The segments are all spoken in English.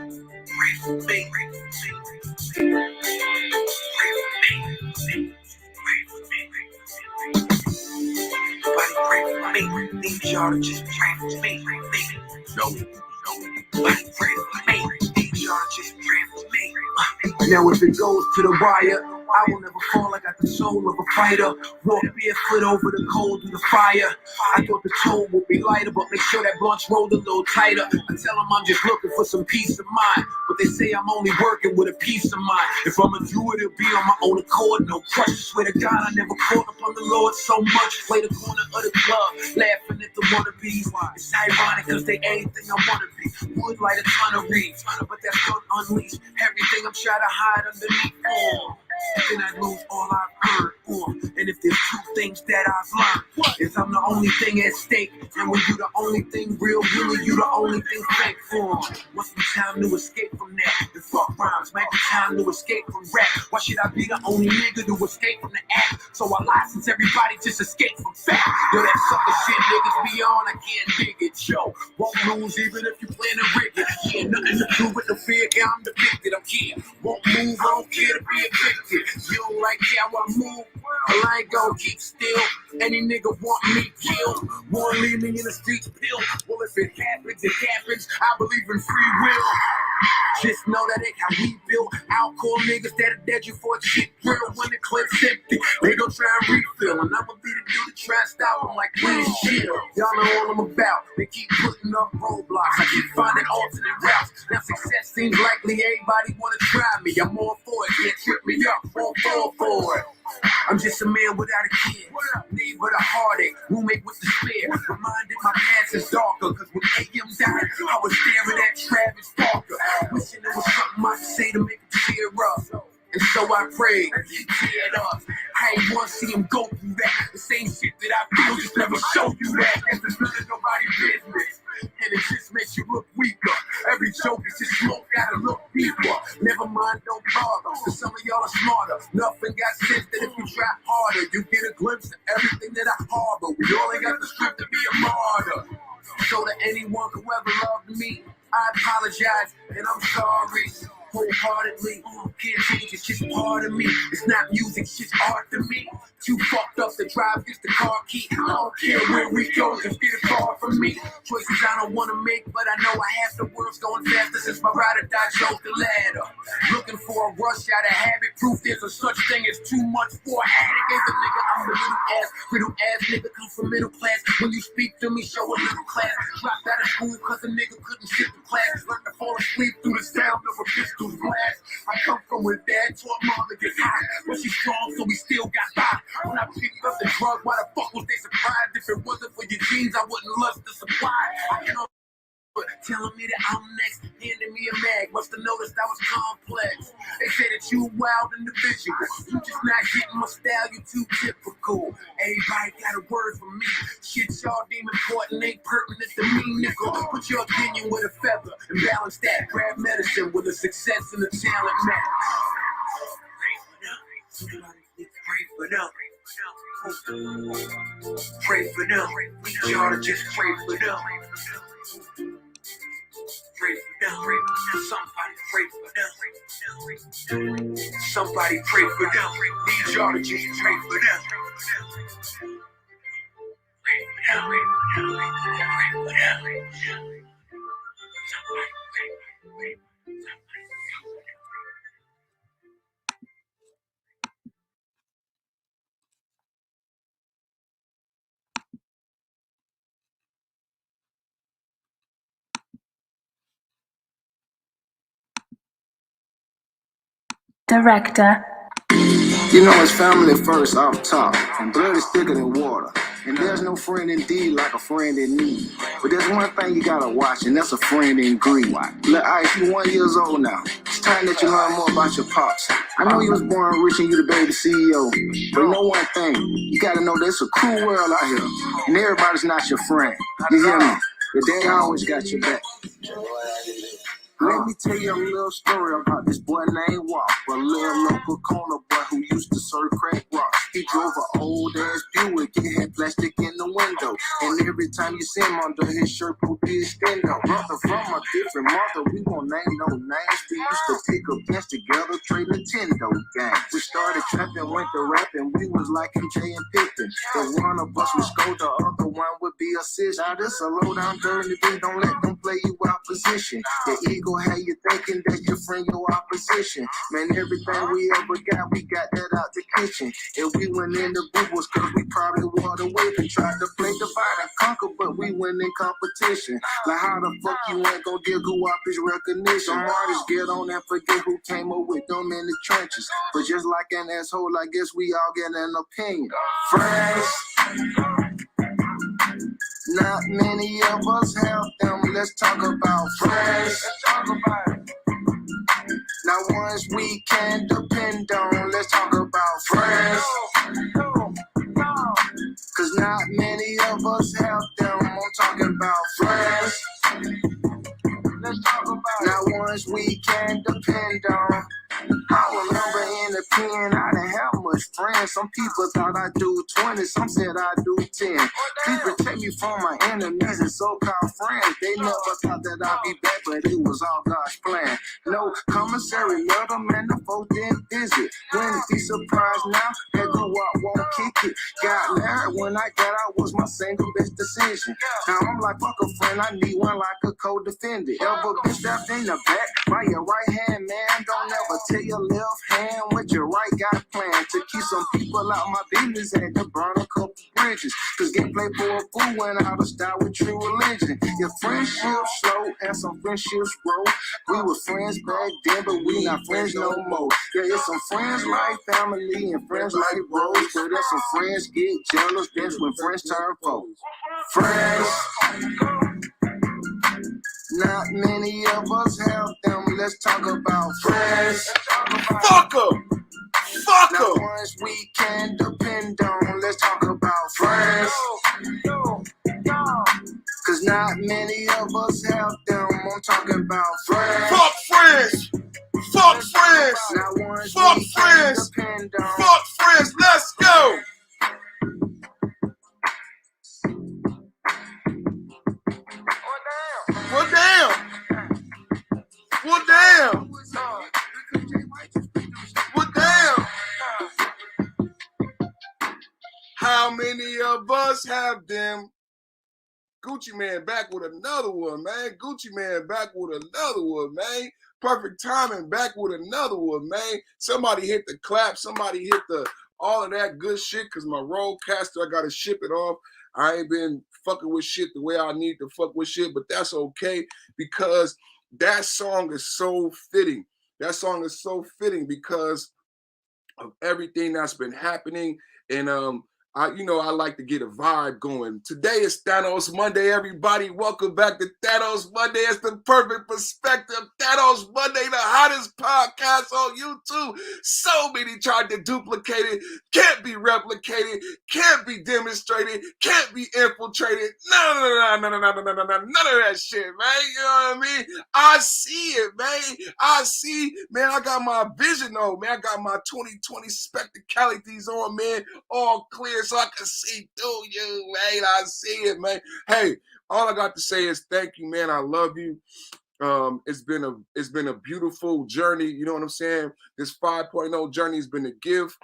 Pray for me. Pray for me. Pray for me. Nobody pray for me. Need y'all to just pray for me. Nobody pray for me. Need y'all to just pray for me. Now if it goes to the wire, I will never fall. I got the soul of a fighter. Walk barefoot over the cold and the fire. I thought the toll would be lighter, but make sure that blunt's rolled a little tighter. I tell them I'm just looking for some peace of mind, but they say I'm only working with a peace of mind. If I'ma do it, it'll be on my own accord. No crush. Swear to God, I never caught up on the Lord so much. Play the corner of the club, laughing at the wannabes. It's ironic cause they anything I wanna be. Would light a ton of reeds, but that's gun unleashed. Everything I'm trying to hide underneath. Then I lose all I've heard. And if there's two things that I've learned, is I'm the only thing at stake. And when you the only thing real, really you the only thing fake for. Must be time to escape from that. And fuck rhymes, might be time to escape from rap. Why should I be the only nigga to escape from the act? So I license everybody just escape from fact. Yo, that sucker shit niggas be on, I can't dig it, yo. Won't lose even if you plan to rig it. Yeah, nothing to do with the fear, yeah, I'm depicted, I'm here. Won't move, I don't care to be evicted. You don't like how I move? Well, I ain't gon' keep still. Any nigga want me killed, won't leave me in the streets pill. Well, if it happens, it happens. I believe in free will. Just know that ain't how we build. I'll call niggas that'll dead you for a shit drill. When the clip's empty, they gon' try and refill. And I'ma be the dude to try and stop them like please shit. Y'all know all I'm about. They keep putting up roadblocks. I keep finding alternate routes. Now success seems likely. Everybody wanna try me. I'm all for it. Can't trip me up. Won't fall for it. I'm just a man without a kid, need with a heartache, roommate with despair. Reminded my past is darker, cause when AM died, I was staring at Travis Barker, wishing there was something I could say to make him cheer up. And so I prayed, he teared up. I ain't wanna see him go through that. The same shit that I feel just never show you that. That's none of nobody's business. And it just makes you look weaker. Every joke is just smoke, gotta look deeper. Never mind, don't bother, cause some of y'all are smarter. Nothing got sense that if you try harder, you get a glimpse of everything that I harbor. We all ain't got the script to be a martyr. So to anyone who ever loved me, I apologize and I'm sorry. Wholeheartedly, can't change, it's just part of me. It's not music, it's just art to me. Too fucked up to drive, just the car key. I don't care where we go, just get it far from me. Choices I don't wanna make, but I know I have the world's going faster since my ride or die chose the ladder. Looking for a rush out of habit, proof there's a such thing as too much for a addict. Ain't the nigga, I'm the little ass nigga, come from middle class. When you speak to me, show a little class. Dropped out of school cause a nigga couldn't sit in class. Learned to fall asleep through the sound of a pistol blast. I come from where dad taught mom to get high, but she's strong, so we still got by. When I picked up the drug, why the fuck was they surprised? If it wasn't for your jeans, I wouldn't lust the supply. I can telling me that I'm next, handing me a mag. Must have noticed I was complex. They say that you a wild individual. You just not getting my style, you too typical. Everybody got a word for me. Shit y'all deem important ain't pertinent to me, nigga. Put your opinion with a feather and balance that. Grab medicine with a success and a talent match. Pray for them. Pray for them. Need y'all to just pray for them. Pray for them. Somebody pray for them. Somebody pray for them. Need y'all to just pray for them. Pray for them. Pray for them. Somebody pray for them. Director. You know it's family first off top, and blood is thicker than water. And there's no friend indeed like a friend in need. But there's one thing you gotta watch, and that's a friend in greed. Look, Ice, you 1 year old now. It's time that you learn more about your pops. I know you was born rich and you the baby CEO, but know one thing, you gotta know there's a cruel world out here, and everybody's not your friend. You hear me? Your dad always got your back. Let me tell you a little story about this boy named Walt, a little local corner boy who used to serve crack rocks. He drove an old ass Buick, it had plastic in the window. And every time you see him under his shirt, put his stendo. Brother from a different mother, we won't name no names. We used to pick up pens together, trade Nintendo games. We started trapping, went to rapping, we was like MJ and Pippen. The one of us would score, the other one would be a sis. Now this a low down dirty beat, don't let them play you out position. The ego had you thinking that your friend your opposition. Man, everything we ever got, we got that out the kitchen. And we went in the booth was cause we probably wore the whip and tried to play divide and conquer, but we went in competition. Like how the fuck you ain't gonna give who up his recognition? Some artists get on and forget who came up with them in the trenches. But just like an asshole, I guess we all get an opinion. Friends, not many of us have them. Let's talk about friends. Now ones we can depend on. Let's talk about friends. Cause not many of us have them. I'm talking about friends. Now ones we can depend on. I remember in the pen, I didn't have much friends. Some people thought I'd do 20, some said I'd do 10. People take me from my enemies and so-called friends. They never thought that I'd be back, but it was all God's plan. No commissary, murder, man, the folks didn't visit. Wouldn't be surprised now that grew up won't kick it. Got married when I got out was my single best decision. Now I'm like, fuck a friend, I need one like a co-defendant. Ever been stabbed in the back by your right hand, man? Don't ever tell your left hand what your right got planned. To keep some people out my business, had to burn a couple bridges. Cause getting played for a fool went out of style with true religion. Your friendships slow and some friendships grow. We were friends back then, but we not friends no more. Yeah, it's some friends like family and friends like bros. But there's some friends get jealous, that's when friends turn foes. Friends, not many of us have them. Let's talk about friends. Fuck 'em! Fuck Now 'em! ones we can depend on. Let's talk about friends. Cause not many of us have them. I'm talking about friends. Fuck friends! Fuck friends! Now ones Fuck we friends! can depend on. Fuck friends! Let's go! Well, damn! Well, damn! Well, damn! How many of us have them? Gucci Man back with another one, man. Gucci Man back with another one, man. Perfect timing back with another one, man. Somebody hit the clap. Somebody hit the all of that good shit because my roadcaster, I got to ship it off. I ain't been fucking with shit the way I need to fuck with shit, but that's okay because that song is so fitting. That song is so fitting because of everything that's been happening. And I like to get a vibe going. Today is Thanos Monday, everybody. Welcome back to Thanos Monday. It's the perfect perspective. Thanos Monday, the hottest podcast on YouTube. So many tried to duplicate it. Can't be replicated. Can't be demonstrated. Can't be infiltrated. No. None of that shit, man. You know what I mean? I see it, man. Man, I got my vision on, man. I got my 2020 spectacalities on, man. All clear so I can see through you, man. I see it, man. Hey, all I got to say is thank you, man. I love you. It's been a beautiful journey. You know what I'm saying? This 5.0 journey has been a gift.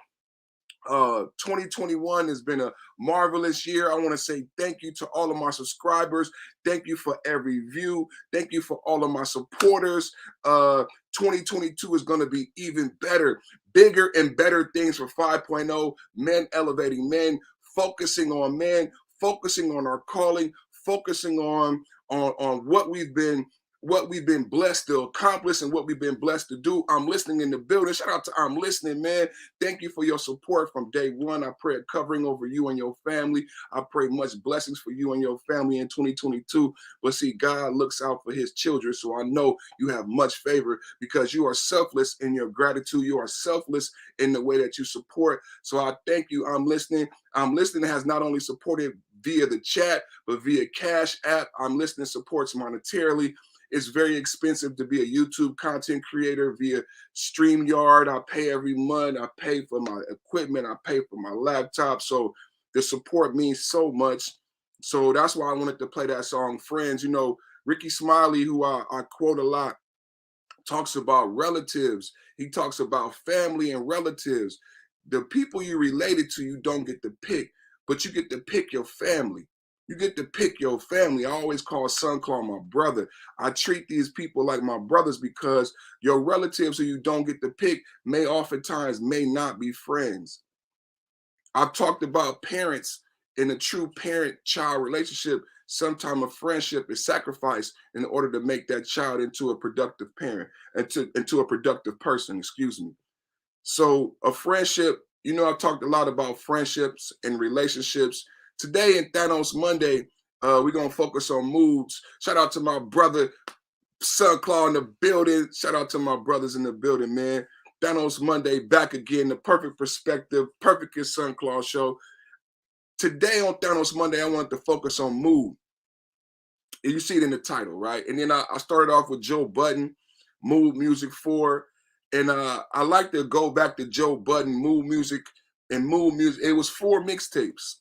2021 has been a marvelous year. I want to say thank you to all of my subscribers. Thank you for every view. Thank you for all of my supporters. 2022 is going to be even better, bigger and better things for 5.0. Men elevating men, focusing on men, focusing on our calling, focusing on what we've been blessed to accomplish and what we've been blessed to do. I'm listening in the building. Shout out to I'm listening, man. Thank you for your support from day one. I pray a covering over you and your family. I pray much blessings for you and your family in 2022. But see, God looks out for his children. So I know you have much favor because you are selfless in your gratitude. You are selfless in the way that you support. So I thank you. I'm listening. I'm listening has not only supported via the chat, but via Cash App. I'm listening supports monetarily. It's very expensive to be a YouTube content creator via StreamYard. I pay every month. I pay for my equipment. I pay for my laptop. So the support means so much. So that's why I wanted to play that song, Friends. You know, Ricky Smiley, who I quote a lot, talks about relatives. He talks about family and relatives. The people you related to, you don't get to pick, but you get to pick your family. You get to pick your family. I always call Sunclaw my brother. I treat these people like my brothers because your relatives who you don't get to pick may oftentimes may not be friends. I've talked about parents in a true parent-child relationship. Sometimes a friendship is sacrificed in order to make that child into a productive parent, into a productive person, excuse me. So a friendship, you know, I've talked a lot about friendships and relationships. Today in Thanos Monday, we're going to focus on MOODZ. Shout out to my brother, Sunclaw in the building. Shout out to my brothers in the building, man. Thanos Monday back again, the perfect perspective, perfect as Sunclaw show. Today on Thanos Monday, I wanted to focus on mood. And you see it in the title, right? And then I started off with Joe Budden, Mood Music 4. And I like to go back to Joe Budden, Mood Music, and Mood Music. It was 4 mixtapes.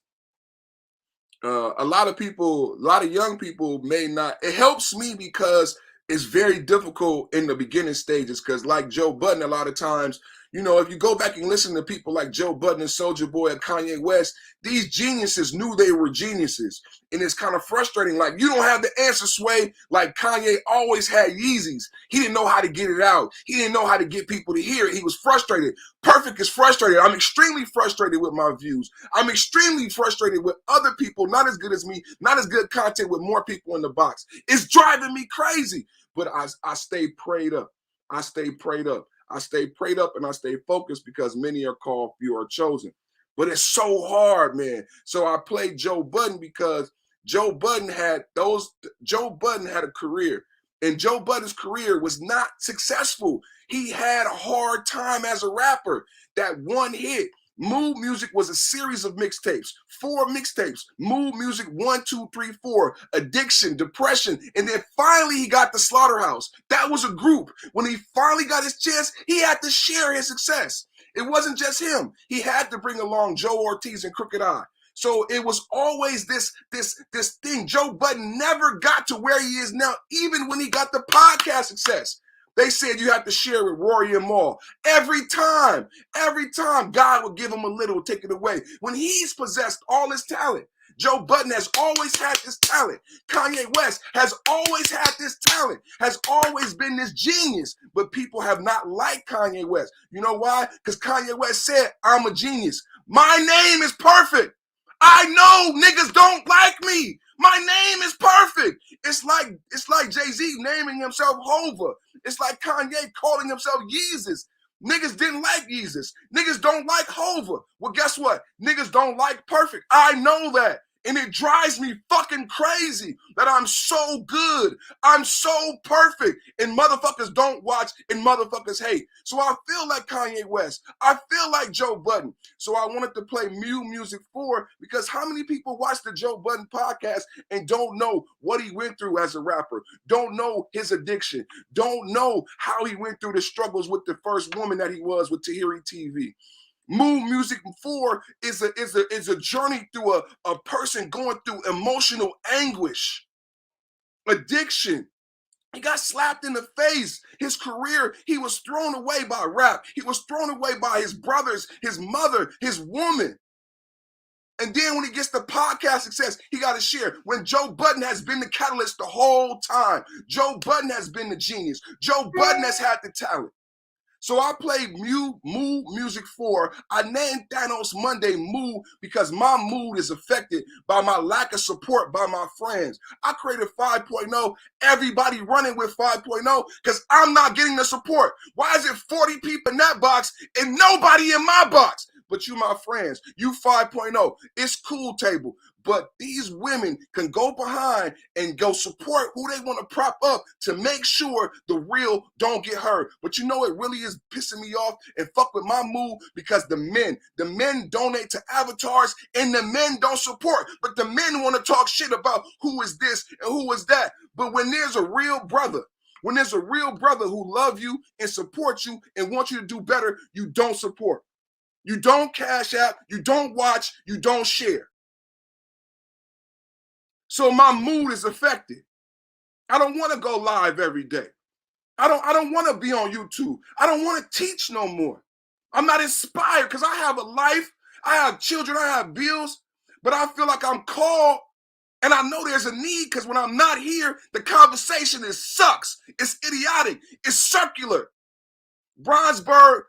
A lot of young people may not. It helps me because it's very difficult in the beginning stages. Because like Joe Budden, a lot of times, you know, if you go back and listen to people like Joe Budden and Soulja Boy and Kanye West, these geniuses knew they were geniuses. And it's kind of frustrating. Like, you don't have the answer, Sway. Like Kanye always had Yeezys. He didn't know how to get it out. He didn't know how to get people to hear it. He was frustrated. Perfect is frustrated. I'm extremely frustrated with my views. I'm extremely frustrated with other people, not as good as me, not as good content with more people in the box. It's driving me crazy. But I stay prayed up. I stay prayed up. I stay prayed up and I stay focused because many are called, few are chosen. But it's so hard, man. So I played Joe Budden because Joe Budden had a career. And Joe Budden's career was not successful. He had a hard time as a rapper. That one hit, Mood Music, was a series of mixtapes, 4 mixtapes. Mood Music 1, 2, 3, 4, Addiction, Depression, and then finally he got the Slaughterhouse. That was a group. When he finally got his chance, he had to share his success. It wasn't just him. He had to bring along Joe Ortiz and Crooked Eye. So it was always this thing. Joe Budden never got to where he is now, even when he got the podcast success. They said you have to share with Rory and Maul. Every time, God would give him a little, take it away. When he's possessed all his talent, Joe Budden has always had this talent. Kanye West has always had this talent, has always been this genius, but people have not liked Kanye West. You know why? Because Kanye West said, I'm a genius. My name is perfect. I know niggas don't like me. My name is perfect. It's like Jay-Z naming himself Hova. It's like Kanye calling himself Yeezus. Niggas didn't like Yeezus. Niggas don't like Hova. Well, guess what? Niggas don't like perfect. I know that. And it drives me fucking crazy that I'm so good. I'm so perfect. And motherfuckers don't watch and motherfuckers hate. So I feel like Kanye West. I feel like Joe Budden. So I wanted to play Mood Music 4 because how many people watch the Joe Budden podcast and don't know what he went through as a rapper, don't know his addiction, don't know how he went through the struggles with the first woman that he was with Tahiri TV. Mood Music 4 is a journey through a person going through emotional anguish, addiction. He got slapped in the face. His career, he was thrown away by rap. He was thrown away by his brothers, his mother, his woman. And then when he gets the podcast success, he got to share. When Joe Budden has been the catalyst the whole time. Joe Budden has been the genius. Joe Budden has had the talent. So I played Mood Music 4. I named Thanos Monday Mood because my mood is affected by my lack of support by my friends. I created 5.0. Everybody running with 5.0 because I'm not getting the support. Why is it 40 people in that box and nobody in my box? But you, my friends, you 5.0. It's cool table. but these women can go behind and go support who they want to prop up to make sure the real don't get hurt. But you know, it really is pissing me off and fuck with my mood because the men donate to avatars and the men don't support, but the men want to talk shit about who is this and who is that. But when there's a real brother, who love you and support you and want you to do better, you don't support. You don't cash out, you don't watch, you don't share. So my mood is affected. I don't want to go live every day. I don't want to be on YouTube. I don't want to teach no more. I'm not inspired because I have a life, I have children, I have bills, but I feel like I'm called and I know there's a need because when I'm not here, the conversation sucks. It's idiotic. It's circular. Bronzeberg,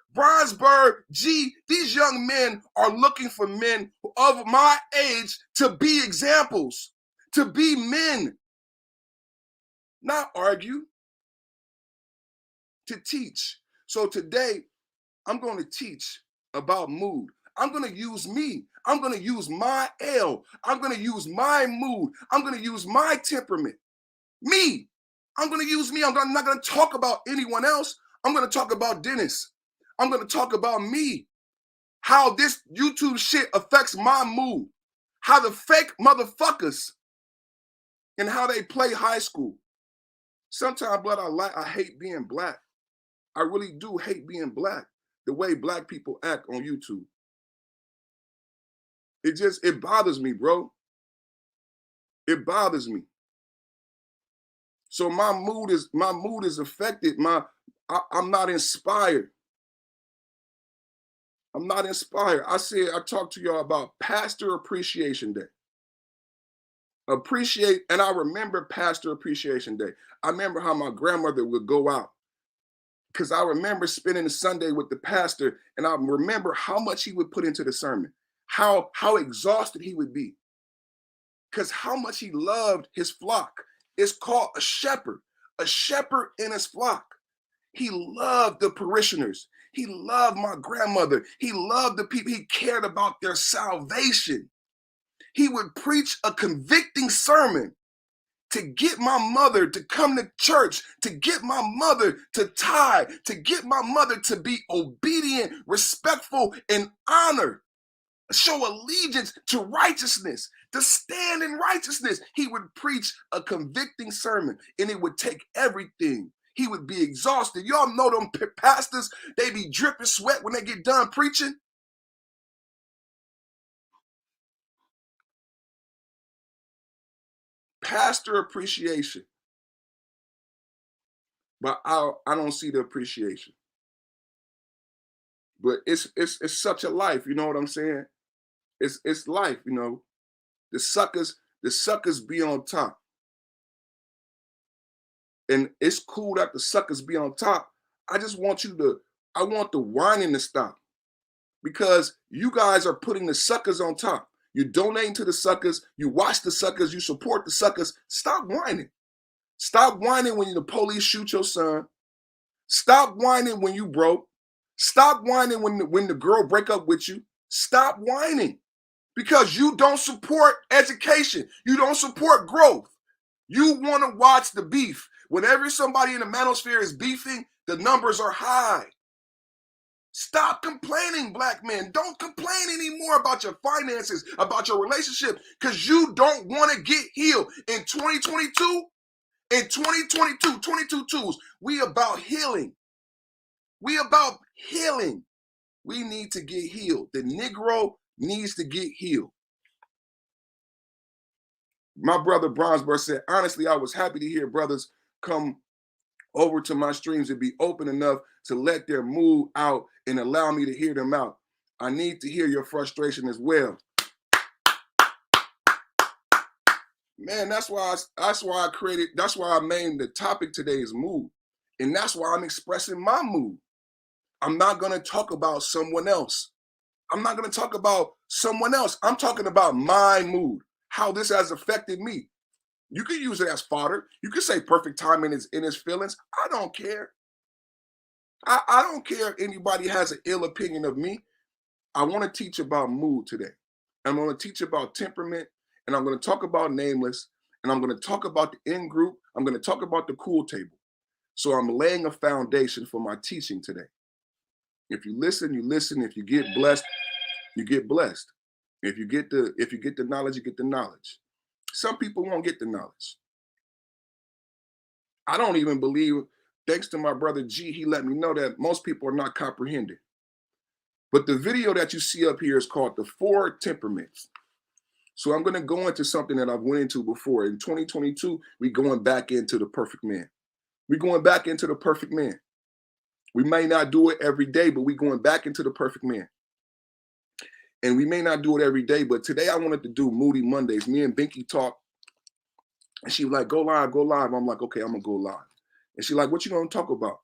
G, these young men are looking for men of my age to be examples, to be men, not argue, to teach. So today, I'm going to teach about mood. I'm going to use me. I'm going to use my L. I'm going to use my mood. I'm going to use my temperament. Me. I'm going to use me. I'm not going to talk about anyone else. I'm going to talk about Dennis. I'm going to talk about me. How this YouTube shit affects my mood. How the fake motherfuckers and how they play high school. Sometimes, but I hate being black. I really do hate being black. The way black people act on YouTube. It bothers me, bro. It bothers me. So my mood is affected. I'm not inspired. I'm not inspired. I talked to y'all about Pastor Appreciation Day. And I remember Pastor Appreciation Day. I remember how my grandmother would go out because I remember spending the Sunday with the pastor and I remember how much he would put into the sermon, how exhausted he would be because how much he loved his flock. It's called a shepherd in his flock. He loved the parishioners. He loved my grandmother. He loved the people. He cared about their salvation. He would preach a convicting sermon to get my mother to come to church, to get my mother to tithe, to get my mother to be obedient, respectful, and honor, show allegiance to righteousness, to stand in righteousness. He would preach a convicting sermon, and it would take everything. He would be exhausted. Y'all know them pastors, they be dripping sweat when they get done preaching. Pastor appreciation. But I don't see the appreciation. But it's such a life, you know what I'm saying? It's life, you know. The suckers be on top. And it's cool that the suckers be on top. I want the whining to stop. Because you guys are putting the suckers on top. You're donating to the suckers. You watch the suckers. You support the suckers. Stop whining. Stop whining when the police shoot your son. Stop whining when you broke. Stop whining when the girl break up with you. Stop whining. Because you don't support education. You don't support growth. You want to watch the beef. Whenever somebody in the manosphere is beefing, the numbers are high. Stop complaining, black men. Don't complain anymore about your finances, about your relationship, because you don't want to get healed. In 2022, in 2022, 22 we about healing. We about healing. We need to get healed. The Negro needs to get healed. My brother Bronzeberg said, honestly, I was happy to hear brothers come over to my streams and be open enough to let their mood out and allow me to hear them out. I need to hear your frustration as well. Man, that's why I named the topic today is mood. And that's why I'm expressing my mood. I'm not going to talk about someone else. I'm not going to talk about someone else. I'm talking about my mood, how this has affected me. You can use it as fodder. You can say perfect time in his feelings. I don't care. I don't care if anybody has an ill opinion of me. I want to teach about mood today. I'm going to teach about temperament, and I'm going to talk about Nameless, and I'm going to talk about the in group. I'm going to talk about the cool table. So I'm laying a foundation for my teaching today. If you listen, you listen. If you get blessed, you get blessed. If you get the knowledge, you get the knowledge. Some people won't get the knowledge. I don't even believe, thanks to my brother G, he let me know that most people are not comprehending. But the video that you see up here is called The 4 Temperaments. So I'm going to go into something that I've went into before. In 2022, we're going back into the perfect man. We're going back into the perfect man. We may not do it every day, but we're going back into the perfect man. And we may not do it every day, but today I wanted to do Moody Mondays. Me and Binky talked, and she was like, go live, go live. I'm like, okay, I'm going to go live. And she like, what you going to talk about?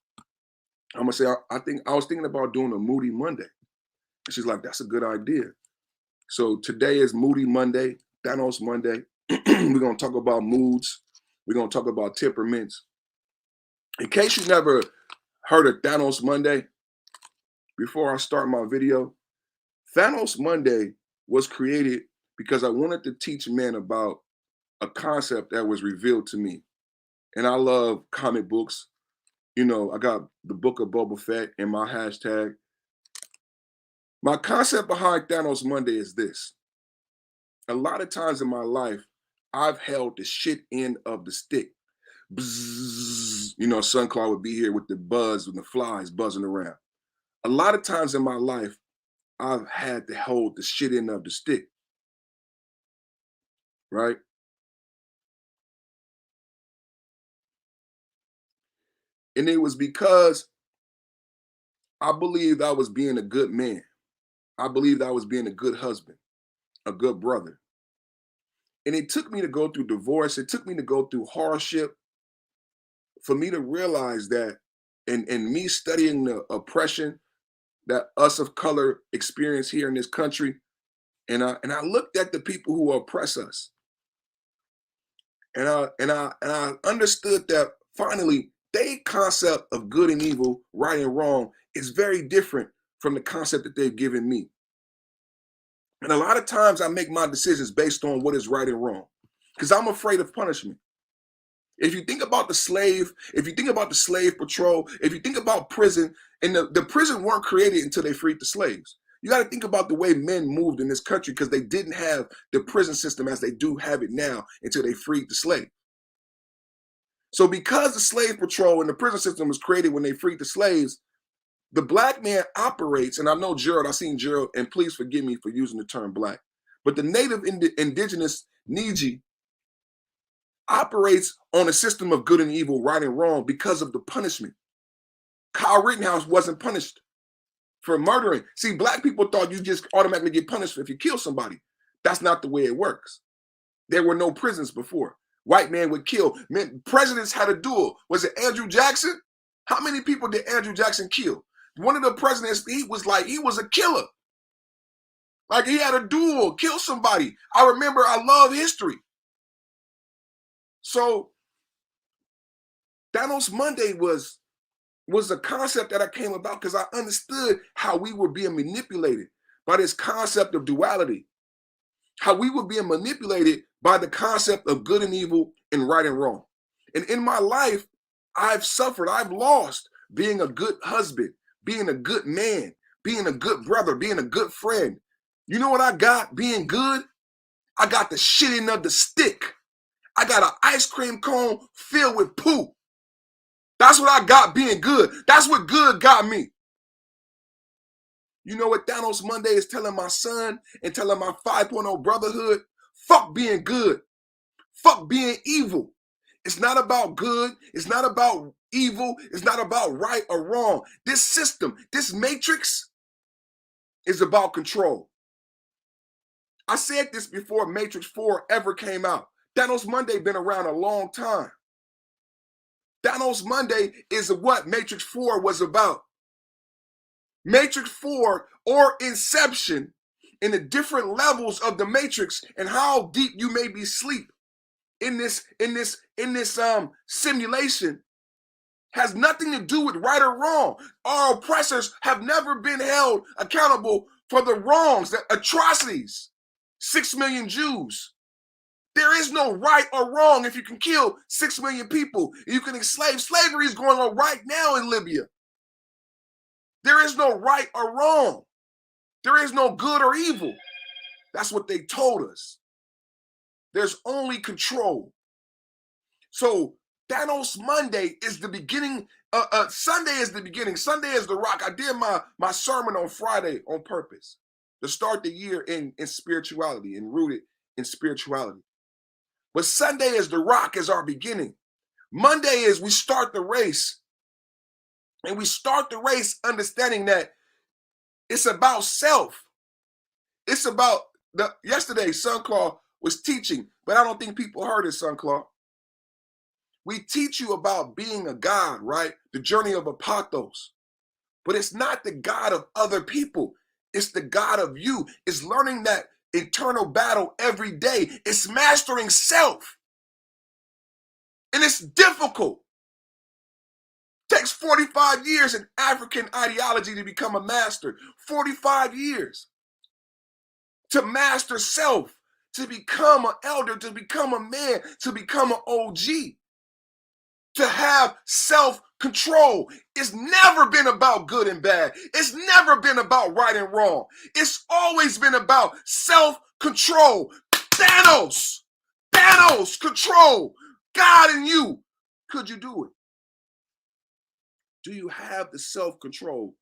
I'm going to say, I was thinking about doing a Moody Monday. And she's like, that's a good idea. So today is Moody Monday, Thanos Monday. We're going to talk about moods. We're going to talk about temperaments. In case you never heard of Thanos Monday, before I start my video, Thanos Monday was created because I wanted to teach men about a concept that was revealed to me. And I love comic books. You know, I got the book of Boba Fett in my hashtag. My concept behind Thanos Monday is this. A lot of times in my life, I've held the shit end of the stick. Bzzz, you know, Sunclaw would be here with the buzz and the flies buzzing around. A lot of times in my life, I've had to hold the shit end of the stick. Right? And it was because I believed I was being a good man. I believed I was being a good husband, a good brother. And it took me to go through divorce. It took me to go through hardship for me to realize that, and me studying the oppression that us of color experience here in this country, and I looked at the people who oppress us, and I understood that finally their concept of good and evil, right and wrong, is very different from the concept that they've given me. And a lot of times I make my decisions based on what is right and wrong, because I'm afraid of punishment. If you think about the slave, if you think about the slave patrol, if you think about prison, and the prison weren't created until they freed the slaves. You got to think about the way men moved in this country, because they didn't have the prison system as they do have it now until they freed the slave. So because the slave patrol and the prison system was created when they freed the slaves, the black man operates, and I know Gerald, I've seen Gerald, and please forgive me for using the term black, but the native indigenous Niji operates on a system of good and evil, right and wrong, because of the punishment. Kyle Rittenhouse wasn't punished for murdering. See, black people thought you just automatically get punished if you kill somebody. That's not the way it works. There were no prisons before. White man would kill. Men, presidents had a duel. Was it Andrew Jackson? How many people did Andrew Jackson kill? One of the presidents, he was a killer. Like he had a duel, kill somebody. I remember, I love history. So Thanos Monday was a concept that I came about because I understood how we were being manipulated by this concept of duality, how we were being manipulated by the concept of good and evil and right and wrong. And in my life, I've suffered, I've lost being a good husband, being a good man, being a good brother, being a good friend. You know what I got being good? I got the shit end of the stick. I got an ice cream cone filled with poo. That's what I got being good. That's what good got me. You know what Thanos Monday is telling my son and telling my 5.0 brotherhood? Fuck being good. Fuck being evil. It's not about good. It's not about evil. It's not about right or wrong. This system, this matrix is about control. I said this before Matrix 4 ever came out. Thanos Monday been around a long time. Thanos Monday is what Matrix 4 was about. Matrix 4 or Inception in the different levels of the Matrix and how deep you may be asleep in this simulation has nothing to do with right or wrong. Our oppressors have never been held accountable for the wrongs, the atrocities. 6 million Jews, There is no right or wrong if you can kill 6 million people. You can enslave. Slavery is going on right now in Libya. There is no right or wrong. There is no good or evil. That's what they told us. There's only control. So Thanos Monday is the beginning. Sunday is the beginning. Sunday is the rock. I did my sermon on Friday on purpose to start the year in spirituality and rooted in spirituality. But Sunday is the rock, is our beginning. Monday is we start the race. And we start the race understanding that it's about self. It's about yesterday, Sunclaw was teaching, but I don't think people heard it, Sunclaw. We teach you about being a God, right? The journey of Apathos. But it's not the God of other people. It's the God of you. It's learning that internal battle every day. It's mastering self. And it's difficult. It takes 45 years in African ideology to become a master. 45 years to master self, to become an elder, to become a man, to become an OG. To have self-control. It's never been about good and bad. It's never been about right and wrong. It's always been about self-control. Thanos, control. God in you. Could you do it? Do you have the self-control?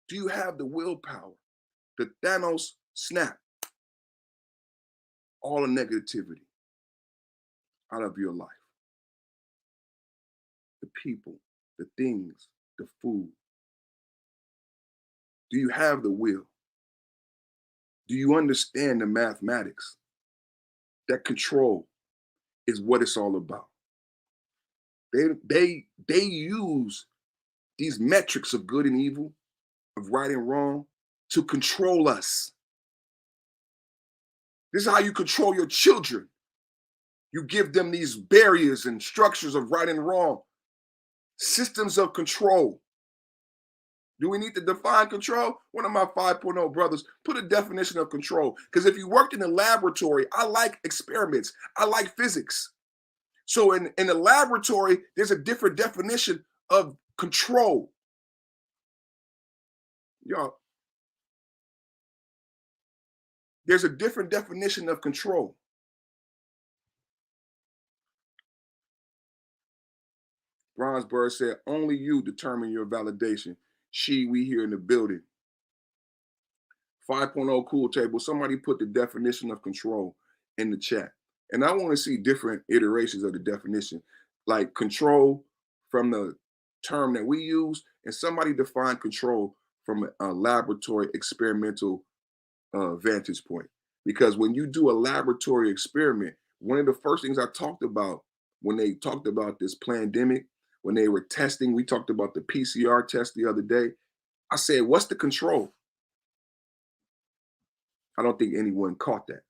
Do you have the willpower? The Thanos snap all the negativity out of your life. The people, the things, the food. Do you have the will? Do you understand the mathematics? That control is what it's all about. They use these metrics of good and evil, of right and wrong, to control us. This is how you control your children. You give them these barriers and structures of right and wrong, systems of control. Do we need to define control? One of my 5.0 brothers put a definition of control. Because if you worked in a laboratory, I like experiments. I like physics. So in the laboratory, there's a different definition of control. Y'all, there's a different definition of control. Bronzeberg said, only you determine your validation. We here in the building. 5.0 cool table. Somebody put the definition of control in the chat. And I want to see different iterations of the definition, like control from the term that we use, and somebody define control from a laboratory experimental vantage point. Because when you do a laboratory experiment, one of the first things I talked about when they talked about this pandemic, when they were testing, we talked about the PCR test the other day. I said, what's the control? I don't think anyone caught that.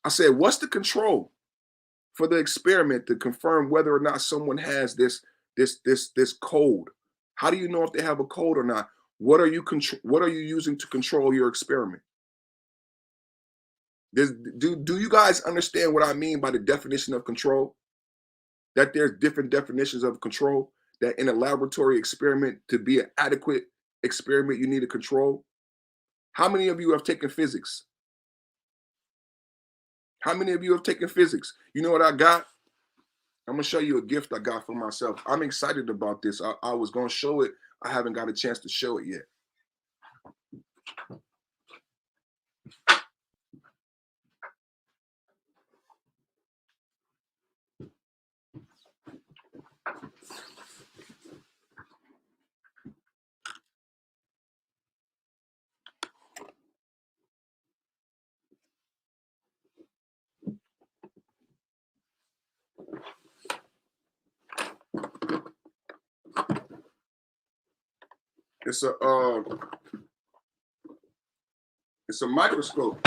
I said, what's the control for the experiment to confirm whether or not someone has this code? How do you know if they have a code or not? What are you using to control your experiment? Do you guys understand what I mean by the definition of control? That there's different definitions of control, that in a laboratory experiment, to be an adequate experiment, you need a control. How many of you have taken physics? How many of you have taken physics? You know what I got? I'm going to show you a gift I got for myself. I'm excited about this. I was going to show it. I haven't got a chance to show it yet. It's a microscope.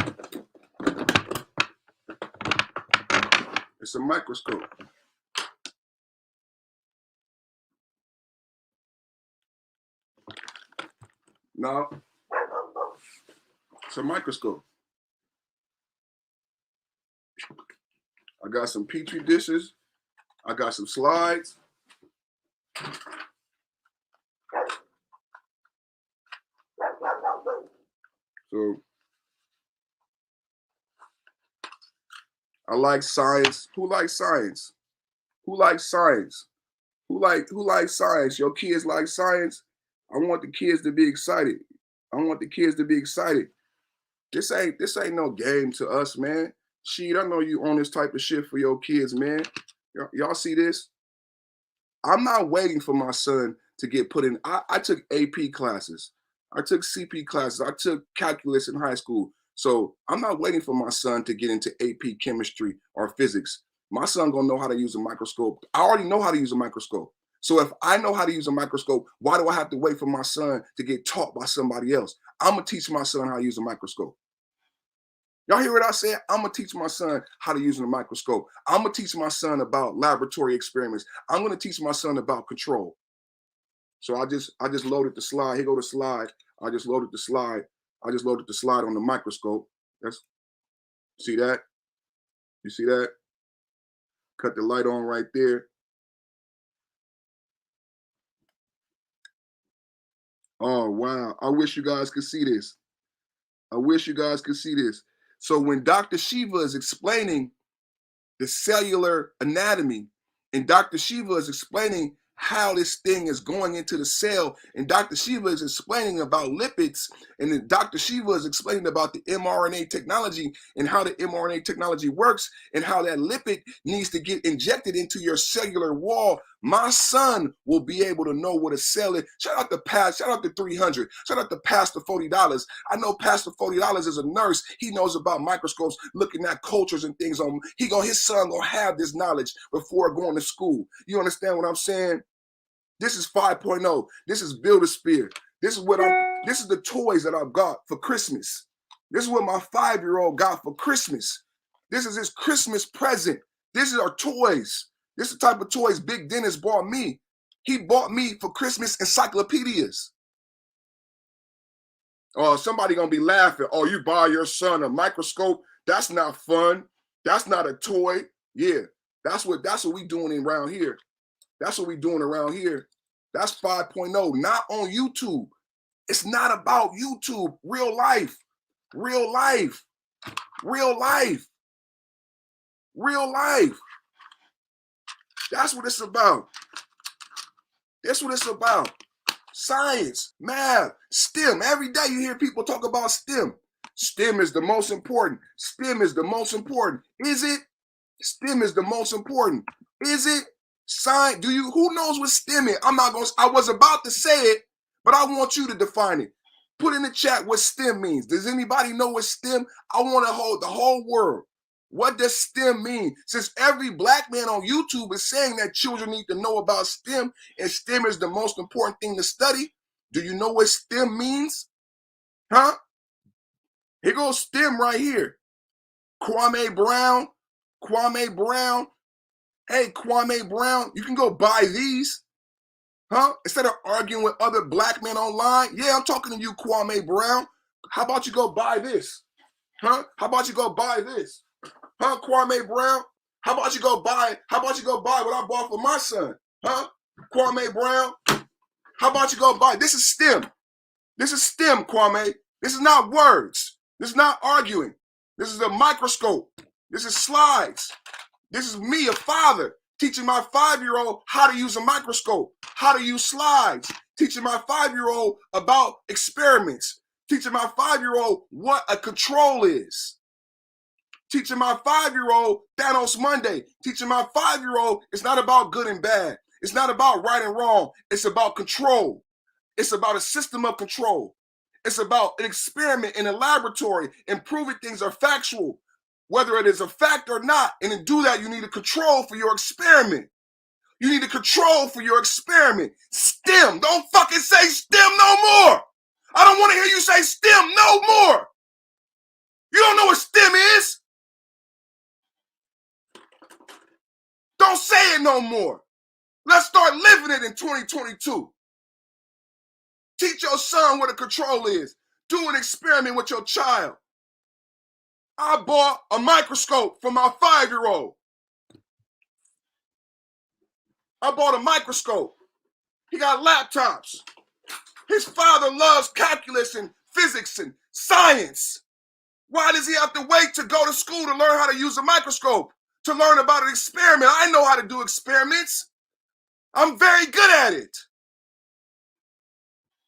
It's a microscope. No, it's a microscope. I got some Petri dishes. I got some slides. So I like science. Who likes science? Who likes science? Who likes science? Your kids like science? I want the kids to be excited. I want the kids to be excited. This ain't no game to us, man. Shit, I know you on this type of shit for your kids, man. Y'all see this? I'm not waiting for my son to get put in. I took AP classes. I took CP classes. I took calculus in high school. So I'm not waiting for my son to get into AP chemistry or physics. My son gonna know how to use a microscope. I already know how to use a microscope. So if I know how to use a microscope, why do I have to wait for my son to get taught by somebody else? I'm gonna teach my son how to use a microscope. Y'all hear what I said? I'm gonna teach my son how to use a microscope. I'm gonna teach my son about laboratory experiments. I'm gonna teach my son about control. So I just loaded the slide. Here go the slide. I just loaded the slide. I just loaded the slide on the microscope. See that? You see that? Cut the light on right there. Oh, wow. I wish you guys could see this. I wish you guys could see this. So when Dr. Shiva is explaining the cellular anatomy, and Dr. Shiva is explaining how this thing is going into the cell, and Dr. Shiva is explaining about lipids, and then Dr. Shiva is explaining about the mRNA technology and how the mRNA technology works and how that lipid needs to get injected into your cellular wall. My son will be able to know what a cell is. Shout out to 300. Shout out to Pastor $40. I know Pastor $40 is a nurse. He knows about microscopes, looking at cultures and things on. His son gonna have this knowledge before going to school. You understand what I'm saying? This is 5.0. This is Build-A-Spear. This is the toys that I've got for Christmas. This is what my 5-year-old got for Christmas. This is his Christmas present. This is our toys. This is the type of toys Big Dennis bought me. He bought me for Christmas encyclopedias. Oh, somebody gonna be laughing. Oh, you buy your son a microscope? That's not fun. That's not a toy. Yeah, that's what we doing around here. That's what we doing around here. That's 5.0, not on YouTube. It's not about YouTube. Real life. Real life. Real life. Real life. That's what it's about. That's what it's about. Science, math, STEM. Every day you hear people talk about STEM. STEM is the most important. STEM is the most important. Is it? STEM is the most important. Is it? Science, who knows what STEM is? I was about to say it, but I want you to define it. Put in the chat what STEM means. Does anybody know what STEM? I want to hold the whole world. What does STEM mean? Since every black man on YouTube is saying that children need to know about STEM and STEM is the most important thing to study, do you know what STEM means? Huh? Here goes STEM right here. Kwame Brown. Hey, Kwame Brown, you can go buy these. Huh? Instead of arguing with other black men online. Yeah, I'm talking to you, Kwame Brown. How about you go buy this? Huh? How about you go buy this? Huh, Kwame Brown? How about you go buy what I bought for my son? Huh? Kwame Brown? How about you go buy? This is STEM. This is STEM, Kwame. This is not words. This is not arguing. This is a microscope. This is slides. This is me, a father, teaching my 5-year-old how to use a microscope, how to use slides, teaching my 5-year-old about experiments, teaching my 5-year-old what a control is, teaching my 5-year-old Thanos Monday, teaching my 5-year-old it's not about good and bad. It's not about right and wrong. It's about control. It's about a system of control. It's about an experiment in a laboratory and proving things are factual, whether it is a fact or not. And to do that, you need a control for your experiment. You need a control for your experiment. STEM. Don't fucking say STEM no more. I don't want to hear you say STEM no more. You don't know what STEM is. Don't say it no more. Let's start living it in 2022. Teach your son what a control is. Do an experiment with your child. I bought a microscope for my 5-year-old. I bought a microscope. He got laptops. His father loves calculus and physics and science. Why does he have to wait to go to school to learn how to use a microscope, to learn about an experiment? I know how to do experiments. I'm very good at it.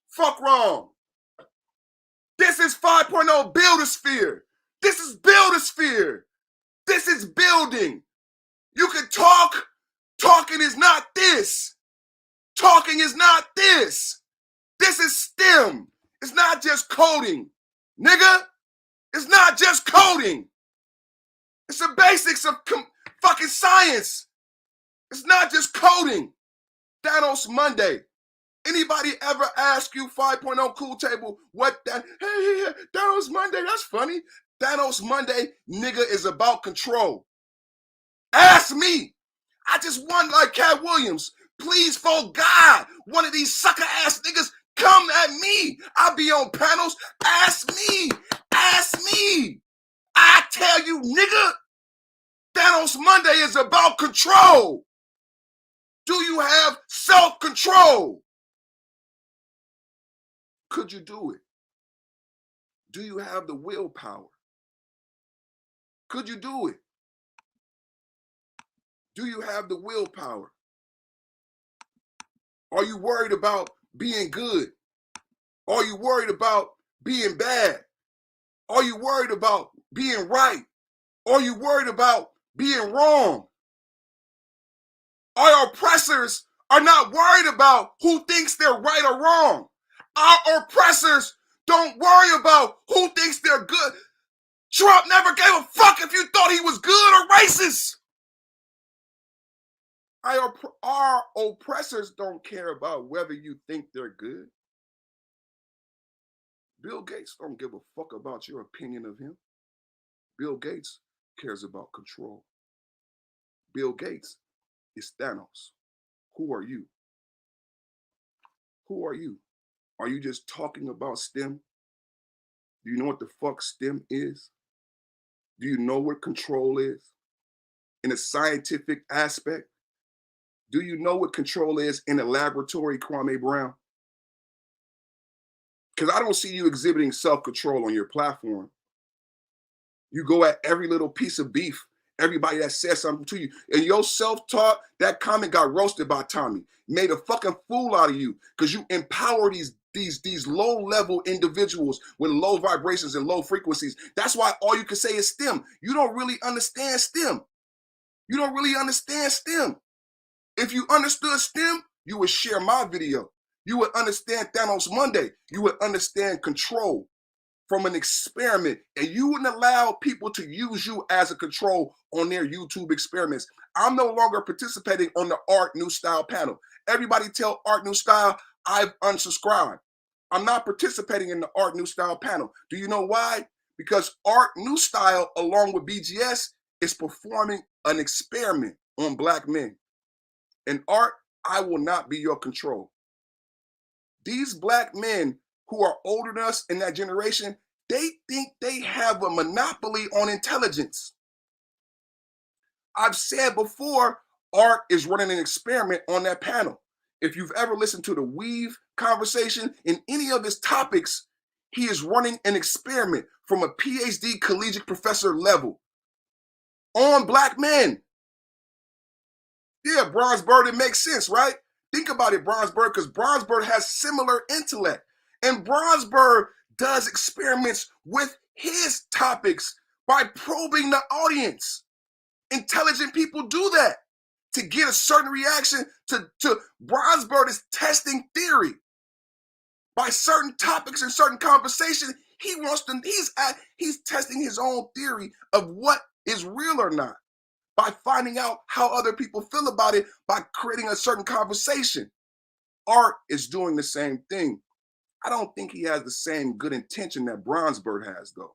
Fuck wrong. This is 5.0 Build-A-Sphere. This is Build-A-Sphere. This is building. You can talk. Talking is not this. Talking is not this. This is STEM. It's not just coding. Nigga, it's not just coding. It's the basics of fucking science. It's not just coding. Thanos Monday. Anybody ever ask you 5.0 Cool Table what that? Hey, Thanos Monday, that's funny. Thanos Monday, nigga, is about control. Ask me. I just won like Cat Williams. Please, for God, one of these sucker ass niggas come at me. I'll be on panels. Ask me. Ask me. I tell you, nigga, Thanos Monday is about control. Do you have self-control? Could you do it? Do you have the willpower? Could you do it? Do you have the willpower? Are you worried about being good? Are you worried about being bad? Are you worried about being right? Are you worried about being wrong? Our oppressors are not worried about who thinks they're right or wrong. Our oppressors don't worry about who thinks they're good. Trump never gave a fuck if you thought he was good or racist. Our oppressors don't care about whether you think they're good. Bill Gates don't give a fuck about your opinion of him. Bill Gates cares about control. Bill Gates is Thanos. Who are you? Who are you? Are you just talking about STEM? Do you know what the fuck STEM is? Do you know what control is? In a scientific aspect? Do you know what control is in a laboratory, Kwame Brown? Because I don't see you exhibiting self-control on your platform. You go at every little piece of beef, everybody that says something to you. And your self-talk, that comment got roasted by Tommy. Made a fucking fool out of you because you empower these low-level individuals with low vibrations and low frequencies. That's why all you can say is STEM. You don't really understand STEM. You don't really understand STEM. If you understood STEM, you would share my video. You would understand Thanos Monday. You would understand control from an experiment, and you wouldn't allow people to use you as a control on their YouTube experiments. I'm no longer participating on the Art New Style panel. Everybody tell Art New Style I've unsubscribed. I'm not participating in the Art New Style panel. Do you know why? Because Art New Style, along with BGS, is performing an experiment on Black men. And Art, I will not be your control. These Black men who are older than us in that generation, they think they have a monopoly on intelligence. I've said before, Art is running an experiment on that panel. If you've ever listened to the Weave conversation in any of his topics, he is running an experiment from a PhD collegiate professor level on Black men. Yeah, Bronze Bird, it makes sense, right? Think about it, Bronze Bird, because Bronze Bird has similar intellect. And Bronze Bird does experiments with his topics by probing the audience. Intelligent people do that to get a certain reaction to Bronze Bird is testing theory. By certain topics and certain conversations, he's testing his own theory of what is real or not. By finding out how other people feel about it, by creating a certain conversation. Art is doing the same thing. I don't think he has the same good intention that Bronze Bird has, though.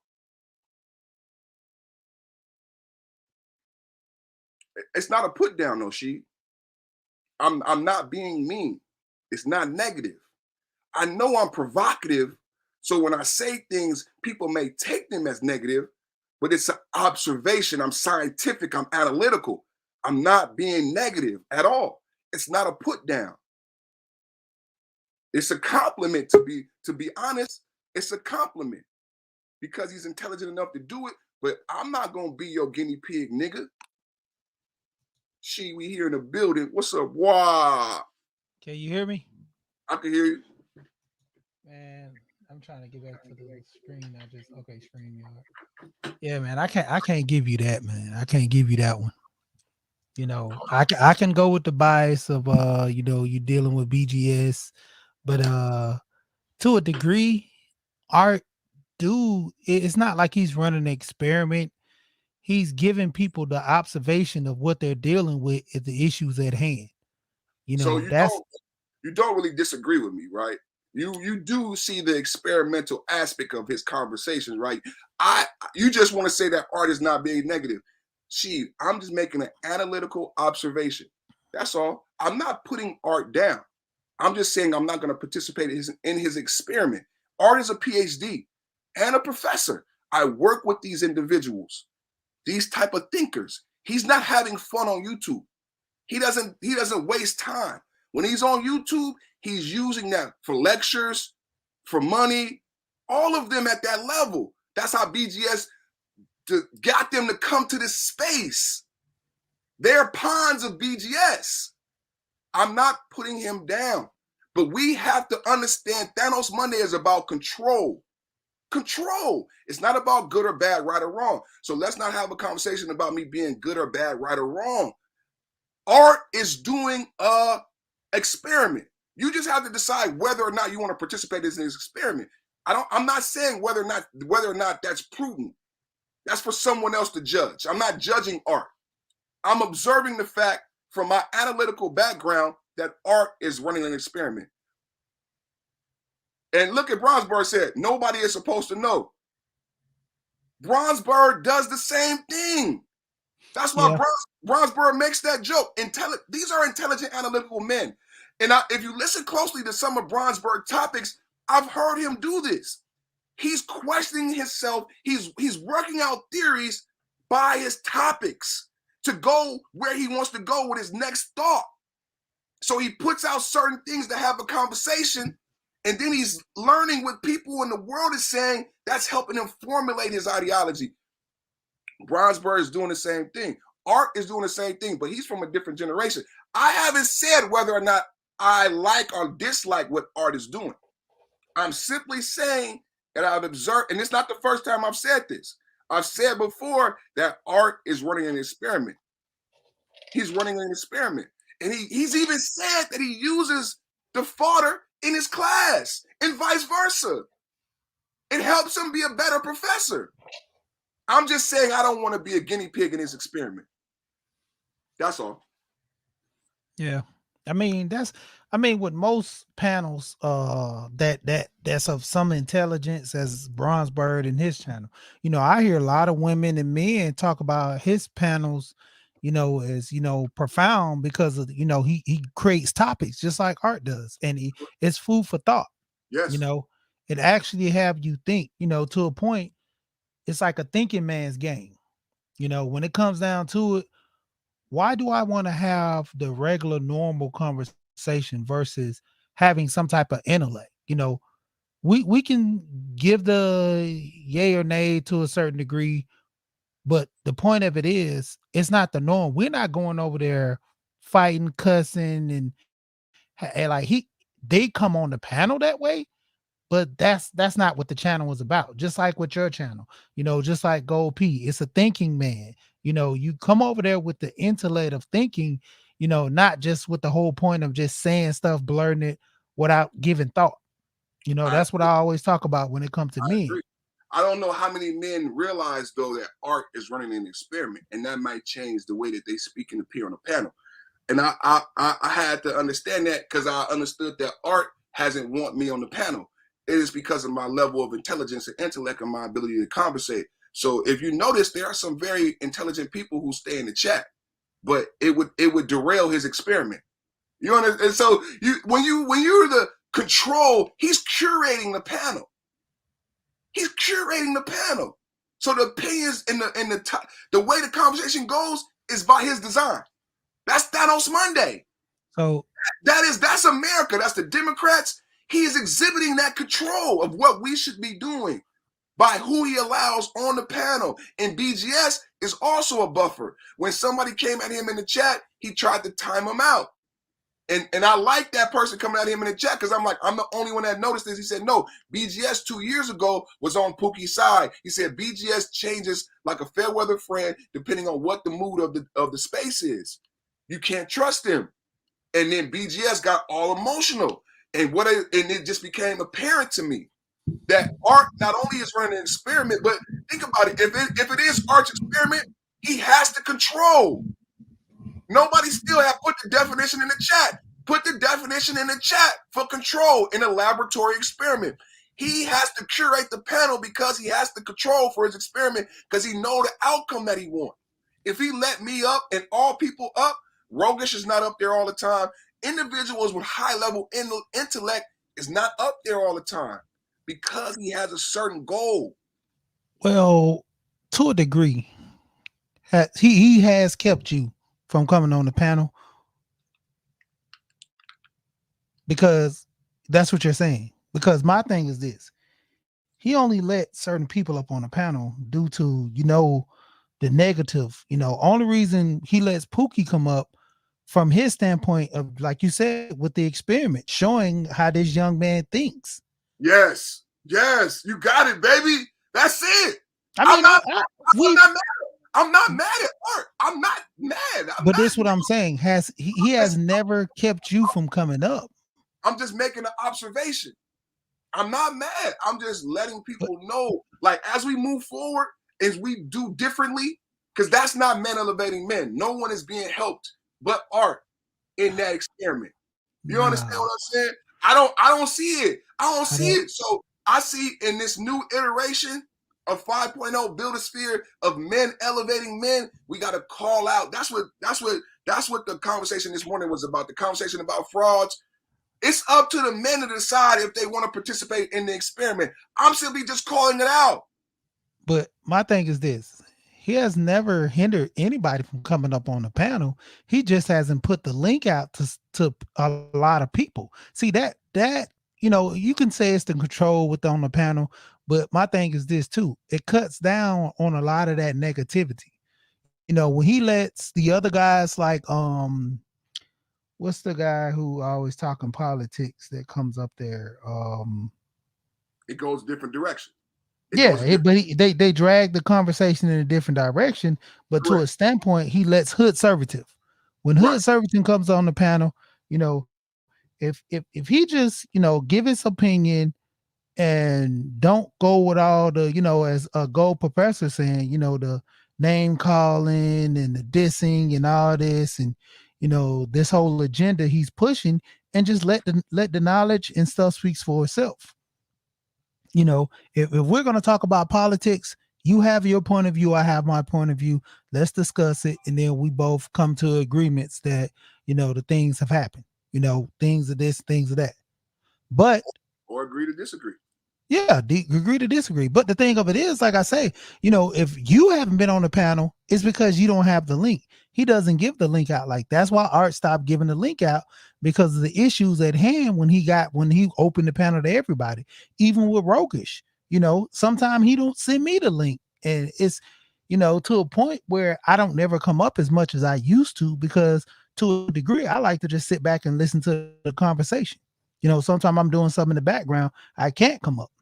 It's not a put down, though, She. I'm not being mean. It's not negative. I know I'm provocative, so when I say things, people may take them as negative, but it's an observation. I'm scientific. I'm analytical. I'm not being negative at all. It's not a put down. It's a compliment to be honest. It's a compliment because he's intelligent enough to do it. But I'm not gonna be your guinea pig, nigga. She, we here in the building. What's up? Wow. Can you hear me? I can hear you. Man, I'm trying to get back to the screen. I just okay, StreamYard. Yeah, man, I can't give you that, man. I can't give you that one. You know, I can go with the bias of you know, you dealing with BGS, but to a degree, art it's not like he's running an experiment. He's giving people the observation of what they're dealing with at the issues at hand. You So know, that's you don't really disagree with me, right? You do see the experimental aspect of his conversations, right? You just want to say that art is not being negative. I'm just making an analytical observation. That's all. I'm not putting art down. I'm just saying I'm not going to participate in his experiment. Art is a PhD and a professor. I work with these individuals, these type of thinkers. He's not having fun on YouTube. He doesn't waste time. When he's on YouTube, he's using that for lectures, for money, all of them at that level. That's how BGS got them to come to this space. They're pawns of BGS. I'm not putting him down, but we have to understand Thanos Monday is about control. Control. It's not about good or bad, right or wrong. So let's not have a conversation about me being good or bad, right or wrong. Art is doing a experiment. You just have to decide whether or not you want to participate in this experiment. I'm not saying whether or not that's prudent. That's for someone else to judge. I'm not judging art. I'm observing the fact from my analytical background that art is running an experiment. And look at Bronzeberg said, nobody is supposed to know. Bronzeberg does the same thing. That's why Bronzeberg makes that joke. These are intelligent, analytical men. And if you listen closely to some of Bronzeberg topics, I've heard him do this. He's questioning himself. He's working out theories by his topics to go where he wants to go with his next thought. So he puts out certain things to have a conversation, and then he's learning what people in the world is saying. That's helping him formulate his ideology. Bronzeberg is doing the same thing. Art is doing the same thing, but he's from a different generation. I haven't said whether or not I like or dislike what art is doing. I'm simply saying that I've observed, and it's not the first time I've said this. I've said before that art is running an experiment. He's running an experiment. And he's even said that he uses the fodder in his class and vice versa. It helps him be a better professor. I'm just saying I don't want to be a guinea pig in his experiment. That's all. Yeah. I mean, with most panels that's of some intelligence, as Bronzeberg and his channel. You know, I hear a lot of women and men talk about his panels, you know, as, you know, profound because of, you know, he creates topics just like art does, and it's food for thought. Yes. You know, it actually have you think, you know, to a point. It's like a thinking man's game. You know, when it comes down to it, why do I want to have the regular normal conversation versus having some type of intellect? You know, we can give the yay or nay to a certain degree, but the point of it is it's not the norm. We're not going over there fighting, cussing, and like they come on the panel that way, but that's not what the channel was about. Just like with your channel, you know, just like Gold P, it's a thinking man. You know, you come over there with the intellect of thinking, you know, not just with the whole point of just saying stuff, blurting it without giving thought. You know, that's what I always talk about when it comes to me. I don't know how many men realize, though, that art is running an experiment, and that might change the way that they speak and appear on the panel. And I had to understand that because I understood that art hasn't want me on the panel. It is because of my level of intelligence and intellect and my ability to conversate. So if you notice, there are some very intelligent people who stay in the chat, but it would derail his experiment. You understand? And so when you're the control, he's curating the panel. He's curating the panel. So the opinions and the way the conversation goes is by his design. That's Thanos Monday. So That's America. That's the Democrats. He is exhibiting that control of what we should be doing by who he allows on the panel. And BGS is also a buffer. When somebody came at him in the chat, he tried to time him out. And I like that person coming at him in the chat because I'm like, I'm the only one that noticed this. He said, no, BGS 2 years ago was on Pookie's side. He said BGS changes like a fair weather friend depending on what the mood of the space is. You can't trust him. And then BGS got all emotional. And it just became apparent to me that Art not only is running an experiment, but think about it. If it is Art's experiment, he has to control. Nobody still have put the definition in the chat. Put the definition in the chat for control in a laboratory experiment. He has to curate the panel because he has to control for his experiment because he know the outcome that he wants. If he let me up and all people up, Rogish is not up there all the time. Individuals with high level intellect is not up there all the time because he has a certain goal. Well, to a degree, he has kept you from coming on the panel because that's what you're saying. Because my thing is this: he only let certain people up on the panel due to the negative. Only reason he lets Pookie come up from his standpoint of, like you said, with the experiment, showing how this young man thinks. Yes, you got it, baby. That's it. I'm not mad at Art. I'm not mad. But this is what I'm saying. He has never kept you from coming up. I'm just making an observation. I'm not mad. I'm just letting people know, like, as we move forward, as we do differently, because that's not men elevating men. No one is being helped but Art in that experiment. You understand what I'm saying? I don't see it. I don't see it. So I see in this new iteration of 5.0 build a sphere of men elevating men, we got to call out. That's what the conversation this morning was about. The conversation about frauds. It's up to the men to decide if they want to participate in the experiment. I'm simply just calling it out. But my thing is this: he has never hindered anybody from coming up on the panel. He just hasn't put the link out to a lot of people. See that you can say it's the control on the panel, but my thing is this too: it cuts down on a lot of that negativity. When he lets the other guys like what's the guy who always talking politics that comes up there? It goes different direction. They drag the conversation in a different direction, but to a standpoint, he lets Hood Servitive. When Hood Servitive comes on the panel, if he just give his opinion and don't go with all the as a gold professor saying the name calling and the dissing and all this and this whole agenda he's pushing, and just let the knowledge and stuff speaks for itself. If we're going to talk about politics, you have your point of view, I have my point of view. Let's discuss it, and then we both come to agreements that the things have happened. Things of this, things of that. But or agree to disagree. Yeah, agree to disagree. But the thing of it is, like I say, if you haven't been on the panel, it's because you don't have the link. He doesn't give the link out. Like that's why Art stopped giving the link out, because of the issues at hand when he opened the panel to everybody, even with Rogish. Sometimes he don't send me the link, and it's to a point where I don't never come up as much as I used to, because to a degree I like to just sit back and listen to the conversation. Sometimes I'm doing something in the background, I can't come up.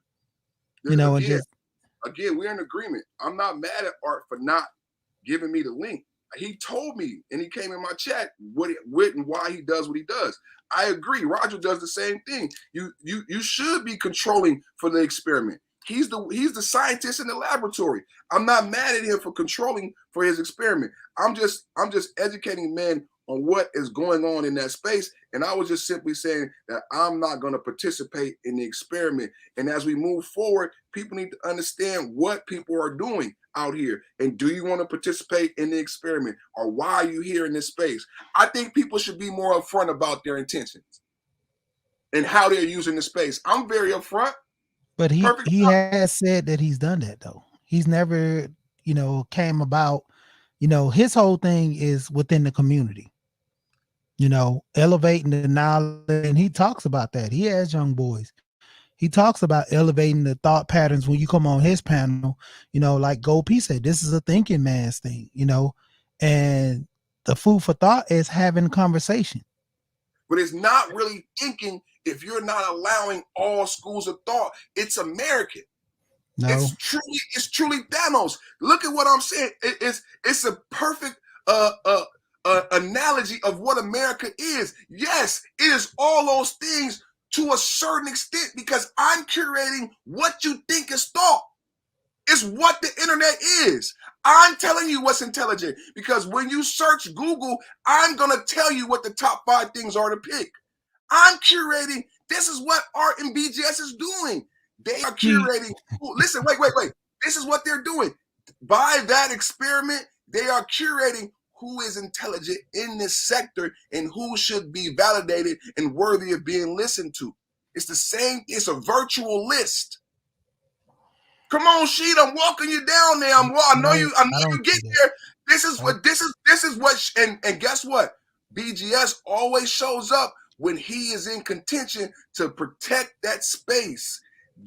Again, we're in agreement. I'm not mad at Art for not giving me the link. He told me, and he came in my chat what and why he does what he does. I agree. Roger does the same thing. You should be controlling for the experiment. He's the scientist in the laboratory. I'm not mad at him for controlling for his experiment. I'm just educating men on what is going on in that space. And I was just simply saying that I'm not going to participate in the experiment. And as we move forward, people need to understand what people are doing out here. And do you want to participate in the experiment, or why are you here in this space? I think people should be more upfront about their intentions and how they're using the space. I'm very upfront. But he has said that he's done that though. He's never, came about, his whole thing is within the community. elevating the knowledge. And he talks about that. He has young boys. He talks about elevating the thought patterns when you come on his panel, like Gold P said, this is a thinking man's thing, and the food for thought is having conversation. But it's not really thinking if you're not allowing all schools of thought. It's American. No. It's truly Thanos. Look at what I'm saying. It's a perfect analogy of what America is. Yes, it is all those things to a certain extent because I'm curating what you think is thought. It's what the internet is. I'm telling you what's intelligent because when you search Google, I'm going to tell you what the top 5 things are to pick. I'm curating. This is what Art and BGS is doing. They are curating. Listen, wait. This is what they're doing. By that experiment, they are curating who is intelligent in this sector and who should be validated and worthy of being listened to. It's the same. It's a virtual list. Come on, Sheet. I'm walking you down there. I know you get there. This is what. And guess what? BGS always shows up when he is in contention to protect that space.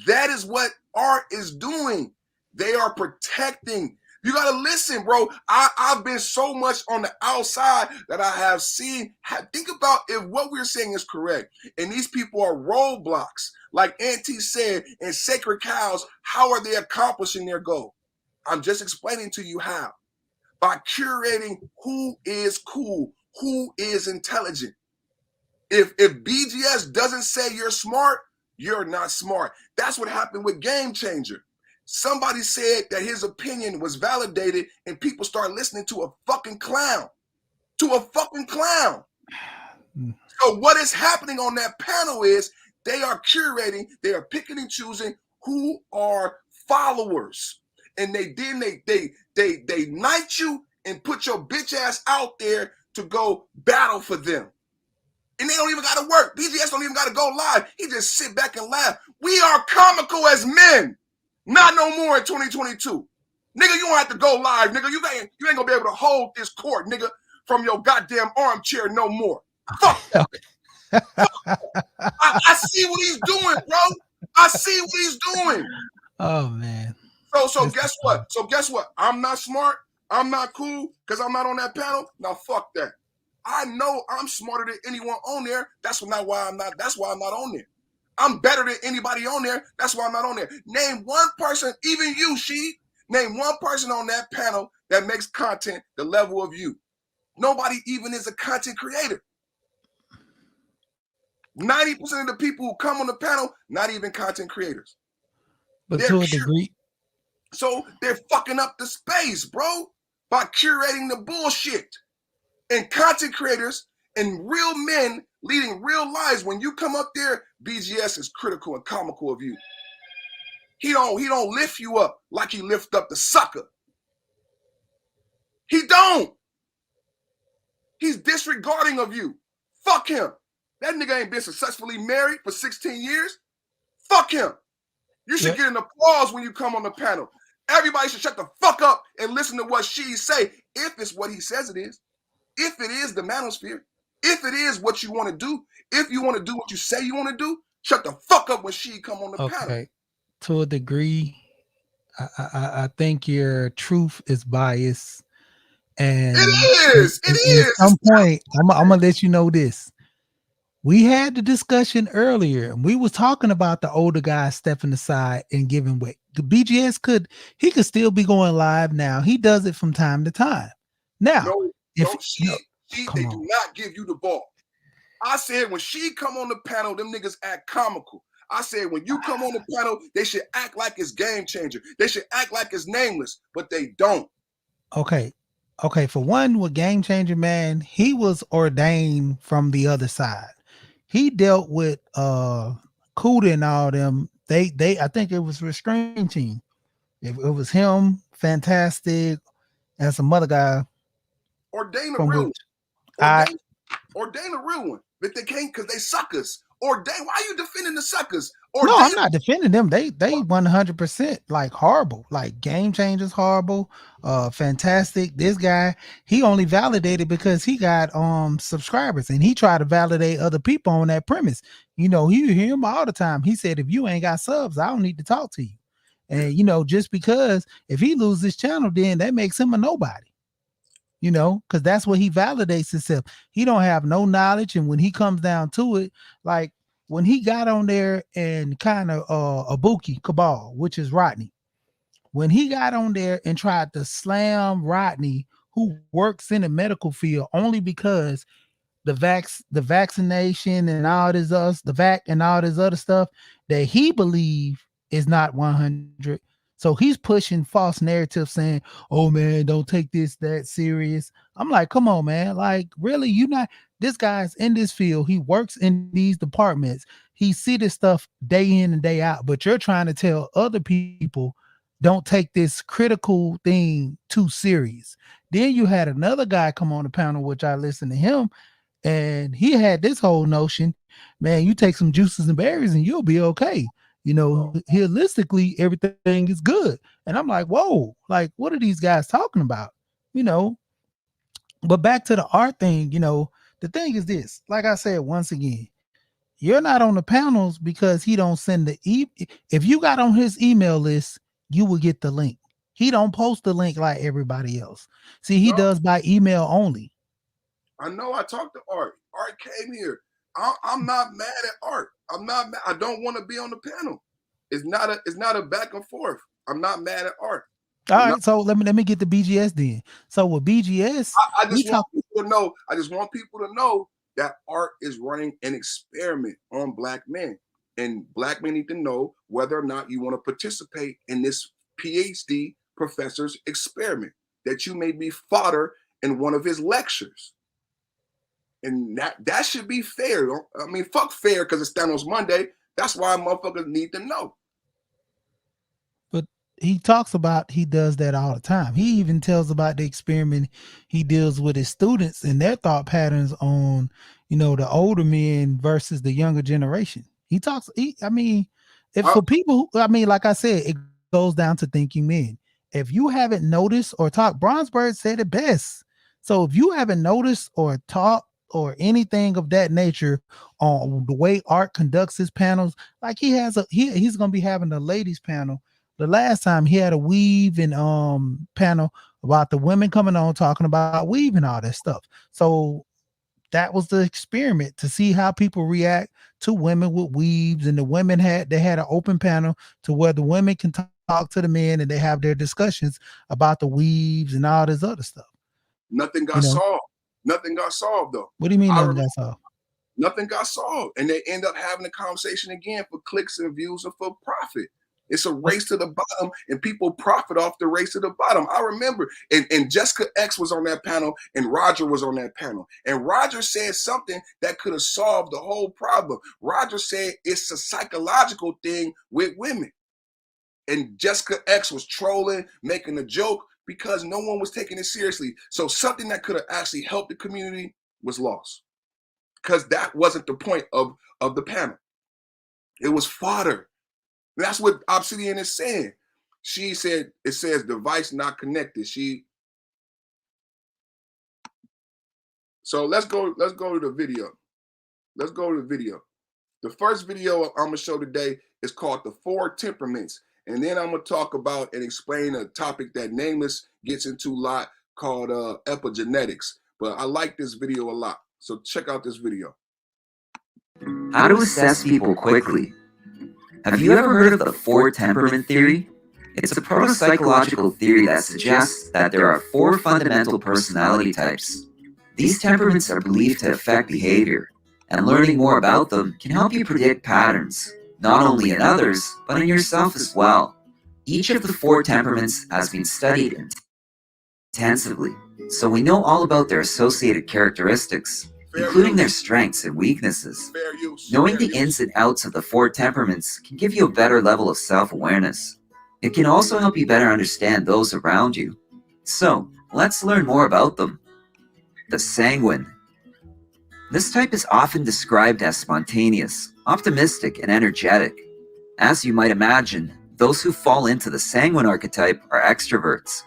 That is what Art is doing. They are protecting. You got to listen, bro. I've been so much on the outside that I have seen. Think about if what we're saying is correct. And these people are roadblocks. Like Auntie said, and sacred cows, how are they accomplishing their goal? I'm just explaining to you how. By curating who is cool, who is intelligent. If BGS doesn't say you're smart, you're not smart. That's what happened with Game Changer. Somebody said that his opinion was validated and people start listening to a fucking clown. So what is happening on that panel is they are curating, they are picking and choosing who are followers. And they knight you and put your bitch ass out there to go battle for them. And they don't even got to work. BGS don't even got to go live. He just sit back and laugh. We are comical as men. Not no more in 2022. Nigga, you don't have to go live, nigga. You ain't gonna be able to hold this court, nigga, from your goddamn armchair no more. Fuck. I see what he's doing, bro. I see what he's doing. Oh, man. So guess what? I'm not smart. I'm not cool because I'm not on that panel. Now fuck that. I know I'm smarter than anyone on there. That's why I'm not on there. I'm better than anybody on there. That's why I'm not on there. Name one person, even you, name one person on that panel that makes content the level of you. Nobody even is a content creator. 90% of the people who come on the panel, not even content creators. But to a degree. So they're fucking up the space, bro, by curating the bullshit. And content creators and real men leading real lives. When you come up there, BGS is critical and comical of you. He don't lift you up like he lift up the sucker. He don't. He's disregarding of you. Fuck him. That nigga ain't been successfully married for 16 years. Fuck him. You should get an applause when you come on the panel. Everybody should shut the fuck up and listen to what she say if it's what he says it is. If it is the manosphere, if it is what you want to do, if you want to do what you say you want to do, shut the fuck up when she come on the panel. To a degree, I think your truth is biased. And it is. At some point, I'm gonna let you know this. We had the discussion earlier, and we was talking about the older guy stepping aside and giving way. The BGS could still be going live now. He does it from time to time. Now, they do not give you the ball. I said when she come on the panel, them niggas act comical. I said when you come on the panel, they should act like it's Game Changer. They should act like it's Nameless, but they don't. Okay. For one, with Game Changer, man, he was ordained from the other side. He dealt with Kuda and all them. They I think it was Restraint Team. It was him, Fantastic, and some other guy. Ordain a real one. Ordain a real one. But they can't because they suckers. Why are you defending the suckers? Or No, I'm damn, not defending them. They 100% like horrible. Like Game Changers horrible. Fantastic. This guy, he only validated because he got subscribers, and he tried to validate other people on that premise. You know, you hear him all the time. He said, if you ain't got subs, I don't need to talk to you. And you know, just because if he loses his channel, then that makes him a nobody. You know, because that's what he validates himself. He don't have no knowledge, and when he comes down to it, like when he got on there and kind of Ibuki Cabal, which is Rodney, when he got on there and tried to slam Rodney, who works in the medical field, only because the vaccination and all this us, the vac and all this other stuff that he believe is not 100. So he's pushing false narratives saying, oh man, don't take this that serious. I'm like, come on, man. Like, really, you not this guy's in this field. He works in these departments. He see this stuff day in and day out, but you're trying to tell other people don't take this critical thing too serious. Then you had another guy come on the panel, which I listened to him, and he had this whole notion, man, you take some juices and berries and you'll be okay. You know, holistically, everything is good. And I'm like, whoa, like, what are these guys talking about? You know, but back to the art thing, you know, the thing is this, like I said, once again, you're not on the panels because he don't send if you got on his email list, you will get the link. He don't post the link like everybody else. See, he does by email only. I know. I talked to Art. Art came here. I'm not mad at Art. I'm not mad. I don't want to be on the panel. It's not a back and forth. I'm not mad at Art. All right, so let me get the BGS then. So with BGS, I just want people to know. I just want people to know that Art is running an experiment on Black men, and Black men need to know whether or not you want to participate in this PhD professor's experiment. That you may be fodder in one of his lectures. And that should be fair. I mean, fuck fair because it's Thanos Monday. That's why motherfuckers need to know. But he talks about, he does that all the time. He even tells about the experiment he deals with his students and their thought patterns on, you know, the older men versus the younger generation. He talks, I mean, if for people, I mean, like I said, it goes down to thinking men. If you haven't noticed or talked, Bronsberg said it best. So if you haven't noticed or talked or anything of that nature on the way Art conducts his panels, like he's gonna be having a ladies panel. The last time he had a weave and panel about the women coming on talking about weave and all that stuff. So that was the experiment to see how people react to women with weaves, and the women had an open panel to where the women can talk to the men and they have their discussions about the weaves and all this other stuff. Nothing got solved. Nothing got solved though. What do you mean nothing got solved? Nothing got solved. And they end up having a conversation again for clicks and views and for profit. It's a race to the bottom, and people profit off the race to the bottom. I remember, and Jessica X was on that panel, and Roger was on that panel. And Roger said something that could have solved the whole problem. Roger said it's a psychological thing with women. And Jessica X was trolling, making a joke, because no one was taking it seriously. So something that could have actually helped the community was lost. Because that wasn't the point of the panel. It was fodder. That's what Obsidian is saying. She said, it says device not connected. So let's go to the video. Let's go to the video. The first video I'm gonna show today is called The 4 Temperaments. And then I'm gonna talk about and explain a topic that Nameless gets into a lot called epigenetics. But I like this video a lot. So check out this video. How to assess people quickly. Have you ever heard of the 4 temperament theory? It's a proto-psychological theory that suggests that there are 4 fundamental personality types. These temperaments are believed to affect behavior, and learning more about them can help you predict patterns, not only in others, but in yourself as well. Each of the 4 temperaments has been studied intensively, so we know all about their associated characteristics, including their strengths and weaknesses. Knowing the ins and outs of the 4 temperaments can give you a better level of self-awareness. It can also help you better understand those around you. So, let's learn more about them. The Sanguine. This type is often described as spontaneous, optimistic, and energetic. As you might imagine, those who fall into the sanguine archetype are extroverts.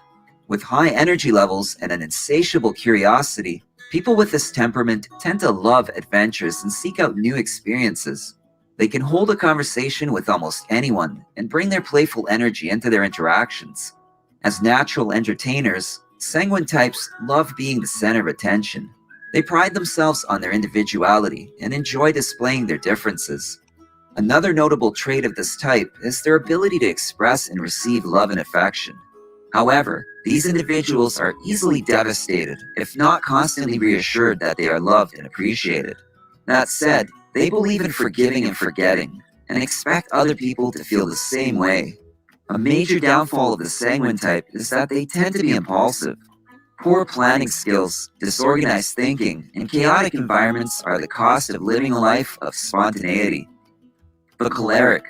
With high energy levels and an insatiable curiosity, people with this temperament tend to love adventures and seek out new experiences. They can hold a conversation with almost anyone and bring their playful energy into their interactions. As natural entertainers, sanguine types love being the center of attention. They pride themselves on their individuality and enjoy displaying their differences. Another notable trait of this type is their ability to express and receive love and affection. However, these individuals are easily devastated if not constantly reassured that they are loved and appreciated. That said, they believe in forgiving and forgetting, and expect other people to feel the same way. A major downfall of the sanguine type is that they tend to be impulsive. Poor planning skills, disorganized thinking, and chaotic environments are the cost of living a life of spontaneity. The choleric.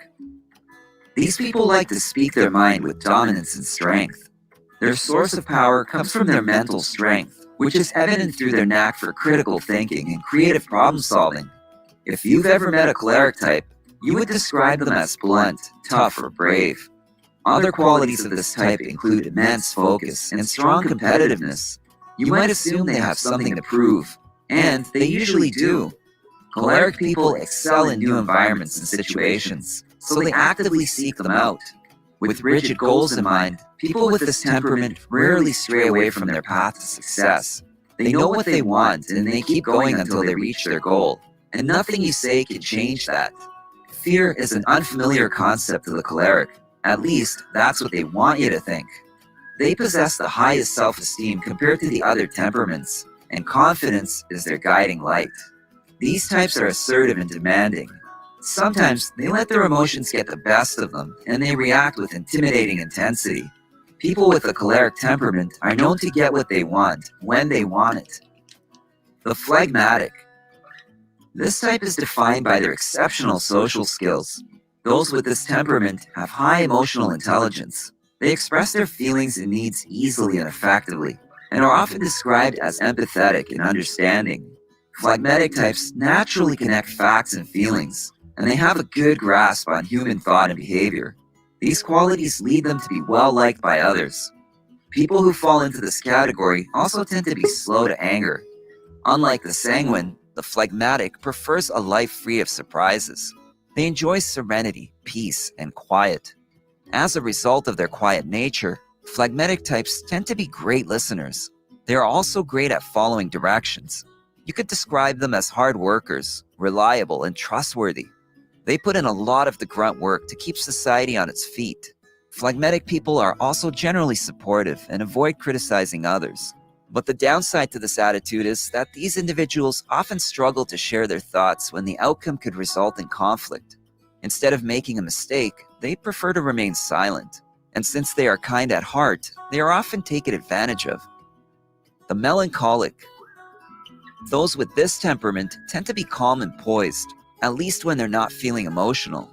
These people like to speak their mind with dominance and strength. Their source of power comes from their mental strength, which is evident through their knack for critical thinking and creative problem solving. If you've ever met a choleric type, you would describe them as blunt, tough, or brave. Other qualities of this type include immense focus and strong competitiveness. You might assume they have something to prove, and they usually do. Choleric people excel in new environments and situations, so they actively seek them out. With rigid goals in mind, people with this temperament rarely stray away from their path to success. They know what they want, and they keep going until they reach their goal, and nothing you say can change that. Fear is an unfamiliar concept to the choleric. At least, that's what they want you to think. They possess the highest self-esteem compared to the other temperaments, and confidence is their guiding light. These types are assertive and demanding. Sometimes they let their emotions get the best of them, and they react with intimidating intensity. People with a choleric temperament are known to get what they want, when they want it. The phlegmatic. This type is defined by their exceptional social skills. Those with this temperament have high emotional intelligence. They express their feelings and needs easily and effectively, and are often described as empathetic and understanding. Phlegmatic types naturally connect facts and feelings, and they have a good grasp on human thought and behavior. These qualities lead them to be well-liked by others. People who fall into this category also tend to be slow to anger. Unlike the sanguine, the phlegmatic prefers a life free of surprises. They enjoy serenity, peace, and quiet. As a result of their quiet nature, phlegmatic types tend to be great listeners. They are also great at following directions. You could describe them as hard workers, reliable, and trustworthy. They put in a lot of the grunt work to keep society on its feet. Phlegmatic people are also generally supportive and avoid criticizing others. But the downside to this attitude is that these individuals often struggle to share their thoughts when the outcome could result in conflict. Instead of making a mistake, they prefer to remain silent. And since they are kind at heart, they are often taken advantage of. The melancholic. Those with this temperament tend to be calm and poised, at least when they're not feeling emotional.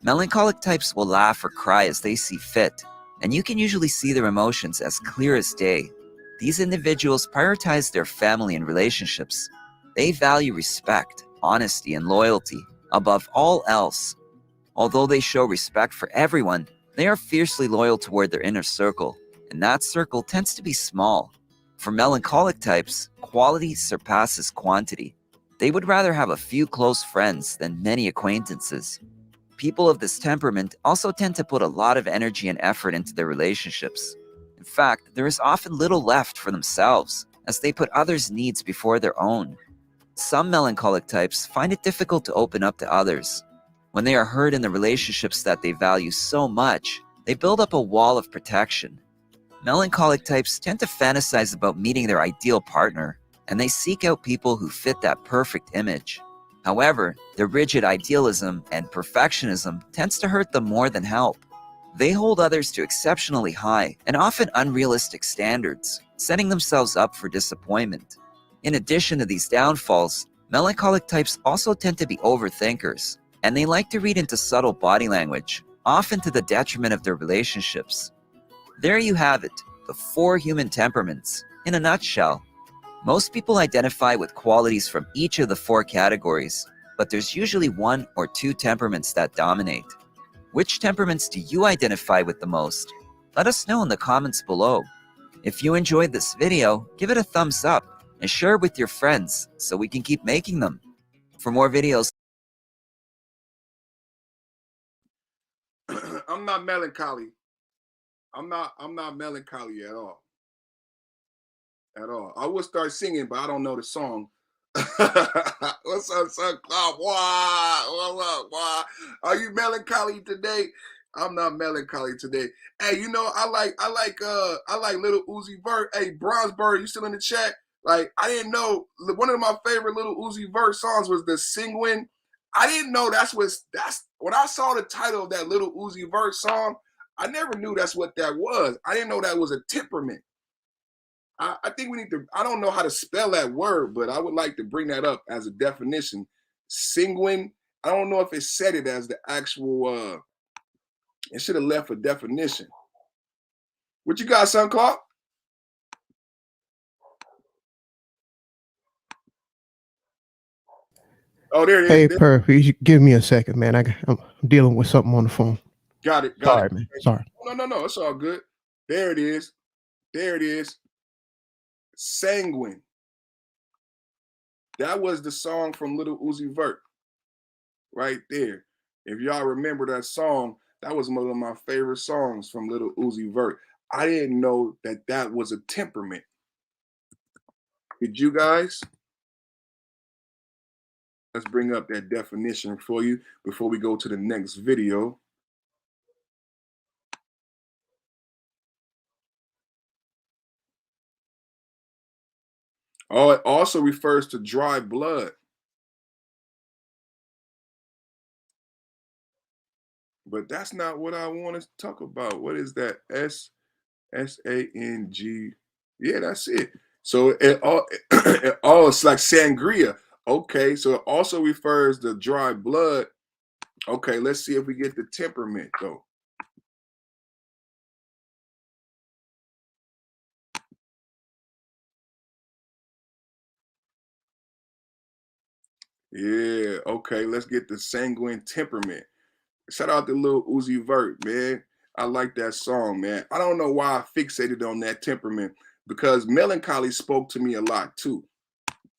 Melancholic types will laugh or cry as they see fit, and you can usually see their emotions as clear as day. These individuals prioritize their family and relationships. They value respect, honesty, and loyalty above all else. Although they show respect for everyone, they are fiercely loyal toward their inner circle, and that circle tends to be small. For melancholic types, quality surpasses quantity. They would rather have a few close friends than many acquaintances. People of this temperament also tend to put a lot of energy and effort into their relationships. In fact, there is often little left for themselves, as they put others' needs before their own. Some melancholic types find it difficult to open up to others. When they are hurt in the relationships that they value so much, they build up a wall of protection. Melancholic types tend to fantasize about meeting their ideal partner, and they seek out people who fit that perfect image. However, their rigid idealism and perfectionism tends to hurt them more than help. They hold others to exceptionally high and often unrealistic standards, setting themselves up for disappointment. In addition to these downfalls, melancholic types also tend to be overthinkers, and they like to read into subtle body language, often to the detriment of their relationships. There you have it, the 4 human temperaments, in a nutshell. Most people identify with qualities from each of the 4 categories, but there's usually 1 or 2 temperaments that dominate. Which temperaments do you identify with the most? Let us know in the comments below. If you enjoyed this video, give it a thumbs up and share it with your friends so we can keep making them. For more videos, I'm not melancholy. I'm not melancholy at all. At all. I would start singing, but I don't know the song. What's up, son? Why? Are you melancholy today? I'm not melancholy today. Hey, you know, I like Little Uzi Vert. Hey, Bronzeberg, you still in the chat? Like, I didn't know one of my favorite Little Uzi Vert songs was the Singwin. I didn't know that's when I saw the title of that Little Uzi Vert song, I never knew that's what that was. I didn't know that was a temperament. I think we need to, I don't know how to spell that word, but I would like to bring that up as a definition. Sanguine, I don't know if it said it as the actual, it should have left a definition. What you got, son, Clark? Oh, there it is. Hey, Perf, you should give me a second, man. I'm dealing with something on the phone. Got it. Sorry, man. Sorry. No. It's all good. There it is. There it is. Sanguine. That was the song from Little Uzi Vert. Right there. If y'all remember that song, that was one of my favorite songs from Little Uzi Vert. I didn't know that that was a temperament. Did you guys? Let's bring up that definition for you before we go to the next video. Oh, it also refers to dry blood. But that's not what I want to talk about. What is that? S-A-N-G. Yeah, that's it. So it's like sangria. Okay, so it also refers to dry blood. Okay, let's see if we get the temperament though. Yeah, okay, let's get the sanguine temperament. Shout out to Lil Uzi Vert, man. I like that song, man. I don't know why I fixated on that temperament, because melancholy spoke to me a lot too.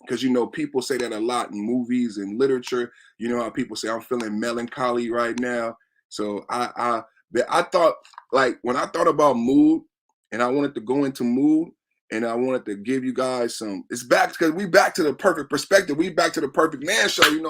Because, you know, people say that a lot in movies and literature. You know how people say, I'm feeling melancholy right now. So I thought, like, when I thought about mood and I wanted to go into mood and I wanted to give you guys some, it's back because we back to the perfect perspective. We back to the perfect man show, you know.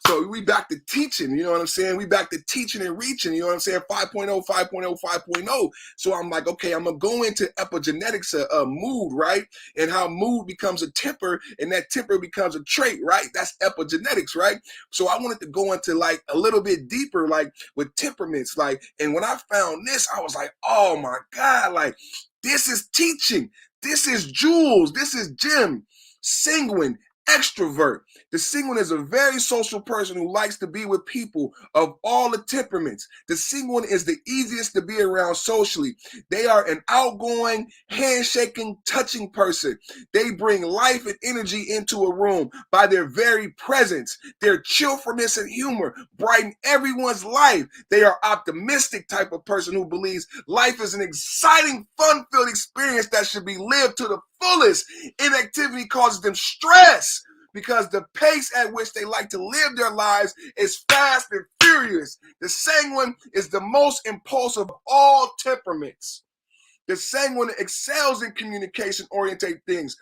So we back to teaching, you know what I'm saying? We back to teaching and reaching, you know what I'm saying? 5.0, 5.0, 5.0. So I'm like, okay, I'm going to go into epigenetics of mood, right? And how mood becomes a temper and that temper becomes a trait, right? That's epigenetics, right? So I wanted to go into like a little bit deeper, like with temperaments, like, and when I found this, I was like, oh my God, like this is teaching. This is jewels. This is gem. Sanguine. Extrovert. The sanguine is a very social person who likes to be with people of all the temperaments. The sanguine is the easiest to be around socially. They are an outgoing, handshaking, touching person. They bring life and energy into a room by their very presence. Their cheerfulness and humor brighten everyone's life. They are optimistic type of person who believes life is an exciting, fun-filled experience that should be lived to the fullest. Inactivity causes them stress because the pace at which they like to live their lives is fast and furious. The sanguine is the most impulsive of all temperaments. The sanguine excels in communication-oriented things.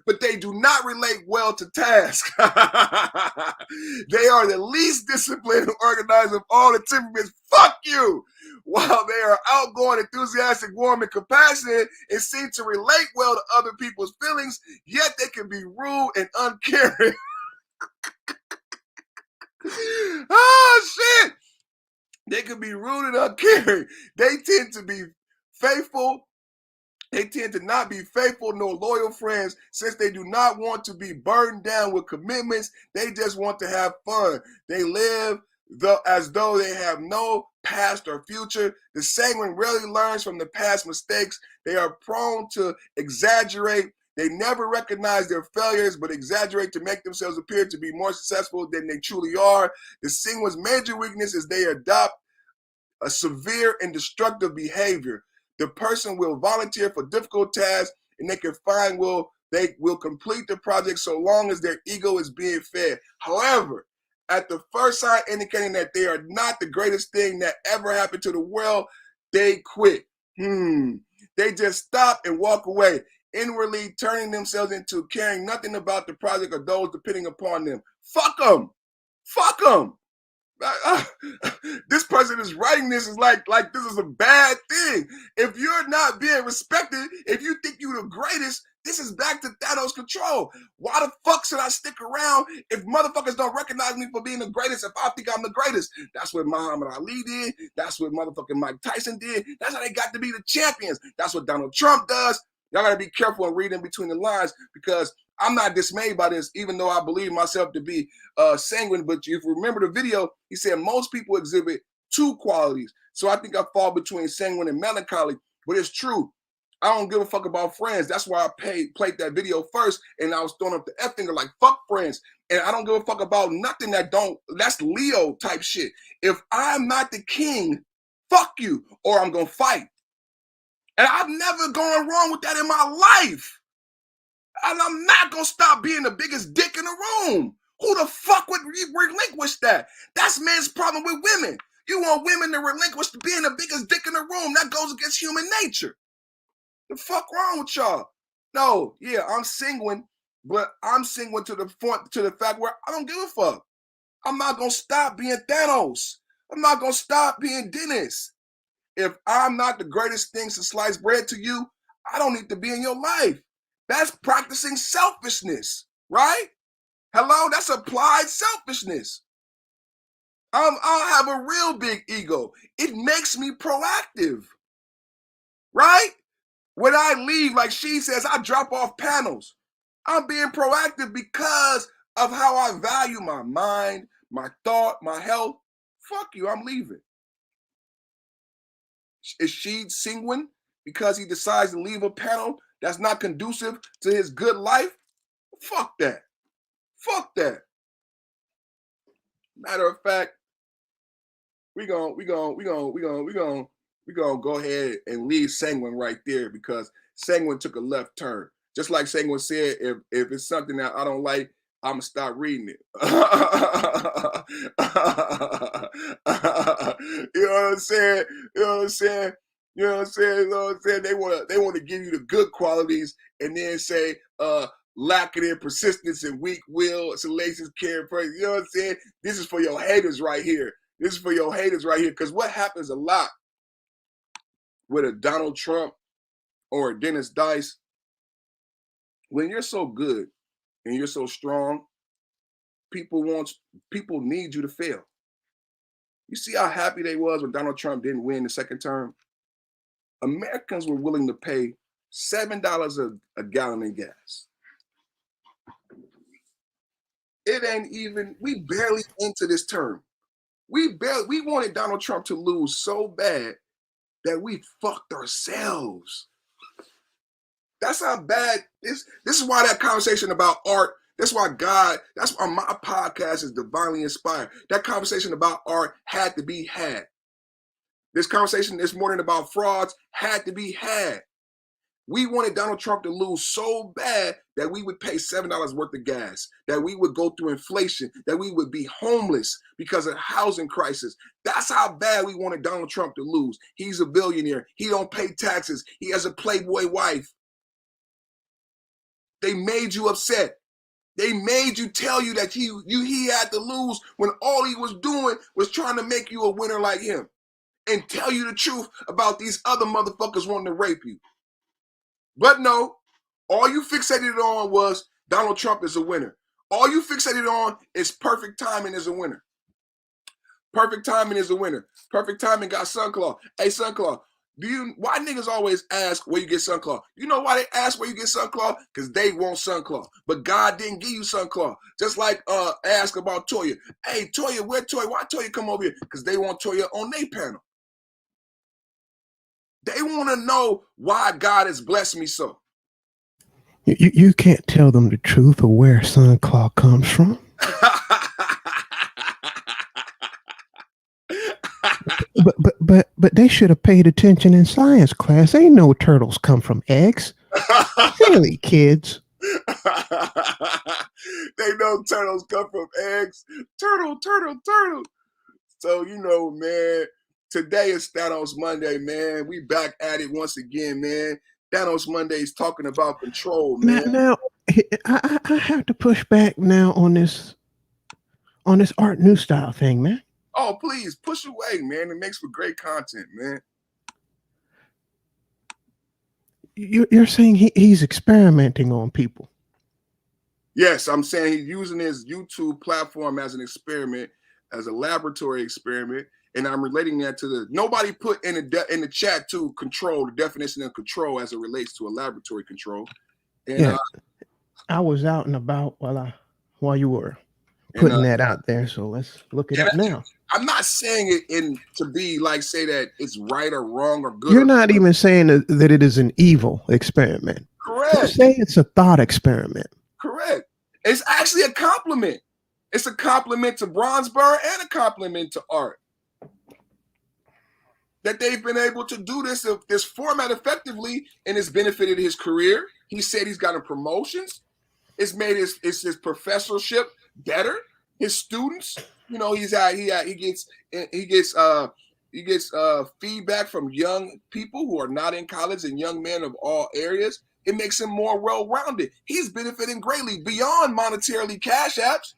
But they do not relate well to tasks. They are the least disciplined and organized of all the temperaments. Fuck you! While they are outgoing, enthusiastic, warm, and compassionate, and seem to relate well to other people's feelings, yet they can be rude and uncaring. Oh, shit! They can be rude and uncaring. They tend to be faithful. They tend to not be faithful nor loyal friends, since they do not want to be burdened down with commitments. They just want to have fun. They live as though they have no past or future. The sanguine rarely learns from the past mistakes. They are prone to exaggerate. They never recognize their failures, but exaggerate to make themselves appear to be more successful than they truly are. The Sanguine's major weakness is they adopt a severe and destructive behavior. The person will volunteer for difficult tasks, and they will complete the project so long as their ego is being fed. However, at the first sign indicating that they are not the greatest thing that ever happened to the world, they quit. They just stop and walk away, inwardly turning themselves into caring nothing about the project or those depending upon them. Fuck them. Fuck them. This person is writing this is like this is a bad thing. If you're not being respected, if you think you're the greatest, this is back to Thanos control. Why the fuck should I stick around if motherfuckers don't recognize me for being the greatest if I think I'm the greatest? That's what Muhammad Ali did. That's what motherfucking Mike Tyson did. That's how they got to be the champions. That's what Donald Trump does. Y'all got to be careful and read in between the lines, because I'm not dismayed by this, even though I believe myself to be sanguine. But if you remember the video, he said most people exhibit two qualities. So I think I fall between sanguine and melancholy, but it's true. I don't give a fuck about friends. That's why I played that video first, and I was throwing up the F finger like fuck friends. And I don't give a fuck about nothing that's Leo type shit. If I'm not the king, fuck you, or I'm gonna fight. And I've never gone wrong with that in my life. And I'm not going to stop being the biggest dick in the room. Who the fuck would relinquish that? That's men's problem with women. You want women to relinquish being the biggest dick in the room. That goes against human nature. The fuck wrong with y'all? No, yeah, I'm sanguine, but I'm sanguine to the fact where I don't give a fuck. I'm not going to stop being Thanos. I'm not going to stop being Dennis. If I'm not the greatest thing to slice bread to you, I don't need to be in your life. That's practicing selfishness, right? Hello, that's applied selfishness. I have a real big ego. It makes me proactive, right? When I leave, like she says, I drop off panels. I'm being proactive because of how I value my mind, my thought, my health. Fuck you, I'm leaving. Is she sanguine because he decides to leave a panel that's not conducive to his good life? Fuck that. Fuck that. Matter of fact, we gonna go ahead and leave sanguine right there, because sanguine took a left turn. Just like sanguine said, if it's something that I don't like, I'm gonna stop reading it. You know what I'm saying? You know what I'm saying? You know what I'm saying? You know what I'm saying? They want to give you the good qualities and then say lacking in persistence and weak will, salacious care, praise. You know what I'm saying? This is for your haters right here. This is for your haters right here. Because what happens a lot with a Donald Trump or a Dennis Dice, when you're so good and you're so strong, people need you to fail. You see how happy they was when Donald Trump didn't win the second term? Americans were willing to pay $7 a gallon of gas. It ain't even, we barely into this term. We wanted Donald Trump to lose so bad that we fucked ourselves. That's how bad this is why that conversation about art, that's why my podcast is divinely inspired. That conversation about art had to be had. This conversation this morning about frauds had to be had. We wanted Donald Trump to lose so bad that we would pay $7 worth of gas, that we would go through inflation, that we would be homeless because of housing crisis. That's how bad we wanted Donald Trump to lose. He's a billionaire. He don't pay taxes. He has a Playboy wife. They made you upset. They made you tell you that he had to lose when all he was doing was trying to make you a winner like him and tell you the truth about these other motherfuckers wanting to rape you. But no, all you fixated on was Donald Trump is a winner. All you fixated on is perfect timing is a winner. Perfect timing is a winner. Perfect timing got Sunclaw. Hey, Sunclaw, why niggas always ask where you get Sunclaw? You know why they ask where you get Sunclaw? Because they want Sunclaw. But God didn't give you Sunclaw. Just like ask about Toya. Hey, Toya, where Toya? Why Toya come over here? Because they want Toya on their panel. They want to know why God has blessed me so. You can't tell them the truth of where Sunclaw comes from. But they should have paid attention in science class. Ain't no turtles come from eggs. Silly kids. They know turtles come from eggs. Turtle. So, man, today is Thanos Monday, man. We back at it once again, man. Thanos Monday is talking about control, man. Now I have to push back now on this art new style thing, man. Oh, please push away, man. It makes for great content, man. You're saying he's experimenting on people. Yes, I'm saying he's using his YouTube platform as an experiment, as a laboratory experiment, and I'm relating that to nobody put in the chat to control, the definition of control as it relates to a laboratory control. And yeah, I was out and about while you were putting that out there, so let's look it up now. I'm not saying it to be like say that it's right or wrong or good. You're not even saying that it is an evil experiment. Correct. You say it's a thought experiment. Correct. It's actually a compliment. It's a compliment to Bronzeborough and a compliment to art. That they've been able to do this format effectively, and it's benefited his career. He said he's gotten promotions. It's made his professorship better. His students, he gets feedback from young people who are not in college and young men of all areas. It makes him more well-rounded. He's benefiting greatly beyond monetarily cash apps.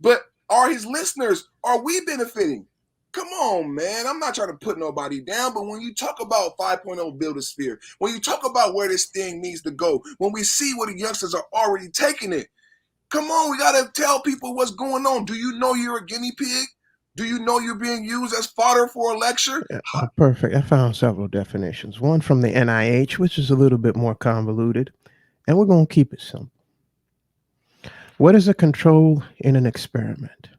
But are his listeners, are we benefiting? Come on, man. I'm not trying to put nobody down, but when you talk about 5.0 Build a Sphere, when you talk about where this thing needs to go, when we see where the youngsters are already taking it, come on, we got to tell people what's going on. Do you know you're a guinea pig? Do you know you're being used as fodder for a lecture? Yeah, perfect. I found several definitions. One from the NIH, which is a little bit more convoluted, and we're going to keep it simple. What is a control in an experiment?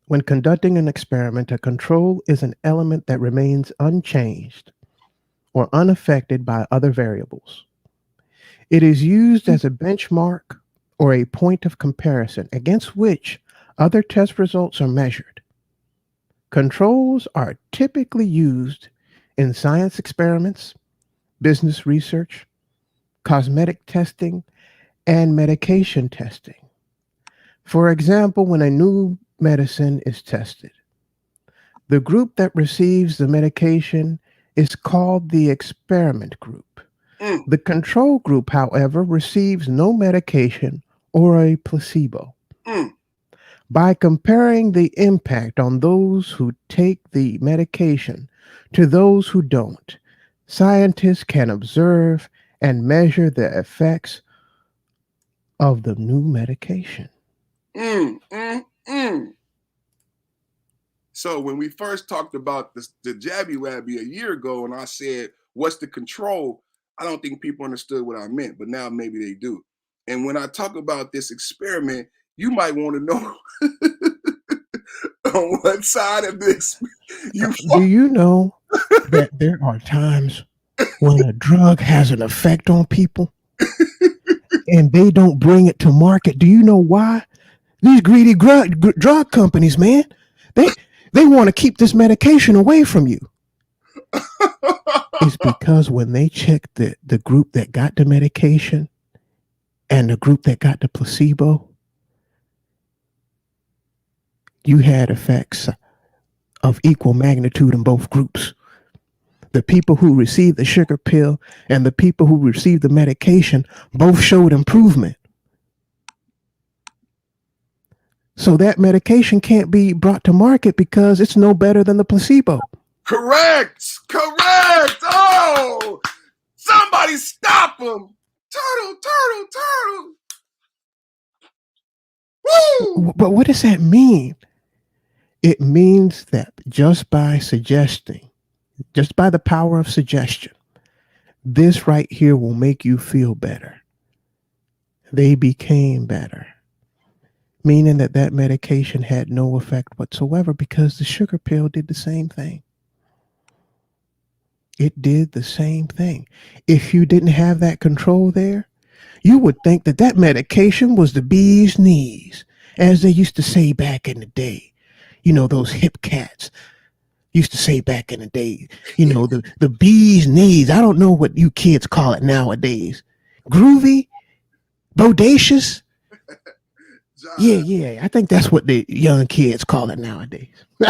When conducting an experiment, a control is an element that remains unchanged or unaffected by other variables. It is used as a benchmark or a point of comparison against which other test results are measured. Controls are typically used in science experiments, business research, cosmetic testing, and medication testing. For example, when a new medicine is tested, the group that receives the medication is called the experiment group. The control group, however, receives no medication or a placebo. By comparing the impact on those who take the medication to those who don't, scientists can observe and measure the effects of the new medication. So when we first talked about the Jabby Wabby a year ago, and I said, what's the control? I don't think people understood what I meant, but now maybe they do. And when I talk about this experiment, you might want to know on what side of this do you know that there are times when a drug has an effect on people and they don't bring it to market? Do you know why? These greedy drug companies, man, they want to keep this medication away from you. It's because when they check the group that got the medication and the group that got the placebo, you had effects of equal magnitude in both groups. The people who received the sugar pill and the people who received the medication both showed improvement. So that medication can't be brought to market because it's no better than the placebo. Correct. Oh, somebody stop him. Turtle. Woo! But what does that mean? It means that just by the power of suggestion, this right here will make you feel better. They became better. Meaning that medication had no effect whatsoever because the sugar pill did the same thing. It did the same thing. If you didn't have that control there, You would think that that medication was the bee's knees, as they used to say back in the day. You know, those hip cats used to say back in the day, you know, the bee's knees. I don't know what you kids call it nowadays. Groovy? Bodacious? Yeah, John, yeah. I think that's what the young kids call it nowadays. so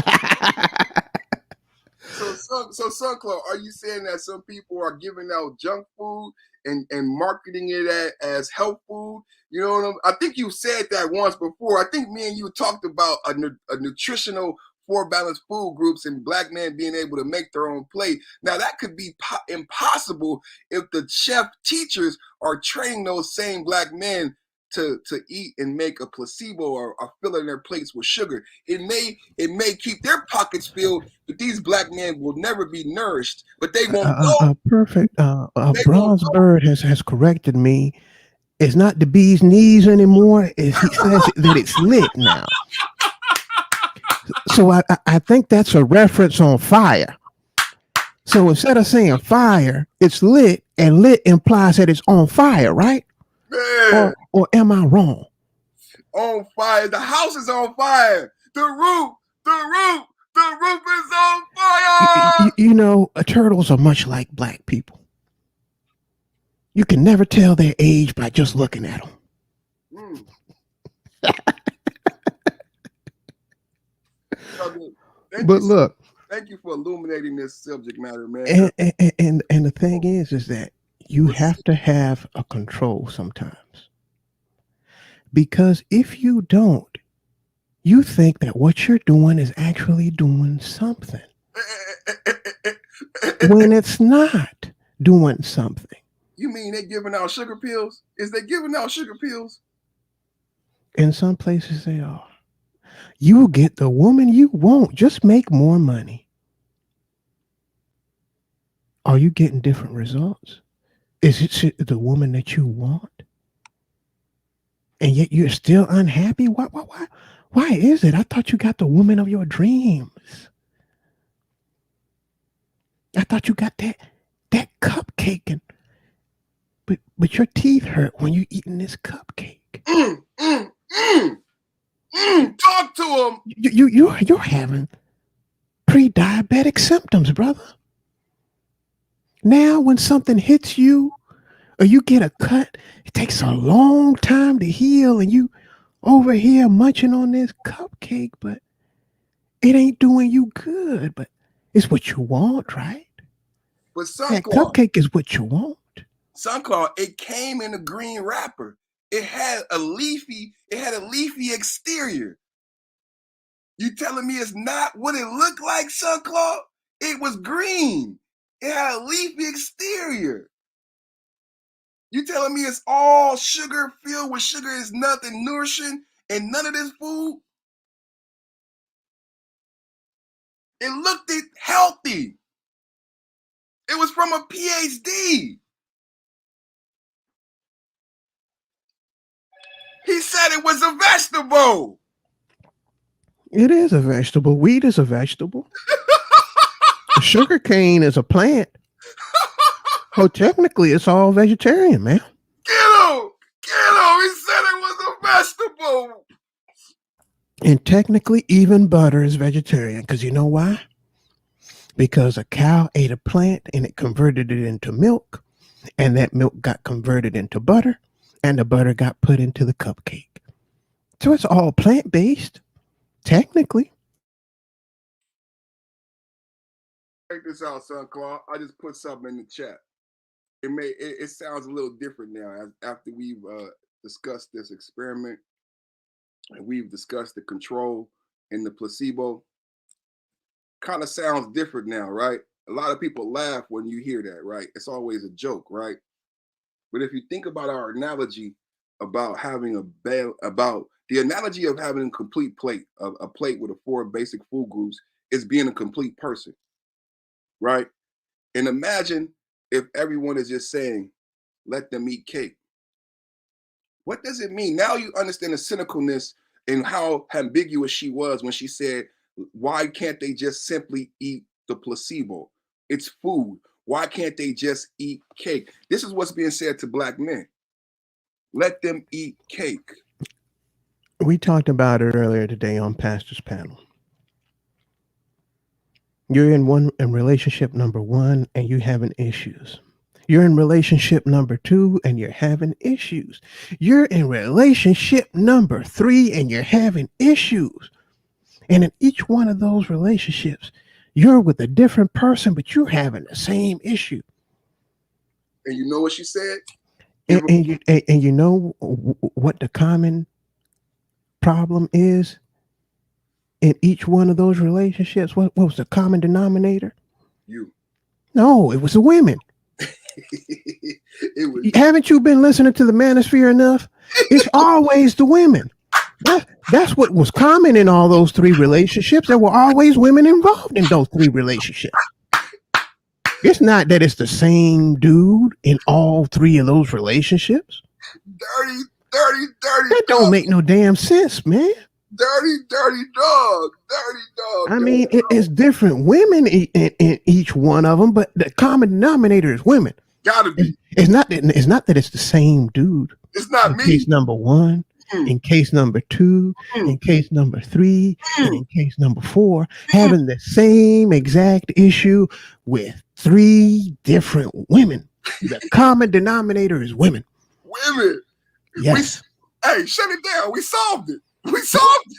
Sunclaw, are you saying that some people are giving out junk food and marketing it as health food? You know what I think you said that once before. I think me and you talked about a nutritional four balanced food groups and black men being able to make their own plate. Now that could be impossible if the chef teachers are training those same black men to eat and make a placebo or filling their plates with sugar. It may keep their pockets filled, but these black men will never be nourished. But they won't go. Perfect. They won't Bronze go. Bird has corrected me. It's not the bee's knees anymore. He says that it's lit now. So I think that's a reference on fire. So instead of saying fire, it's lit, and lit implies that it's on fire, right? Man, Or am I wrong? on fire. The house is on fire. The roof is on fire. You know, turtles are much like black people. You can never tell their age by just looking at them. Mm. But look, thank you for illuminating this subject matter, man. and the thing is that you have to have a control sometimes, because if you don't, you think that what you're doing is actually doing something when it's not doing something. You mean they giving out sugar pills? Is they giving out sugar pills? In some places they are. You will get the woman you want. Just make more money. Are you getting different results? Is it the woman that you want? And yet you're still unhappy? Why is it? I thought you got the woman of your dreams. I thought you got that cupcake, and but your teeth hurt when you eating this cupcake. Talk to him. You're having pre-diabetic symptoms, brother. Now, when something hits you or you get a cut, it takes a long time to heal, and you over here munching on this cupcake, but it ain't doing you good. But it's what you want, right? But That cupcake is what you want. Sunclaw, it came in a green wrapper. It had a leafy exterior. You telling me it's not what it looked like, Sunclaw? It was green. It had a leafy exterior. You telling me it's all sugar, filled with sugar, is nothing nourishing and none of this food? It looked healthy. It was from a PhD. He said it was a vegetable. It is a vegetable. Wheat is a vegetable. Sugar cane is a plant. Oh, technically, it's all vegetarian, man. Get him! He said it was a vegetable. And technically, even butter is vegetarian. Because you know why? Because a cow ate a plant and it converted it into milk. And that milk got converted into butter. And the butter got put into the cupcake. So it's all plant-based, technically. Check this out, Sunclaw. I just put something in the chat. It sounds a little different now after we've discussed this experiment and we've discussed the control and the placebo. Kind of sounds different now, right? A lot of people laugh when you hear that, right? It's always a joke, right? But if you think about our analogy about having about the analogy of having a complete plate, a plate with the four basic food groups, is being a complete person, right? And imagine if everyone is just saying, let them eat cake. What does it mean? Now you understand the cynicalness and how ambiguous she was when she said, why can't they just simply eat the placebo? It's food. Why can't they just eat cake? This is what's being said to black men. Let them eat cake. We talked about it earlier today on Pastor's Panel. You're in relationship number 1 and you're having issues. You're in relationship number 2 and you're having issues. You're in relationship number 3 and you're having issues. And in each one of those relationships, you're with a different person, but you're having the same issue. And you know what she said? And you know what the common problem is in each one of those relationships? What was the common denominator? You. No, it was the women. It was. Haven't you been listening to the manosphere enough? It's always the women. That's what was common in all those 3 relationships. There were always women involved in those 3 relationships. It's not that it's the same dude in all 3 of those relationships. Dirty. That don't make no damn sense, man. Dirty dog. I mean, it's different women in each one of them, but the common denominator is women. Gotta be. It's not that it's the same dude. It's not in me. Case number 1, in case number 2, in case number 3, and in case number 4, having the same exact issue with 3 different women. The common denominator is women. Women. Yes. Hey, shut it down. We solved it. We solved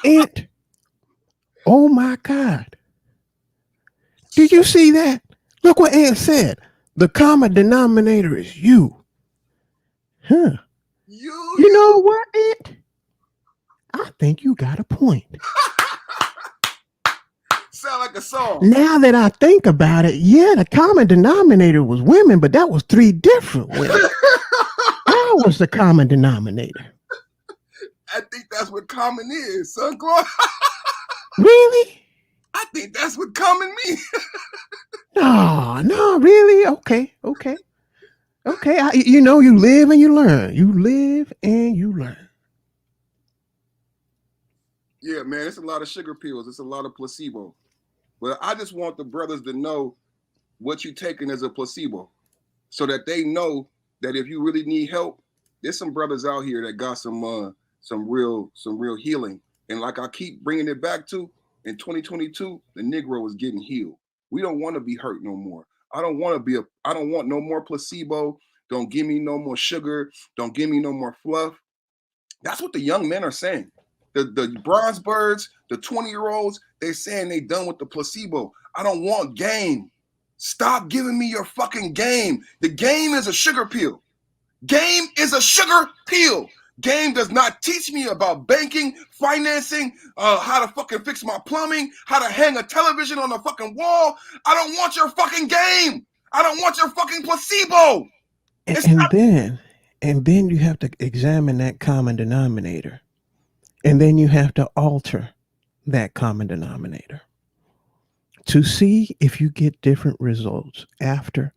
it. And oh my God. Did you see that? Look what Ant said. The common denominator is you. Huh. You know what, Ant? I think you got a point. Sound like a song. Now that I think about it, yeah, the common denominator was women, but that was 3 different women. I was the common denominator. I think that's what common is, son. Claude. Really? I think that's what common means. No, really? Okay. You live and you learn. You live and you learn. Yeah, man, it's a lot of sugar pills. It's a lot of placebo. But I just want the brothers to know what you're taking as a placebo, so that they know that if you really need help, there's some brothers out here that got some real healing. And like I keep bringing it back to, in 2022, the Negro is getting healed. We don't want to be hurt no more. I don't want no more placebo. Don't give me no more sugar. Don't give me no more fluff. That's what the young men are saying. The bronze birds, the 20-year-olds, they're saying they done with the placebo. I don't want game. Stop giving me your fucking game. The game is a sugar pill. Game is a sugar pill. Game does not teach me about banking, financing, how to fucking fix my plumbing, how to hang a television on the fucking wall. I don't want your fucking game. I don't want your fucking placebo. And then you have to examine that common denominator. And then you have to alter that common denominator to see if you get different results after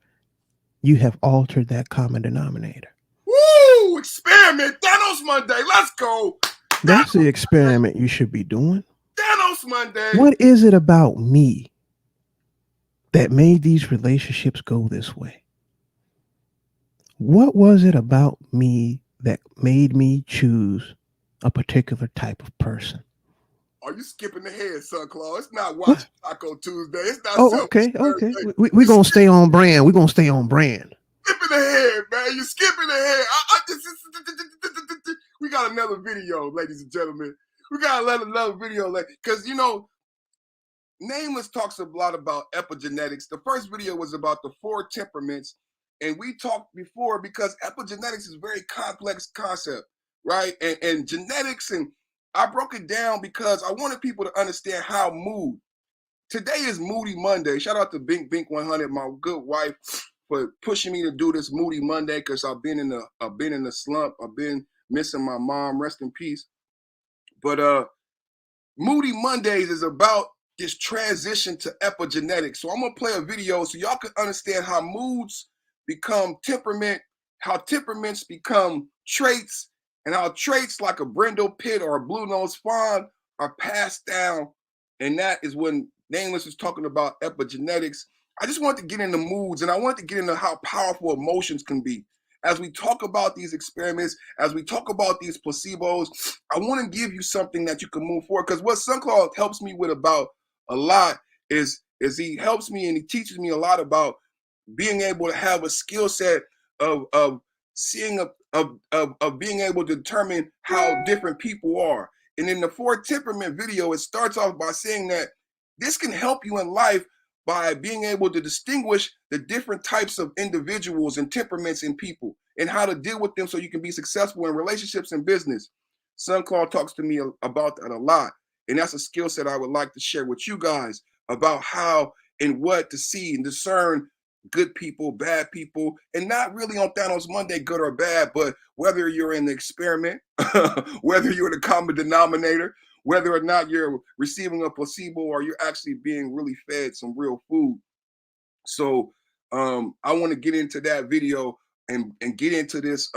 you have altered that common denominator. Woo! Experiment. Thanos Monday. Let's go. That's the experiment you should be doing. Thanos Monday. What is it about me that made these relationships go this way? What was it about me that made me choose a particular type of person? Are you skipping ahead, son Claude? It's not Watch Taco Tuesday. It's not. Okay. We're going to stay on brand. Skipping ahead, man. You're skipping ahead. We got another video, ladies and gentlemen. We got another video, because, Nameless talks a lot about epigenetics. The first video was about the 4 temperaments, and we talked before because epigenetics is a very complex concept, right? And genetics, and I broke it down because I wanted people to understand how mood. Today is Moody Monday. Shout out to Bink 100, my good wife, for pushing me to do this Moody Monday, because I've been in the slump. I've been missing my mom. Rest in peace. But Moody Mondays is about this transition to epigenetics. So I'm gonna play a video so y'all can understand how moods become temperament, how temperaments become traits, and how traits like a Brindle Pit or a Blue-Nosed Fawn are passed down. And that is when Nameless is talking about epigenetics. I just wanted to get into moods, and I wanted to get into how powerful emotions can be. as we talk about these experiments, as we talk about these placebos, I want to give you something that you can move forward. Because what SunClaw helps me with about a lot is he helps me and he teaches me a lot about being able to have a skill set of seeing of being able to determine how different people are. And in the 4 temperament video, it starts off by saying that this can help you in life by being able to distinguish the different types of individuals and temperaments in people and how to deal with them so you can be successful in relationships and business. SunClaw talks to me about that a lot. And that's a skill set I would like to share with you guys about how and what to see and discern good people, bad people, and not really on Thanos Monday, good or bad, but whether you're in the experiment, whether you're the common denominator, whether or not you're receiving a placebo or you're actually being really fed some real food. So I want to get into that video and get into this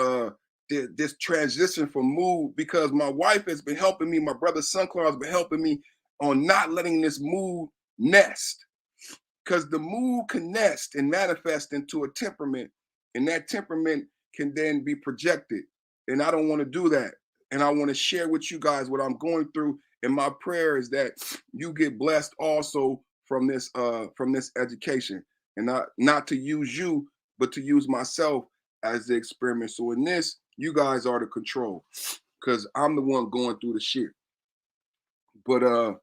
this transition from mood, because my wife has been helping me, my brother SunClaw has been helping me on not letting this mood nest. Because the mood can nest and manifest into a temperament, and that temperament can then be projected. And I don't want to do that. And I want to share with you guys what I'm going through. And my prayer is that you get blessed also from this education, and not to use you, but to use myself as the experiment. So in this, you guys are the control, because I'm the one going through the shit. But I'm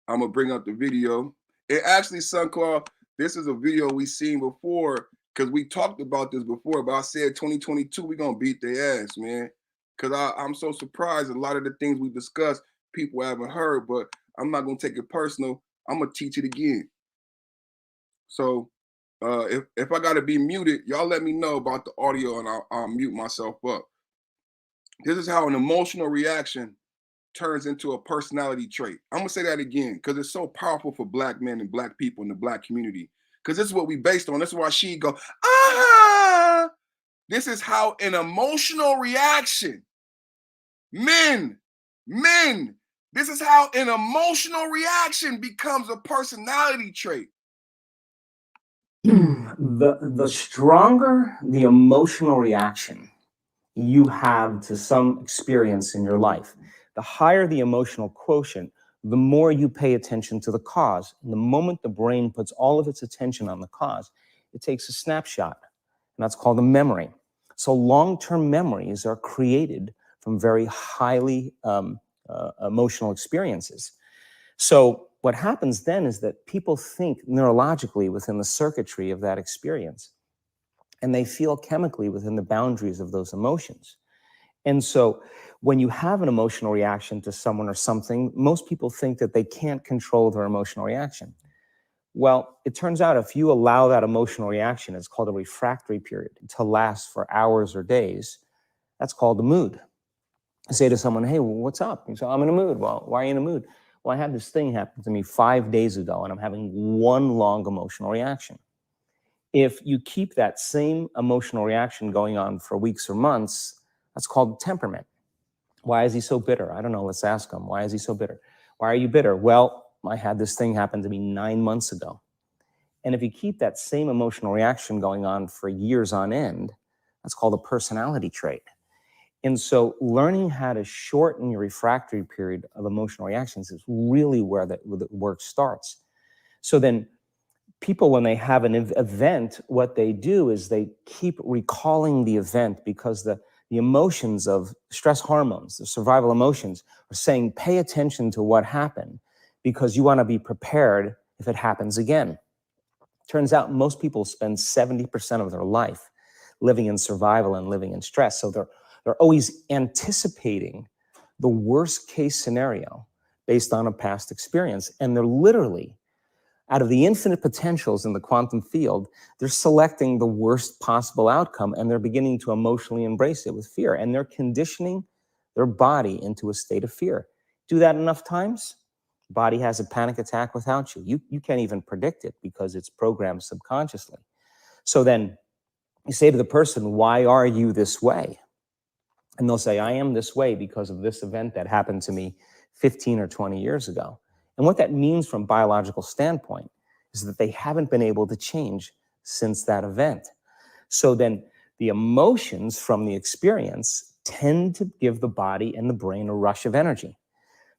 gonna bring up the video. It actually, SunClaw, this is a video we seen before, because we talked about this before, but I said 2022, we're going to beat their ass, man. Because I'm so surprised a lot of the things we discussed, people haven't heard, but I'm not going to take it personal. I'm going to teach it again. So if I got to be muted, y'all let me know about the audio and I'll mute myself up. This is how an emotional reaction turns into a personality trait. I'm gonna say that again because it's so powerful for Black men and Black people in the Black community. Because this is what we based on. This is why she go, ah. This is how an emotional reaction, men, this is how an emotional reaction becomes a personality trait. The stronger the emotional reaction you have to some experience in your life, the higher the emotional quotient, the more you pay attention to the cause. And the moment the brain puts all of its attention on the cause, it takes a snapshot, and that's called a memory. So long-term memories are created from very highly emotional experiences. So what happens then is that people think neurologically within the circuitry of that experience, and they feel chemically within the boundaries of those emotions. And so when you have an emotional reaction to someone or something, most people think that they can't control their emotional reaction. Well, it turns out if you allow that emotional reaction, it's called a refractory period, to last for hours or days, that's called a mood. I say to someone, hey, well, what's up? You say, I'm in a mood. Well, why are you in a mood? Well, I had this thing happen to me 5 days ago, and I'm having one long emotional reaction. If you keep that same emotional reaction going on for weeks or months, that's called temperament. Why is he so bitter? I don't know. Let's ask him. Why is he so bitter? Why are you bitter? Well, I had this thing happen to me 9 months ago. And if you keep that same emotional reaction going on for years on end, that's called a personality trait. And so learning how to shorten your refractory period of emotional reactions is really where the work starts. So then people, when they have an event, what they do is they keep recalling the event because the emotions of stress hormones, the survival emotions, are saying, pay attention to what happened because you want to be prepared if it happens again. Turns out most people spend 70% of their life living in survival and living in stress. So they're always anticipating the worst case scenario based on a past experience. And they're literally, out of the infinite potentials in the quantum field, they're selecting the worst possible outcome, and they're beginning to emotionally embrace it with fear. And they're conditioning their body into a state of fear. Do that enough times, body has a panic attack without you. You can't even predict it because it's programmed subconsciously. So then you say to the person, why are you this way? And they'll say, I am this way because of this event that happened to me 15 or 20 years ago. And what that means from a biological standpoint is that they haven't been able to change since that event. So then The emotions from the experience tend to give the body and the brain a rush of energy.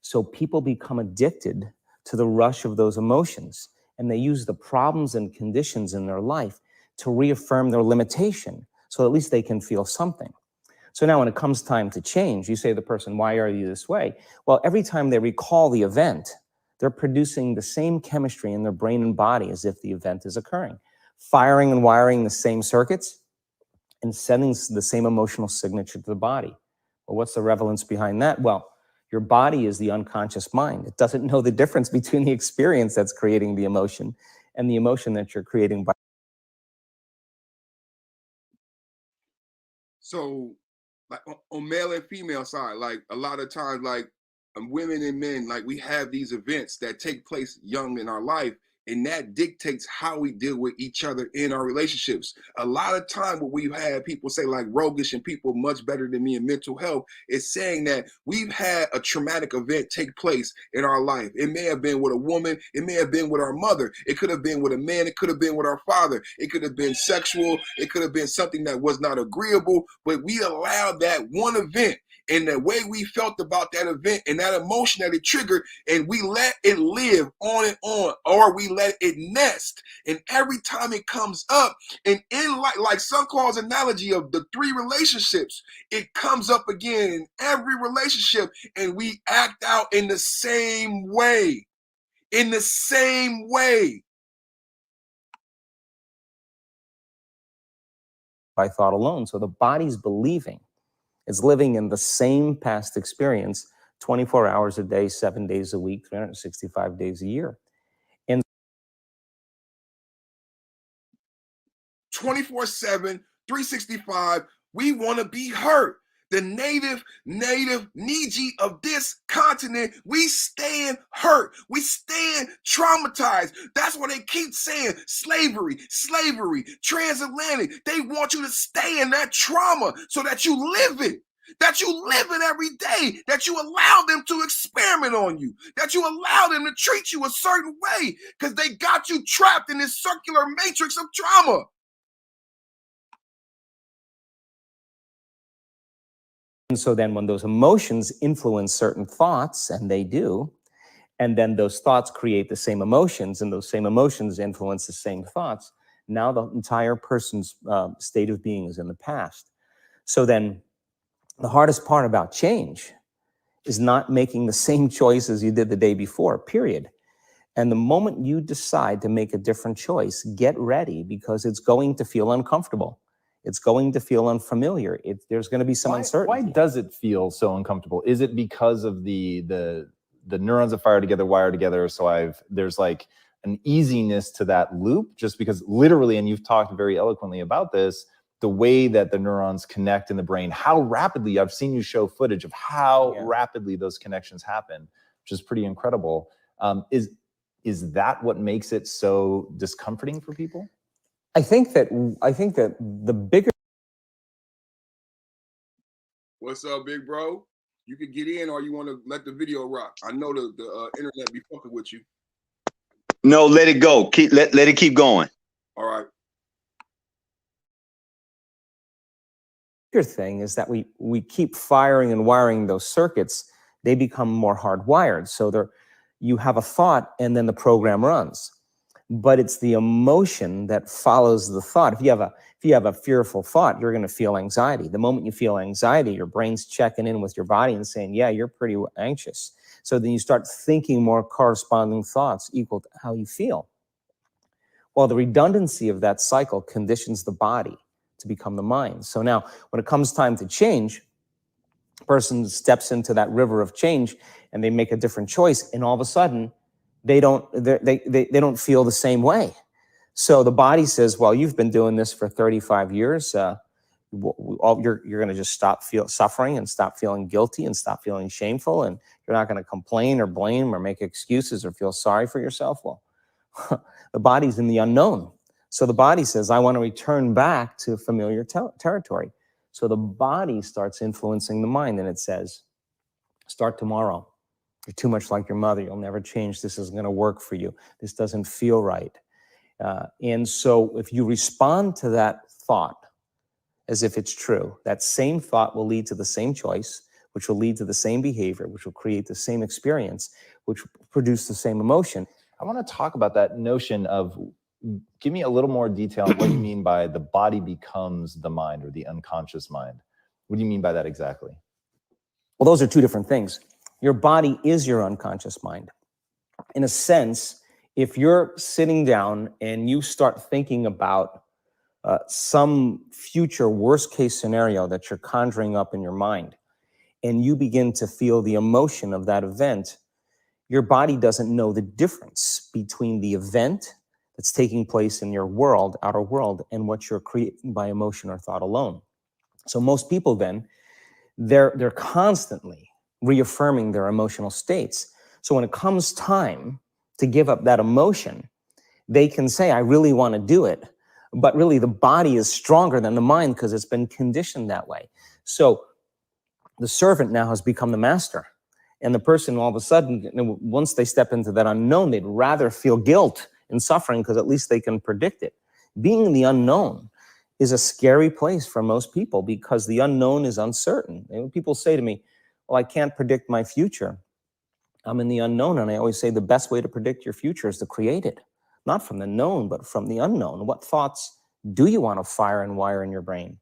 So people become addicted to the rush of those emotions, and they use the problems and conditions in their life to reaffirm their limitation, so at least they can feel something. So now when it comes time to change, you say to the person, why are you this way? Well, every time they recall the event, they're producing the same chemistry in their brain and body as if the event is occurring, firing and wiring the same circuits and sending the same emotional signature to the body. Well, what's the relevance behind that? Well, your body is the unconscious mind. It doesn't know the difference between the experience that's creating the emotion and the emotion that you're creating by. So, like on male and female side, like a lot of times, like women and men, like we have these events that take place young in our life, and that dictates how we deal with each other in our relationships. A lot of time what we've had people say, like Rogish and people much better than me in mental health, is saying that we've had a traumatic event take place in our life. It may have been with a woman, it may have been with our mother, it could have been with a man, it could have been with our father, it could have been sexual, it could have been something that was not agreeable, but we allowed that one event and the way we felt about that event and that emotion that it triggered, and we let it live on and on, or we let it nest. And every time it comes up, and in like Sun calls analogy of the 3 relationships, it comes up again in every relationship, and we act out in the same way. In the same way. By thought alone. So the body's believing. It's living in the same past experience 24 hours a day, 7 days a week, 365 days a year. And 24/7, 365, we want to be hurt. The native Niji of this continent, we stand hurt. We stand traumatized. That's why they keep saying slavery, transatlantic. They want you to stay in that trauma so that you live it. That you live it every day, that you allow them to experiment on you, that you allow them to treat you a certain way, because they got you trapped in this circular matrix of trauma. And so then when those emotions influence certain thoughts, and they do, and then those thoughts create the same emotions, and those same emotions influence the same thoughts, now the entire person's state of being is in the past. So then the hardest part about change is not making the same choices you did the day before, period. And the moment you decide to make a different choice, get ready, because it's going to feel uncomfortable. It's going to feel unfamiliar. There's going to be some uncertainty. Why does it feel so uncomfortable? Is it because of the neurons that fire together, wire together? So there's like an easiness to that loop, just because literally, and you've talked very eloquently about this, the way that the neurons connect in the brain, how rapidly, I've seen you show footage of how rapidly those connections happen, which is pretty incredible. Is that what makes it so discomforting for people? I think that the bigger. What's up, big bro? You can get in, or you want to let the video rock. I know the internet be fucking with you. No, let it go. Let it keep going. All right. Bigger thing is that we keep firing and wiring those circuits. They become more hardwired. So you have a thought, and then the program runs. But it's the emotion that follows the thought. If you have a fearful thought, you're going to feel anxiety. The moment you feel anxiety, your brain's checking in with your body and saying, yeah, you're pretty anxious. So then you start thinking more corresponding thoughts equal to how you feel. Well, the redundancy of that cycle conditions the body to become the mind. So now when it comes time to change, a person steps into that river of change and they make a different choice, and all of a sudden they don't feel the same way. So the body says, well, you've been doing this for 35 years. You're going to just stop suffering and stop feeling guilty and stop feeling shameful. And you're not going to complain or blame or make excuses or feel sorry for yourself. Well, the body's in the unknown. So the body says, I want to return back to familiar territory. So the body starts influencing the mind, and it says, start tomorrow. You're too much like your mother. You'll never change. This isn't going to work for you. This doesn't feel right. And so if you respond to that thought as if it's true. That same thought will lead to the same choice, which will lead to the same behavior, which will create the same experience, which will produce the same emotion. I want to talk about that notion of, give me a little more detail on what you mean by the body becomes the mind or the unconscious mind. What do you mean by that exactly? Well, those are two different things. Your body is your unconscious mind. In a sense, if you're sitting down and you start thinking about some future worst case scenario that you're conjuring up in your mind, and you begin to feel the emotion of that event, your body doesn't know the difference between the event that's taking place in your world, outer world, and what you're creating by emotion or thought alone. So most people then, they're constantly reaffirming their emotional states. So when it comes time to give up that emotion, they can say, I really want to do it. But really the body is stronger than the mind because it's been conditioned that way. So the servant now has become the master. And the person all of a sudden, once they step into that unknown, they'd rather feel guilt and suffering because at least they can predict it. Being in the unknown is a scary place for most people because the unknown is uncertain. And when people say to me, well, I can't predict my future. I'm in the unknown. And I always say the best way to predict your future is to create it. Not from the known, but from the unknown. What thoughts do you want to fire and wire in your brain?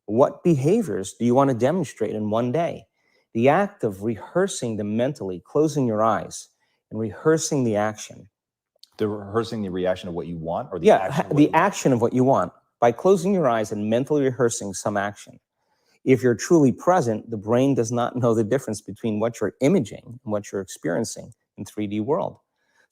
What behaviors do you want to demonstrate in one day? The act of rehearsing them mentally, closing your eyes and rehearsing the action. Rehearsing the reaction of what you want, or the action of what you want. By closing your eyes and mentally rehearsing some action. If you're truly present, the brain does not know the difference between what you're imaging and what you're experiencing in 3D world.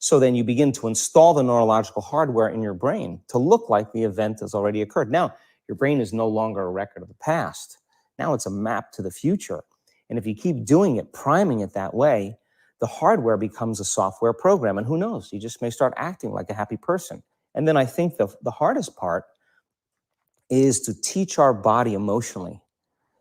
So then you begin to install the neurological hardware in your brain to look like the event has already occurred. Now, your brain is no longer a record of the past. Now it's a map to the future. And if you keep doing it, priming it that way, the hardware becomes a software program. And who knows, you just may start acting like a happy person. And then I think the hardest part is to teach our body emotionally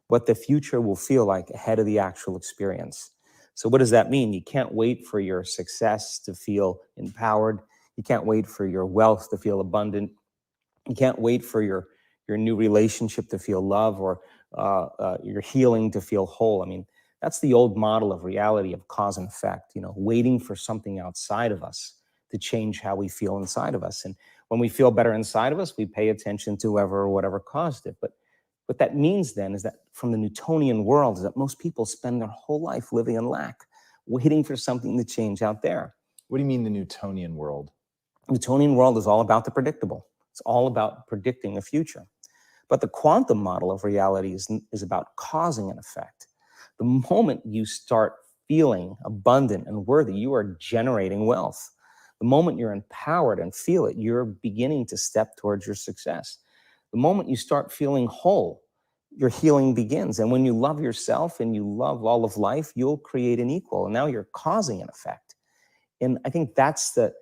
what the future will feel like ahead of the actual experience. So what does that mean? You can't wait for your success to feel empowered. You can't wait for your wealth to feel abundant. You can't wait for your new relationship to feel love, or your healing to feel whole. I mean, that's the old model of reality, of cause and effect, waiting for something outside of us to change how we feel inside of us. And when we feel better inside of us, we pay attention to whoever or whatever caused it. But what that means then is that from the Newtonian world is that most people spend their whole life living in lack, waiting for something to change out there. What do you mean the Newtonian world? The Newtonian world is all about the predictable. It's all about predicting the future. But the quantum model of reality is about causing an effect. The moment you start feeling abundant and worthy, you are generating wealth. The moment you're empowered and feel it, you're beginning to step towards your success. The moment you start feeling whole, your healing begins. And when you love yourself and you love all of life, you'll create an equal. And now you're causing an effect. And I think that's the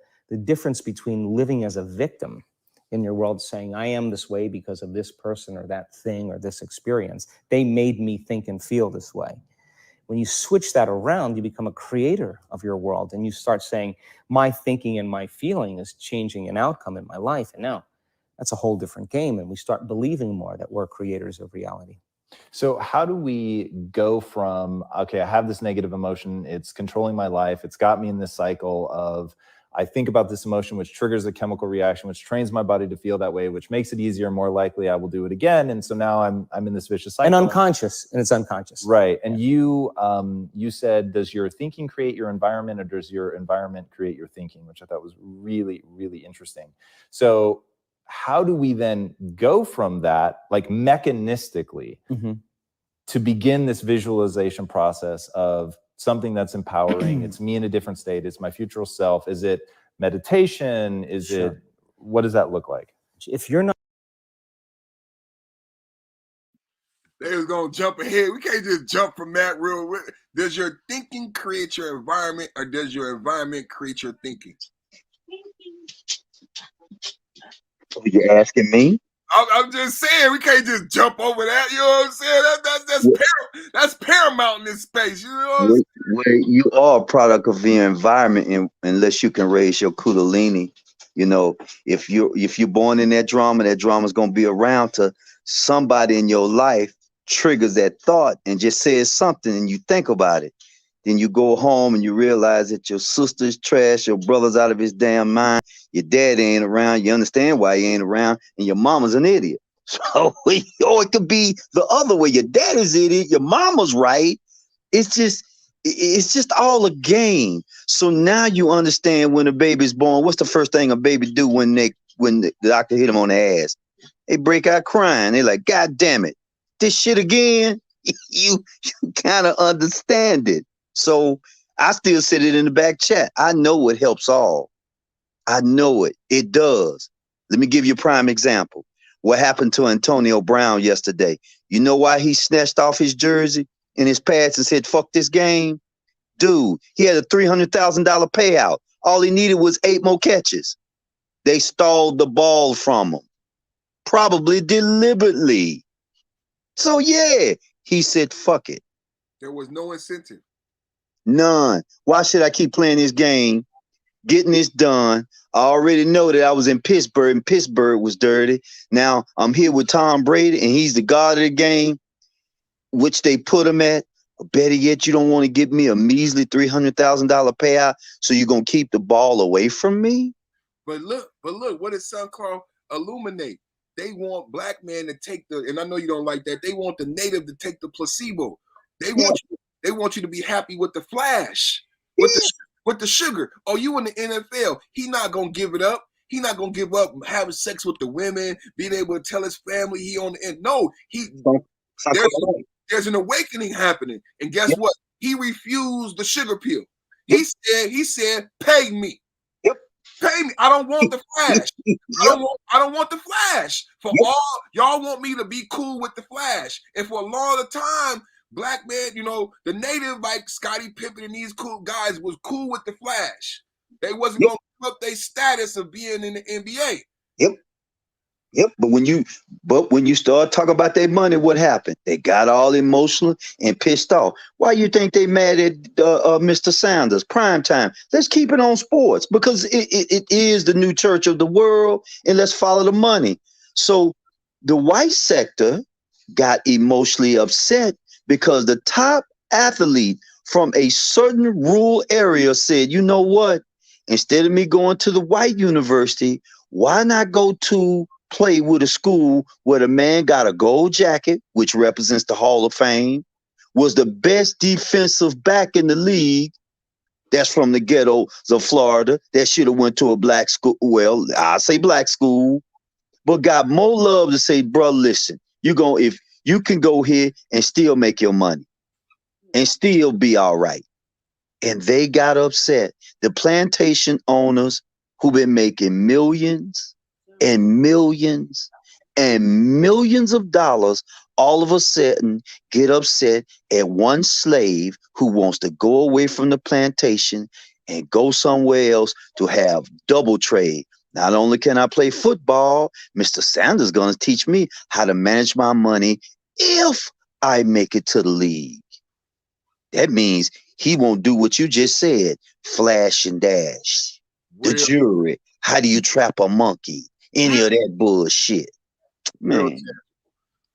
difference between living as a victim in your world, saying, I am this way because of this person or that thing or this experience. They made me think and feel this way. When you switch that around, you become a creator of your world. And you start saying, my thinking and my feeling is changing an outcome in my life. And now that's a whole different game. And we start believing more that we're creators of reality. So how do we go from, okay, I have this negative emotion, it's controlling my life, it's got me in this cycle of, I think about this emotion, which triggers a chemical reaction, which trains my body to feel that way, which makes it easier and more likely I will do it again. And so now I'm in this vicious cycle. And it's unconscious. Right. And you said, does your thinking create your environment, or does your environment create your thinking? Which I thought was really, really interesting. So how do we then go from that, like mechanistically, to begin this visualization process of something that's empowering? It's me in a different state. It's my future self. Is it meditation? Is it, what does that look like? If you're not. They was gonna jump ahead. We can't just jump from that real. Does your thinking create your environment, or does your environment create your thinking? You asking me? I'm just saying, we can't just jump over that. You know what I'm saying? That's paramount in this space. You know what I'm saying? Well, you are a product of the environment, unless you can raise your kundalini. If you're born in that drama is gonna be around to somebody in your life triggers that thought and just says something and you think about it. Then you go home and you realize that your sister's trash, your brother's out of his damn mind, your dad ain't around, you understand why he ain't around, and your mama's an idiot. So, or it could be the other way. Your dad is idiot, your mama's right. It's just all a game. So now you understand when a baby's born, what's the first thing a baby do when the doctor hit him on the ass? They break out crying. They like, God damn it, this shit again. you kind of understand it. So I still said it in the back chat. I know it helps all. I know it. It does. Let me give you a prime example. What happened to Antonio Brown yesterday? You know why he snatched off his jersey and his pads and said, fuck this game? Dude, he had a $300,000 payout. All he needed was 8 more catches. They stalled the ball from him, probably deliberately. So yeah, he said, fuck it. There was no incentive. None. Why should I keep playing this game, getting this done? I already know that I was in Pittsburgh and Pittsburgh was dirty. Now I'm here with Tom Brady and he's the god of the game, which they put him at. Better yet, you don't want to give me a measly $300,000 payout, so you're going to keep the ball away from me? But look, what does Sun Carl illuminate? They want black men to take the, and I know you don't like that, they want the native to take the placebo. They want you to be happy with the flash, with the sugar. Oh, you in the NFL, he not gonna give it up. He not gonna give up having sex with the women, being able to tell his family he on the end. No, there's an awakening happening. And guess what? He refused the sugar pill. He said, pay me. Pay me. I don't want the flash. I don't want the flash. For all y'all want me to be cool with the flash. And for a long time, black men, you know, the native like Scottie Pippen and these cool guys was cool with the flash. They wasn't gonna give up their status of being in the NBA. But when you start talking about their money, what happened? They got all emotional and pissed off. Why you think they mad at Mr. Sanders? Prime time. Let's keep it on sports because it is the new church of the world, and let's follow the money. So the white sector got emotionally upset because the top athlete from a certain rural area said, you know what? Instead of me going to the white university, why not go to play with a school where the man got a gold jacket, which represents the Hall of Fame, was the best defensive back in the league, that's from the ghettos of Florida, that should have went to a black school, well, I say black school, but got more love to say, bro, listen, if you can go here and still make your money and still be all right. And they got upset. The plantation owners who been making millions and millions and millions of dollars all of a sudden get upset at one slave who wants to go away from the plantation and go somewhere else to have double trade. Not only can I play football, Mr. Sanders is going to teach me how to manage my money if I make it to the league. That means he won't do what you just said, flash and dash. The jury, how do you trap a monkey? Any of that bullshit, man.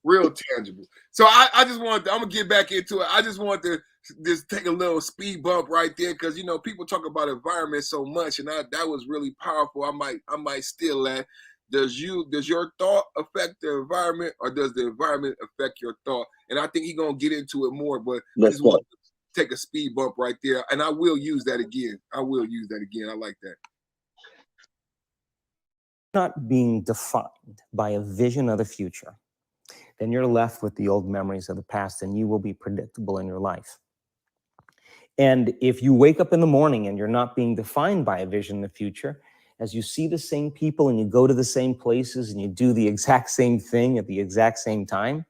Real tangible. So I just want to, I'm gonna get back into it. I just want to just take a little speed bump right there because you know people talk about environment so much, and that was really powerful. I might steal that. Does your thought affect the environment, or does the environment affect your thought? And I think he's gonna get into it more, but I just want to take a speed bump right there, and I will use that again. I like that. Not being defined by a vision of the future, then you're left with the old memories of the past and you will be predictable in your life. And if you wake up in the morning and you're not being defined by a vision in the future, as you see the same people and you go to the same places and you do the exact same thing at the exact same time,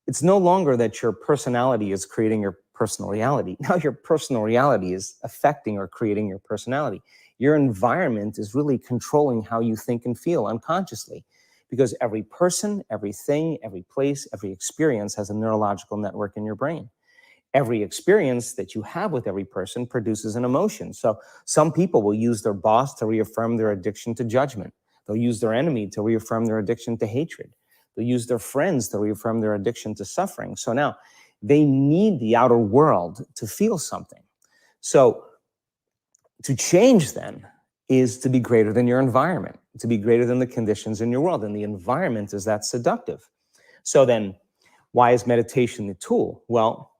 it's no longer that your personality is creating your personal reality. Now your personal reality is affecting or creating your personality. Your environment is really controlling how you think and feel unconsciously, because every person, everything, every place, every experience has a neurological network in your brain. Every experience that you have with every person produces an emotion. So some people will use their boss to reaffirm their addiction to judgment. They'll use their enemy to reaffirm their addiction to hatred. They'll use their friends to reaffirm their addiction to suffering. So now they need the outer world to feel something. So to change then is to be greater than your environment, to be greater than the conditions in your world. And the environment is that seductive. So then why is meditation the tool? Well,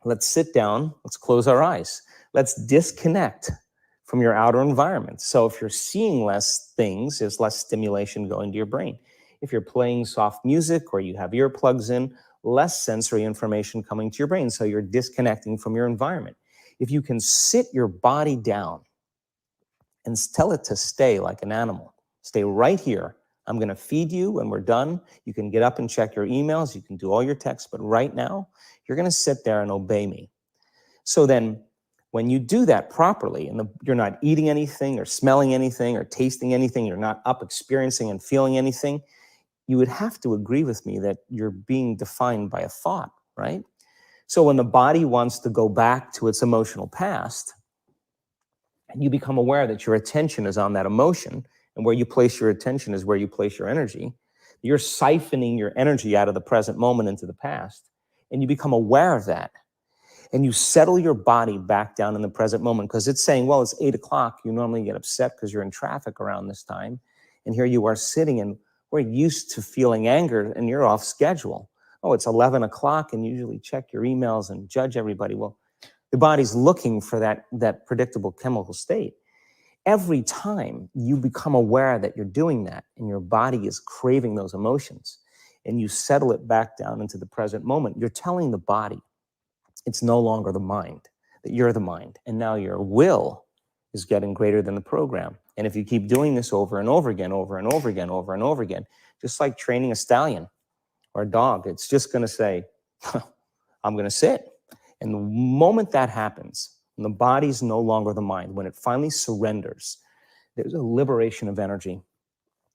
let's sit down, let's close our eyes. Let's disconnect from your outer environment. So if you're seeing less things, there's less stimulation going to your brain. If you're playing soft music or you have earplugs in, less sensory information coming to your brain. So you're disconnecting from your environment. If you can sit your body down and tell it to stay like an animal, stay right here. I'm going to feed you when we're done. You can get up and check your emails. You can do all your texts. But right now, you're going to sit there and obey me. So then when you do that properly and you're not eating anything or smelling anything or tasting anything, you're not up experiencing and feeling anything, you would have to agree with me that you're being defined by a thought, right? So when the body wants to go back to its emotional past, and you become aware that your attention is on that emotion, and where you place your attention is where you place your energy, you're siphoning your energy out of the present moment into the past, and you become aware of that. And you settle your body back down in the present moment because it's saying, well, it's 8 o'clock. You normally get upset because you're in traffic around this time. And here you are sitting and we're used to feeling anger and you're off schedule. Oh, it's 11 o'clock and you usually check your emails and judge everybody. Well, the body's looking for that predictable chemical state. Every time you become aware that you're doing that and your body is craving those emotions and you settle it back down into the present moment, you're telling the body, it's no longer the mind, that you're the mind. And now your will is getting greater than the program. And if you keep doing this over and over again, over and over again, over and over again, just like training a stallion or a dog, it's just going to say, I'm going to sit. And the moment that happens, and the body's no longer the mind, when it finally surrenders, there's a liberation of energy.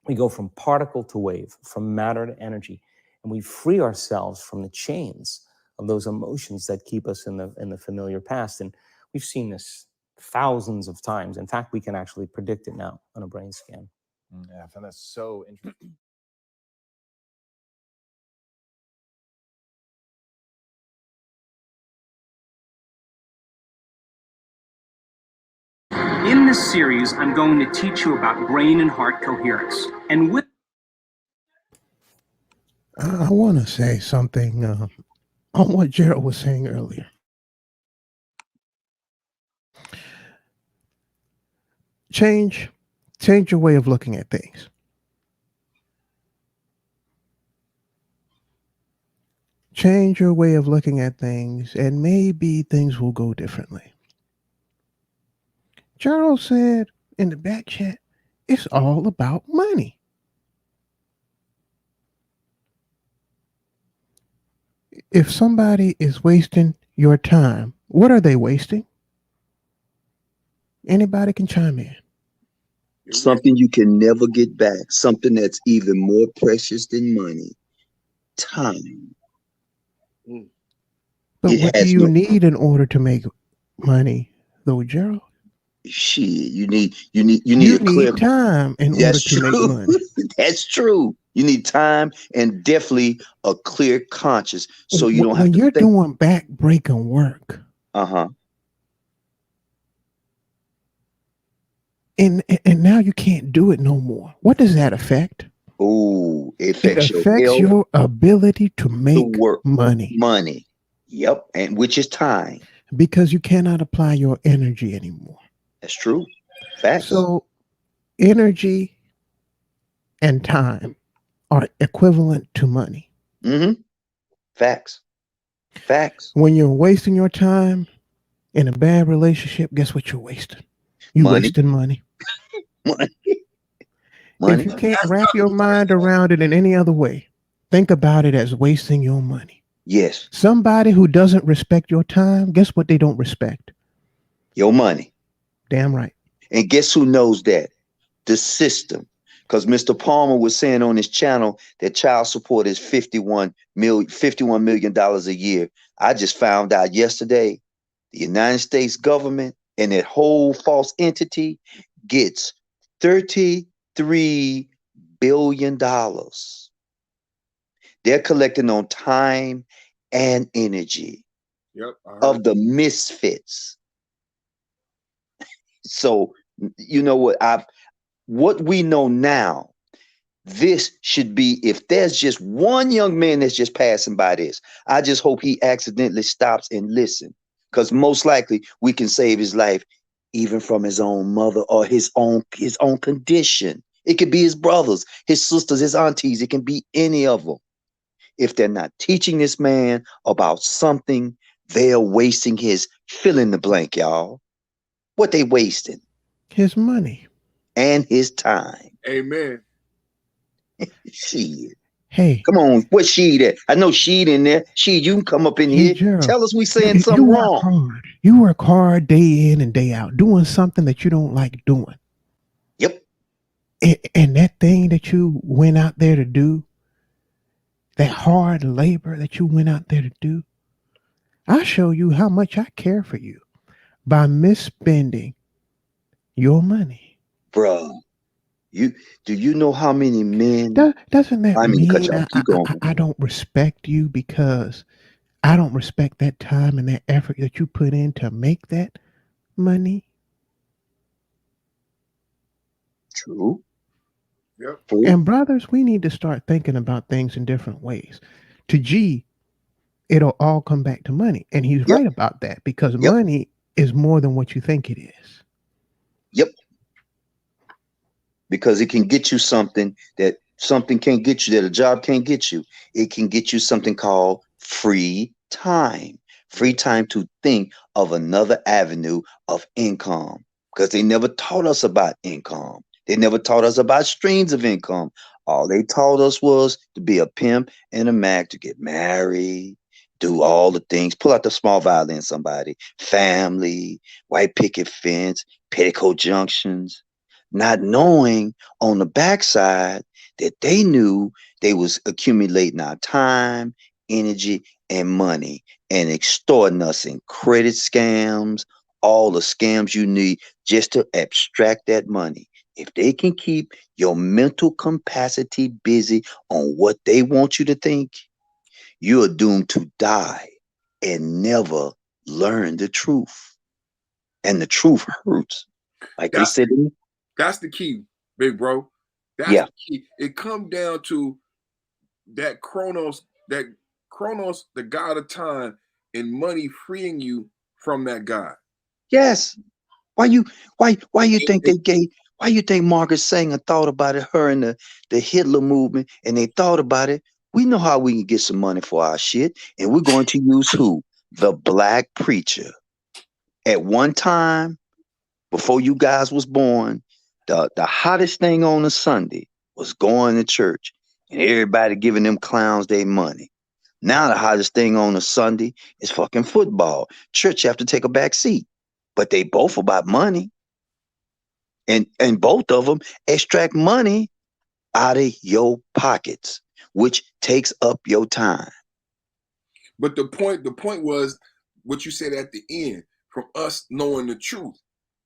We go from particle to wave, from matter to energy, and we free ourselves from the chains of those emotions that keep us in the familiar past. And we've seen this thousands of times. In fact, we can actually predict it now on a brain scan. Yeah, I found that so interesting. In this series, I'm going to teach you about brain and heart coherence. And with I want to say something on what Gerald was saying earlier. Change your way of looking at things. Change your way of looking at things, and maybe things will go differently. Gerald said in the back chat, it's all about money. If somebody is wasting your time, what are they wasting? Anybody can chime in. Something you can never get back, something that's even more precious than money. Time. But It what do has you no need in order to make money, though, Gerald? shit. You need You a clear. need time in order That's to make true. money. That's true. You need time and definitely a clear conscience, so you don't have When to you're think. doing back-breaking work, and now you can't do it no more. What does that affect? Oh, it It affects your affects health, your ability to make work. money money. Yep, and which is time. because you cannot apply your energy anymore. That's true. Facts. So energy and time are equivalent to money. Facts. Facts. When you're wasting your time in a bad relationship, guess what you're wasting? You're Money. wasting money. Money. If you can't wrap your mind around it in any other way, think about it as wasting your money. Yes. Somebody who doesn't respect your time, guess what they don't respect? Your money. Damn right. And guess who knows that? The system. Because Mr. Palmer was saying on his channel that child support is $51 million a year. I just found out yesterday the United States government and that whole false entity gets $33 billion. They're collecting on time and energy Yep. of the misfits. So you know what we know now, this should be, if there's just one young man that's just passing by this, I just hope he accidentally stops and listen, because most likely we can save his life even from his own mother or his own condition. It could be his brothers, his sisters, his aunties. It can be any of them. If they're not teaching this man about something, they're wasting his fill in the blank, y'all. What they wasting? His money. And his time. Amen. Shit. Hey. Come on, what's Sheed at? I know Sheed in there. Sheed, you can come up in here. Gerald, Tell us we saying something wrong. Hard. You work hard day in and day out, doing something that you don't like doing. Yep. And that thing that you went out there to do, that hard labor that you went out there to do, I show you how much I care for you by misspending your money. Bruh, do you know how many men? Doesn't that mean I don't respect you because I don't respect that time and that effort that you put in to make that money? True. Yep. And brothers, we need to start thinking about things in different ways. To G, it'll all come back to money. And he's right about that, because money is more than what you think it is. Yep. Because it can get you something that something can't get you, that a job can't get you. It can get you something called free time. Free time to think of another avenue of income. Because they never taught us about income. They never taught us about streams of income. All they taught us was to be a pimp and a mag, to get married, do all the things, pull out the small violin, somebody, family, white picket fence, petticoat junctions, not knowing on the backside that they knew they was accumulating our time, energy, and money, and extorting us in credit scams, all the scams you need just to abstract that money. If they can keep your mental capacity busy on what they want you to think, you are doomed to die and never learn the truth. And the truth hurts. Like they said. That's the key, big bro. That's the key. It comes down to that Chronos, the god of time, and money freeing you from that god. Yes. Why you think they gave? Why you think Margaret Sanger thought about it? Her and the Hitler movement, and they thought about it. We know how we can get some money for our shit, and we're going to use who? The black preacher. At one time, before you guys was born, the hottest thing on a Sunday was going to church, and everybody giving them clowns their money. Now the hottest thing on a Sunday is fucking football. Church have to take a back seat, but they both about money. And both of them extract money out of your pockets, which takes up your time. But the point was what you said at the end, from us knowing the truth.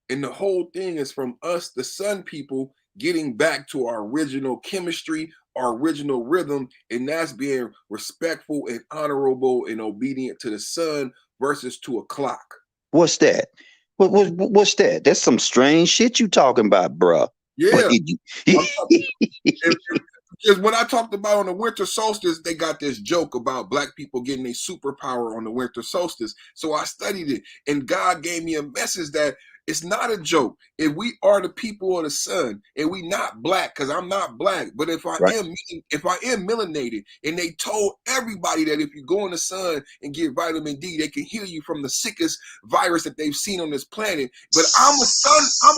And the whole thing is from us, the sun people, getting back to our original chemistry, our original rhythm, and that's being respectful and honorable and obedient to the sun versus to a clock. What's that? What's that? That's some strange shit you talking about, bruh. Yeah. Because when I talked about on the winter solstice, they got this joke about black people getting a superpower on the winter solstice. So I studied it, and God gave me a message that it's not a joke. If we are the people of the sun, and we not black, because I'm not black, but if I am melanated, and they told everybody that if you go in the sun and get vitamin D, they can heal you from the sickest virus that they've seen on this planet. But I'm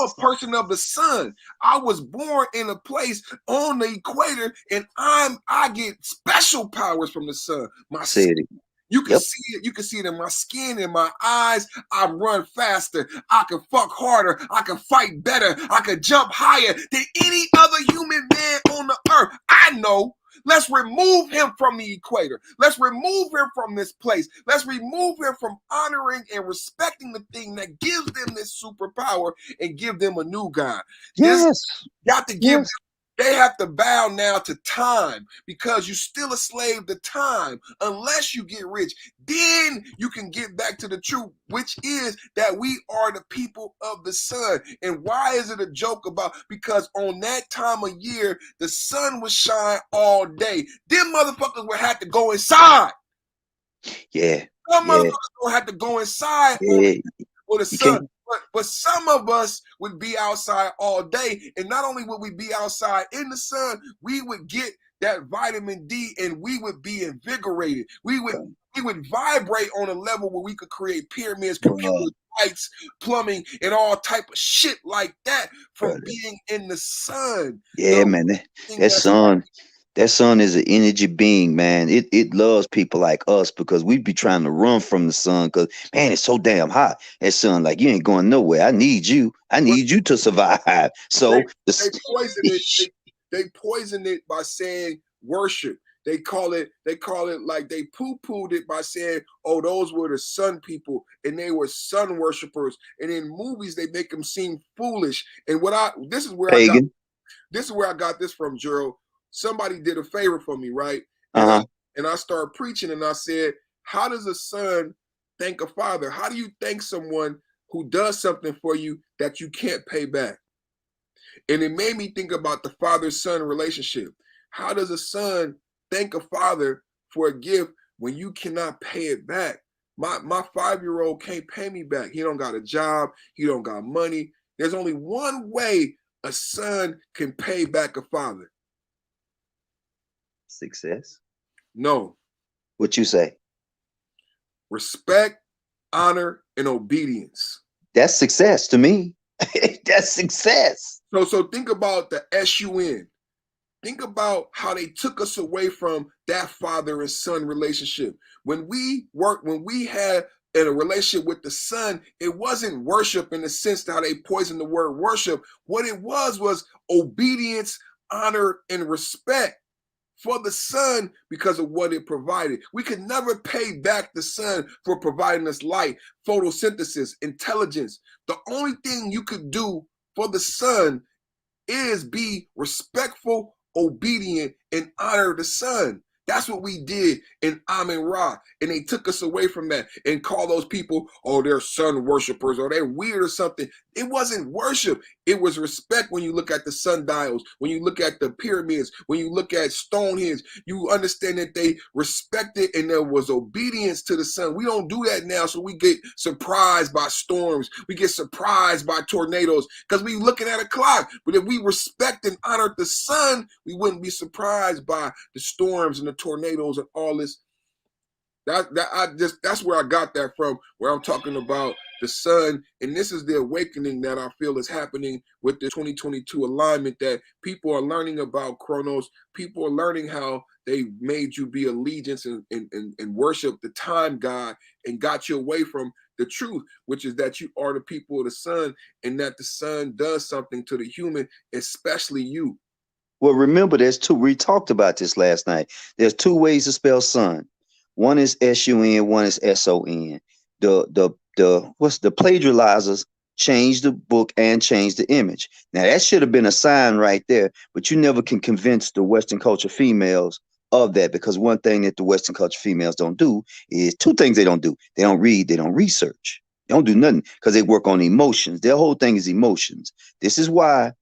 a person of the sun. I was born in a place on the equator, and I get special powers from the sun. You can see it. You can see it in my skin, in my eyes. I run faster. I can fuck harder. I can fight better. I can jump higher than any other human man on the earth. I know. Let's remove him from the equator. Let's remove him from this place. Let's remove him from honoring and respecting the thing that gives them this superpower and give them a new God. Yes. Got to give them They have to bow now to time because you're still a slave to time unless you get rich. Then you can get back to the truth, which is that we are the people of the sun. And why is it a joke about? Because on that time of year, the sun would shine all day. Them motherfuckers would have to go inside. Yeah. Some Yeah. motherfuckers don't have to go inside Yeah. for the You sun. can't. But some of us would be outside all day. And not only would we be outside in the sun, we would get that vitamin D and we would be invigorated. We would vibrate on a level where we could create pyramids, computers, lights, plumbing, and all type of shit like that from Brother. being in the sun. Yeah, man. That sun is an energy being, man. It loves people like us because we be trying to run from the sun because, man, it's so damn hot. That sun, like, you ain't going nowhere. I need you. I need you to survive. So they poison it by saying worship. They call it like they poo-pooed it by saying, oh, those were the sun people and they were sun worshipers. And in movies, they make them seem foolish. And this is where pagan. I got this from, Gerald. Somebody did a favor for me, right? Uh-huh. And I started preaching and I said, how does a son thank a father? How do you thank someone who does something for you that you can't pay back? And it made me think about the father-son relationship. How does a son thank a father for a gift when you cannot pay it back? My 5-year-old can't pay me back. He don't got a job. He don't got money. There's only one way a son can pay back a father. Success? No. What you say? Respect, honor, and obedience. That's success to me. That's success. So think about the SUN. Think about how they took us away from that father and son relationship. When we had a relationship with the son, it wasn't worship in the sense that how they poisoned the word worship. What it was obedience, honor, and respect for the sun because of what it provided. We could never pay back the sun for providing us light, photosynthesis, intelligence. The only thing you could do for the sun is be respectful, obedient, and honor the sun. That's what we did in Amun Ra. And they took us away from that and call those people, oh, they're sun worshipers or they're weird or something. It wasn't worship. It was respect when you look at the sundials, when you look at the pyramids, when you look at Stonehenge, you understand that they respected and there was obedience to the sun. We don't do that now, so we get surprised by storms. We get surprised by tornadoes because we looking at a clock. But if we respect and honor the sun, we wouldn't be surprised by the storms and the tornadoes and all this. That's where I got that from, where I'm talking about the sun. And this is the awakening that I feel is happening with the 2022 alignment, that people are learning about Chronos. People are learning how they made you be allegiance and worship the time God and got you away from the truth, which is that you are the people of the sun and that the sun does something to the human, especially you. Well, remember, we talked about this last night. There's two ways to spell sun. One is S-U-N, one is S-O-N. The plagiarizers changed the book and changed the image. Now, that should have been a sign right there, but you never can convince the Western culture females of that, because one thing that the Western culture females don't do is two things they don't do. They don't read, they don't research. They don't do nothing because they work on emotions. Their whole thing is emotions. This is why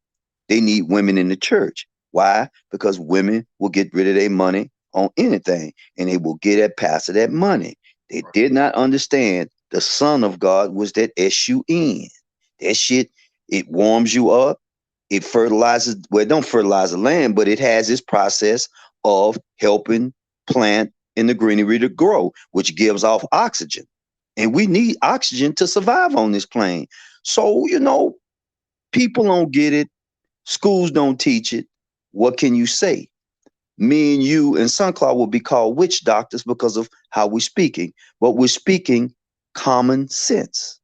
they need women in the church. Why? Because women will get rid of their money on anything, and they will get at pastor that money. They did not understand the Son of God was that S-U-N. That shit, it warms you up. It fertilizes, well, it don't fertilize the land, but it has this process of helping plant in the greenery to grow, which gives off oxygen. And we need oxygen to survive on this plane. So, people don't get it. Schools don't teach it. What can you say? Me and you and Sunclaw will be called witch doctors because of how we're speaking. But we're speaking common sense.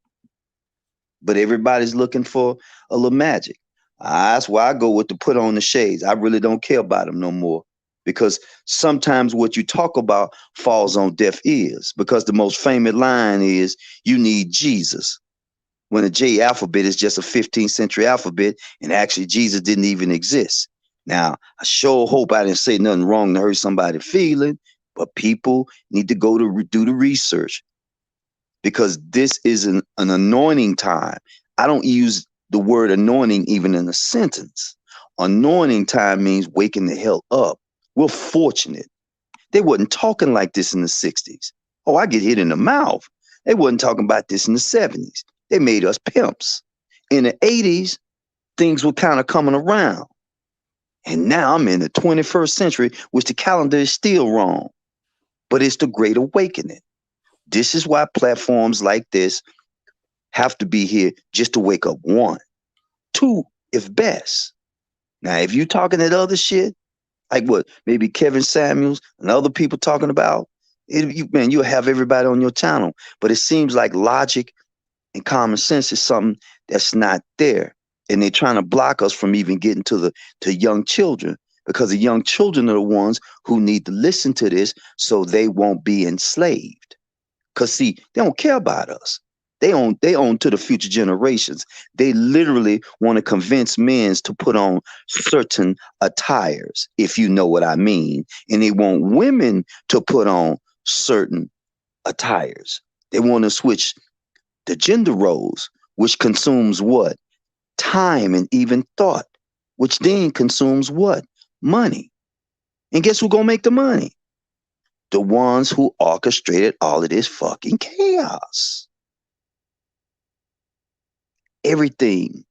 But everybody's looking for a little magic. That's why I go with the put on the shades. I really don't care about them no more. Because sometimes what you talk about falls on deaf ears. Because the most famous line is, you need Jesus. When the J alphabet is just a 15th century alphabet, and actually Jesus didn't even exist. Now, I sure hope I didn't say nothing wrong to hurt somebody's feeling, but people need to go to do the research because this is an anointing time. I don't use the word anointing even in a sentence. Anointing time means waking the hell up. We're fortunate. They wasn't talking like this in the 60s. Oh, I get hit in the mouth. They wasn't talking about this in the 70s. They made us pimps. In the 80s, things were kind of coming around. And now I'm in the 21st century, which the calendar is still wrong. But it's the Great Awakening. This is why platforms like this have to be here just to wake up one. Two, if best. Now, if you're talking that other shit, like what maybe Kevin Samuels and other people talking about, you'll have everybody on your channel. But it seems like logic and common sense is something that's not there. And they're trying to block us from even getting to young children, because the young children are the ones who need to listen to this so they won't be enslaved. Because see, they don't care about us. They own to the future generations. They literally want to convince men to put on certain attires, if you know what I mean. And they want women to put on certain attires. They want to switch the gender roles, which consumes what? Time and even thought, which then consumes what? Money. And guess who's gonna make the money? The ones who orchestrated all of this fucking chaos. Everything,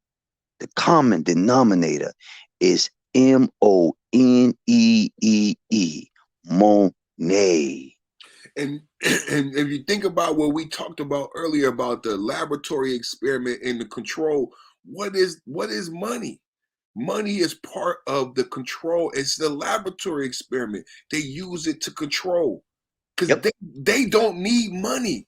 the common denominator is M-O-N-E-E-E, Monet. And if you think about what we talked about earlier about the laboratory experiment and the control, what is money? Money is part of the control. It's the laboratory experiment. They use it to control because they don't need money.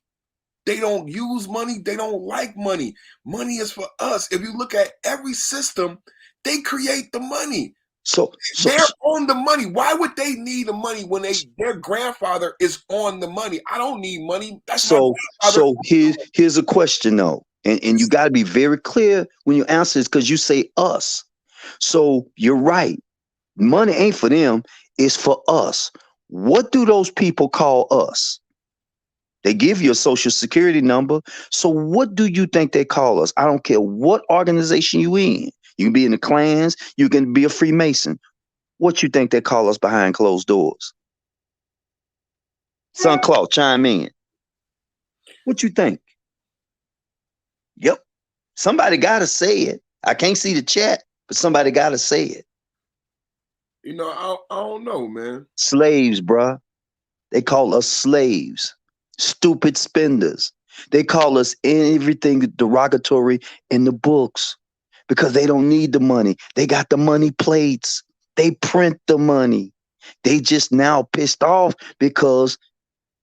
They don't use money. They don't like money. Money is for us. If you look at every system, they create the money. So they're on the money. Why would they need the money when their grandfather is on the money? I don't need money. That's so here's a question though, and you got to be very clear when you answer this, because you say us. So you're right. Money ain't for them. It's for us. What do those people call us? They give you a social security number. So what do you think they call us? I don't care what organization you in. You can be in the Klans. You can be a Freemason. What you think they call us behind closed doors? Son Claude, chime in. What you think? Yep. Somebody got to say it. I can't see the chat, but somebody got to say it. You know, I don't know, man. Slaves, bruh. They call us slaves. Stupid spenders. They call us everything derogatory in the books because they don't need the money. They got the money plates. They print the money. They just now pissed off because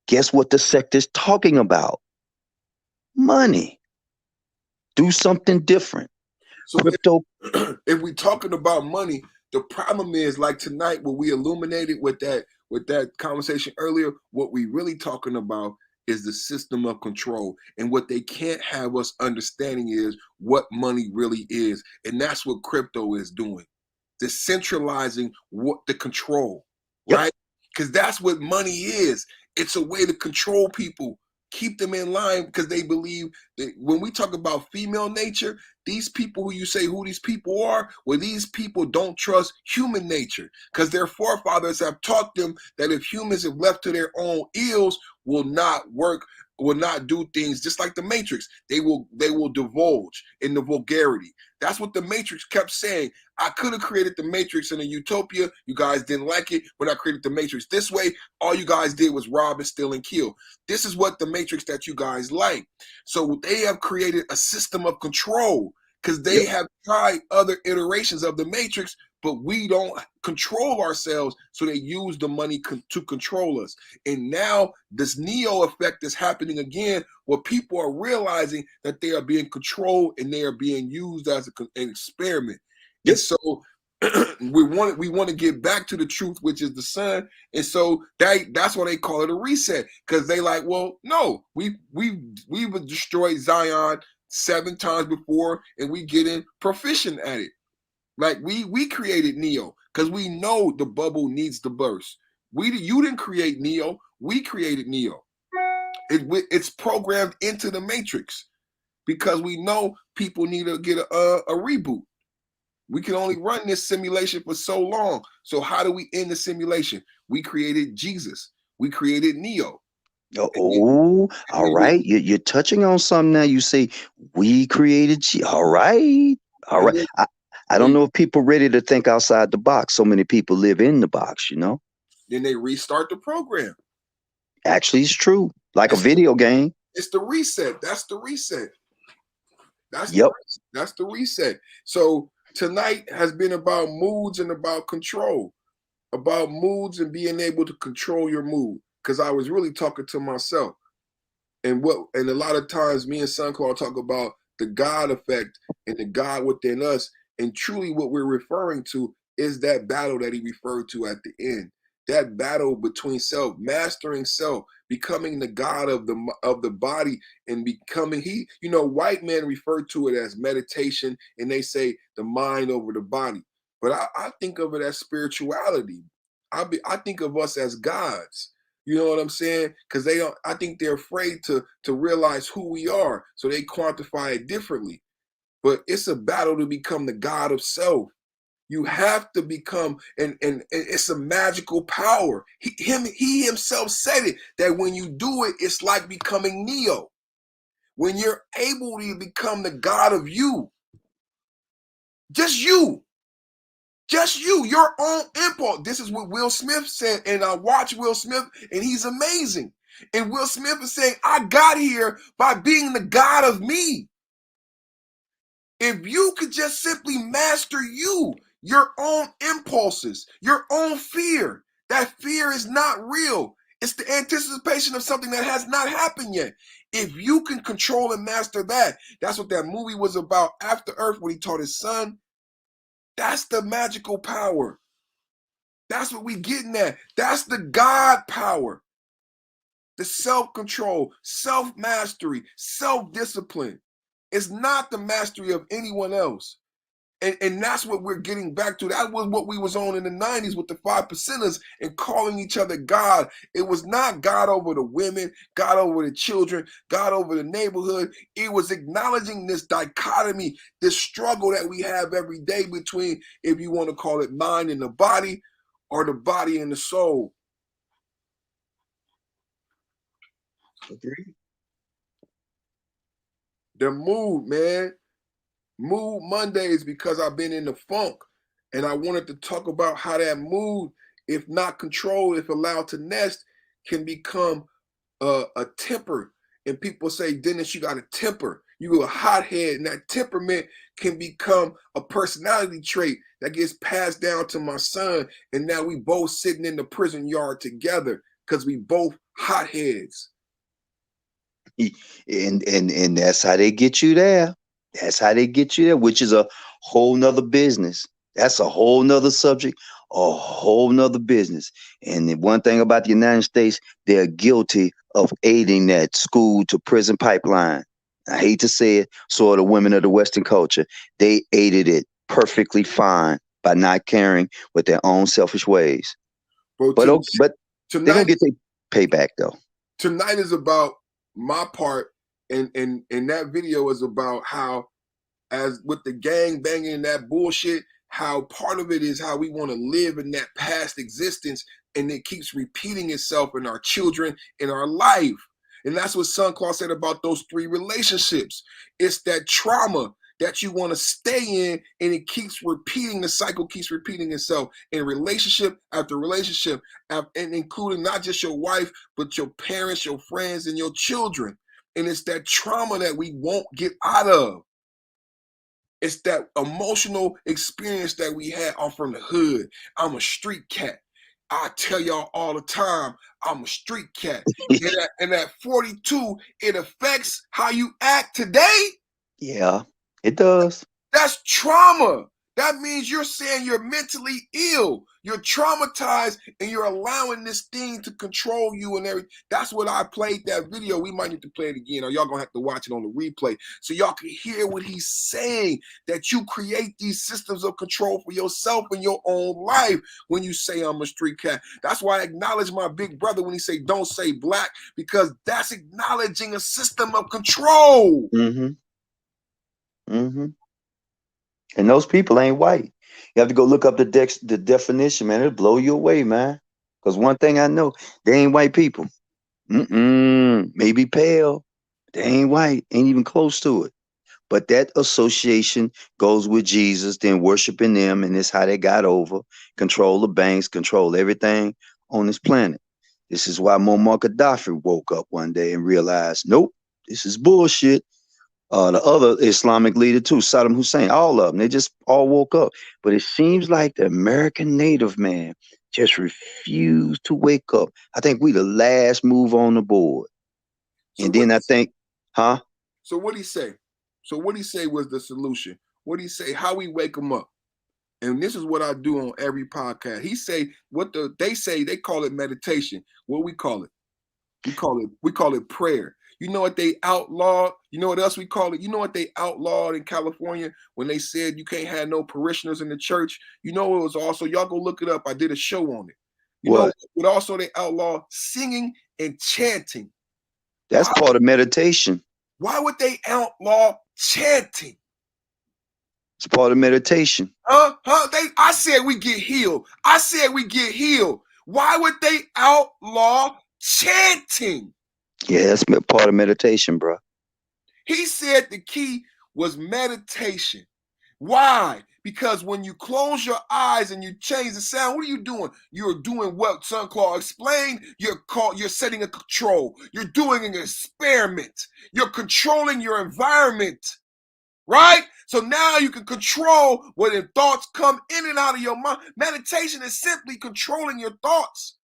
guess what the sector's talking about? Money. Do something different. So crypto. If we're talking about money, the problem is like tonight what we illuminated with that conversation earlier, what we really talking about is the system of control. And what they can't have us understanding is what money really is. And that's what crypto is doing. Decentralizing what the control, right? Because that's what money is. It's a way to control people, keep them in line, because they believe that when we talk about female nature, these people who you say who these people are, well, these people don't trust human nature because their forefathers have taught them that if humans, if left to their own ills, will not work, will not do things just like the Matrix. They will divulge in the vulgarity. That's what the Matrix kept saying. I could have created the Matrix in a utopia. You guys didn't like it. When I created the Matrix this way, all you guys did was rob and steal and kill. This is what the Matrix that you guys like. So they have created a system of control because they have tried other iterations of the Matrix, but we don't control ourselves. So they use the money to control us. And now this Neo effect is happening again, where people are realizing that they are being controlled and they are being used as an experiment. And so we want to get back to the truth, which is the sun. And so that's why they call it a reset, because they like, well, no, we've destroyed Zion 7 times before, and we getting proficient at it. Like we created Neo because we know the bubble needs to burst. You didn't create Neo. We created Neo. It's programmed into the matrix because we know people need to get a reboot. We can only run this simulation for so long. So how do we end the simulation? We created Jesus. We created Neo. Oh, all right. You're touching on something now. You say we created all right. All right. I don't know if people ready to think outside the box. So many people live in the box, you know. Then they restart the program. Actually, it's true. Like a video game. It's the reset. That's the reset. That's the reset. So tonight has been about moods and about control, about moods and being able to control your mood. Because I was really talking to myself, and a lot of times me and Sunclaw talk about the God effect and the God within us, and truly what we're referring to is that battle that he referred to at the end. That battle between self, mastering self, becoming the God of the body, and becoming white men refer to it as meditation, and they say the mind over the body. But I think of it as spirituality. I think of us as gods. You know what I'm saying? Because I think they're afraid to realize who we are, so they quantify it differently. But it's a battle to become the God of self. You have to become, and it's a magical power. He himself said it, that when you do it, it's like becoming Neo. When you're able to become the God of you, just you, your own impulse. This is what Will Smith said, and I watch Will Smith, and he's amazing. And Will Smith is saying, I got here by being the God of me. If you could just simply master you, your own impulses, your own fear, that fear is not real. It's the anticipation of something that has not happened yet. If you can control and master that, that's what that movie was about, After Earth, when he taught his son. That's the magical power. That's what we getting at. That's the God power. The self-control, self-mastery, self-discipline. It's not the mastery of anyone else. And that's what we're getting back to. That was what we was on in the 90s with the 5%ers and calling each other God. It was not God over the women, God over the children, God over the neighborhood. It was acknowledging this dichotomy, this struggle that we have every day between, if you want to call it mind and the body, or the body and the soul. Agreed. The mood, man. Mood Mondays, because I've been in the funk, and I wanted to talk about how that mood, if not controlled, if allowed to nest, can become a temper. And people say, Dennis, you got a temper. You a hothead, and that temperament can become a personality trait that gets passed down to my son. And now we both sitting in the prison yard together because we both hotheads. And that's how they get you there. That's how they get you there, which is a whole nother business. That's a whole nother subject, a whole nother business. And the one thing about the United States, they're guilty of aiding that school to prison pipeline. I hate to say it, so are the women of the Western culture. They aided it perfectly fine by not caring with their own selfish ways. But they're gonna get their payback though. Tonight is about my part, and that video is about how, as with the gang banging and that bullshit, how part of it is how we want to live in that past existence, and it keeps repeating itself in our children, in our life. And that's what Sunclaw said about those 3 relationships. It's that trauma that you want to stay in, and it keeps repeating, the cycle keeps repeating itself in relationship after relationship, and including not just your wife, but your parents, your friends, and your children. And it's that trauma that we won't get out of. It's that emotional experience that we had. I'm from the hood. I'm a street cat. I tell y'all all the time, I'm a street cat. and at 42, it affects how you act today. Yeah, it does. That's trauma. That means you're saying you're mentally ill. You're traumatized and you're allowing this thing to control you and everything. That's what I played that video. We might need to play it again, or y'all gonna have to watch it on the replay so y'all can hear what he's saying, that you create these systems of control for yourself in your own life when you say I'm a street cat. That's why I acknowledge my big brother when he say don't say black, because that's acknowledging a system of control. Mm-hmm. Mm-hmm. And those people ain't white. You have to go look up the definition, man. It'll blow you away, man. Because one thing I know, they ain't white people. Maybe pale. They ain't white. Ain't even close to it. But that association goes with Jesus, then worshiping them, and it's how they got over, control the banks, control everything on this planet. This is why Muammar Gaddafi woke up one day and realized, nope, this is bullshit. The other Islamic leader too, Saddam Hussein, all of them, they just all woke up. But it seems like the American native man just refused to wake up. I think we the last move on the board. So and then I think, huh? So what he say? So what he say was the solution. What he say? How we wake them up? And this is what I do on every podcast. He say they say they call it meditation. What we call it? We call it prayer. You know what they outlawed? You know what else we call it? You know what they outlawed in California when they said you can't have no parishioners in the church? You know it was also, y'all go look it up. I did a show on it. You know what also they outlawed? Singing and chanting. That's part of meditation. Why would they outlaw chanting? It's part of meditation. I said we get healed. I said we get healed. Why would they outlaw chanting? Yeah, that's part of meditation, bro. He said the key was meditation. Why? Because when you close your eyes and you change the sound, what are you doing? You're doing what Sunclaw explained. You're setting a control. You're doing an experiment. You're controlling your environment, right? So now you can control when thoughts come in and out of your mind. Meditation is simply controlling your thoughts.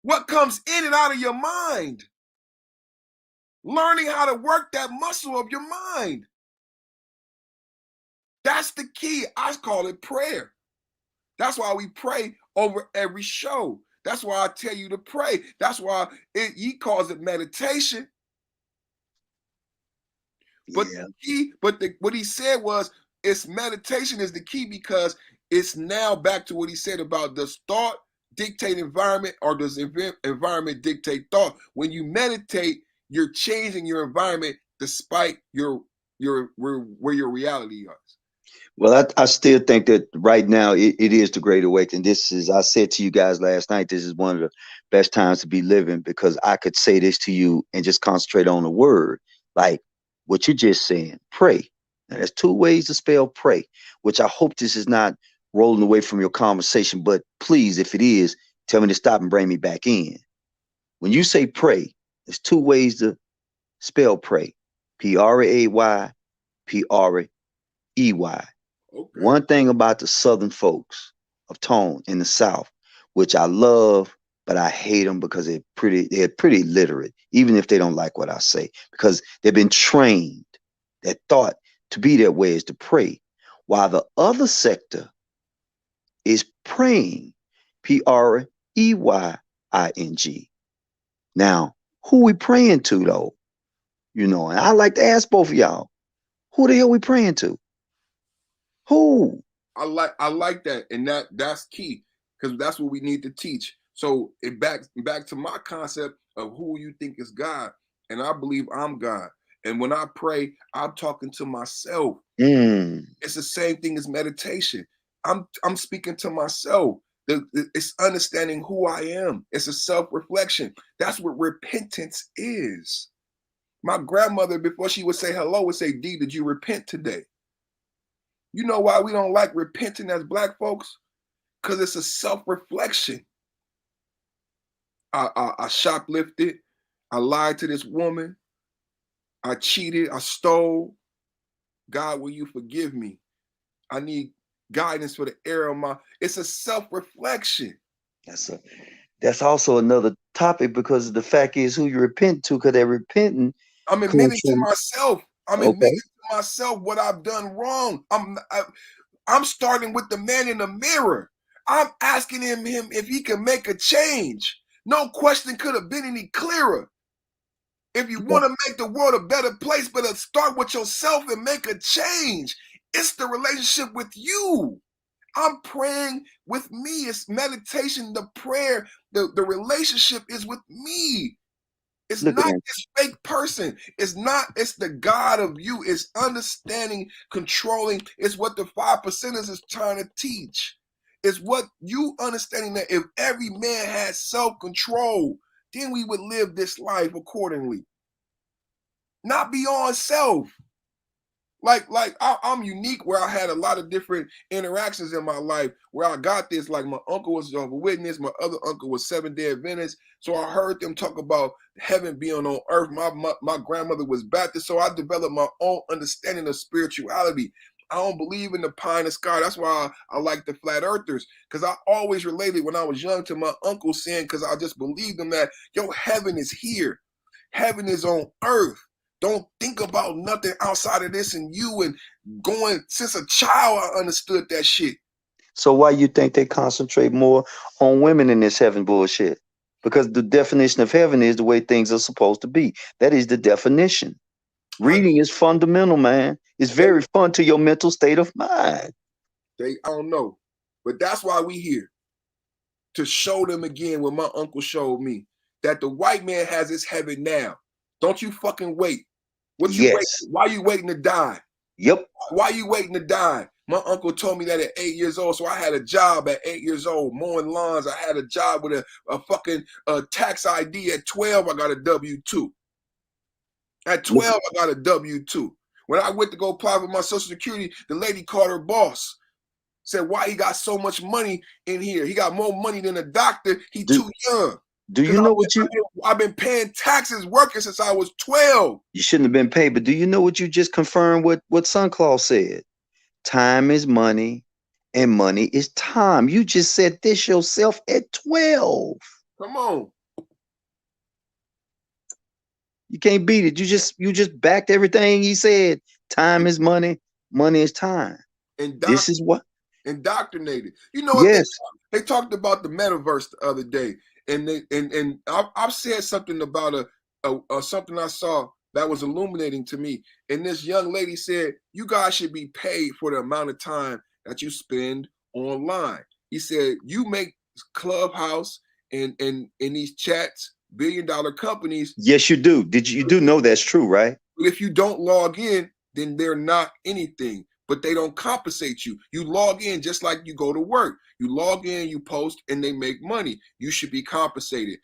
What comes in and out of your mind? Learning how to work that muscle of your mind. That's the key. I call it prayer. That's why we pray over every show. That's why I tell you to pray. That's why he calls it meditation. But yeah. the key, what he said was, it's meditation is the key, because it's now back to what he said about, does thought dictate environment, or does environment dictate thought? When you meditate, you're changing your environment despite where your reality is. Well, I still think that right now it is the Great Awakening. This is, I said to you guys last night, this is one of the best times to be living, because I could say this to you and just concentrate on the word. Like what you're just saying, pray. Now, there's two ways to spell pray, which I hope this is not rolling away from your conversation. But please, if it is, tell me to stop and bring me back in. When you say pray, there's two ways to spell pray. P-R-A-Y, P-R-E-Y. Okay. One thing about the Southern folks of tone in the South, which I love, but I hate them because they're pretty literate, even if they don't like what I say, because they've been trained, that thought to be that way is to pray, while the other sector is praying, P-R-E-Y-I-N-G. Now, who we praying to though? You know, and I like to ask both of y'all, who the hell we praying to? Who? I like that, and that's key, because that's what we need to teach. So it back to my concept of who you think is God, and I believe I'm God. And when I pray, I'm talking to myself. It's the same thing as meditation. I'm speaking to myself. It's understanding who I am. It's a self-reflection. That's what repentance is. My grandmother, before she would say hello, would say, "D, did you repent today?" You know why we don't like repenting as Black folks? Because it's a self-reflection. I shoplifted. I lied to this woman. I cheated. I stole. God, will you forgive me? I need guidance for the error of my... It's a self-reflection. That's also another topic, because the fact is who you repent to, because they're repenting. I'm admitting to myself. I'm admitting to myself what I've done wrong. I'm starting with the man in the mirror. I'm asking him if he can make a change. No question could have been any clearer. If you want to make the world a better place, better start with yourself and make a change. It's the relationship with you. I'm praying with me. It's meditation, the prayer, the relationship is with me. It's Look at not that. this fake person. It's the God of you. It's understanding, controlling. It's what the 5%ers is trying to teach. It's what you understanding that if every man had self-control, then we would live this life accordingly. Not beyond self. Like I'm unique where I had a lot of different interactions in my life where I got this. Like my uncle was Jehovah's Witness, my other uncle was Seventh-day Adventist. So I heard them talk about heaven being on earth. My grandmother was Baptist, so I developed my own understanding of spirituality. I don't believe in the pie in the sky. That's why I like the flat earthers, because I always related when I was young to my uncle saying, because I just believed them that, yo, heaven is here. Heaven is on earth. Don't think about nothing outside of this and you, and going since a child I understood that shit. So why you think they concentrate more on women in this heaven bullshit? Because the definition of heaven is the way things are supposed to be. That is the definition. Reading is fundamental, man. It's very fun to your mental state of mind. I don't know. But that's why we here. To show them again what my uncle showed me. That the white man has his heaven now. Don't you fucking wait. What you waiting? Why you waiting to die? Yep. Why you waiting to die? My uncle told me that at 8 years old. So I had a job at 8 years old, mowing lawns. I had a job with a fucking tax ID. At 12, I got a W-2. At 12, I got a W-2. When I went to go apply for my Social Security, the lady called her boss. Said, why he got so much money in here? He got more money than a doctor. He too young. Do you know I've been paying taxes working since I was 12. You shouldn't have been paid, but do you know what you just confirmed what Sunclaw said? Time is money and money is time. You just said this yourself at 12. Come on. You can't beat it. You just backed everything he said. Time is money, money is time. And this is what indoctrinated. You know what? Yes. They talked about the metaverse the other day. And I've said something about something I saw that was illuminating to me. And this young lady said, you guys should be paid for the amount of time that you spend online. He said, you make Clubhouse and these chats, billion-dollar companies. Yes, you do. You do know that's true, right? But if you don't log in, then they're not anything. But they don't compensate you. You log in just like you go to work. You log in, you post, and they make money. You should be compensated.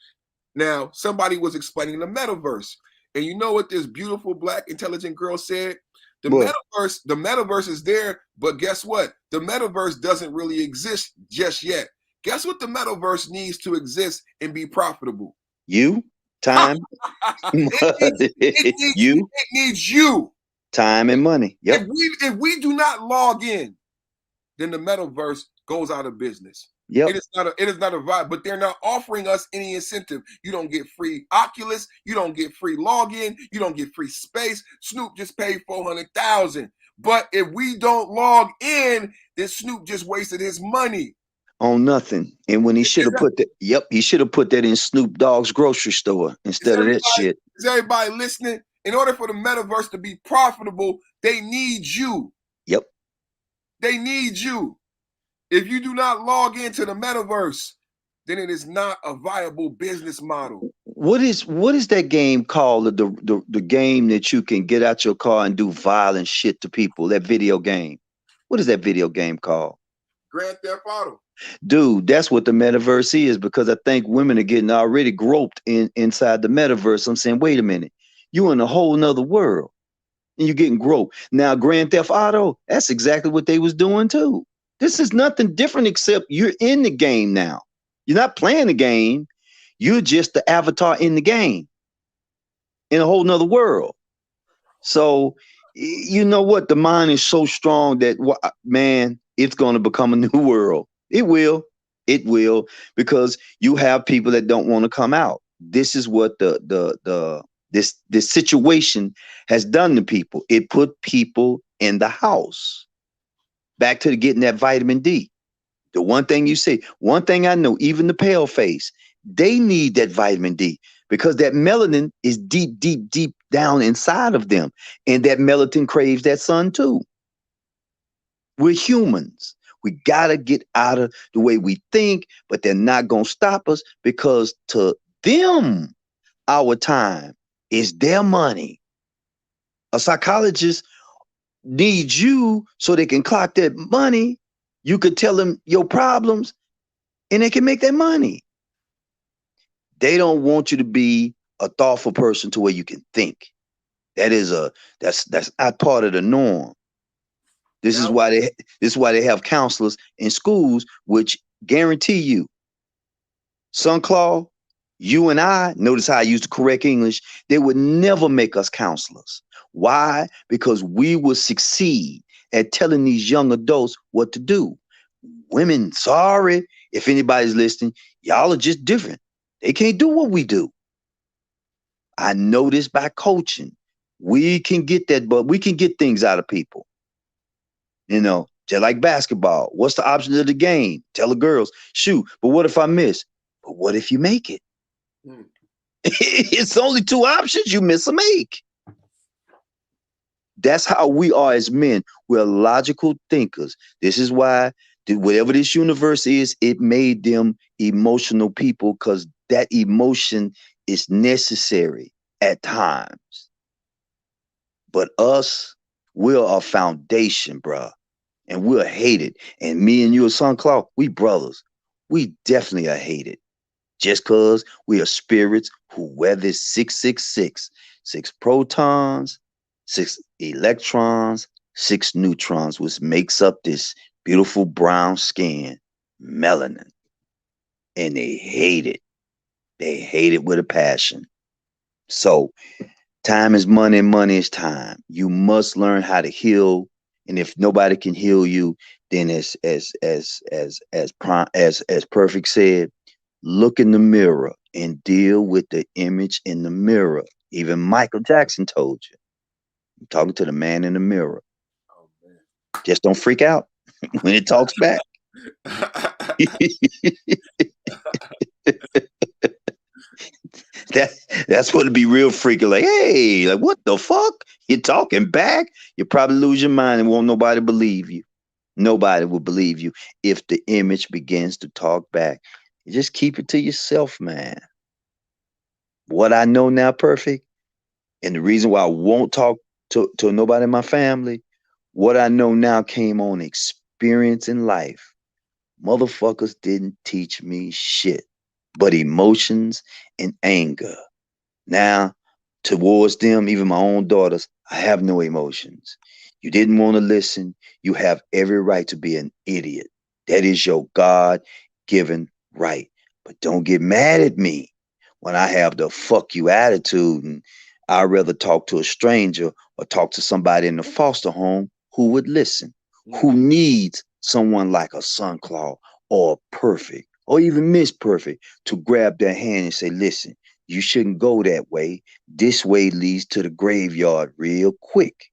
Now, somebody was explaining the metaverse. And you know what this beautiful black intelligent girl said? The metaverse is there, but guess what? The metaverse doesn't really exist just yet. Guess what the metaverse needs to exist and be profitable? You, time, it needs you. Time and money. Yep. If we do not log in, then the metaverse goes out of business. Yep. It is not a vibe, but they're not offering us any incentive. You don't get free Oculus, you don't get free login, you don't get free space. Snoop just paid $400,000. But if we don't log in, then Snoop just wasted his money. On nothing. And when he should have put that, he should have put that in Snoop Dogg's grocery store instead of that shit. Is everybody listening? In order for the metaverse to be profitable, they need you. Yep. They need you. If you do not log into the metaverse, then it is not a viable business model. What is that game called? The game that you can get out your car and do violent shit to people, that video game. What is that video game called? Grand Theft Auto. Dude, that's what the metaverse is, because I think women are getting already groped inside the metaverse. I'm saying, wait a minute. You're in a whole nother world and you're getting groped. Now, Grand Theft Auto, that's exactly what they was doing too. This is nothing different except you're in the game now. You're not playing the game. You're just the avatar in the game in a whole nother world. So, you know what? The mind is so strong that, man, it's going to become a new world. It will, because you have people that don't want to come out. This is what this situation has done to people. It put people in the house. Back to getting that vitamin D. The one thing you say, one thing I know, even the pale face, they need that vitamin D because that melanin is deep, deep, deep down inside of them. And that melanin craves that sun too. We're humans. We got to get out of the way we think, but they're not going to stop us because to them, our time is their money. A psychologist needs you so they can clock that money. You could tell them your problems and they can make that money. They don't want you to be a thoughtful person to where you can think. That's not part of the norm. This is why they have counselors in schools, which guarantee you, Sunclaw, you and I, notice how I use the correct English, they would never make us counselors. Why? Because we will succeed at telling these young adults what to do. Women, sorry, if anybody's listening, y'all are just different. They can't do what we do. I know this by coaching. We can get that, but we can get things out of people. You know, just like basketball. What's the option of the game? Tell the girls, shoot, but what if I miss? But what if you make it? It's only two options. You miss or make. That's how we are as men. We're logical thinkers. This is why whatever this universe is, it made them emotional people because that emotion is necessary at times. But us, we're a foundation, bruh. And we're hated. And me and you and Sunclaw, we brothers. We definitely are hated. Just because we are spirits who weather 666. 6 protons, 6 electrons, 6 neutrons, which makes up this beautiful brown skin, melanin. And they hate it. They hate it with a passion. So time is money and money is time. You must learn how to heal. And if nobody can heal you, then as Perfect said, look in the mirror and deal with the image in the mirror. Even Michael Jackson told you. I'm talking to the man in the mirror. Oh, man. Just don't freak out when it talks back. That's what it'd be real freaky. Like, hey, like what the fuck? You're talking back? You probably lose your mind and won't nobody believe you. Nobody will believe you if the image begins to talk back. You just keep it to yourself, man. What I know now, Perfect, and the reason why I won't talk to nobody in my family, what I know now came on experience in life. Motherfuckers didn't teach me shit but emotions and anger. Now, towards them, even my own daughters, I have no emotions. You didn't want to listen. You have every right to be an idiot. That is your God-given right. But don't get mad at me when I have the fuck you attitude and I'd rather talk to a stranger or talk to somebody in the foster home who would listen, who needs someone like a Sunclaw or a Perfect or even Miss Perfect to grab their hand and say, listen, you shouldn't go that way. This way leads to the graveyard real quick.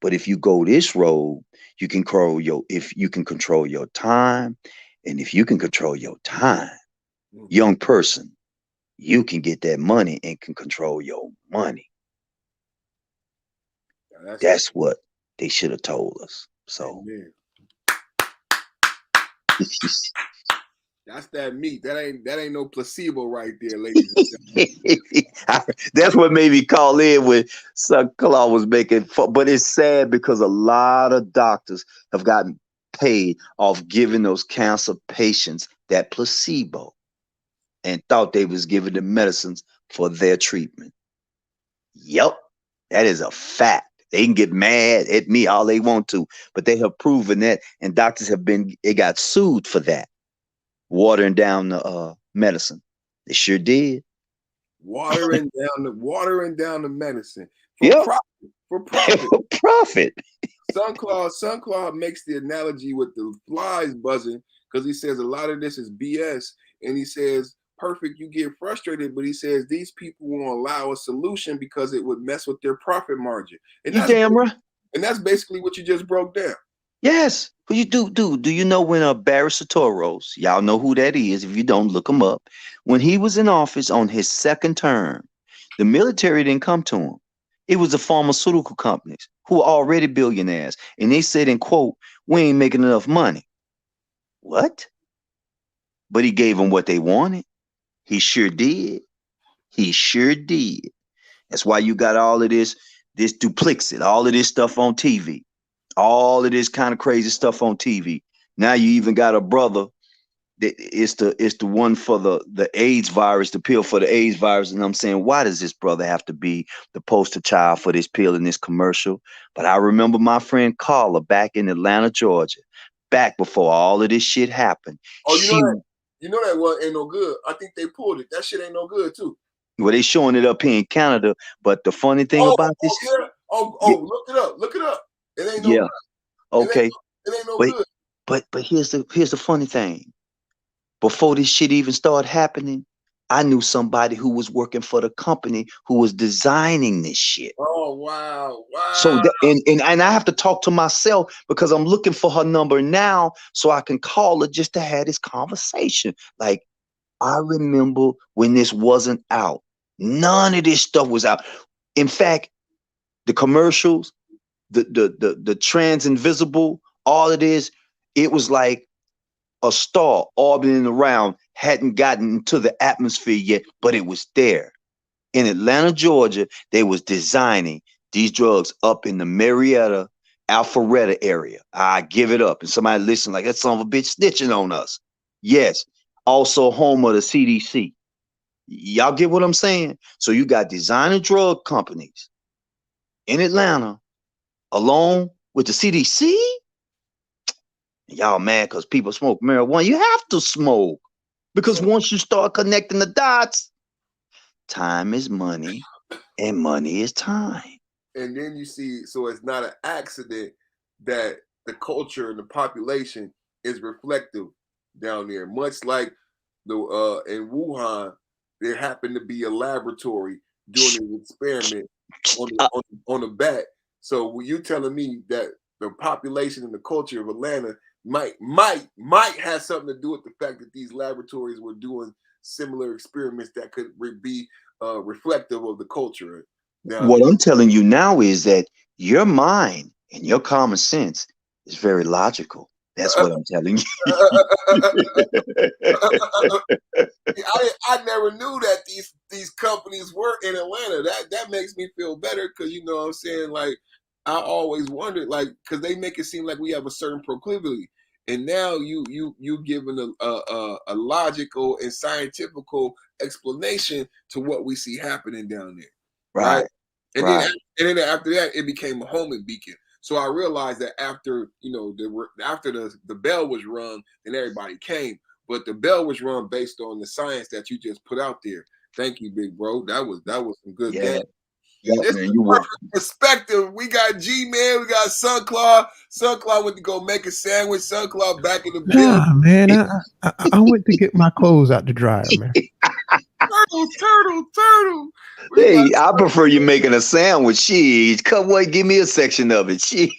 But if you go this road, you can control your time. And if you can control your time, young person, you can get that money and can control your money. That's what they should have told us. So that's that meat. That ain't no placebo right there, ladies and gentlemen. That's what made me call in when Sunclaw was making fun. But it's sad because a lot of doctors have gotten paid off giving those cancer patients that placebo and thought they was giving them medicines for their treatment. Yep, that is a fact. They can get mad at me all they want to, but they have proven that, and doctors they got sued for that. Watering down the medicine. They sure did. Watering down the medicine. For profit. For profit. Sunclaw makes the analogy with the flies buzzing because he says a lot of this is BS. And he says, Perfect, you get frustrated, but he says these people won't allow a solution because it would mess with their profit margin. And you damn right. And that's basically what you just broke down. Yes. Who you do you know when Barry Sotoros, y'all know who that is. If you don't, look him up. When he was in office on his second term, the military didn't come to him. It was the pharmaceutical companies who were already billionaires. And they said, in quote, we ain't making enough money. What? But he gave them what they wanted. He sure did. He sure did. That's why you got all of this duplicit, all of this stuff on TV, all of this kind of crazy stuff on TV. Now you even got a brother that it's the one for the AIDS virus, the pill for the AIDS virus. And I'm saying, why does this brother have to be the poster child for this pill in this commercial? But I remember my friend Carla back in Atlanta, Georgia, back before all of this shit happened. Oh, you know that one ain't no good. I think they pulled it. That shit ain't no good too. Well, they showing it up here in Canada, but the funny thing about this, yeah. Look it up. It ain't no good. Okay, it ain't no good. But here's the funny thing. Before this shit even started happening, I knew somebody who was working for the company who was designing this shit. Oh wow. So and I have to talk to myself because I'm looking for her number now so I can call her just to have this conversation. Like, I remember when this wasn't out. None of this stuff was out. In fact, the commercials, the trans invisible, all of this, it was like a star orbiting around, hadn't gotten into the atmosphere yet, but it was there. In Atlanta, Georgia, they was designing these drugs up in the Marietta, Alpharetta area. I give it up. And somebody listen like, that son of a bitch snitching on us. Yes. Also home of the CDC. Y'all get what I'm saying? So you got designer drug companies in Atlanta along with the CDC. Y'all mad because people smoke marijuana. You have to smoke because once you start connecting the dots, time is money and money is time. And then you see, so it's not an accident that the culture and the population is reflective down there. Much like the in Wuhan, there happened to be a laboratory doing an experiment on a bat. So were you telling me that the population and the culture of Atlanta might have something to do with the fact that these laboratories were doing similar experiments that could be reflective of the culture? What I'm telling you now is that your mind and your common sense is very logical. That's what I'm telling you. I never knew that these companies were in Atlanta. That makes me feel better because you know what I'm saying. Like I always wondered, like because they make it seem like we have a certain proclivity, and now you giving a logical and scientific explanation to what we see happening down there, right? And then after that, it became a homing beacon. So I realized that after the bell was rung, then everybody came. But the bell was rung based on the science that you just put out there. Thank you, big bro. That was some good game. This is perfect perspective. We got G-Man, we got Sunclaw. Sunclaw went to go make a sandwich. Sunclaw back in the building. Nah, man, I went to get my clothes out the dryer, man. Turtle. Hey, I prefer you making a sandwich. Shit, come on, give me a section of it. Shit.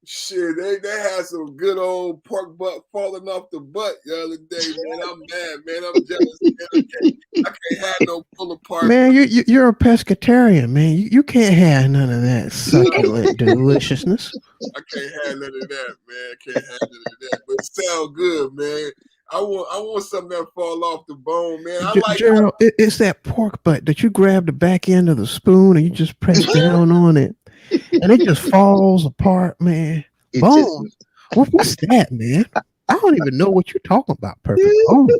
Shit, they had some good old pork butt falling off the butt the other day, man. I'm mad, man. I'm jealous. Man. I can't have no pull apart. Man, you're a pescatarian, man. You can't have none of that succulent deliciousness. I can't have none of that, man. I can't have none of that. But it sounds good, man. I want something that fall off the bone, man. Gerald, it's that pork butt that you grab the back end of the spoon and you just press down on it, and it just falls apart, man. Bones. What's that, man? I don't even know what you're talking about. Perfect bones.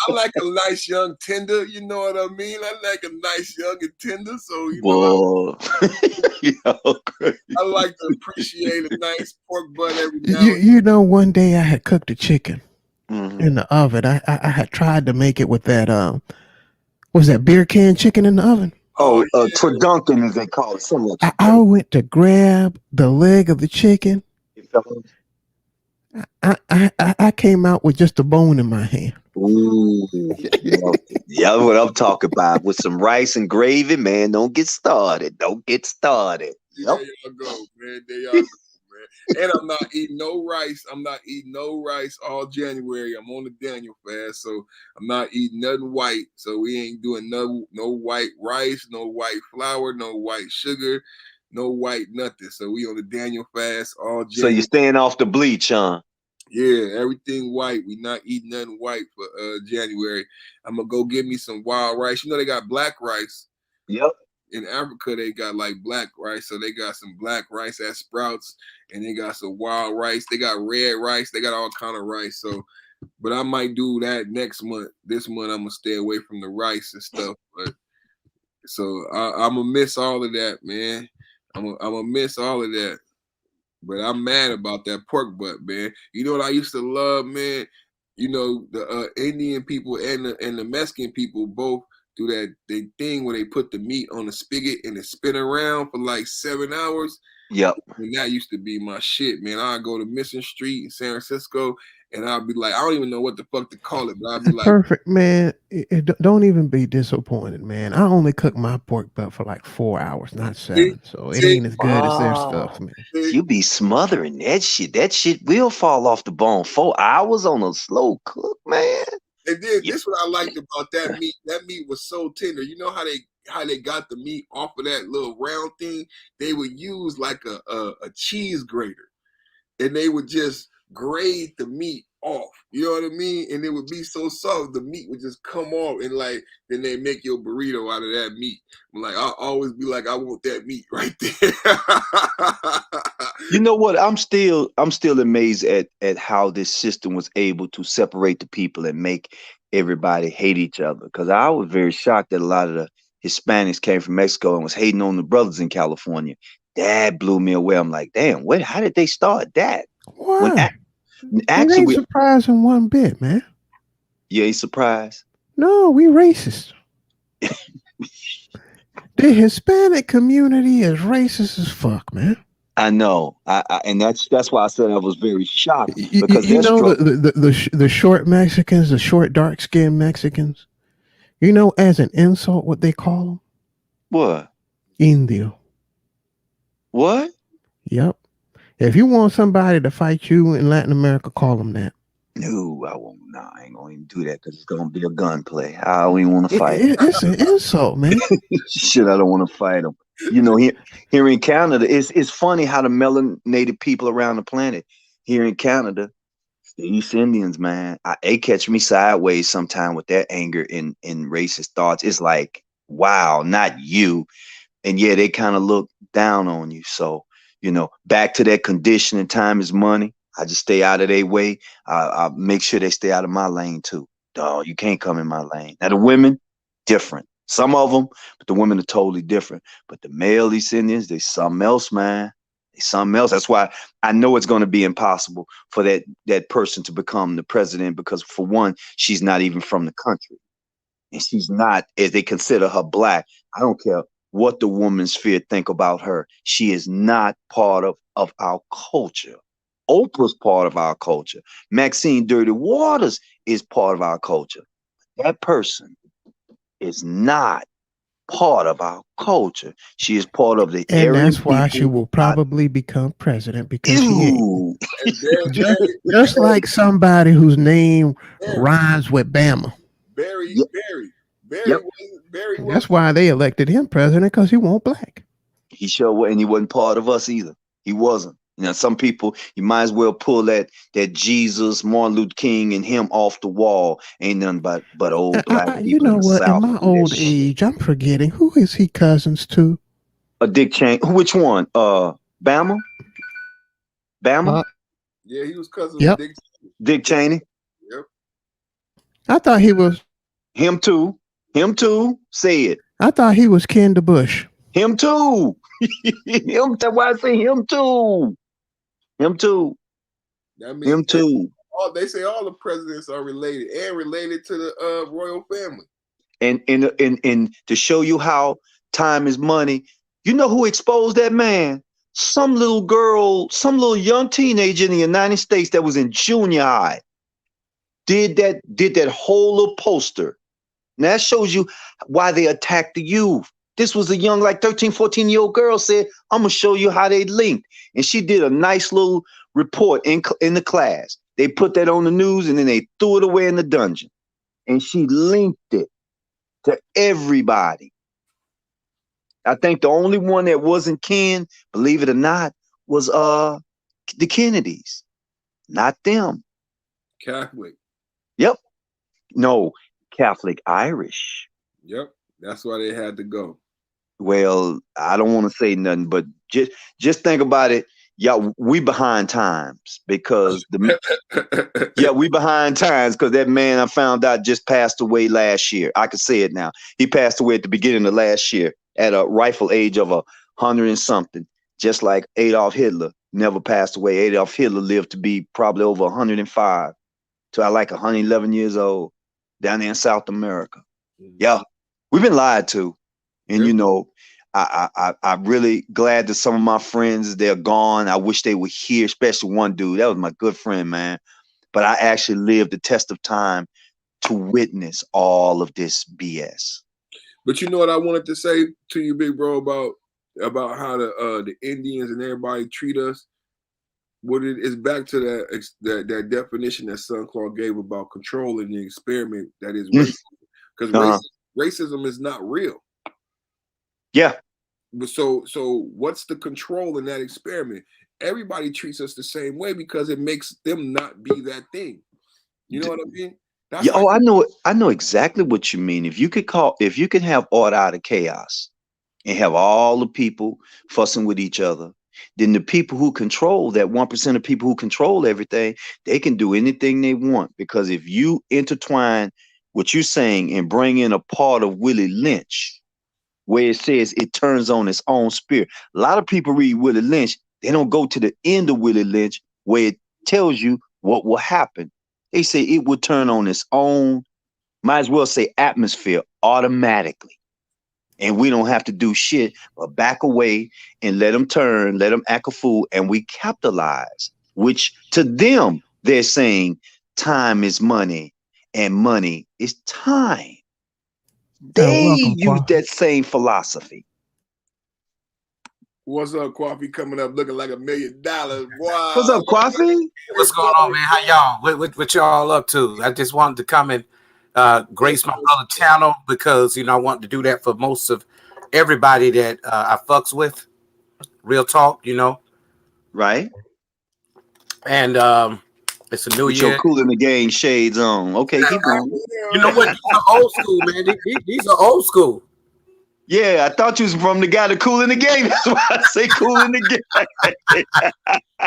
I like a nice young tender. You know what I mean? I like a nice young and tender. So you know, I like to appreciate a nice pork butt every now and then. You know, one day I had cooked a chicken in the oven. I had tried to make it with that was that beer can chicken in the oven? Turduncan, as they call it. I went to grab the leg of the chicken. I came out with just a bone in my hand. Ooh, yeah, what I'm talking about with some rice and gravy, man. Don't get started. Don't get started. There Yep. y'all go, man. There y'all go, man. And I'm not eating no rice. I'm not eating no rice all January. I'm on the Daniel fast, so I'm not eating nothing white. So we ain't doing no white rice, no white flour, no white sugar, no white nothing. So we on the Daniel fast all So January. you're staying off the bleach, huh? Yeah, everything white. We not eating nothing white for January. I'm gonna go get me some wild rice. You know they got black rice. Yep. In Africa, they got like black rice. So they got some black rice at Sprouts, and they got some wild rice. They got red rice. They got all kind of rice. So, but I might do that next month. This month, I'm gonna stay away from the rice and stuff. But so I'm gonna miss all of that, man. I'm gonna miss all of that. But I'm mad about that pork butt, man. You know what I used to love, man? You know, the Indian people and the Mexican people both do that thing where they put the meat on the spigot and it spin around for like 7 hours. Yep. And that used to be my shit, man. I'd go to Mission Street in San Francisco and I'd be like, I don't even know what the fuck to call it, but I'd be like, Perfect, man. Don't even be disappointed, man. I only cook my pork butt for like 4 hours, not 7. So it ain't as good as their stuff, man. You be smothering that shit. That shit will fall off the bone. 4 hours on a slow cook, man. And then this what I liked about that meat. That meat was so tender. You know how they got the meat off of that little round thing? They would use like a cheese grater, and they would just grade the meat off. You know what I mean? And it would be so soft, the meat would just come off, and like then they make your burrito out of that meat. I'm like, I'll always be like, I want that meat right there. You know what? I'm still amazed at how this system was able to separate the people and make everybody hate each other. Because I was very shocked that a lot of the Hispanics came from Mexico and was hating on the brothers in California. That blew me away. I'm like, damn, how did they start that? Why? It Actually, ain't surprising one bit, man. You ain't surprised? No, we racist. The Hispanic community is racist as fuck, man. I know, and that's why I said I was very shocked because you know the short Mexicans, the short dark skinned Mexicans. You know, as an insult, what they call them? What? Indio. What? Yep. If you want somebody to fight you in Latin America, call them that. No, I won't. No, I ain't gonna even do that because it's gonna be a gunplay. I don't even want to fight. It's an insult, man. Shit, I don't want to fight them. You know, here in Canada, it's funny how the melanated people around the planet here in Canada, the East Indians, man, they catch me sideways sometime with their anger and racist thoughts. It's like, wow, not you. And yeah, they kind of look down on you. So, you know, back to that conditioning, time is money. I just stay out of their way. I make sure they stay out of my lane too. Dog, you can't come in my lane. Now the women, different. Some of them, but the women are totally different. But the male East Indians, they something else, man. They something else. That's why I know it's going to be impossible for that person to become the president because, for one, she's not even from the country, and she's not, as they consider her black. I don't care what the woman's sphere think about her. She is not part of our culture. Oprah's part of our culture. Maxine Dirty Waters is part of our culture. That person is not part of our culture. She is part of the and Aryan that's why people. she will probably become president because just like somebody whose name rhymes with Bama. Barry. That's why they elected him president, because he won't black. He sure was, and he wasn't part of us either. He wasn't. You know, some people, you might as well pull that Jesus, Martin Luther King, and him off the wall. Ain't nothing but old black people. You know what? South in my old age, I'm forgetting, who is he cousins to? Dick Cheney. Which one? Bama? Yeah, he was cousin of Dick Cheney. Yep. I thought he was. Him too. Say it. I thought he was Ken to Bush. Him too. That's why I say him too. Him too. Him too. They say all the presidents are related and related to the royal family. And to show you how time is money, you know who exposed that man? Some little girl, some little young teenager in the United States that was in junior high. did that whole little poster. Now that shows you why they attacked the youth. This was a young, like 13, 14-year-old girl said, I'm going to show you how they linked. And she did a nice little report in the class. They put that on the news and then they threw it away in the dungeon. And she linked it to everybody. I think the only one that wasn't Ken, believe it or not, was the Kennedys. Not them. Catholic. Yep. No, Catholic Irish. Yep. That's why they had to go. Well, I don't want to say nothing, but just think about it. Yeah, we behind times because we behind times because that man I found out just passed away last year. I can say it now. He passed away at the beginning of last year at a rightful age of 100 and something, just like Adolf Hitler never passed away. Adolf Hitler lived to be probably over 105 to like 111 years old down there in South America. Yeah, we've been lied to. And, you know, I'm really glad that some of my friends, they're gone. I wish they were here, especially one dude. That was my good friend, man. But I actually lived the test of time to witness all of this BS. But you know what I wanted to say to you, big bro, about how the Indians and everybody treat us? What it is back to that definition that Sunclaw gave about controlling the experiment that is racism. Because racism is not real. Yeah. But so what's the control in that experiment? Everybody treats us the same way because it makes them not be that thing. You know what I mean? That's I know exactly what you mean. If you could have order out of chaos and have all the people fussing with each other, then the people who control that 1% of people who control everything, they can do anything they want. Because if you intertwine what you're saying and bring in a part of Willie Lynch, where it says it turns on its own spirit. A lot of people read Willie Lynch. They don't go to the end of Willie Lynch where it tells you what will happen. They say it will turn on its own, might as well say atmosphere automatically. And we don't have to do shit but back away and let them turn, let them act a fool, and we capitalize, which to them, they're saying time is money and money is time. They use that same philosophy. What's up, Coffee? Coming up looking like $1 million. Wow. What's up, Coffee? What's going on, man? How y'all? What y'all up to? I just wanted to come and grace my brother channel because, you know, I want to do that for most of everybody that I fucks with. Real talk, you know. Right. And it's a new with year. Your Cool in the Game shades on. Okay, keep going. You know what? These are old school, man. These are old school. Yeah, I thought you was from the guy that Cool in the Game. That's why I say Cool in the Game.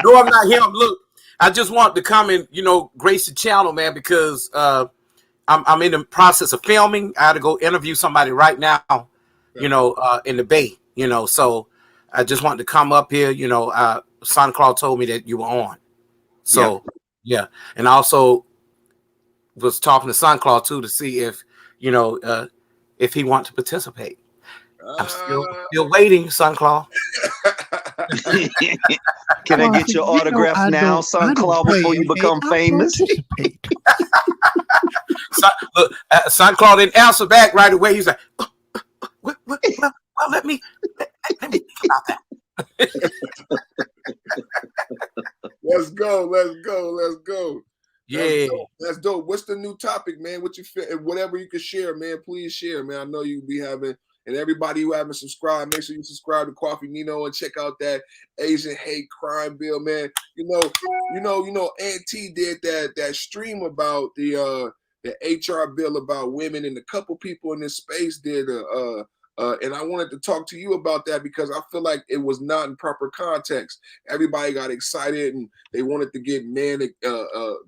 No, I'm not him. Look, I just want to come and, you know, grace the channel, man, because I'm in the process of filming. I had to go interview somebody right now, you know, in the Bay, you know. So I just wanted to come up here, you know. Sunclaw told me that you were on. So, yeah. And I also was talking to Sunclaw, too, to see if, you know, if he wants to participate. I'm still waiting, Sunclaw. Can I get your autograph now, Sunclaw, before you become famous? Look, Sunclaw didn't answer back right away. He's like, well, let me think about that. Let's go. Yeah, that's dope. What's the new topic, man? What you feel? Whatever you can share, man. Please share, man. I know you'll be having, and everybody who haven't subscribed, make sure you subscribe to Coffee Nino and check out that Asian hate crime bill, man. You know, Auntie did that stream about the HR bill about women, and a couple people in this space did and I wanted to talk to you about that because I feel like it was not in proper context. Everybody got excited and they wanted to get men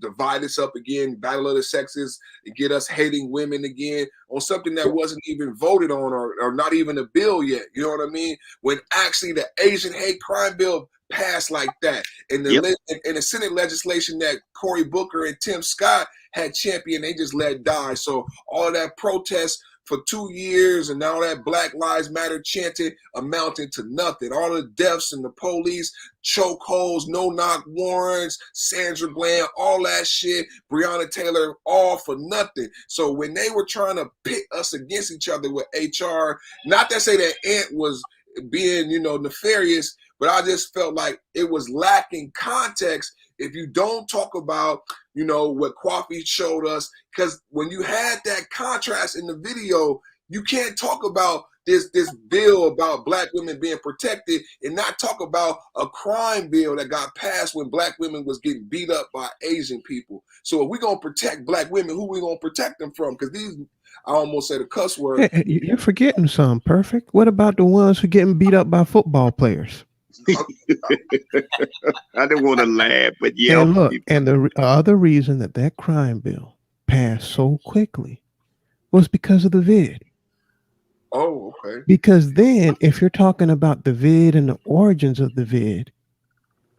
divide us up again, battle of the sexes, and get us hating women again on something that wasn't even voted on or not even a bill yet. You know what I mean? When actually the Asian hate crime bill passed like that, and the Senate legislation that Cory Booker and Tim Scott had championed, they just let die. So all of that protest for 2 years, and now that Black Lives Matter chanted amounted to nothing. All the deaths and the police, chokeholds, no-knock warrants, Sandra Bland, all that shit, Breonna Taylor, all for nothing. So when they were trying to pit us against each other with HR, not to say that Ant was being, nefarious, but I just felt like it was lacking context if you don't talk about, what Kwafi showed us. Because when you had that contrast in the video, you can't talk about this bill about Black women being protected and not talk about a crime bill that got passed when Black women was getting beat up by Asian people. So if we're going to protect Black women, who we going to protect them from? Because these, I almost said a cuss word. Hey, you're forgetting some, Perfect. What about the ones who getting beat up by football players? I didn't want to laugh, but yeah. And look, and the other reason that crime bill passed so quickly was because of the vid. Oh, okay. Because then, if you're talking about the vid and the origins of the vid,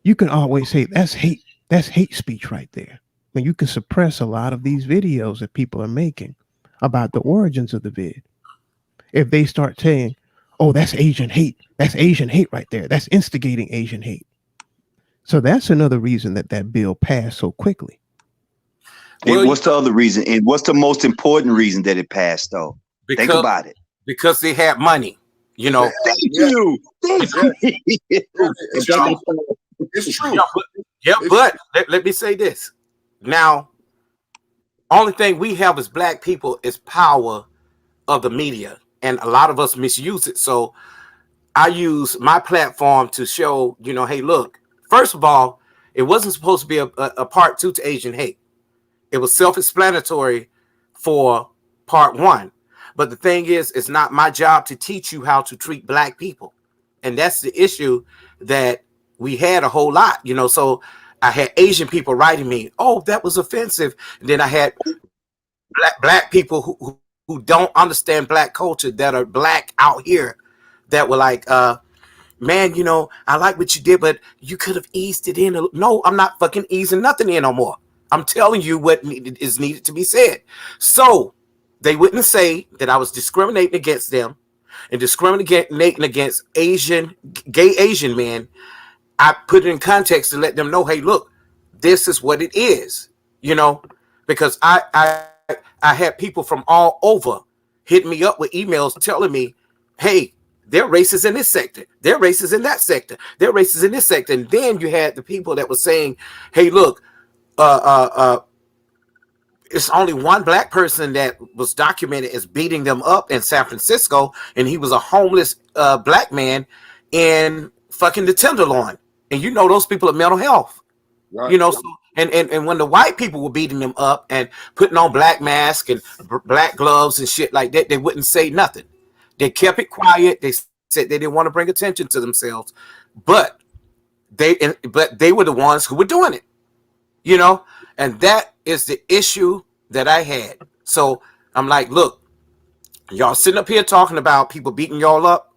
you can always say that's hate. That's hate speech right there. And you can suppress a lot of these videos that people are making about the origins of the vid. If they start saying, oh, that's Asian hate. That's Asian hate right there. That's instigating Asian hate. So that's another reason that bill passed so quickly. And what's the other reason? And what's the most important reason that it passed, though? Think about it. Because they had money, Thank you. It's true. It's true. But let me say this. Now, only thing we have as Black people is power of the media. And a lot of us misuse it. So I use my platform to show, hey, look, first of all, it wasn't supposed to be a part 2 to Asian hate. It was self-explanatory for part 1. But the thing is, it's not my job to teach you how to treat Black people. And that's the issue that we had a whole lot, So I had Asian people writing me, oh, that was offensive. And then I had black people who don't understand Black culture, that are Black out here, that were like, man, I like what you did, but you could have eased it in. No, I'm not fucking easing nothing in no more. I'm telling you what is needed to be said. So they wouldn't say that I was discriminating against them and discriminating against gay Asian men. I put it in context to let them know, hey, look, this is what it is, because I had people from all over hit me up with emails telling me, hey, they're racist in this sector. They're racist in that sector. They're racist in this sector. And then you had the people that were saying, hey, look, it's only one Black person that was documented as beating them up in San Francisco, and he was a homeless Black man in fucking the Tenderloin. And those people are mental health. Right. So, and when the white people were beating them up and putting on black masks and black gloves and shit like that, they wouldn't say nothing. They kept it quiet. They said they didn't want to bring attention to themselves, but they were the ones who were doing it, and that is the issue that I had. So I'm like, look, y'all sitting up here talking about people beating y'all up.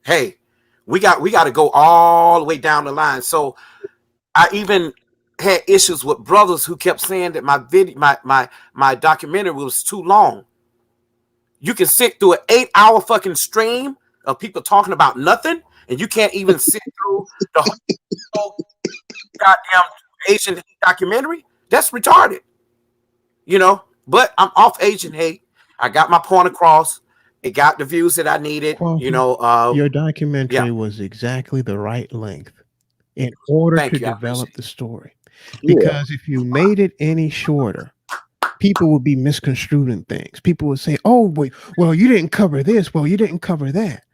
Hey, we got to go all the way down the line. So I even had issues with brothers who kept saying that my documentary was too long. You can sit through an 8-hour fucking stream of people talking about nothing, and you can't even sit through the whole goddamn Asian documentary. That's retarded, But I'm off Asian hate. I got my point across. It got the views that I needed. Your documentary was exactly the right length in order to develop the story. Because if you made it any shorter, people would be misconstruing things. People would say, oh, wait, well, you didn't cover this. Well, you didn't cover that.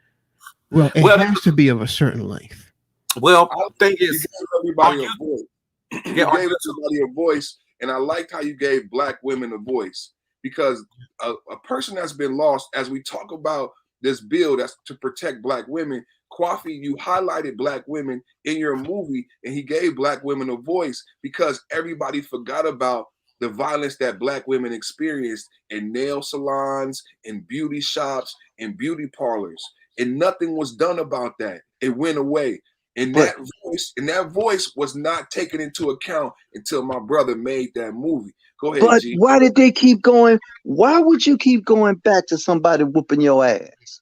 Well, it has to be of a certain length. Well, the thing is, you gave everybody a voice. You gave everybody a voice, and I liked how you gave Black women a voice, because a person that's been lost, as we talk about this bill that's to protect Black women, Kwafi, you highlighted Black women in your movie, and he gave Black women a voice because everybody forgot about the violence that Black women experienced in nail salons, in beauty shops, in beauty parlors, and nothing was done about that. It went away. And that voice was not taken into account until my brother made that movie. Go ahead, But G. why did they keep going? Why would you keep going back to somebody whooping your ass?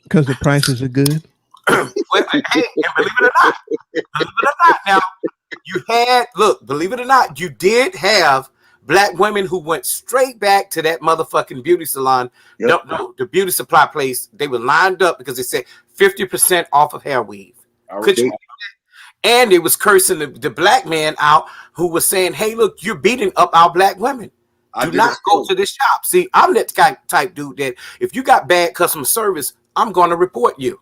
Because the prices are good. Well, hey, and believe it or not, now you had believe it or not, you did have black women who went straight back to that motherfucking beauty salon. Yep. No, the beauty supply place. They were lined up because they said 50% off of hair weave. Could you? And it was cursing the black man out who was saying, "Hey, look, you're beating up our black women. Do not go to this shop." See, I'm that type dude that if you got bad customer service, I'm going to report you.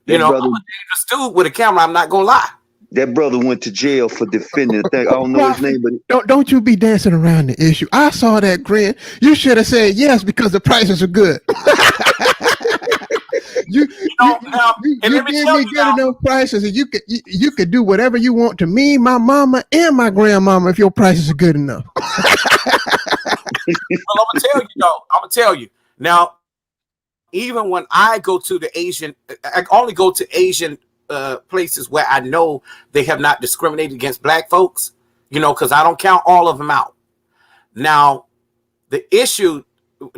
You know, I'm a dangerous dude with a camera. I'm not going to lie. That brother went to jail for defending the thing. I don't know his name, but don't you be dancing around the issue. I saw that grin. You should have said yes because the prices are good. you give me good enough prices, and you could do whatever you want to me, my mama, and my grandmama if your prices are good enough. Well, I'm gonna tell you now. Even when I go to the Asian, I only go to Asian places where I know they have not discriminated against black folks, you know, because I don't count all of them out. Now, the issue,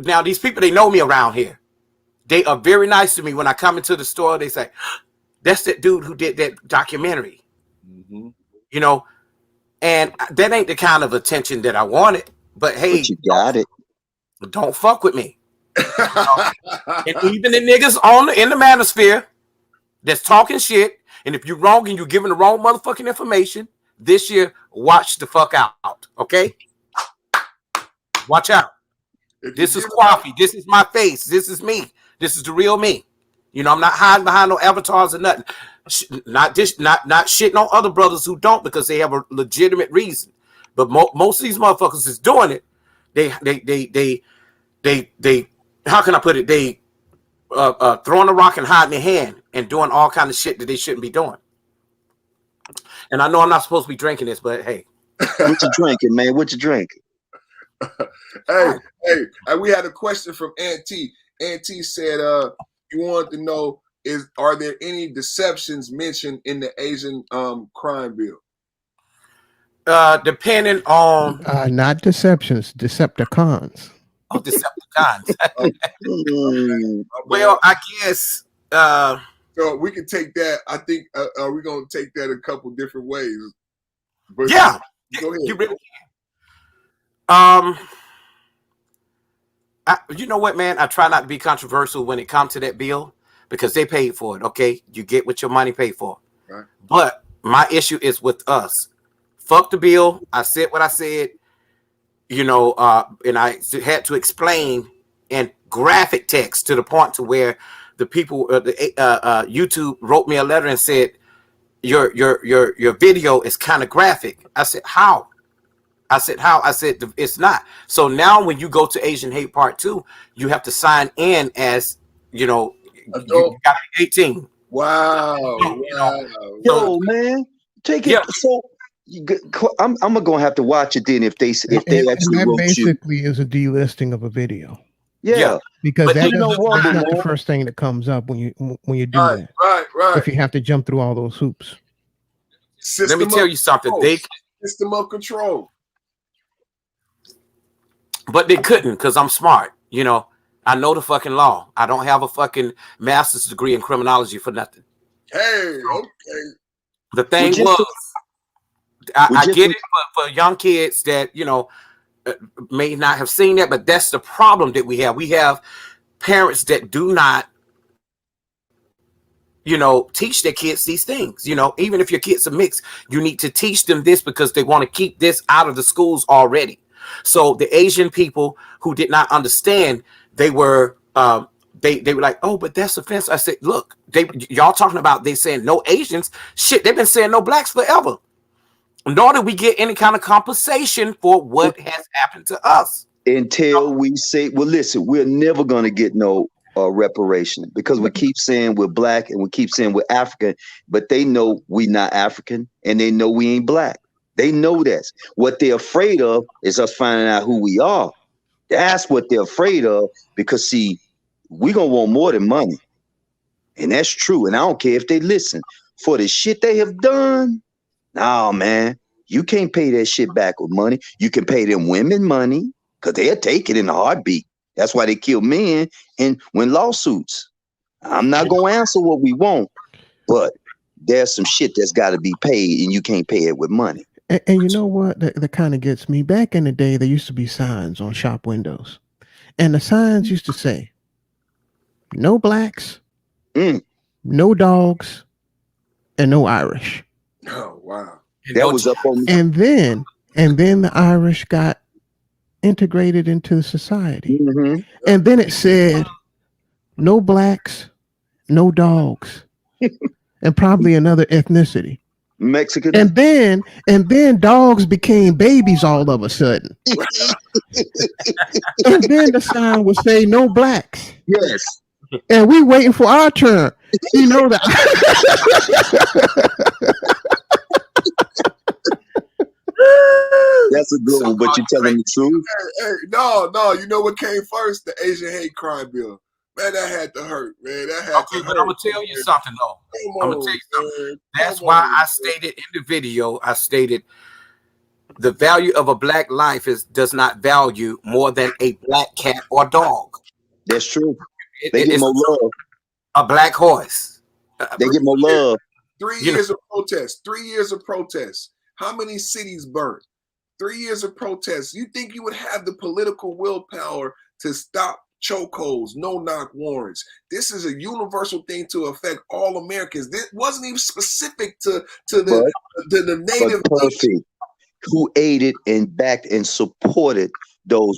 now these people, they know me around here. They are very nice to me. When I come into the store, they say, "That's that dude who did that documentary." Mm-hmm. You know, and that ain't the kind of attention that I wanted. But hey, you got it. Don't fuck with me. And even the niggas in the manosphere that's talking shit, and if you're wrong and you're giving the wrong motherfucking information this year, watch the fuck out, okay? Watch out. This is coffee. This is my face. This is me. This is the real me. You know, I'm not hiding behind no avatars or nothing. Not shitting on other brothers who don't because they have a legitimate reason. But most of these motherfuckers is doing it. They how can I put it? They throwing a rock and hiding their hand and doing all kind of shit that they shouldn't be doing. And I know I'm not supposed to be drinking this, but hey. What you drinking, man? What you drinking? Hey, we had a question from Aunt T. Aunt T said you wanted to know are there any deceptions mentioned in the Asian crime bill? Depending on not deceptions, Decepticons. Oh, Decepticons. Well, I guess so we can take that. I think we're gonna take that a couple different ways. But yeah, go ahead. You really can. You know what, man? I try not to be controversial when it comes to that bill because they paid for it. Okay, you get what your money paid for. Right. But my issue is with us. Fuck the bill. I said what I said. You know, and I had to explain in graphic text to the point to where the people, YouTube wrote me a letter and said, your video is kind of graphic. I said, how? I said, it's not. So now when you go to Asian Hate Part 2, you have to sign in as, you know, you got to be 18. Wow. Yo, man, take it. Yeah. So I'm gonna have to watch it then if they actually that basically is a delisting of a video. Yeah, because that's not the first thing that comes up when you do that. Right. If you have to jump through all those hoops. Let me tell you something. System of control. But they couldn't because I'm smart. You know, I know the fucking law. I don't have a fucking master's degree in criminology for nothing. Hey, okay. The thing was, I get it for young kids that, you know, may not have seen that, but that's the problem that we have. We have parents that do not, you know, teach their kids these things. You know, even if your kids are mixed, you need to teach them this because they want to keep this out of the schools already. So the Asian people who did not understand, they were they were like, oh, but that's offensive. I said, look, y'all talking about they saying no Asians. Shit, they've been saying no blacks forever. Nor did we get any kind of compensation for what has happened to us. Until we say, well, listen, we're never going to get no reparation because we keep saying we're black and we keep saying we're African, but they know we not African and they know we ain't black. They know that. What they're afraid of is us finding out who we are. That's what they're afraid of because, see, we're going to want more than money. And that's true. And I don't care if they listen. For the shit they have done, no, man, You can't pay that shit back with money. You can pay them women money because they'll take it in a heartbeat. That's why they kill men and win lawsuits. I'm not going to answer what we want, but there's some shit that's got to be paid, and you can't pay it with money. And you know what? That kind of gets me. Back in the day, there used to be signs on shop windows. And the signs used to say, no blacks, no dogs, and no Irish. Oh, wow. That was up on. And then the Irish got integrated into society. Mm-hmm. And then it said, no blacks, no dogs, and probably another ethnicity. Mexican. And then dogs became babies all of a sudden. And then the sign would say no blacks. Yes. And we waiting for our turn. You know that. That's a good one, but you're telling the truth. Hey, no. You know what came first? The Asian hate crime bill. Man, that had to hurt, man. That had to hurt. But I'm gonna tell you something though. I'm gonna tell you something. That's why I stated in the video, I stated the value of a black life does not value more than a black cat or dog. That's true. They get more love. A black horse. They get more love. 3 years of protest. 3 years of protest. How many cities burnt? 3 years of protests. You think you would have the political willpower to stop chokeholds, no-knock warrants? This is a universal thing to affect all Americans. This wasn't even specific to the native. Perfect. Who aided and backed and supported all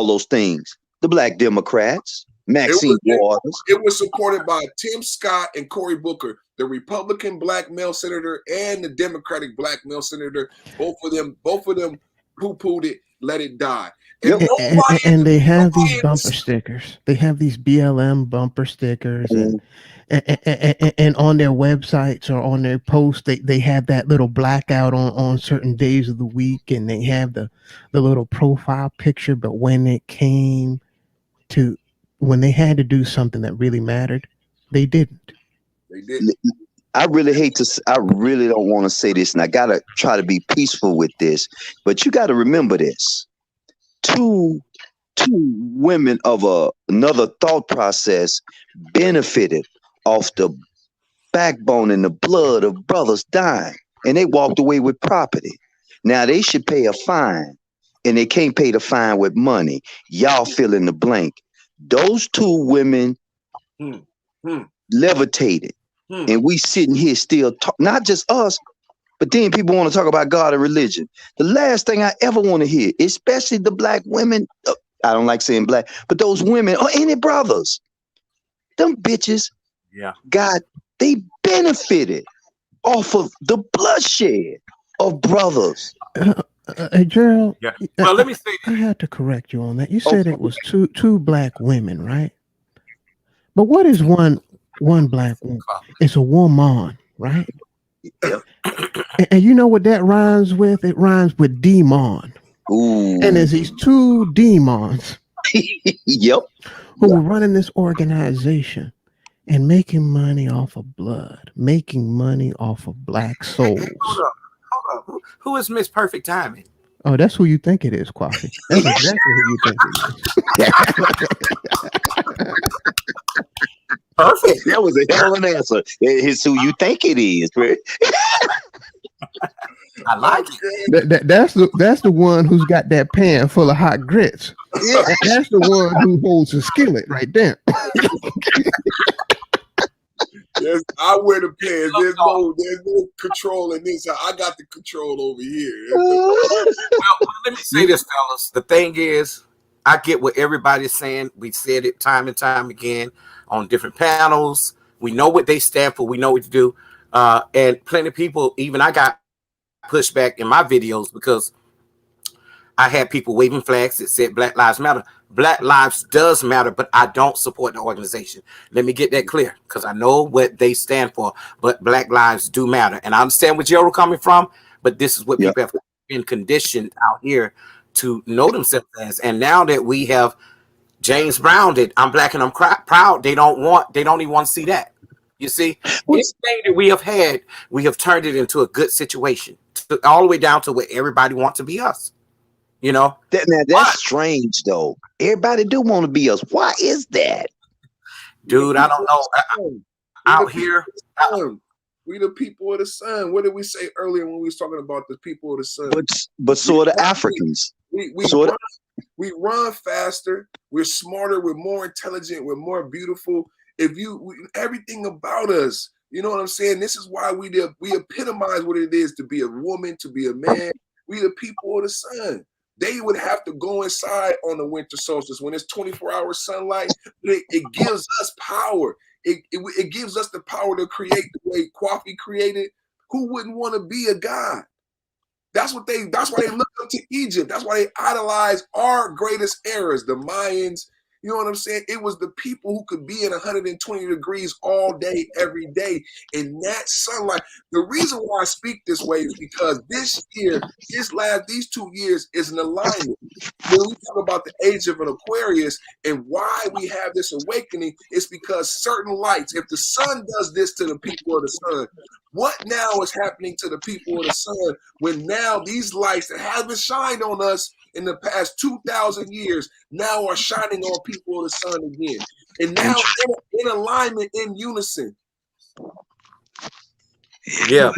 those things? The Black Democrats, Maxine Waters. It was supported by Tim Scott and Cory Booker, the Republican black male senator and the Democratic black male senator. Both of them poo-pooed it, let it die. And they have these bumper stickers. They have these BLM bumper stickers, and on their websites or on their posts, they have that little blackout on certain days of the week, and they have the little profile picture. But when it came to when they had to do something that really mattered, they didn't. They didn't. I really don't want to say this, and I gotta try to be peaceful with this, but you got to remember this. Two women of another thought process benefited off the backbone and the blood of brothers dying, and they walked away with property. Now they should pay a fine, and they can't pay the fine with money. Y'all fill in the blank. Those two women levitated, and we sitting here still not just us, but then people want to talk about God and religion. The last thing I ever want to hear, especially the black women, I don't like saying black, but those women or any brothers, them bitches they benefited off of the bloodshed of brothers. Gerald, well, let me say I had to correct you on that. You said it was two black women, right? But what is one black woman? It's a woman, right? Yep. And you know what that rhymes with? It rhymes with demon. Ooh. And there's these two demons Yep. who were running this organization and making money off of blood, making money off of black souls. Hold up. Who is Miss Perfect Timing? Oh, that's who you think it is, Coffee. That's exactly who you think it is. Perfect. That was a hell of an answer. It's who you think it is, right? I like it. That's the one who's got that pan full of hot grits. Yeah. That's the one who holds the skillet right there. Yes, I wear the pants. There's no control in this. I got the control over here. Well, let me say this, fellas. The thing is, I get what everybody's saying. We said it time and time again on different panels. We know what they stand for. We know what to do. And plenty of people, even I got pushback in my videos because I had people waving flags that said Black Lives Matter. Black lives does matter, but I don't support the organization. Let me get that clear because I know what they stand for, but Black lives do matter. And I understand where Gerald coming from, but this is what people have been conditioned out here to know themselves as. And now that we have James Brown did, I'm black and I'm proud, they don't even want to see that. You see, anything that we have had, we have turned it into a good situation all the way down to where everybody wants to be us. You know, that's strange though. Everybody do want to be us. Why is that? Dude, I don't know. Out here, we the people of the sun. What did we say earlier when we was talking about the people of the sun? But so are the Africans. We run faster. We're smarter. We're more intelligent. We're more beautiful. Everything about us, you know what I'm saying? This is why we epitomize what it is to be a woman, to be a man. We the people of the sun. They would have to go inside on the winter solstice when it's 24-hour sunlight. It gives us power. It gives us the power to create the way Kwafi created. Who wouldn't want to be a god? That's why they look up to Egypt. That's why they idolize our greatest eras, the Mayans. You know what I'm saying? It was the people who could be in 120 degrees all day, every day, in that sunlight. The reason why I speak this way is because this year, these 2 years is an alignment. When we talk about the age of an Aquarius and why we have this awakening, it's because certain lights, if the sun does this to the people of the sun, what now is happening to the people of the sun when now these lights that haven't shined on us in the past 2,000 years now are shining on people of the sun again? And now in alignment, in unison. Yeah.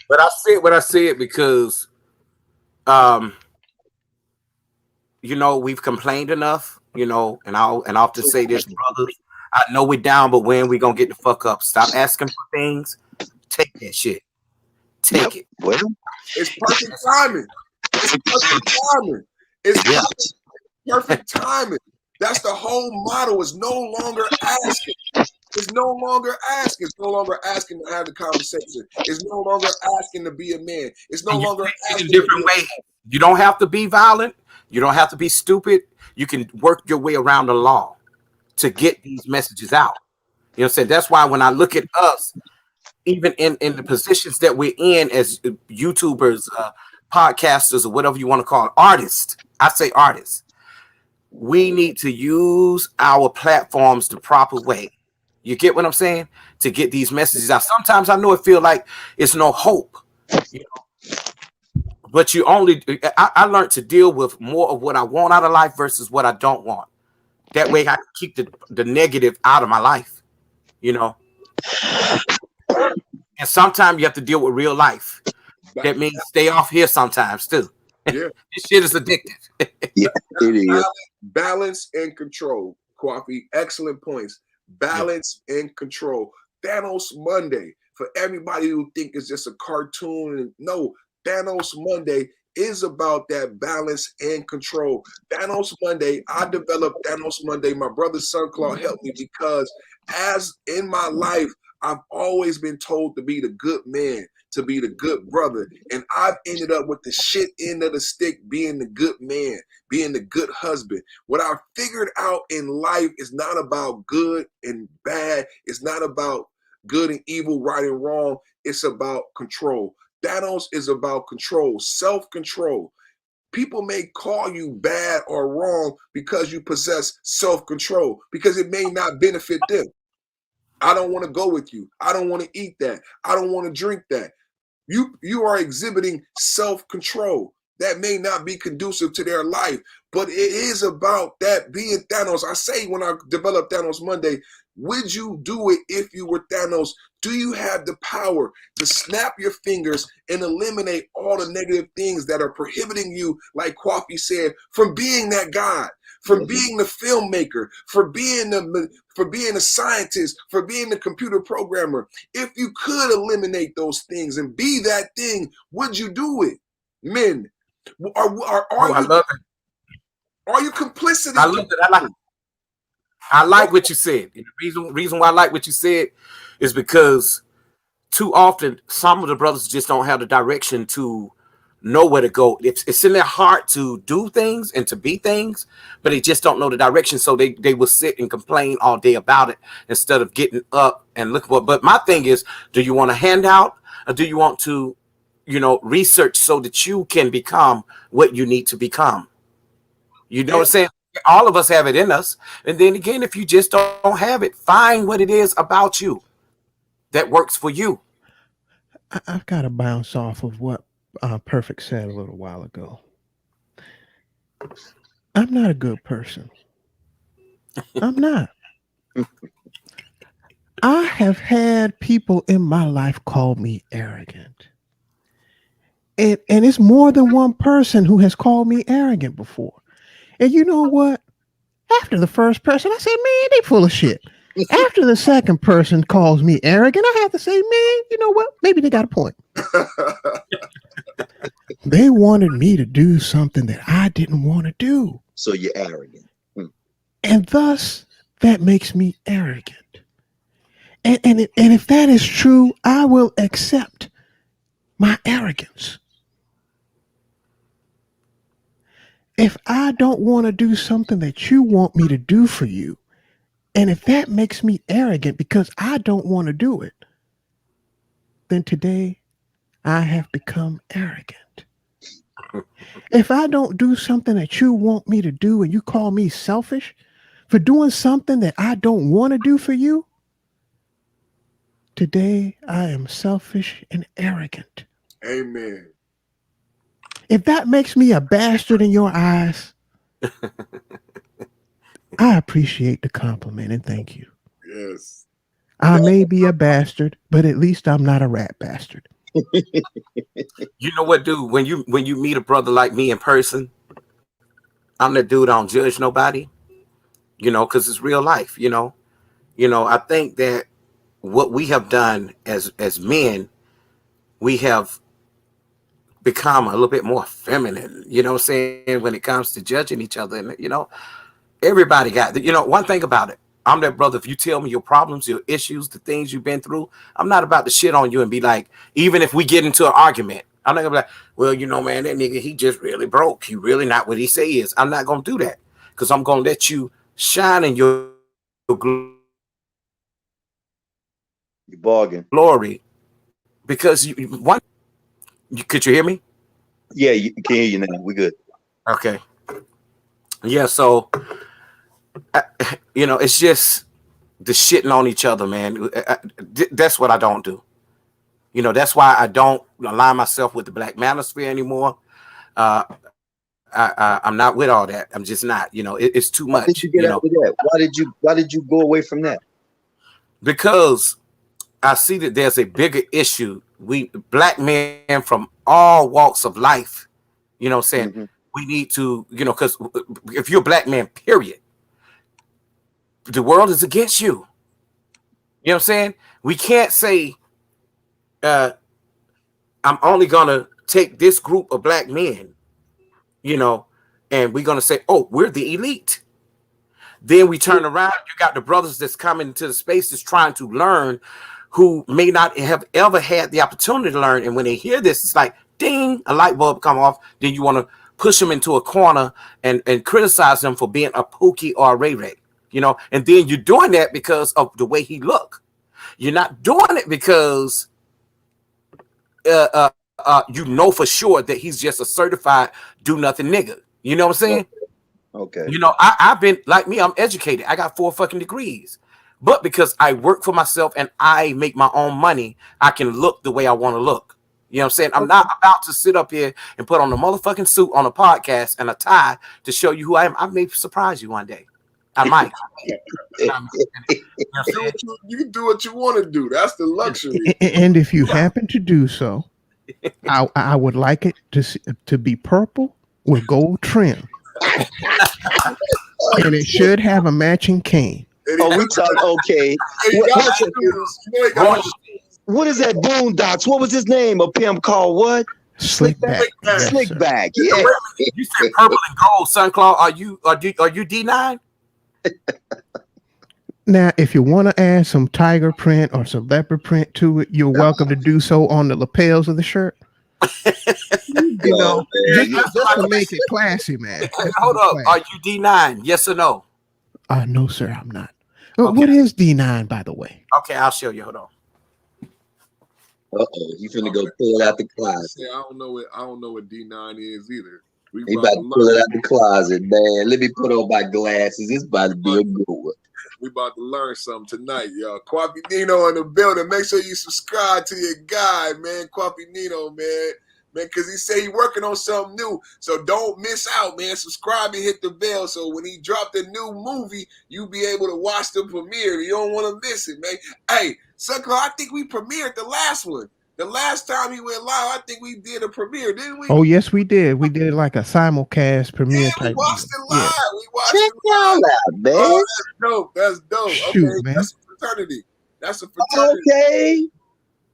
But I said what I said because, you know, we've complained enough, you know, and I often say this, brothers, I know we're down, but when we going to get the fuck up? Stop asking for things. Take that shit. Take it. Well, it's perfect timing. It's perfect timing. It's perfect timing. That's the whole motto. Is no longer asking. It's no longer asking. It's no longer asking to have the conversation. It's no longer asking to be a man. It's no longer asking in a different way. You don't have to be violent. You don't have to be stupid. You can work your way around the law to get these messages out. You know what I'm saying? That's why when I look at us, even in the positions that we're in as YouTubers, podcasters, or whatever you want to call it, artists, I say artists, we need to use our platforms the proper way. You get what I'm saying? To get these messages out. Sometimes I know it feels like it's no hope, you know, but I learned to deal with more of what I want out of life versus what I don't want. That way I can keep the negative out of my life, you know. And sometimes you have to deal with real life. That means stay off here sometimes too. Yeah. This shit is addictive. Yeah, it is. Balance and control. Kwafi, excellent points. Balance and control. Thanos Monday. For everybody who think it's just a cartoon. No, Thanos Monday is about that balance and control. Thanos Monday, I developed Thanos Monday. My brother Sunclaw helped me because as in my life, I've always been told to be the good man, to be the good brother. And I've ended up with the shit end of the stick being the good man, being the good husband. What I figured out in life is not about good and bad. It's not about good and evil, right and wrong. It's about control. Thanos is about control, self-control. People may call you bad or wrong because you possess self-control, because it may not benefit them. I don't want to go with you. I don't want to eat that. I don't want to drink that. You are exhibiting self-control. That may not be conducive to their life, but it is about that being Thanos. I say when I developed Thanos Monday, would you do it if you were Thanos? Do you have the power to snap your fingers and eliminate all the negative things that are prohibiting you, like Kwafi said, from being that God, from being the filmmaker, for being a scientist, for being the computer programmer? If you could eliminate those things and be that thing, would you do it? Men, are you complicit? I love it. I like what you said. And the reason why I like what you said is because too often some of the brothers just don't have the direction to know where to go. It's in their heart to do things and to be things, but they just don't know the direction. So they will sit and complain all day about it instead of getting up and looking for it. But my thing is, do you want a handout, or do you want to, research so that you can become what you need to become? You know what I'm saying? All of us have it in us. And then again, if you just don't have it, find what it is about you that works for you. I've got to bounce off of what Perfect said a little while ago. I'm not a good person. I'm not. I have had people in my life call me arrogant. And it's more than one person who has called me arrogant before. And you know what? After the first person, I say, man, they full of shit. After the second person calls me arrogant, I have to say, man, you know what? Maybe they got a point. They wanted me to do something that I didn't want to do. So you're arrogant. And thus, that makes me arrogant. And if that is true, I will accept my arrogance. If I don't want to do something that you want me to do for you, and if that makes me arrogant because I don't want to do it, then today I have become arrogant. If I don't do something that you want me to do and you call me selfish for doing something that I don't want to do for you, today I am selfish and arrogant. Amen. If that makes me a bastard in your eyes, I appreciate the compliment and thank you. Yes. I may be a bastard, but at least I'm not a rat bastard. You know what, dude? When you meet a brother like me in person, I'm the dude. I don't judge nobody, because it's real life. I think that what we have done as men, we have become a little bit more feminine. You know what I'm saying? When it comes to judging each other, and everybody got one thing about it. I'm that brother. If you tell me your problems, your issues, the things you've been through, I'm not about to shit on you and be like, even if we get into an argument, I'm not gonna be like, well, man, that nigga, he just really broke. He really not what he say he is. I'm not gonna do that because I'm gonna let you shine in your bargain glory. Because could you hear me? Yeah, you can hear you now. We good. Okay. Yeah. So, it's just the shitting on each other, man. That's what I don't do. That's why I don't align myself with the Black Manosphere anymore. I'm not with all that. I'm just not. It's too much. Why did you get out of that? Why did you go away from that? Because I see that there's a bigger issue. We Black men from all walks of life, saying we need to, because if you're a Black man, period, the world is against you. You know what I'm saying? We can't say, I'm only gonna take this group of Black men, and we're gonna say, oh, we're the elite. Then we turn around, you got the brothers that's coming into the space that's trying to learn, who may not have ever had the opportunity to learn. And when they hear this, it's like, ding, a light bulb come off. Then you want to push them into a corner and criticize them for being a Pookie or a Ray Ray, and then you're doing that because of the way he look. You're not doing it because for sure that he's just a certified do nothing nigga. You know what I'm saying? Okay. I've been like me. I'm educated. I got 4 fucking degrees, but because I work for myself and I make my own money, I can look the way I want to look. You know what I'm saying? I'm not about to sit up here and put on a motherfucking suit on a podcast and a tie to show you who I am. I may surprise you one day. I might. You can do what you want to do. That's the luxury. And if you happen to do so, I would like it to be purple with gold trim. And it should have a matching cane. Oh, we talk okay. What is that Boondocks? What was his name? A pimp called what? Slickback. Yes, Slickback. Yeah. You said purple and gold, Sunclaw. Are you D9? Now, if you want to add some tiger print or some leopard print to it, you're welcome to do so on the lapels of the shirt. Just to make it classy, man. Hold up. Are you D9? Yes or no? No, sir, I'm not. Okay. What is D9, by the way? Okay, I'll show you. Hold on. You finna go pull it out the closet. I don't know what D9 is either. He about to pull it out the closet, man. Let me put on my glasses. It's about to be a good one. We about to learn something tonight, y'all. Quapi Nino in the building. Make sure you subscribe to your guy, man. Quapi Nino, man. man, because he said he working on something new. So don't miss out, man. Subscribe and hit the bell so when he dropped a new movie, you be able to watch the premiere. You don't want to miss it, man. Hey, Sucker, I think we premiered the last one. The last time he went live, I think we did a premiere, didn't we? Oh, yes, we did. We did like a simulcast premiere Yeah, type we watched deal. it live. Yeah. We watched Check it live. y'all out, man. Oh, that's dope. That's dope. Shoot, Okay, man. that's a fraternity. That's a fraternity. Okay.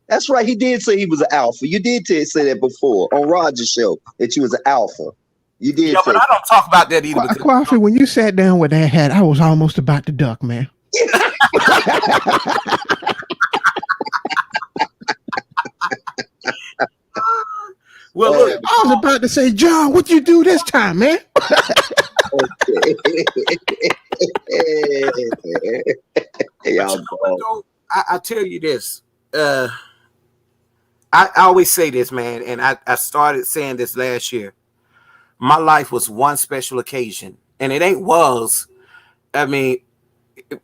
That's right. He did say he was an alpha. You did say that before on Roger's show that you was an alpha. You did Yeah, say but I don't talk about that either. Because, Coffee, when you sat down with that hat, I was almost about to duck, man. well, look, I was about to say, John, what you do this time, man? Y'all I tell you this. I always say this, man, and I started saying this last year. My life was one special occasion, and it ain't was. I mean,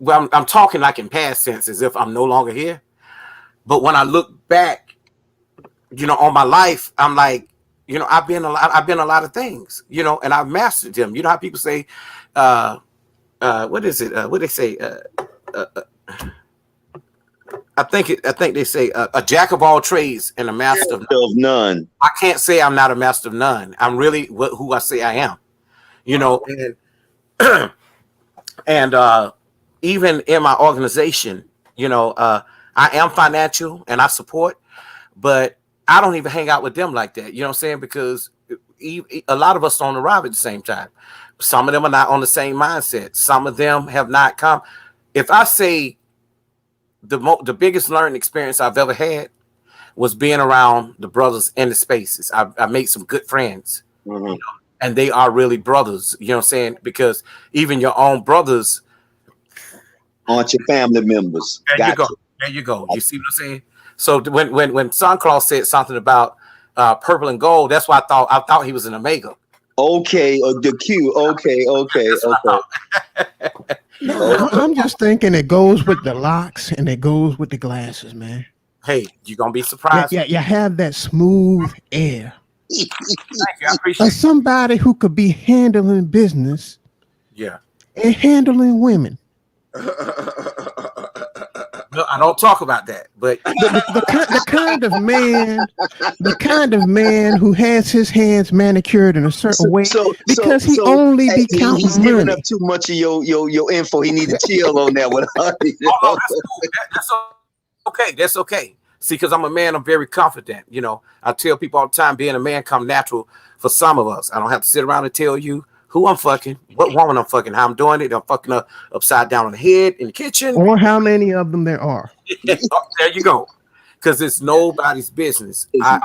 I'm talking like in past tense, as if I'm no longer here. But when I look back, on my life, I'm like, I've been a lot of things, and I've mastered them. You know how people say, what is it? What they say? I think they say a jack of all trades and a master of none. I can't say I'm not a master of none. I'm really who I say I am, and and even in my organization, I am financial and I support, but I don't even hang out with them like that. You know what I'm saying? Because a lot of us don't arrive at the same time. Some of them are not on the same mindset. Some of them have not come. If I say the biggest learning experience I've ever had was being around the brothers in the spaces. I made some good friends, and they are really brothers. You know what I'm saying? Because even your own brothers aren't your family members. There you go. You see what I'm saying? So when Sunclaw said something about purple and gold, that's why I thought he was an Omega. Okay, the Q. Okay. No, I'm just thinking it goes with the locks and it goes with the glasses, man. Hey, you're gonna be surprised. Yeah, you have that smooth air. Thank you. I appreciate it. Somebody who could be handling business, yeah, and handling women. No, I don't talk about that, but the kind of man who has his hands manicured in a certain way because he only be counting he's money. giving up too much of your info. He need to chill on that one. That's cool. That's okay. That's okay. See, because I'm a man, I'm very confident. I tell people all the time, being a man come natural for some of us. I don't have to sit around and tell you who I'm fucking, what woman I'm fucking, how I'm doing it. I'm fucking her upside down on the head in the kitchen. Or how many of them there are. Oh, there you go. Because it's nobody's business. I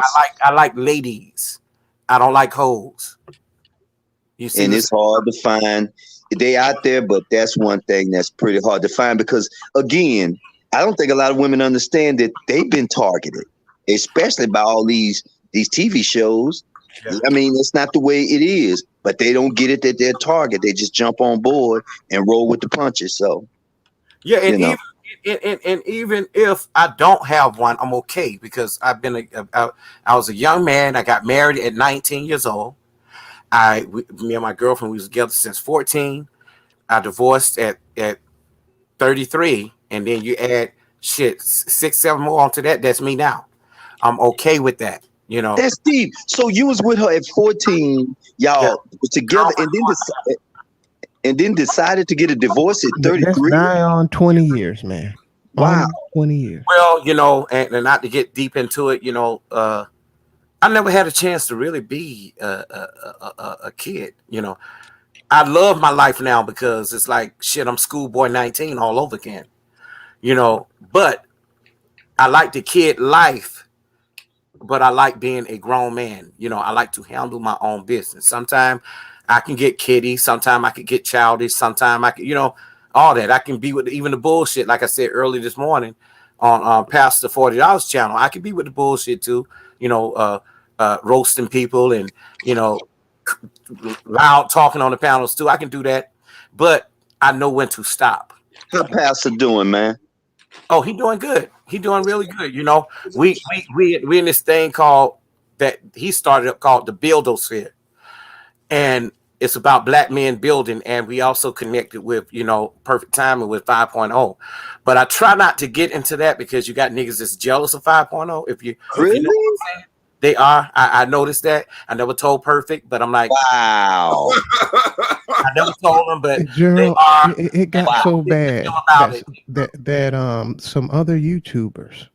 like ladies. I don't like hoes. You see, and it's hard to find. They out there, but that's one thing that's pretty hard to find because, again, I don't think a lot of women understand that they've been targeted, especially by all these TV shows. Yeah. I mean, it's not the way it is, but they don't get it that they're target. They just jump on board and roll with the punches. So, yeah, and even if I don't have one, I'm okay because I was a young man. I got married at 19 years old. Me and my girlfriend, we was together since 14. I divorced at 33, and then you add 6-7 more onto that. That's me now. I'm okay with that. That's deep. So you was with her at 14, y'all was together, and then decided to get a divorce at 33. That's on 20 years, man. Wow, 20 years. Well, and not to get deep into it, I never had a chance to really be a kid. I love my life now because it's like shit. I'm schoolboy 19 all over again. But I like the kid life. But I like being a grown man. I like to handle my own business. Sometimes I can get kiddie. Sometimes I can get childish. Sometimes I can, all that. I can be with even the bullshit. Like I said early this morning on Pastor $40 channel, I can be with the bullshit too. Roasting people and, loud talking on the panels too. I can do that. But I know when to stop. How Pastor doing, man? Oh, he doing good. He doing really good. We in this thing called that he started up called the Buildosphere, and it's about Black men building. And we also connected with, you know, Perfect Timing with 5.0. But I try not to get into that because you got niggas that's jealous of 5.0. If you know what I'm saying, they are. I noticed that. I never told Perfect, but I'm like, wow. I never told them, but Gerald, they are. it got so bad that some other YouTubers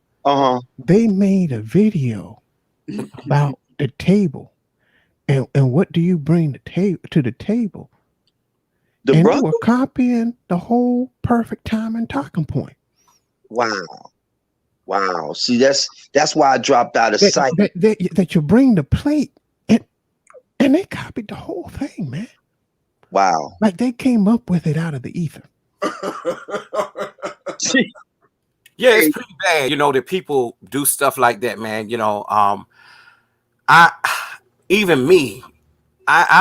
they made a video about the table and what do you bring to the table? And they were copying the whole Perfect Timing talking point. Wow. See, that's why I dropped out of sight. That you bring the plate and they copied the whole thing, man. Wow. Like they came up with it out of the ether. Yeah, it's pretty bad, you know, that people do stuff like that, man. You know, I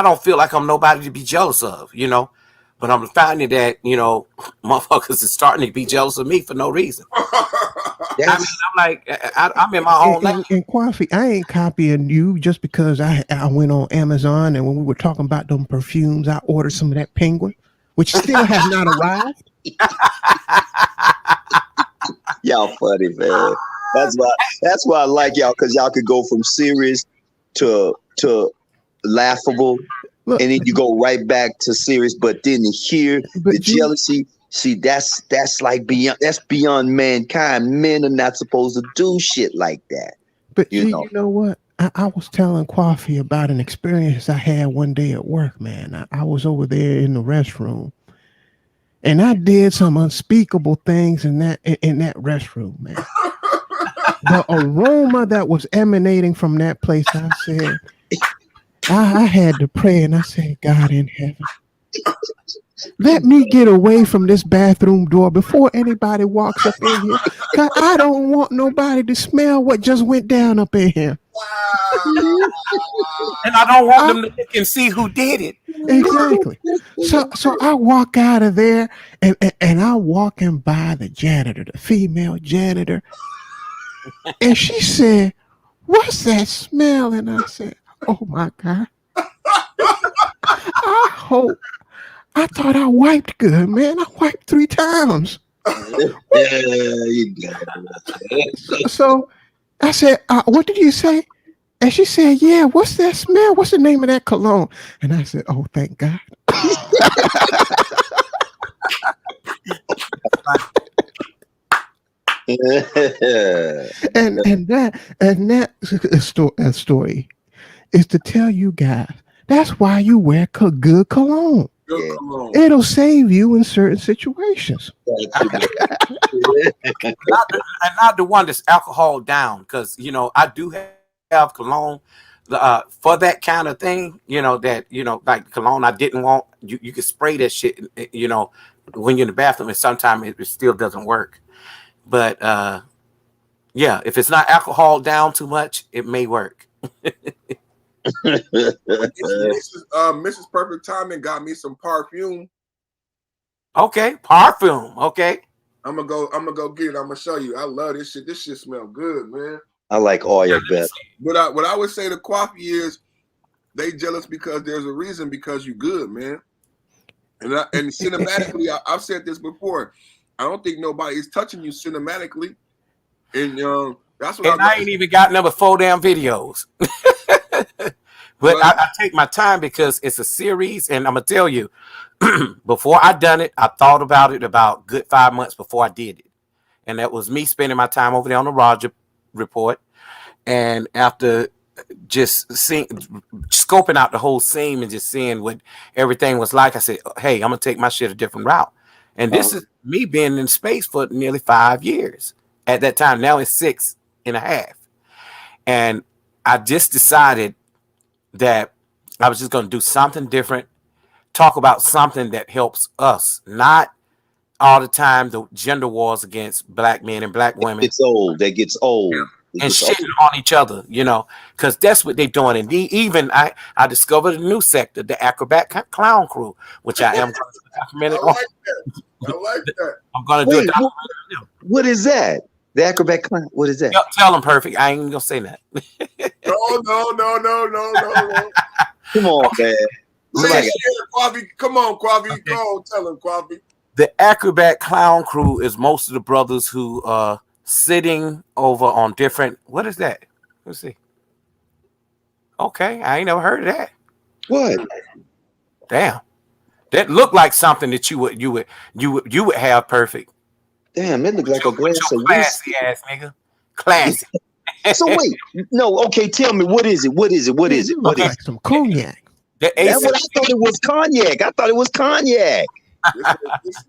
don't feel like I'm nobody to be jealous of, you know, but I'm finding that, you know, motherfuckers is starting to be jealous of me for no reason. I mean, I'm like, I'm in my own lane. And Kwafi, I ain't copying you just because I went on Amazon and when we were talking about them perfumes, I ordered some of that Penguin, which still has not arrived. Y'all funny, man. That's why I like y'all, because y'all could go from serious to laughable, and then you go right back to serious. But then to hear the jealousy, see, that's like beyond mankind. Men are not supposed to do shit like that. But you know what? I was telling Kwafi about an experience I had one day at work, man. I was over there in the restroom. And I did some unspeakable things in that restroom, man. The aroma that was emanating from that place, I said, I had to pray and I said, God in heaven, let me get away from this bathroom door before anybody walks up in here. Cause I don't want nobody to smell what just went down up in here. And I don't want them to look and see who did it. Exactly. So I walk out of there and I walking by the janitor, the female janitor, and she said, "What's that smell?" And I said, "Oh my God. I thought I wiped good, man. I wiped 3 times." So I said, "What did you say?" And she said, "Yeah, what's that smell? What's the name of that cologne?" And I said, "Oh, thank God." and that story is to tell you guys that's why you wear good cologne. It'll save you in certain situations. Not the one that's alcohol down, because you know I do have cologne for that kind of thing. You know that, you know, like cologne I didn't want. You can spray that shit, you know, when you're in the bathroom, and sometimes it still doesn't work. But yeah, if it's not alcohol down too much, it may work. Mrs. Perfect Timing got me some perfume. Okay, perfume. Okay, I'm gonna go get it. I'm gonna show you. I love this shit. This shit smell good, man. I like oil best. What I would say to Kwafi is they jealous because there's a reason, because you good, man. And cinematically, I've said this before. I don't think nobody is touching you cinematically, and that's what. And I ain't even got number 4 damn videos. But I take my time because it's a series, and I'm gonna tell you, before I done it, I thought about it about good 5 months before I did it, and that was me spending my time over there on the Roger Report, and after just scoping out the whole scene and just seeing what everything was like, I said, "Hey, I'm gonna take my shit a different route." And this is me being in space for nearly 5 years at that time. Now it's 6.5, and I just decided that I was just going to do something different, talk about something that helps us, not all the time the gender wars against black men and black women. It's old. That gets old. And shitting on each other, you know, because that's what they're doing. And even I discovered a new sector, the Acrobat Clown Crew, which I am going to document it on. I like that. I'm going to do a documentary. What is that? The Acrobat Clown? What is that? Tell them, Perfect. I ain't going to say that. No. Come on, man. Please share, Quavi. Come on, Quavi. Go on, tell him, Quavi. The Acrobat Clown Crew is most of the brothers who are sitting over on different. What is that? Let's see. Okay, I ain't never heard of that. What? Damn, that looked like something that you would have perfect. Damn, it looked like a glass of classy ass nigga. Classy. So wait, no, okay, tell me what is it? What is it? What is it? What is like some cognac? That's what I thought it was. Cognac. I thought it was cognac.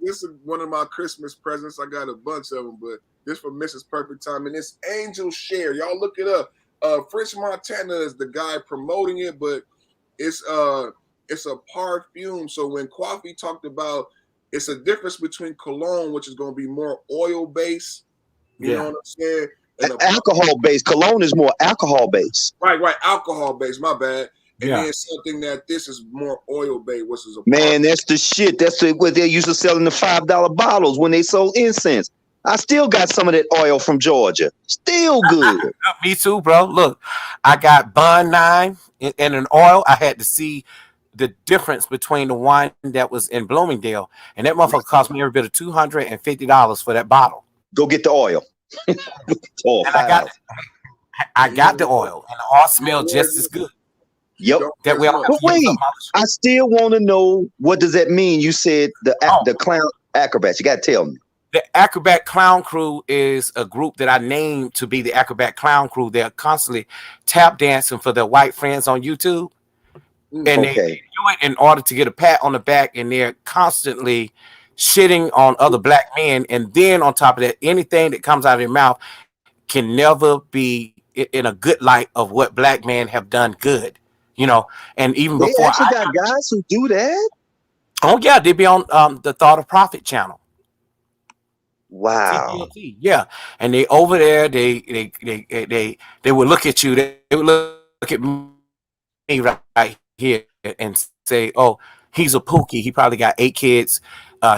This is one of my Christmas presents. I got a bunch of them, but this for Mrs. Perfect Time, and it's Angel Share. Y'all look it up. French Montana is the guy promoting it, but it's a perfume. So when Quafi talked about it's a difference between cologne, which is going to be more oil based, you know what I'm saying? Alcohol based. Cologne is more alcohol based. Right, alcohol based. My bad. And then something that this is more oil based, which is man, that's the shit. That's what they used to sell in the $5 bottles when they sold incense. I still got some of that oil from Georgia. Still good. Me too, bro. Look, I got Bond 9 in an oil. I had to see the difference between the one that was in Bloomingdale, and that motherfucker cost me every bit of $250 for that bottle. Go get the oil. And I got the oil, and the oil smelled just as good. Yep. That we all but wait, I still want to know, what does that mean? You said the clown acrobats. You got to tell me. The Acrobat Clown Crew is a group that I named to be the Acrobat Clown Crew. They're constantly tap dancing for their white friends on YouTube. And they do it in order to get a pat on the back, and they're constantly shitting on other black men. And then on top of that, anything that comes out of their mouth can never be in a good light of what black men have done good. You know, and even they before actually got guys who do that. Oh yeah, they be on the Thought of Profit channel. Wow. TPLT, yeah, and they over there. They would look at you. They would look at me right here and say, "Oh, he's a pookie. He probably got 8 kids.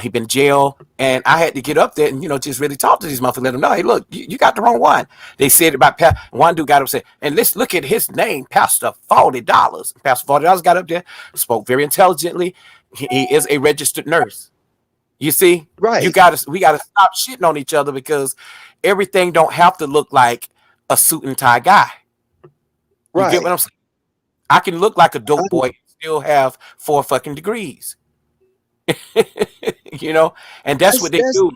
He been in jail." And I had to get up there and just really talk to these motherfuckers, let them know, "Hey, look, you got the wrong one." They said about one dude got up and said, "And let's look at his name, Pastor $40." Pastor $40 got up there, spoke very intelligently. He is a registered nurse. You see, right? We gotta stop shitting on each other, because everything don't have to look like a suit and tie guy. You get what I'm saying? I can look like a dope boy and still have 4 fucking degrees. And that's what they do.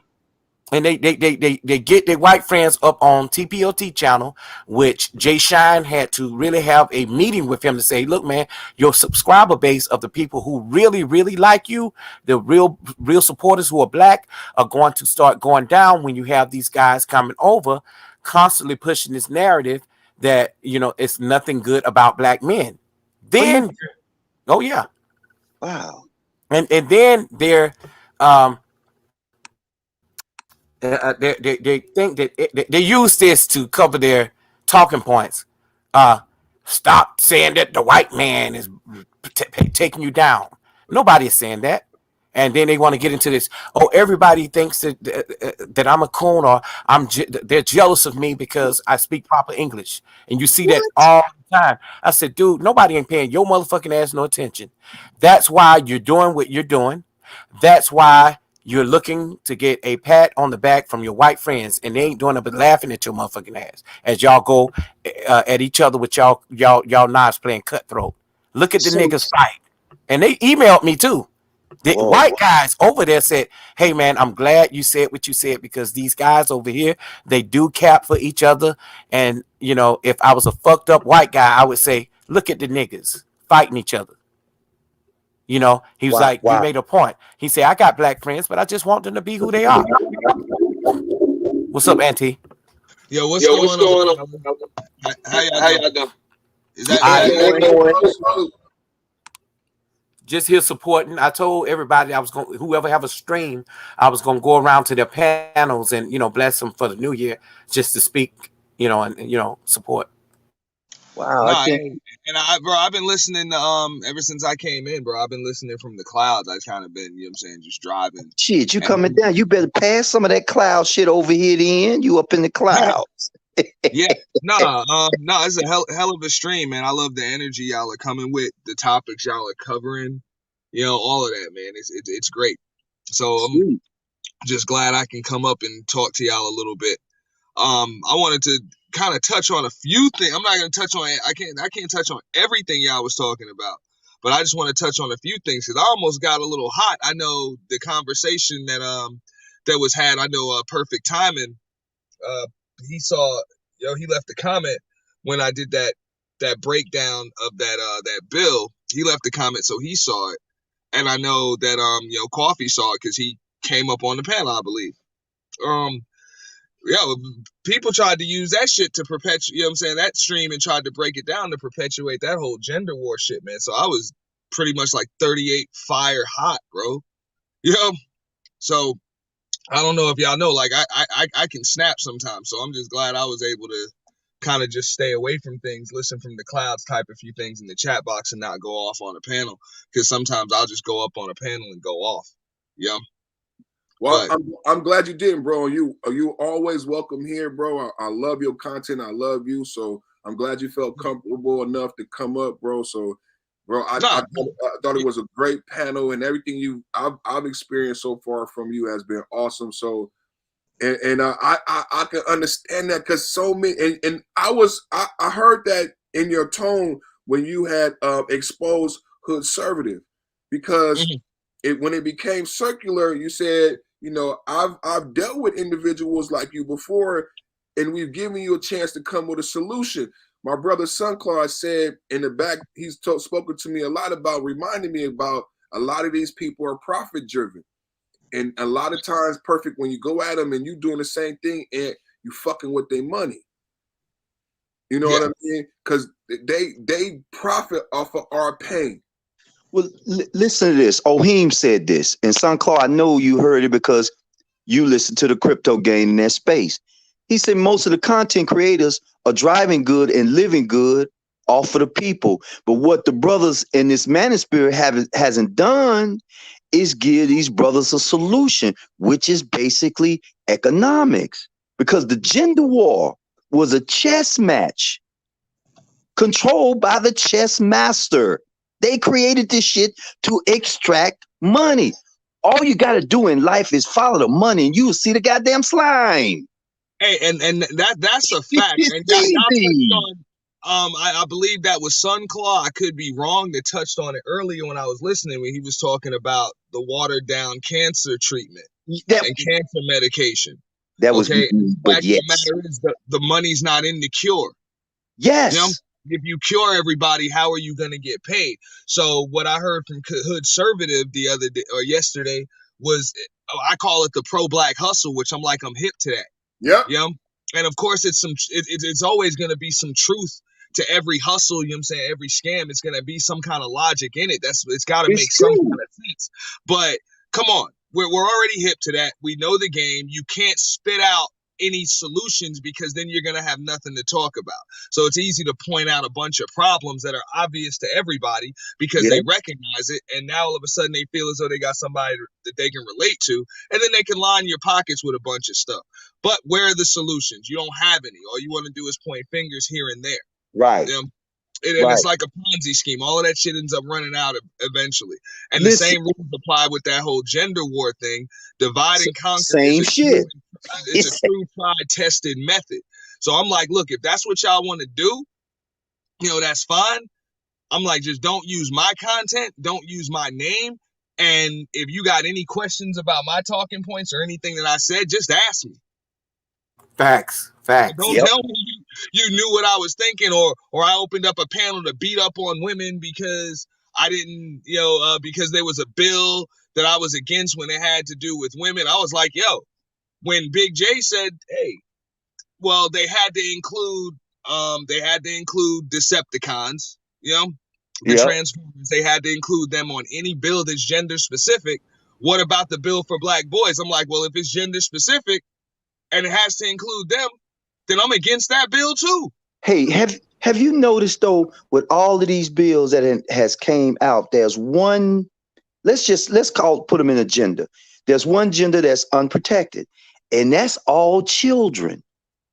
And they get their white friends up on TPLT channel, which Jay Shine had to really have a meeting with him to say, "Look, man, your subscriber base of the people who really, really like you, the real supporters who are black, are going to start going down when you have these guys coming over, constantly pushing this narrative that it's nothing good about black men." Then, oh yeah, wow, and then they're they think that they use this to cover their talking points. Stop saying that the white man is taking you down. Nobody is saying that. And then they want to get into this. Oh, everybody thinks that I'm a coon, or they're jealous of me because I speak proper English. And you see that all the time. I said, dude, nobody ain't paying your motherfucking ass no attention. That's why you're doing what you're doing. That's why you're looking to get a pat on the back from your white friends, and they ain't doing it but laughing at your motherfucking ass as y'all go at each other with y'all knives playing cutthroat. Look at the niggas fight. And they emailed me too. The white guys over there said, "Hey man, I'm glad you said what you said, because these guys over here, they do cap for each other. And if I was a fucked up white guy, I would say, look at the niggas fighting each other." He was like, "You made a point." He said, "I got black friends, but I just want them to be who they are." What's up, Auntie? Yo, what's going on? How y'all doing? Is that just here supporting? I told everybody I was going, whoever have a stream, I was going to go around to their panels and bless them for the new year, just to speak, and support. Wow, bro, I've been listening to ever since I came in, bro. I've been listening from the clouds. I've kind of been, just driving. Shit, you coming down? You better pass some of that cloud shit over here. Then you up in the clouds. Yeah, no, it's a hell of a stream, man. I love the energy y'all are coming with, the topics y'all are covering, all of that, man. It's great. So I'm Sweet. just glad I can come up and talk to y'all a little bit. I wanted to kind of touch on a few things. I'm not gonna touch on I can't touch on everything y'all was talking about, but I just want to touch on a few things because I almost got a little hot. I know the conversation that was had. I know Perfect Timing. He saw, he left a comment when I did that breakdown of that bill. He left a comment, so he saw it, and I know that Coffee saw it because he came up on the panel, I believe. Yeah, people tried to use that shit to perpetuate, that stream, and tried to break it down to perpetuate that whole gender war shit, man. So I was pretty much like 38 fire hot, bro. So I don't know if y'all know, like I can snap sometimes. So I'm just glad I was able to kind of just stay away from things, listen from the clouds, type a few things in the chat box, and not go off on a panel. Because sometimes I'll just go up on a panel and go off. Yeah. Well, I'm glad you didn't, bro. You always welcome here, bro. I love your content. I love you. So I'm glad you felt comfortable enough to come up, bro. So, bro, I thought it was a great panel, and everything I've experienced so far from you has been awesome. So, and I can understand that because so many, and I heard that in your tone when you had exposed Hoodservative, because when it became circular, you said, I've dealt with individuals like you before, and we've given you a chance to come with a solution. My brother Sunclaw said in the back, he's spoken to me a lot about, reminding me about a lot of these people are profit driven. And a lot of times, Perfect, when you go at them and you doing the same thing and you fucking with their money. You know what I mean? Because they profit off of our pain. Well, listen to this. Ohim said this. And Sunclaw, I know you heard it because you listen to the crypto game in that space. He said most of the content creators are driving good and living good off of the people. But what the brothers in this manosphere hasn't done is give these brothers a solution, which is basically economics. Because the gender war was a chess match controlled by the chess master. They created this shit to extract money. All you got to do in life is follow the money, and you will see the goddamn slime. Hey, and that's a fact. And y'all touched on, I believe that was Sunclaw. I could be wrong. That touched on it earlier when I was listening, when he was talking about the watered down cancer treatment and cancer medication. That was okay. But yes, the matter is the money's not in the cure. Yes. If you cure everybody, how are you going to get paid? So what I heard from Hoodservative the other day or yesterday was, I call it the pro-black hustle, which I'm hip to that. Yeah. And of course it's always going to be some truth to every hustle. Every scam, it's going to be some kind of logic in it. It's got to make some kind of sense. But come on, we're already hip to that. We know the game. You can't spit out any solutions because then you're going to have nothing to talk about. So it's easy to point out a bunch of problems that are obvious to everybody because they recognize it, and now all of a sudden they feel as though they got somebody that they can relate to, and then they can line your pockets with a bunch of stuff. But where are the solutions? You don't have any. All you want to do is point fingers here and there. Right. And it's like a Ponzi scheme. All of that shit ends up running out eventually. And the same rules apply with that whole gender war thing. Divide and conquer. Same shit. It's a true, tried, tested method. So I'm like, look, if that's what y'all want to do, that's fine. I'm like, just don't use my content. Don't use my name. And if you got any questions about my talking points or anything that I said, just ask me. Facts. Don't tell me you knew what I was thinking, or I opened up a panel to beat up on women because I didn't, because there was a bill that I was against when it had to do with women. I was like, when Big J said, hey, well, they had to include Decepticons, the Transformers, they had to include them on any bill that's gender specific. What about the bill for black boys? I'm like, well, if it's gender specific and it has to include them, then I'm against that bill too. Hey, have you noticed though, with all of these bills that has came out, there's one, let's put them in a gender. There's one gender that's unprotected, and that's all children.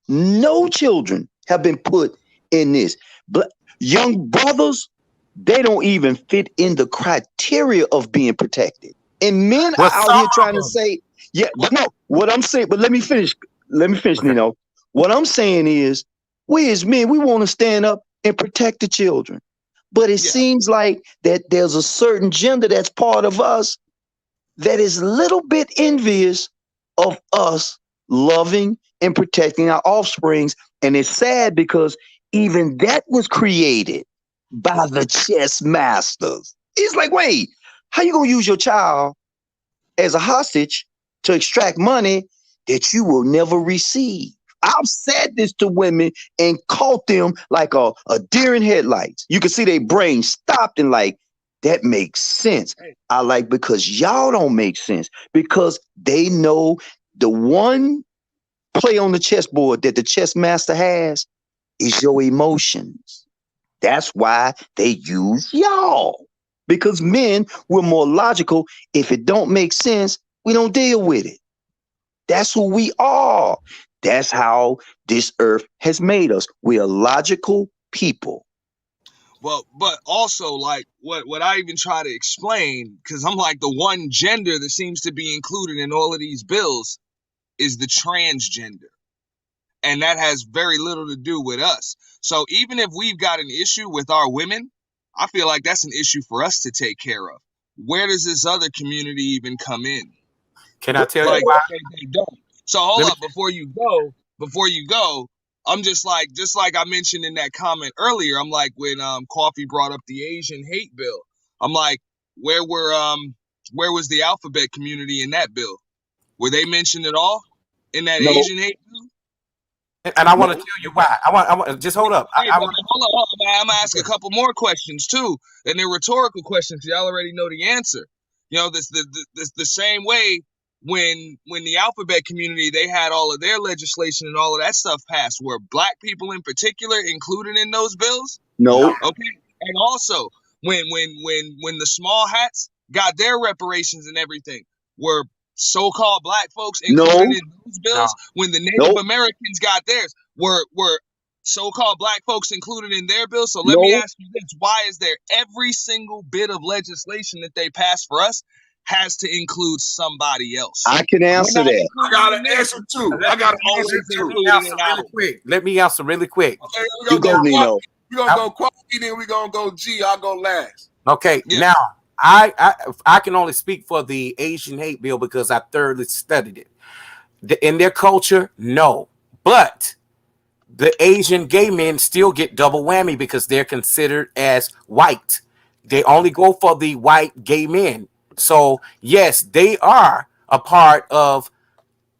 No children have been put in this. But young brothers, they don't even fit in the criteria of being protected. And men Well, are out some here trying to of them. say, yeah, but no, what I'm saying, but let me finish. Let me finish, Okay. Nino. What I'm saying is, we as men, we want to stand up and protect the children. But it Yeah. seems like that there's a certain gender that's part of us that is a little bit envious of us loving and protecting our offsprings. And it's sad because even that was created by the chess masters. It's like, wait, how you gonna use your child as a hostage to extract money that you will never receive? I've said this to women and caught them like a deer in headlights. You can see their brain stopped and like, that makes sense. I like, because y'all don't make sense, because they know the one play on the chessboard that the chess master has is your emotions. That's why they use y'all. Because men, we're more logical. If it don't make sense, we don't deal with it. That's who we are. That's how this earth has made us. We are logical people. Well, but also like what I even try to explain, because I'm like, the one gender that seems to be included in all of these bills is the transgender. And that has very little to do with us. So even if we've got an issue with our women, I feel like that's an issue for us to take care of. Where does this other community even come in? Can I tell Like, you why? they don't. So hold Let me- up, before you go, I'm just like I mentioned in that comment earlier, I'm like, when Coffee brought up the Asian hate bill, I'm like, where was the alphabet community in that bill? Were they mentioned at all in that No, Asian hate bill? And I want to no, tell you why. I want just hold up. Hey, I but want. hold on, I'm gonna ask a couple more questions too, and they're rhetorical questions. Y'all already know the answer. You know, this the same way when the alphabet community, they had all of their legislation and all of that stuff passed. Were black people in particular included in those bills? no, Okay, and also when the small hats got their reparations and everything, were so-called black folks included no, in those bills? When the Native no, Americans got theirs, were so-called black folks included in their bills? So let me no. ask you this: why is there every single bit of legislation that they pass for us has to include somebody else? I can We're answer not that. I included got in an theirs. answer too. Let I got an We're answer always too. included answer in really ours. quick. Let me answer really quick. Okay, we're You gonna go, go Nino. We're gonna go Quality, then we're gonna go G. I'll go last. Okay, Yeah. now I can only speak for the Asian hate bill because I thoroughly studied it. In their culture, no, but the Asian gay men still get double whammy because they're considered as white. They only go for the white gay men. So yes, they are a part of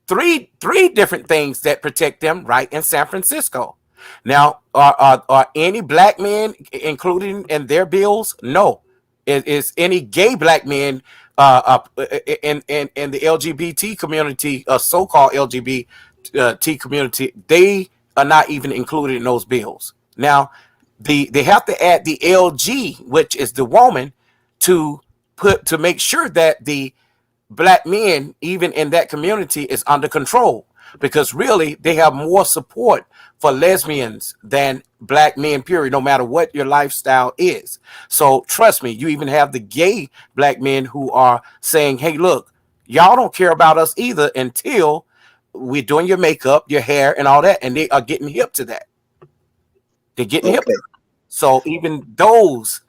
three different things that protect them right in San Francisco. Now, are any black men included in their bills? No. Is any gay black men in the LGBT community, so-called LGBT community? They are not even included in those bills. Now, they have to add the LG, which is the woman, to make sure that the black men, even in that community, is under control, because really they have more support for lesbians than black men, period, no matter what your lifestyle is. So trust me, you even have the gay black men who are saying, hey, look, y'all don't care about us either until we're doing your makeup, your hair, and all that. And they are getting hip to that. They're getting hip to Okay. it. So even those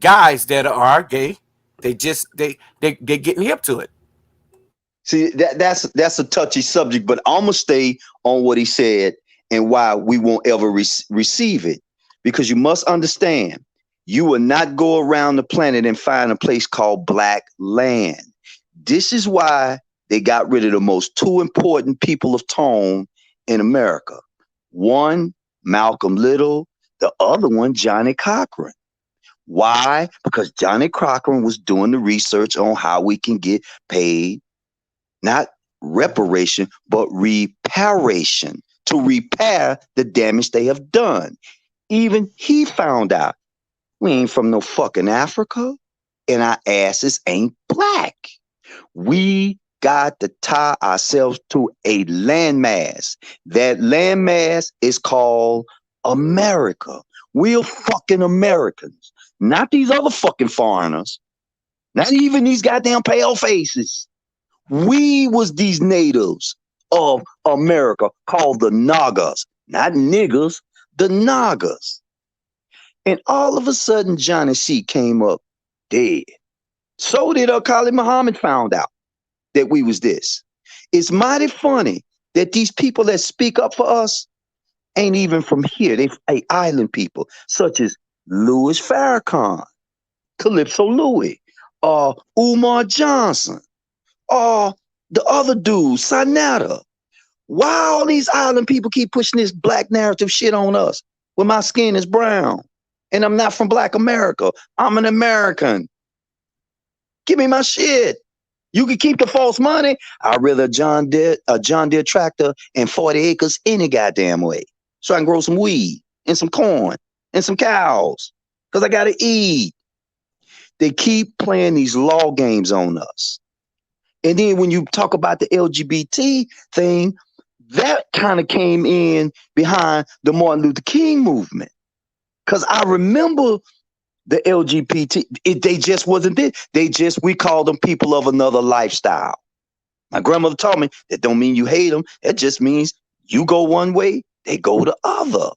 guys that are gay, they getting hip to it. See, that's a touchy subject, but I'm gonna stay on what he said and why we won't ever receive it. Because you must understand, you will not go around the planet and find a place called black land. This is why they got rid of the most two important people of tone in America. One, Malcolm Little, the other one, Johnny Cochran. Why? Because Johnny Cochran was doing the research on how we can get paid, not reparation, but reparation, to repair the damage they have done. Even he found out we ain't from no fucking Africa and our asses ain't black. We got to tie ourselves to a landmass. That landmass is called America. We're fucking Americans, not these other fucking foreigners, not even these goddamn pale faces. We was these natives of America called the Nagas, not niggers, the Nagas. And all of a sudden, Johnny C came up dead. So did Khalid Muhammad found out that we was this. It's mighty funny that these people that speak up for us ain't even from here. They island people, such as Louis Farrakhan, Calypso Louis, Umar Johnson, the other dude, Sanada. Why all these island people keep pushing this black narrative shit on us when my skin is brown and I'm not from Black America? I'm an American. Give me my shit. You can keep the false money. I'd rather a John Deere tractor and 40 acres any goddamn way, so I can grow some weed and some corn and some cows, because I gotta eat. They keep playing these law games on us. And then when you talk about the LGBT thing, that kind of came in behind the Martin Luther King movement. Because I remember the LGBT, they just wasn't there. We called them people of another lifestyle. My grandmother taught me that don't mean you hate them. It just means you go one way, they go the other.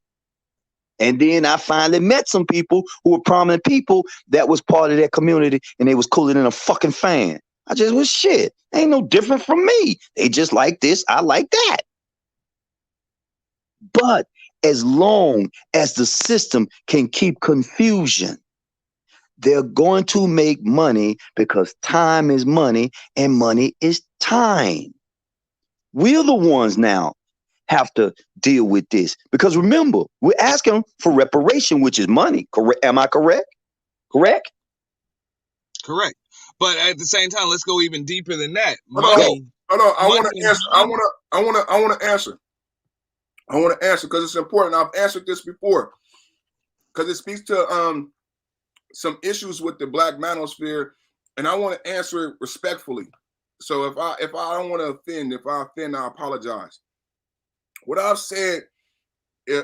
And then I finally met some people who were prominent people that was part of that community, and they was cooler than a fucking fan. I just was shit. Ain't no different from me. They just like this, I like that. But as long as the system can keep confusion, they're going to make money, because time is money and money is time. We're the ones now have to deal with this, because remember, we're asking for reparation, which is money. Correct? Am I correct? Correct. But at the same time, let's go even deeper than that. Hold on. I want to answer. I want to answer because it's important. I've answered this before because it speaks to some issues with the Black manosphere, and I want to answer it respectfully. So if I don't want to offend, if I offend, I apologize. What I've said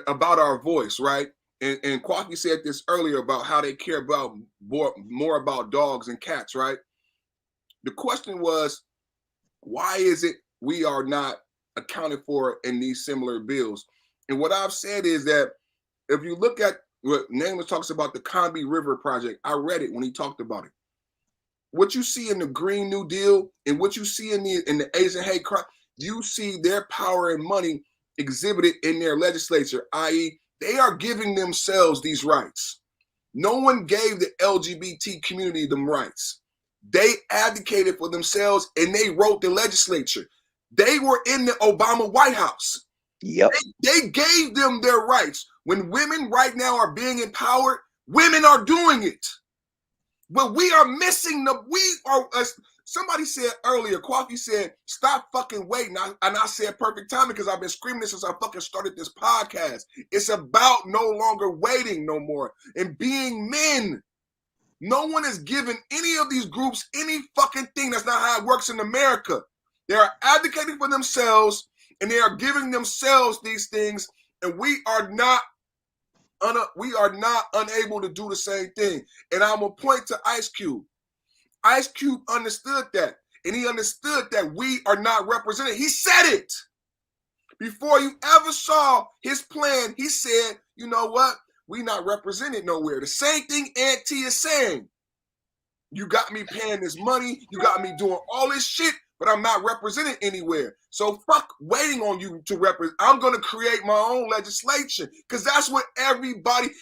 about our voice, right? And Kwaki said this earlier about how they care about more about dogs and cats, right? The question was, why is it we are not accounted for in these similar bills? And what I've said is that if you look at what Nameless talks about, the Conby River Project, I read it when he talked about it. What you see in the Green New Deal and what you see in the Asian hate crime, you see their power and money exhibited in their legislature, i.e., they are giving themselves these rights. No one gave the LGBT community them rights. They advocated for themselves and they wrote the legislature. They were in the Obama White House. Yep. They gave them their rights. When women right now are being empowered, women are doing it. But we are missing somebody said earlier, Kwaki said, stop fucking waiting. And I said perfect timing because I've been screaming this since I fucking started this podcast. It's about no longer waiting no more and being men. No one is giving any of these groups any fucking thing. That's not how it works in America. They are advocating for themselves and they are giving themselves these things, and we are not unable to do the same thing. And I'm gonna point to Ice Cube. Ice Cube understood that, and he understood that we are not represented. He said it before you ever saw his plan. He said, "You know what? We not represented nowhere." The same thing Aunt T is saying. You got me paying this money. You got me doing all this shit, but I'm not represented anywhere. So fuck waiting on you to represent. I'm going to create my own legislation because that's what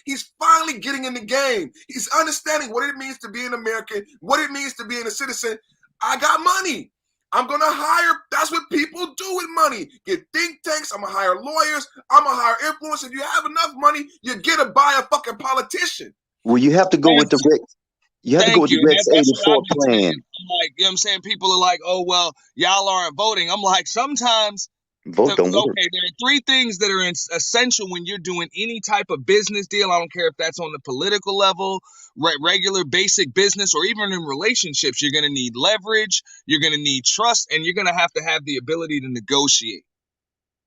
he's finally getting in the game. He's understanding what it means to be an American, what it means to be a citizen. I got money. I'm going to hire. That's what people do with money. Get think tanks. I'm going to hire lawyers. I'm going to hire influencers. If you have enough money, you get to buy a fucking politician. Well, you have to go with the Rex. You have to go with the Rex 84 plan. I'm like, you know what I'm saying? People are like, oh, well, y'all aren't voting. I'm like, sometimes Vote don't work. Okay, there are three things that are essential when you're doing any type of business deal. I don't care if that's on the political level, regular basic business, or even in relationships. You're going to need leverage, you're going to need trust, and you're going to have the ability to negotiate.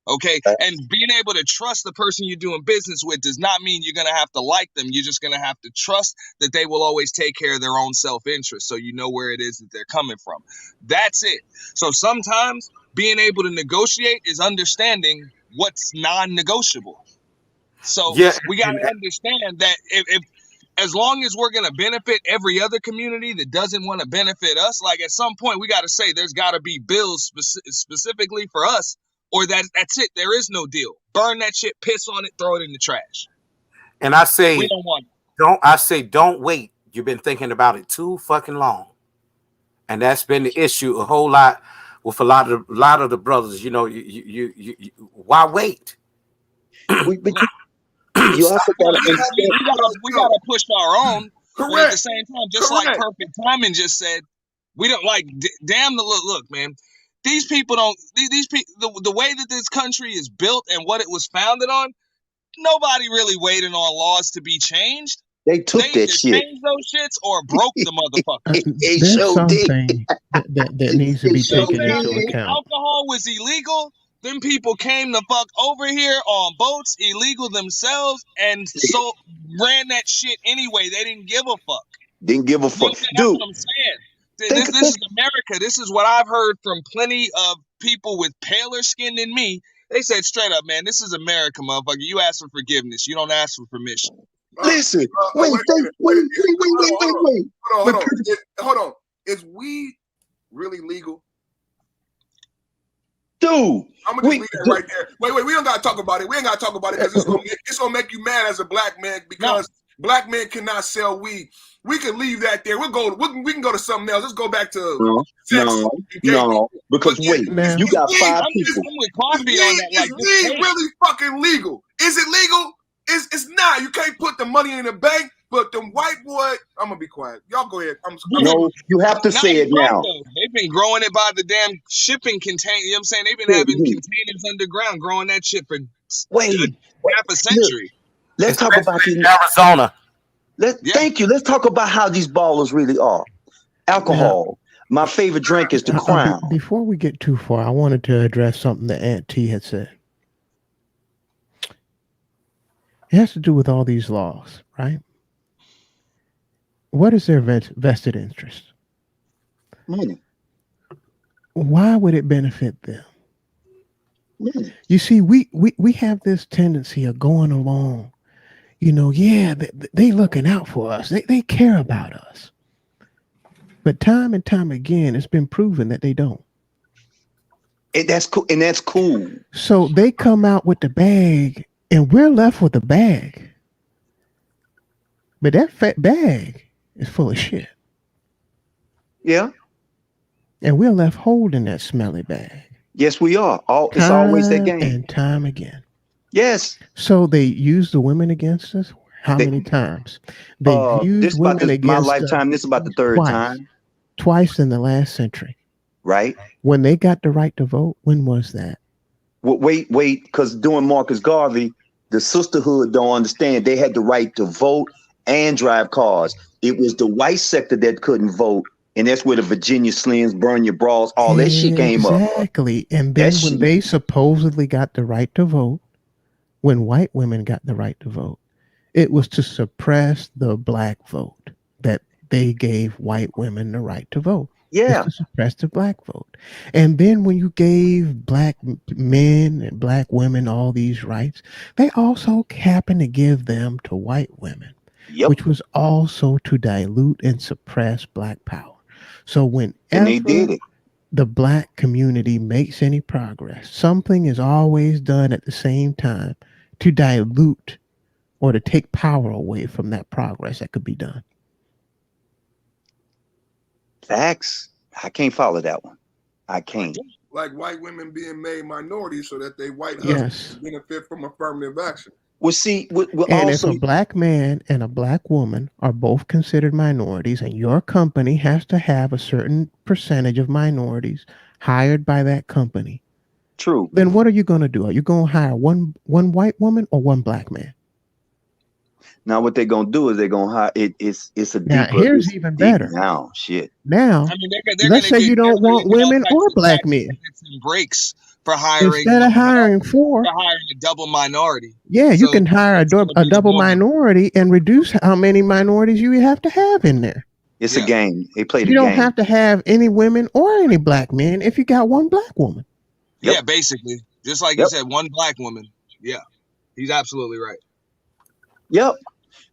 Okay, and being able to trust the person you're doing business with does not mean you're going to have to like them. You're just going to have to trust that they will always take care of their own self-interest, so you know where it is that they're coming from. That's it. So sometimes being able to negotiate is understanding what's non-negotiable. So we got to understand that if as long as we're going to benefit every other community that doesn't want to benefit us, like at some point we got to say there's got to be bills specifically for us, or that's it. There is no deal. Burn that shit, piss on it, throw it in the trash. And I say, we don't want it. Don't wait. You've been thinking about it too fucking long. And that's been the issue a whole lot with a lot of the brothers. You know, you why wait? You also got to we gotta push our own. Correct. But at the same time, just like Perfect Timing just said, we don't like. Damn the look, man. These people don't. These people. The way that this country is built and what it was founded on, nobody really waiting on laws to be changed. They took that shit. Changed those shits or broke the motherfucker. There's something that needs to be taken into account. Alcohol was illegal. Them people came the fuck over here on boats, illegal themselves, and so ran that shit anyway. They didn't give a fuck. Didn't give a fuck, That's dude. what I'm saying. This is America. This is what I've heard from plenty of people with paler skin than me. They said straight up, man, this is America, motherfucker. You ask for forgiveness. You don't ask for permission. Listen, wait. Hold on. Is weed really legal? Dude, I'm gonna just leave that right there. Wait, we don't gotta talk about it. We ain't gotta talk about it because it's gonna make you mad as a black man because black men cannot sell weed. We can leave that there. We can go to something else. Let's go back to no. Because wait, you got five people. I'm with on that. Is weed really fucking legal? Is it legal? It's not. You can't put the money in the bank. But the white boy, I'm gonna be quiet. Y'all go ahead. No, you have to say it now. They've been growing it by the damn shipping container. You know what I'm saying? They've been having containers underground growing that shit for half a century. Let's talk about Arizona. Thank you. Let's talk about how these ballers really are. Alcohol. My favorite drink is the Crown. Before we get too far, I wanted to address something that Aunt T had said. It has to do with all these laws, right? What is their vested interest? Money. Why would it benefit them? Money. You see, we have this tendency of going along, they looking out for us. They care about us. But time and time again, it's been proven that they don't. And that's cool. And that's cool. So they come out with the bag and we're left with the bag. But that fat bag is full of shit. Yeah. And we're left holding that smelly bag. Yes, we are. It's always that game. And time again. Yes. So they use the women against us. How many times? They've used women against my lifetime. This is about the third time. Twice in the last century. Right. When they got the right to vote, when was that? Wait, because during Marcus Garvey, the sisterhood don't understand. They had the right to vote and drive cars. It was the white sector that couldn't vote. And that's where the Virginia slings, burn your bras, all that shit came up. Exactly. And then when they supposedly got the right to vote, when white women got the right to vote, it was to suppress the black vote that they gave white women the right to vote. Yeah. To suppress the black vote. And then when you gave black men and black women all these rights, they also happened to give them to white women. Yep. Which was also to dilute and suppress black power. So whenever the black community makes any progress, something is always done at the same time to dilute or to take power away from that progress that could be done. Facts. I can't follow that one. I can't. Like white women being made minorities so that they white husbands benefit from affirmative action. Well, see, and if a black man and a black woman are both considered minorities, and your company has to have a certain percentage of minorities hired by that company True. Then what are you going to do? Are you going to hire one white woman or one black man? Now what they're gonna do is they're gonna hire it. It's a Now deeper. here's It's even deep better. now. Shit. Now, I mean, they're let's gonna say you don't want get all women types or of black tax men. credits and breaks for hiring Instead of hiring four, they're hiring a double minority. yeah, you So can hire it's gonna a be double more. minority and reduce how many minorities you have to have in there. It's a Yeah. game. They play the You don't game. have to have any women or any black men if you got one black woman. Yep. Yeah, basically, just like Yep. you said, one black woman. Yeah, he's absolutely right. Yep.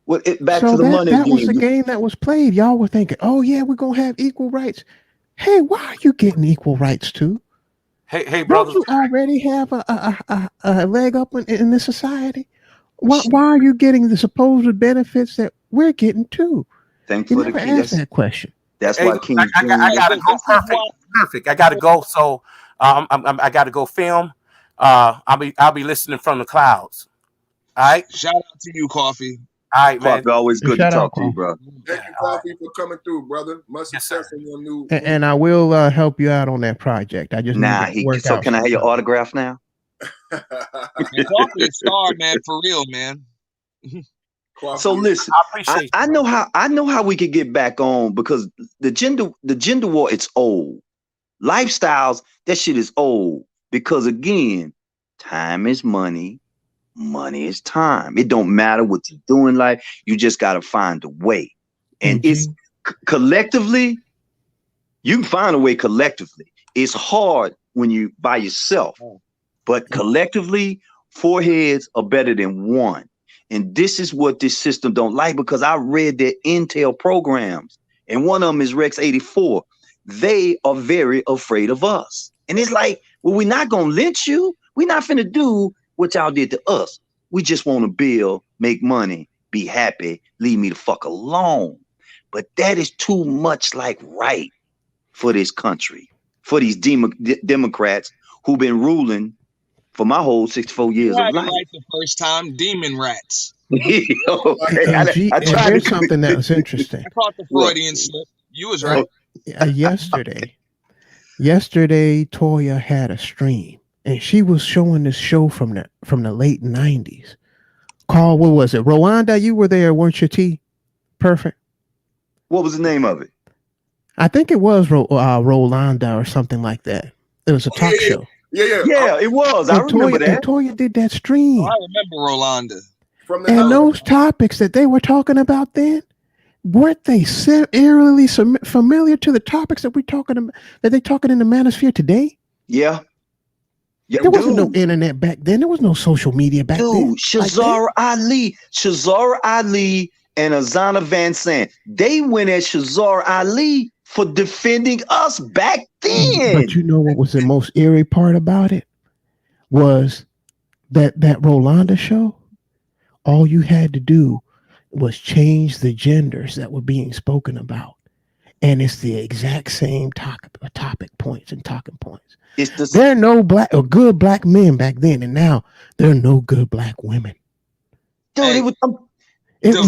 Well, back So to the money that was the again. game that was played. Y'all were thinking, oh yeah, we're gonna have equal rights. Hey, why are you getting equal rights too? Hey, Don't brothers. you already have a leg up in this society? Why are you getting the supposed benefits that we're getting too? Thanks You for the never key. asked that question. That's Hey, why King I James. gotta go. Perfect. I gotta go. So I gotta go film. I'll be listening from the clouds. All right. Shout out to you, Coffee. All right, man. Coffee, always good to Shout out, talk to you, bro. Thank you, Coffee, for coming through, brother. Much success in your new. And I will help you out on that project. I just Nah, need to work so out. can I have your autograph now? Man, Coffee a star, man, for real, man. So listen, I know how we could get back on, because the gender war, it's old. Lifestyles, that shit is old, because again, time is money, money is time. It don't matter what you do in life, you just got to find a way. And it's collectively, you can find a way collectively. It's hard when you by yourself, but collectively, 4 heads are better than one. And this is what this system don't like, because I read their intel programs, and one of them is Rex 84. They are very afraid of us. And it's like, well, we're not going to lynch you. We're not finna do what y'all did to us. We just want to build, make money, be happy, leave me the fuck alone. But that is too much like right for this country, for these Democrats who've been ruling for my whole 64 years You had of it life. right the first time, demon rats. Here's something that was interesting. I caught the Freudian slip. You was right. Yesterday, Toya had a stream, and she was showing this show from the late 90s. Called, what was it? Rwanda, you were there, weren't you, T? Perfect. What was the name of it? I think it was Rolanda or something like that. It was a talk show. Yeah, it was. I remember that. And Toya did that stream. Oh, I remember Rolanda. And those topics that they were talking about then, weren't they eerily familiar to the topics that they're talking in the manosphere today? Yeah. There wasn't no internet back then. There was no social media back then. Shazara Ali and Azana Van Sant, they went at Shazara Ali for defending us back then. But you know what was the most eerie part about it? Was that Rolanda show, all you had to do was change the genders that were being spoken about. And it's the exact same topic points and talking points. There are no good black men back then, and now there are no good black women. Dude, it was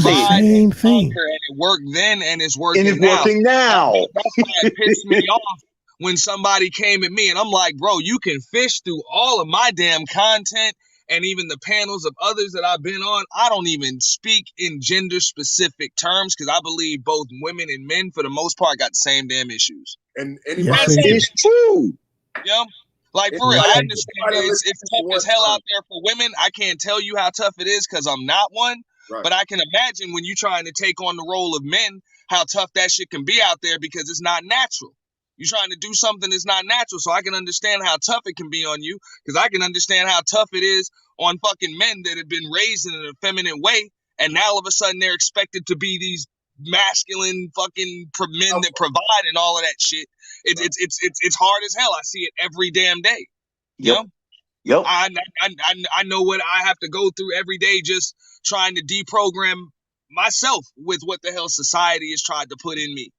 the same thing. And it worked then, and it's working now. That's why it pissed me off when somebody came at me, and I'm like, bro, you can fish through all of my damn content and even the panels of others that I've been on. I don't even speak in gender-specific terms, because I believe both women and men, for the most part, got the same damn issues. And it's true. Yeah, like for real, I understand it's tough as hell out there for women. I can't tell you how tough it is because I'm not one, but I can imagine when you're trying to take on the role of men, how tough that shit can be out there, because it's not natural. You're trying to do something that's not natural, so I can understand how tough it can be on you, because I can understand how tough it is on fucking men that have been raised in an effeminate way, and now all of a sudden they're expected to be these masculine fucking men that provide and all of that shit. It's hard as hell. I see it every damn day. Yep. I know what I have to go through every day, just trying to deprogram myself with what the hell society has tried to put in me.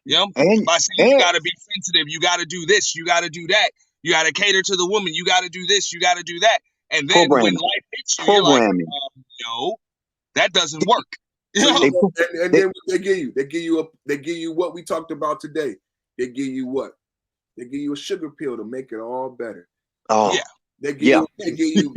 By saying you gotta be sensitive, you gotta do this, you gotta do that, you gotta cater to the woman, you gotta do this, you gotta do that. And then when life hits you, you're like, no, that doesn't work. And then what they give you what we talked about today. They give you what? They give you a sugar pill to make it all better. Oh, Yeah. They give yeah. you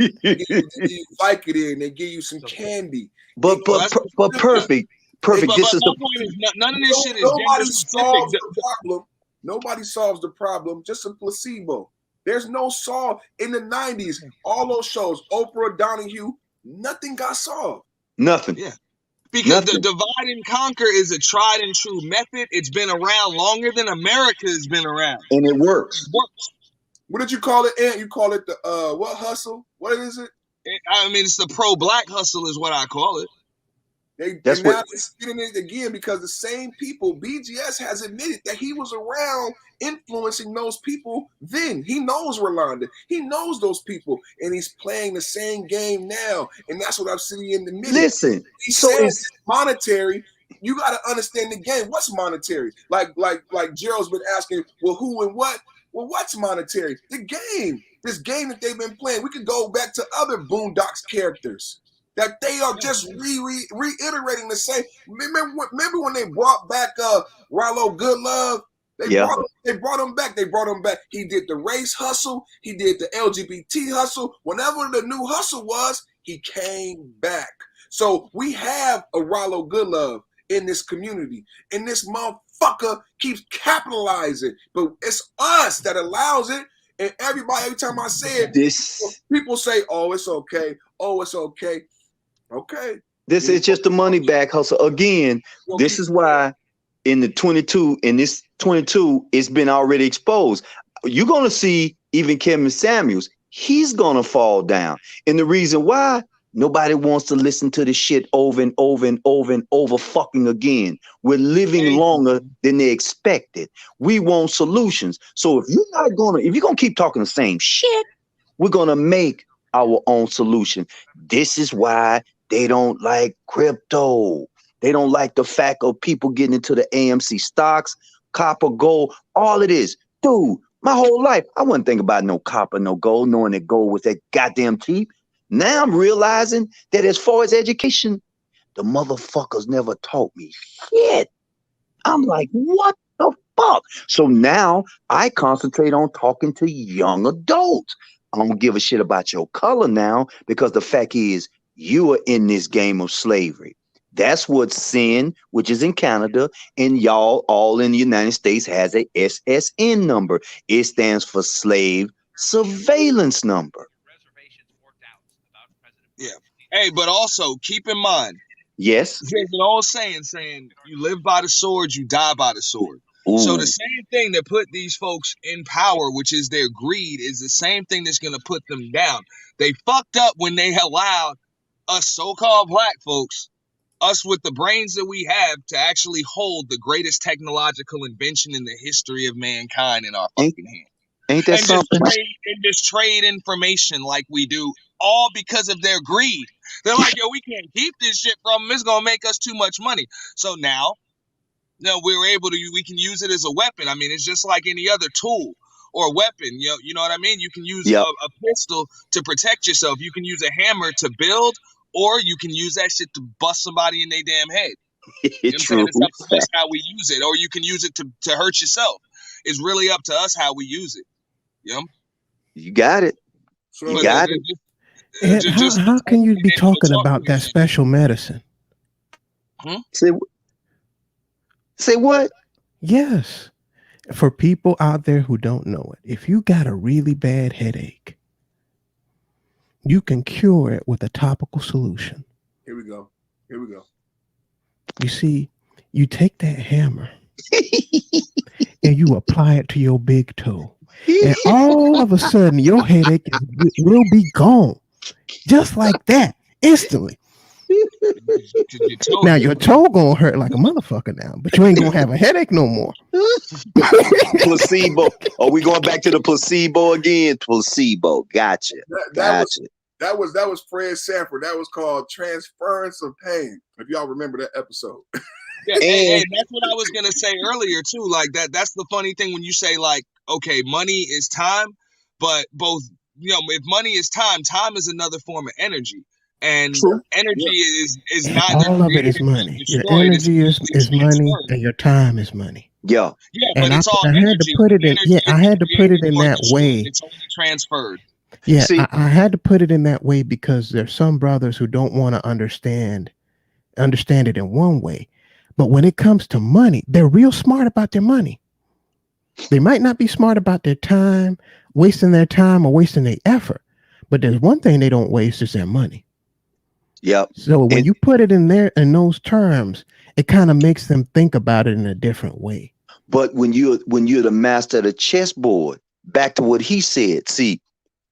Vicodin. They give you some candy. But They- but but perfect. Perfect. But This is my the point is, none of this shit is gender Nobody specific. solves the problem. Nobody solves the problem. Just a placebo. There's no solve in the 90s. All those shows, Oprah, Donahue, nothing got solved. nothing. Yeah. Because the Nothing. divide and conquer is a tried and true method. It's been around longer than America has been around. And it works. It works. What did you call it, Ant? You call it the what hustle? What is it? I mean, it's the pro-black hustle is what I call it. That's Now what- it's getting it again because the same people, BGS has admitted that he was around influencing those people then. He knows Rolanda. He knows those people, and he's playing the same game now. And that's what I'm seeing in the middle. Listen, He so says it's monetary. You got to understand the game. What's monetary? Like Gerald's been asking, well, who and what? Well, what's monetary? The game. This game that they've been playing. We could go back to other Boondocks characters that they are just reiterating the same. Remember when they brought back Rollo Goodlove? They brought him back. They brought him back. He did the race hustle. He did the LGBT hustle. Whenever the new hustle was, he came back. So we have a Rollo Goodlove in this community, and this motherfucker keeps capitalizing. But it's us that allows it. And everybody, every time I say it, people say, "Oh, it's okay. Oh, it's okay." Okay. This is just the money back hustle. Again, this is why in the 22, in this 22, it's been already exposed. You're going to see even Kevin Samuels, he's going to fall down. And the reason why, nobody wants to listen to this shit over and over and over and over fucking again. We're living longer than they expected. We want solutions. So if you're going to keep talking the same shit, we're going to make our own solution. This is why they don't like crypto. They don't like the fact of people getting into the AMC stocks, copper, gold, all of this. Dude, my whole life, I wasn't thinking about no copper, no gold, knowing that gold was that goddamn cheap. Now I'm realizing that as far as education, the motherfuckers never taught me shit. I'm like, what the fuck? So now I concentrate on talking to young adults. I don't give a shit about your color now, because the fact is you are in this game of slavery. That's what SIN, which is in Canada, and y'all all in the United States has a SSN number. It stands for Slave Surveillance Number. Yeah. Hey, but also keep in mind. Yes. There's an old saying you live by the sword, you die by the sword. Ooh. So the same thing that put these folks in power, which is their greed, is the same thing that's going to put them down. They fucked up when they allowed us so-called black folks, us with the brains that we have, to actually hold the greatest technological invention in the history of mankind in our fucking hand. Ain't that something? Just trade information like we do, all because of their greed. They're like, yo, we can't keep this shit from them. It's going to make us too much money. So now, we can use it as a weapon. I mean, it's just like any other tool or weapon. You know what I mean? You can use a pistol to protect yourself. You can use a hammer to build, or you can use that shit to bust somebody in their damn head. You know what I'm saying? It's up to us how we use it, or you can use it to hurt yourself. It's really up to us how we use it. You got it. You got it. And how can you be talking about that special medicine? Say what? Yes. For people out there who don't know it, if you got a really bad headache, you can cure it with a topical solution. Here we go. You see, you take that hammer and you apply it to your big toe. And all of a sudden, your headache will be gone. Just like that, instantly. Now, your toe gonna hurt like a motherfucker now, but you ain't gonna have a headache no more. Placebo. Are we going back to the placebo again? Placebo. Gotcha. That was Fred Sanford. That was called Transference of Pain. If y'all remember that episode. Yeah, and that's what I was gonna say earlier too. Like that's the funny thing when you say, like, okay, money is time, but both, if money is time, time is another form of energy. And energy is not all of it is money. Your energy is money, and your time is money. Yeah. Yeah, And but it's all I had to energy. put it in. Energy Yeah, is I had to put it created in or that destroyed. way. It's only transferred. Yeah, See, I had to put it in that way because there's some brothers who don't want to understand it in one way. But when it comes to money, they're real smart about their money. They might not be smart about their time, wasting their time or wasting their effort. But there's one thing they don't waste is their money. yep. So when And you put it in there in those terms, it kind of makes them think about it in a different way. but when you're the master of the chessboard, back to what he said. See,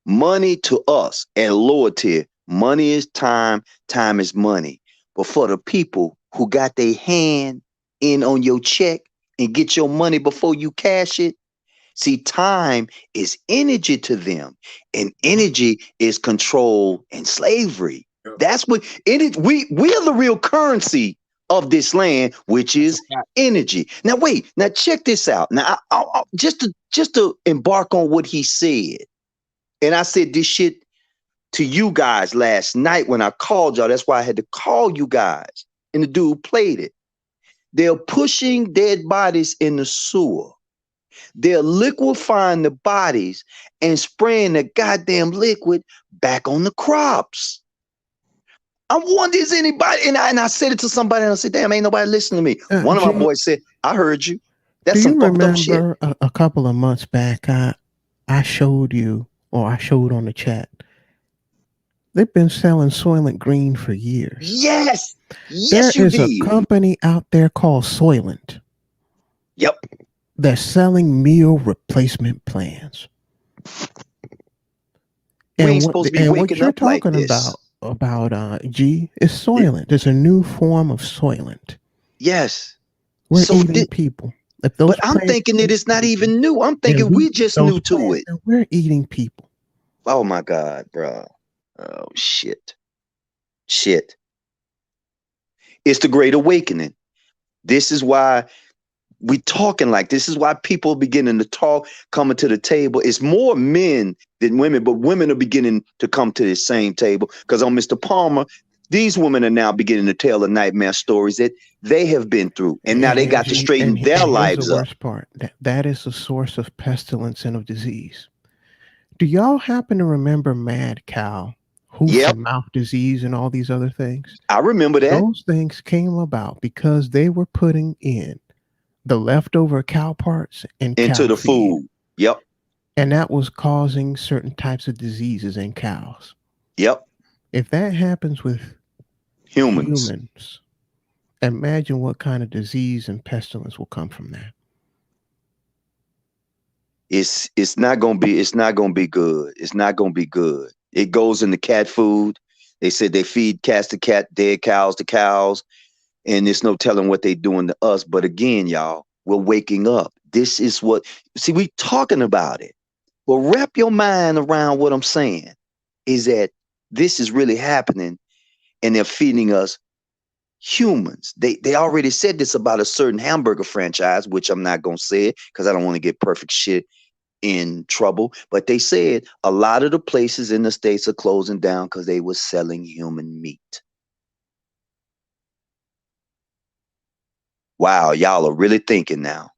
money to us at lower tier, money is time, time is money. But for the people who got their hand in on your check and get your money before you cash it, see, time is energy to them, and energy is control and slavery. Yep. That's what we are the real currency of this land, which is energy. Now, wait. Now, check this out. Now, I just to embark on what he said, and I said this shit to you guys last night when I called y'all. That's why I had to call you guys, and the dude played it. They're pushing dead bodies in the sewer. They're liquefying the bodies and spraying the goddamn liquid back on the crops. I wonder, is anybody, and I said it to somebody, and I said, damn, ain't nobody listening to me. One of my boys said, I heard you. That's some fucked up shit. Do you remember a couple of months back, I showed you, or I showed on the chat, they've been selling Soylent Green for years. Yes. Yes, there you is did. a company out there called Soylent. Yep. They're selling meal replacement plans. We ain't supposed to be what waking you're up like talking this. about G is Soylent. It's a new form of Soylent. Yes. We're So eating people. If those but I'm thinking that it's not even new. I'm thinking we just new to it. We're eating people. Oh my God, bro. Oh shit. Shit. It's the Great Awakening. This is why we talking like this. Is why people are beginning to talk, coming to the table. It's more men than women, but women are beginning to come to the same table. Because on Mr. Palmer, these women are now beginning to tell the nightmare stories that they have been through. And now they got to straighten their lives the up. worst part. That is the source of pestilence and of disease. Do y'all happen to remember Mad Cow? Hoof and mouth disease and all these other things? I remember that. Those things came about because they were putting in the leftover cow parts into the food. Yep. And that was causing certain types of diseases in cows. Yep. If that happens with humans, imagine what kind of disease and pestilence will come from that. It's not gonna be good. It's not gonna be good. It goes in the cat food. They said they feed cats to cat, dead cows to cows, and there's no telling what they're doing to us. But again, y'all, we're waking up. This is what, see, we talking about it. Well, wrap your mind around what I'm saying is that this is really happening, and they're feeding us humans. They already said this about a certain hamburger franchise, which I'm not gonna say it because I don't want to get perfect shit in trouble, but they said a lot of the places in the States are closing down because they were selling human meat. Wow, y'all are really thinking now,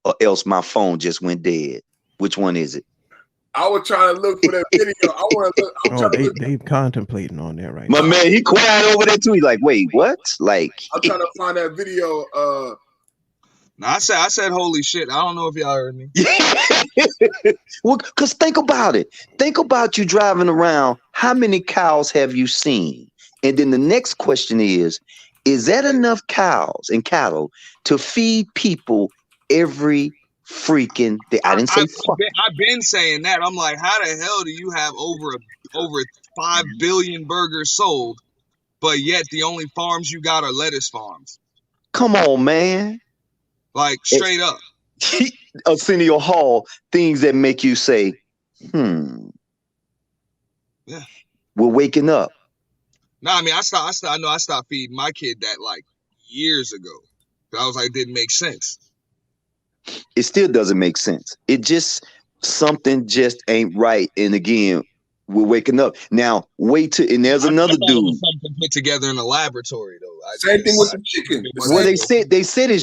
or else my phone just went dead. Which one is it? I was trying to look for that video. I want to look. They contemplating on that right now. My man, he quiet over there too. He's like, wait, what? Like, I'm trying to find that video. No, I said, holy shit. I don't know if y'all heard me. Well, because think about it. Think about you driving around. How many cows have you seen? And then the next question is that enough cows and cattle to feed people every freaking day? I didn't say I've been saying that. I'm like, how the hell do you have over 5 billion burgers sold, but yet the only farms you got are lettuce farms? Come on, man. Like, straight up. Arsenio Hall, things that make you say, Yeah. We're waking up. No, I mean, I stopped feeding my kid that like years ago. I was like, it didn't make sense. It still doesn't make sense. It just, something just ain't right. And again, we're waking up. Now, wait till, and there's another dude. Something put together in a laboratory, though. Same thing with the chicken. Well, they said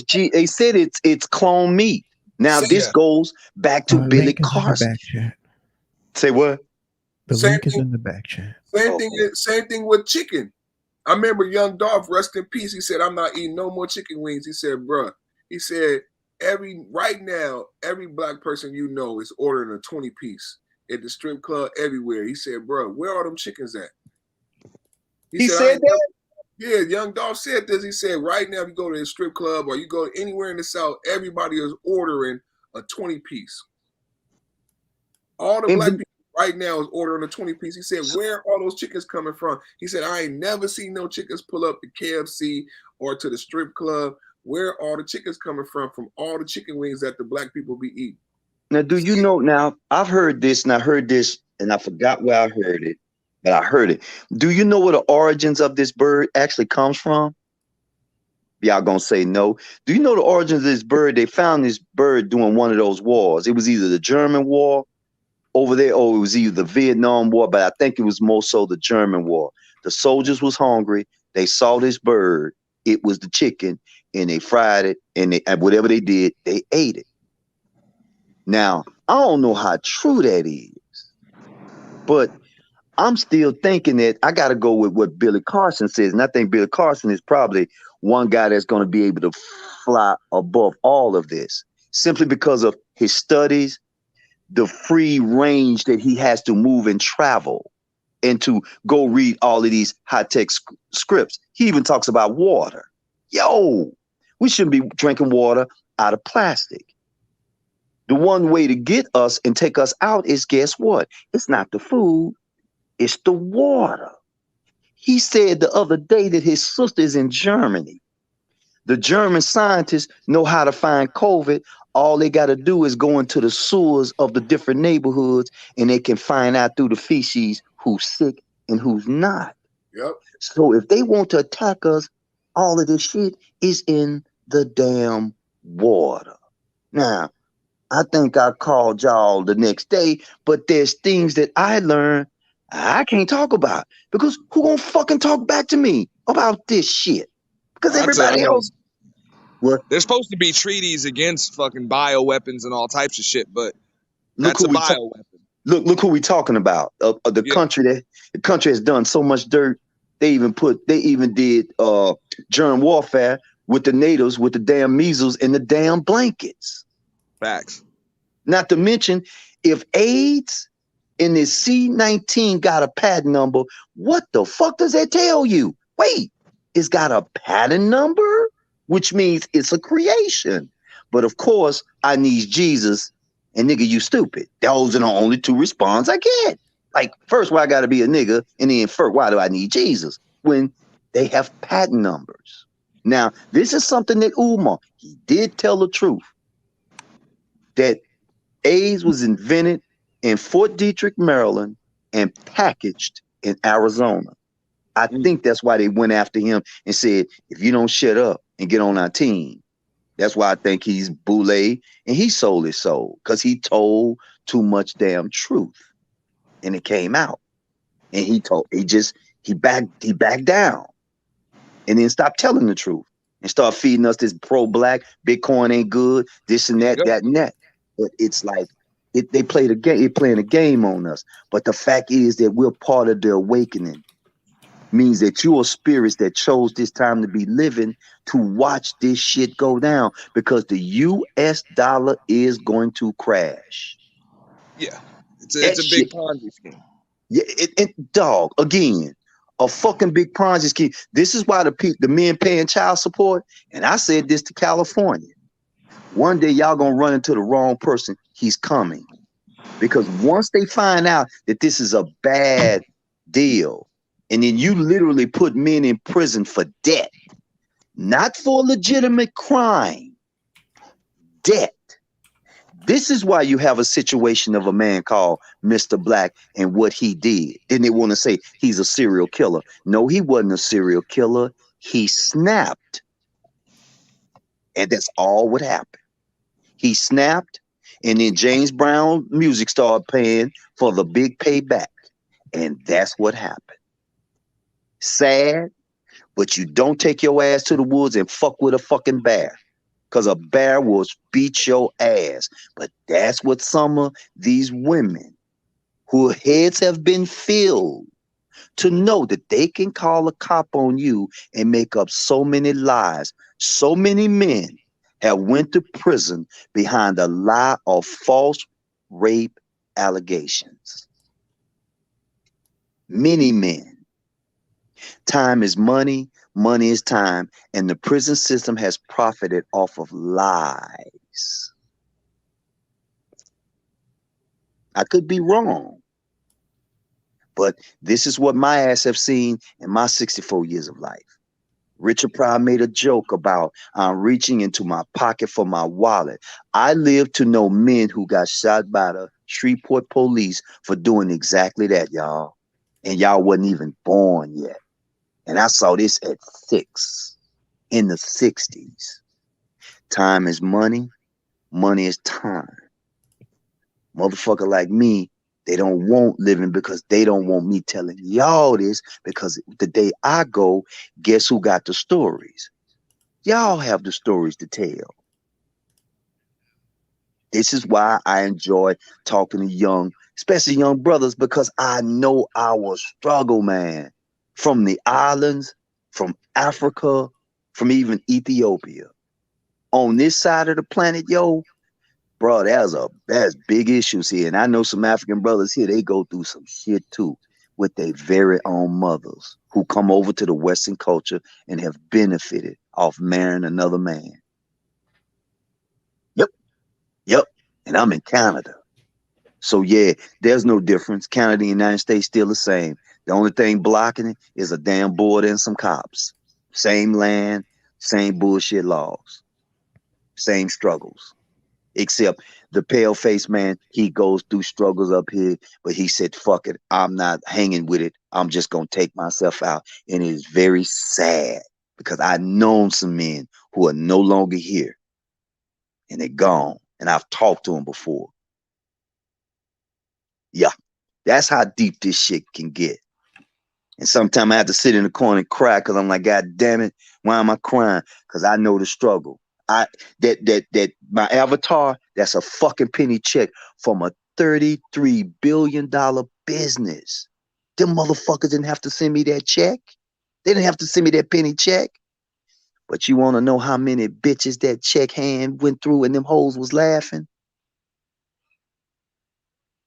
it's clone meat. Now this goes back to Billy Link is in the Carson. back chat. Say what? The Same link is thing- in the back chat. Same thing with chicken. I remember Young Dolph, rest in peace. He said, "I'm not eating no more chicken wings." He said, "Bruh," he said, right now, every black person you know is ordering a 20-piece at the strip club everywhere. He said, "Bruh, where are them chickens at?" He said that? Yeah, Young Dolph said this. He said, right now, if you go to a strip club or you go anywhere in the South, everybody is ordering a 20-piece. All the black people right now is ordering a 20-piece. He said, where are all those chickens coming from? He said, I ain't never seen no chickens pull up to KFC or to the strip club. Where are the chickens coming from all the chicken wings that the black people be eating? Now, do you know, now, I've heard this, and I forgot where I heard it, but I heard it. Do you know where the origins of this bird actually comes from? Y'all gonna say no. Do you know the origins of this bird? They found this bird during one of those wars. It was either the German war over there, or it was either the Vietnam War, but I think it was more so the German war. The soldiers was hungry. They saw this bird. It was the chicken, and they fried it, and whatever they did, they ate it. Now, I don't know how true that is, but I'm still thinking that I got to go with what Billy Carson says, and I think Billy Carson is probably one guy that's going to be able to fly above all of this, simply because of his studies, the free range that he has to move and travel, and to go read all of these high-tech scripts. He even talks about water. Yo, we shouldn't be drinking water out of plastic. The one way to get us and take us out is, guess what? It's not the food, it's the water. He said the other day that his sister's in Germany. The German scientists know how to find COVID. All they got to do is go into the sewers of the different neighborhoods, and they can find out through the feces who's sick and who's not. Yep. So if they want to attack us, all of this shit is in the damn water. Now, I think I called y'all the next day, but there's things that I learned I can't talk about, because who gonna fucking talk back to me about this shit? Because everybody else. What? There's supposed to be treaties against fucking bioweapons and all types of shit, but Look that's who a bioweapon. Look who we talking about. The country has done so much dirt. They even did germ warfare with the natives with the damn measles and the damn blankets. Facts. Not to mention, if AIDS and this C-19 got a patent number, what the fuck does that tell you? Wait, it's got a patent number, which means it's a creation. But of course, I need Jesus, and nigga, you stupid. Those are the only two responses I get. Like, first, why I gotta be a nigga, and then first, why do I need Jesus? When they have patent numbers. Now, this is something that Umar, he did tell the truth, that AIDS was invented in Fort Detrick, Maryland, and packaged in Arizona. I think that's why they went after him and said, if you don't shut up and get on our team. That's why I think he's boule, and he sold his soul, because he told too much damn truth. And it came out. And he backed down. And then stopped telling the truth. And start feeding us this pro-black, Bitcoin ain't good, this and that, that and that. But it's like they played a game, they're playing a game on us. But the fact is that we're part of the awakening. Means that you are spirits that chose this time to be living to watch this shit go down, because the US dollar is going to crash. Yeah. It's a big Ponzi scheme. Yeah, dog, again, a fucking big Ponzi scheme. This is why the men paying child support, and I said this to California. One day y'all gonna run into the wrong person. He's coming. Because once they find out that this is a bad deal, and then you literally put men in prison for debt, not for legitimate crime, debt. This is why you have a situation of a man called Mr. Black and what he did. Then they want to say he's a serial killer. No, he wasn't a serial killer. He snapped. And that's all what happened. He snapped, and then James Brown music started playing for the big payback. And that's what happened. Sad, But you don't take your ass to the woods and fuck with a fucking bear. Because a bear will beat your ass. But that's what some of these women whose heads have been filled to know that they can call a cop on you and make up so many lies. So many men have went to prison behind a lie of false rape allegations. Many men. Time is money, money is time, and the prison system has profited off of lies. I could be wrong, but this is what my ass have seen in my 64 years of life. Richard Pryor made a joke about I'm reaching into my pocket for my wallet. I lived to know men who got shot by the Shreveport police for doing exactly that, y'all. And y'all wasn't even born yet. And I saw this at 6 in the 60s. Time is money. Money is time. Motherfucker like me, they don't want living because they don't want me telling y'all this, because the day I go, guess who got the stories? Y'all have the stories to tell. This is why I enjoy talking to young, especially young brothers, because I know our struggle, man. From the islands, from Africa, from even Ethiopia. On this side of the planet, yo, bro, that's big issues here. And I know some African brothers here, they go through some shit too with their very own mothers who come over to the Western culture and have benefited off marrying another man. Yep. And I'm in Canada. So yeah, there's no difference. Canada and the United States still the same. The only thing blocking it is a damn border and some cops. Same land, same bullshit laws, same struggles. Except the pale-faced man, he goes through struggles up here, but he said, fuck it, I'm not hanging with it. I'm just going to take myself out. And it is very sad because I've known some men who are no longer here and they're gone. And I've talked to them before. Yeah, that's how deep this shit can get. And sometimes I have to sit in the corner and cry because I'm like, God damn it, why am I crying? Because I know the struggle. That my avatar, that's a fucking penny check from a $33 billion business. Them motherfuckers didn't have to send me that check. They didn't have to send me that penny check. But you want to know how many bitches that check hand went through and them hoes was laughing?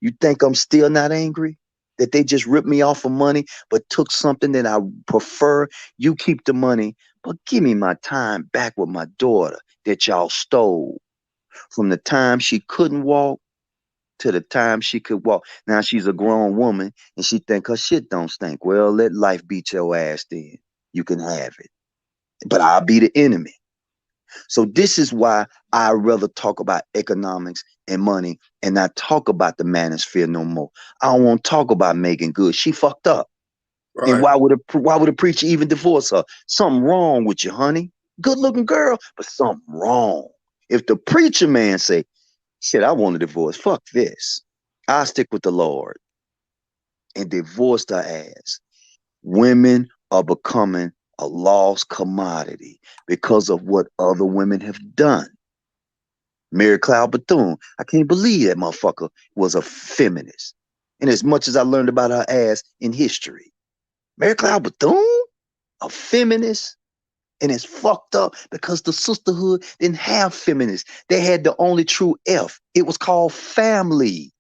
You think I'm still not angry? That they just ripped me off of money, but took something that I prefer? You keep the money, but give me my time back with my daughter that y'all stole. From the time she couldn't walk to the time she could walk. Now she's a grown woman and she think her shit don't stink. Well, let life beat your ass then. You can have it. But I'll be the enemy. So this is why I rather talk about economics and money and not talk about the manosphere no more. I don't want to talk about Megan Good. She fucked up. Right. And why would a preacher even divorce her? Something wrong with you, honey. Good looking girl, but something wrong. If the preacher man say, shit, I want a divorce, fuck this, I'll stick with the Lord and divorce her ass. Women are becoming a lost commodity because of what other women have done. Mary Cloud Bethune, I can't believe that motherfucker was a feminist. And as much as I learned about her ass in history, Mary Cloud Bethune, a feminist, and it's fucked up because the sisterhood didn't have feminists. They had the only true F. It was called family.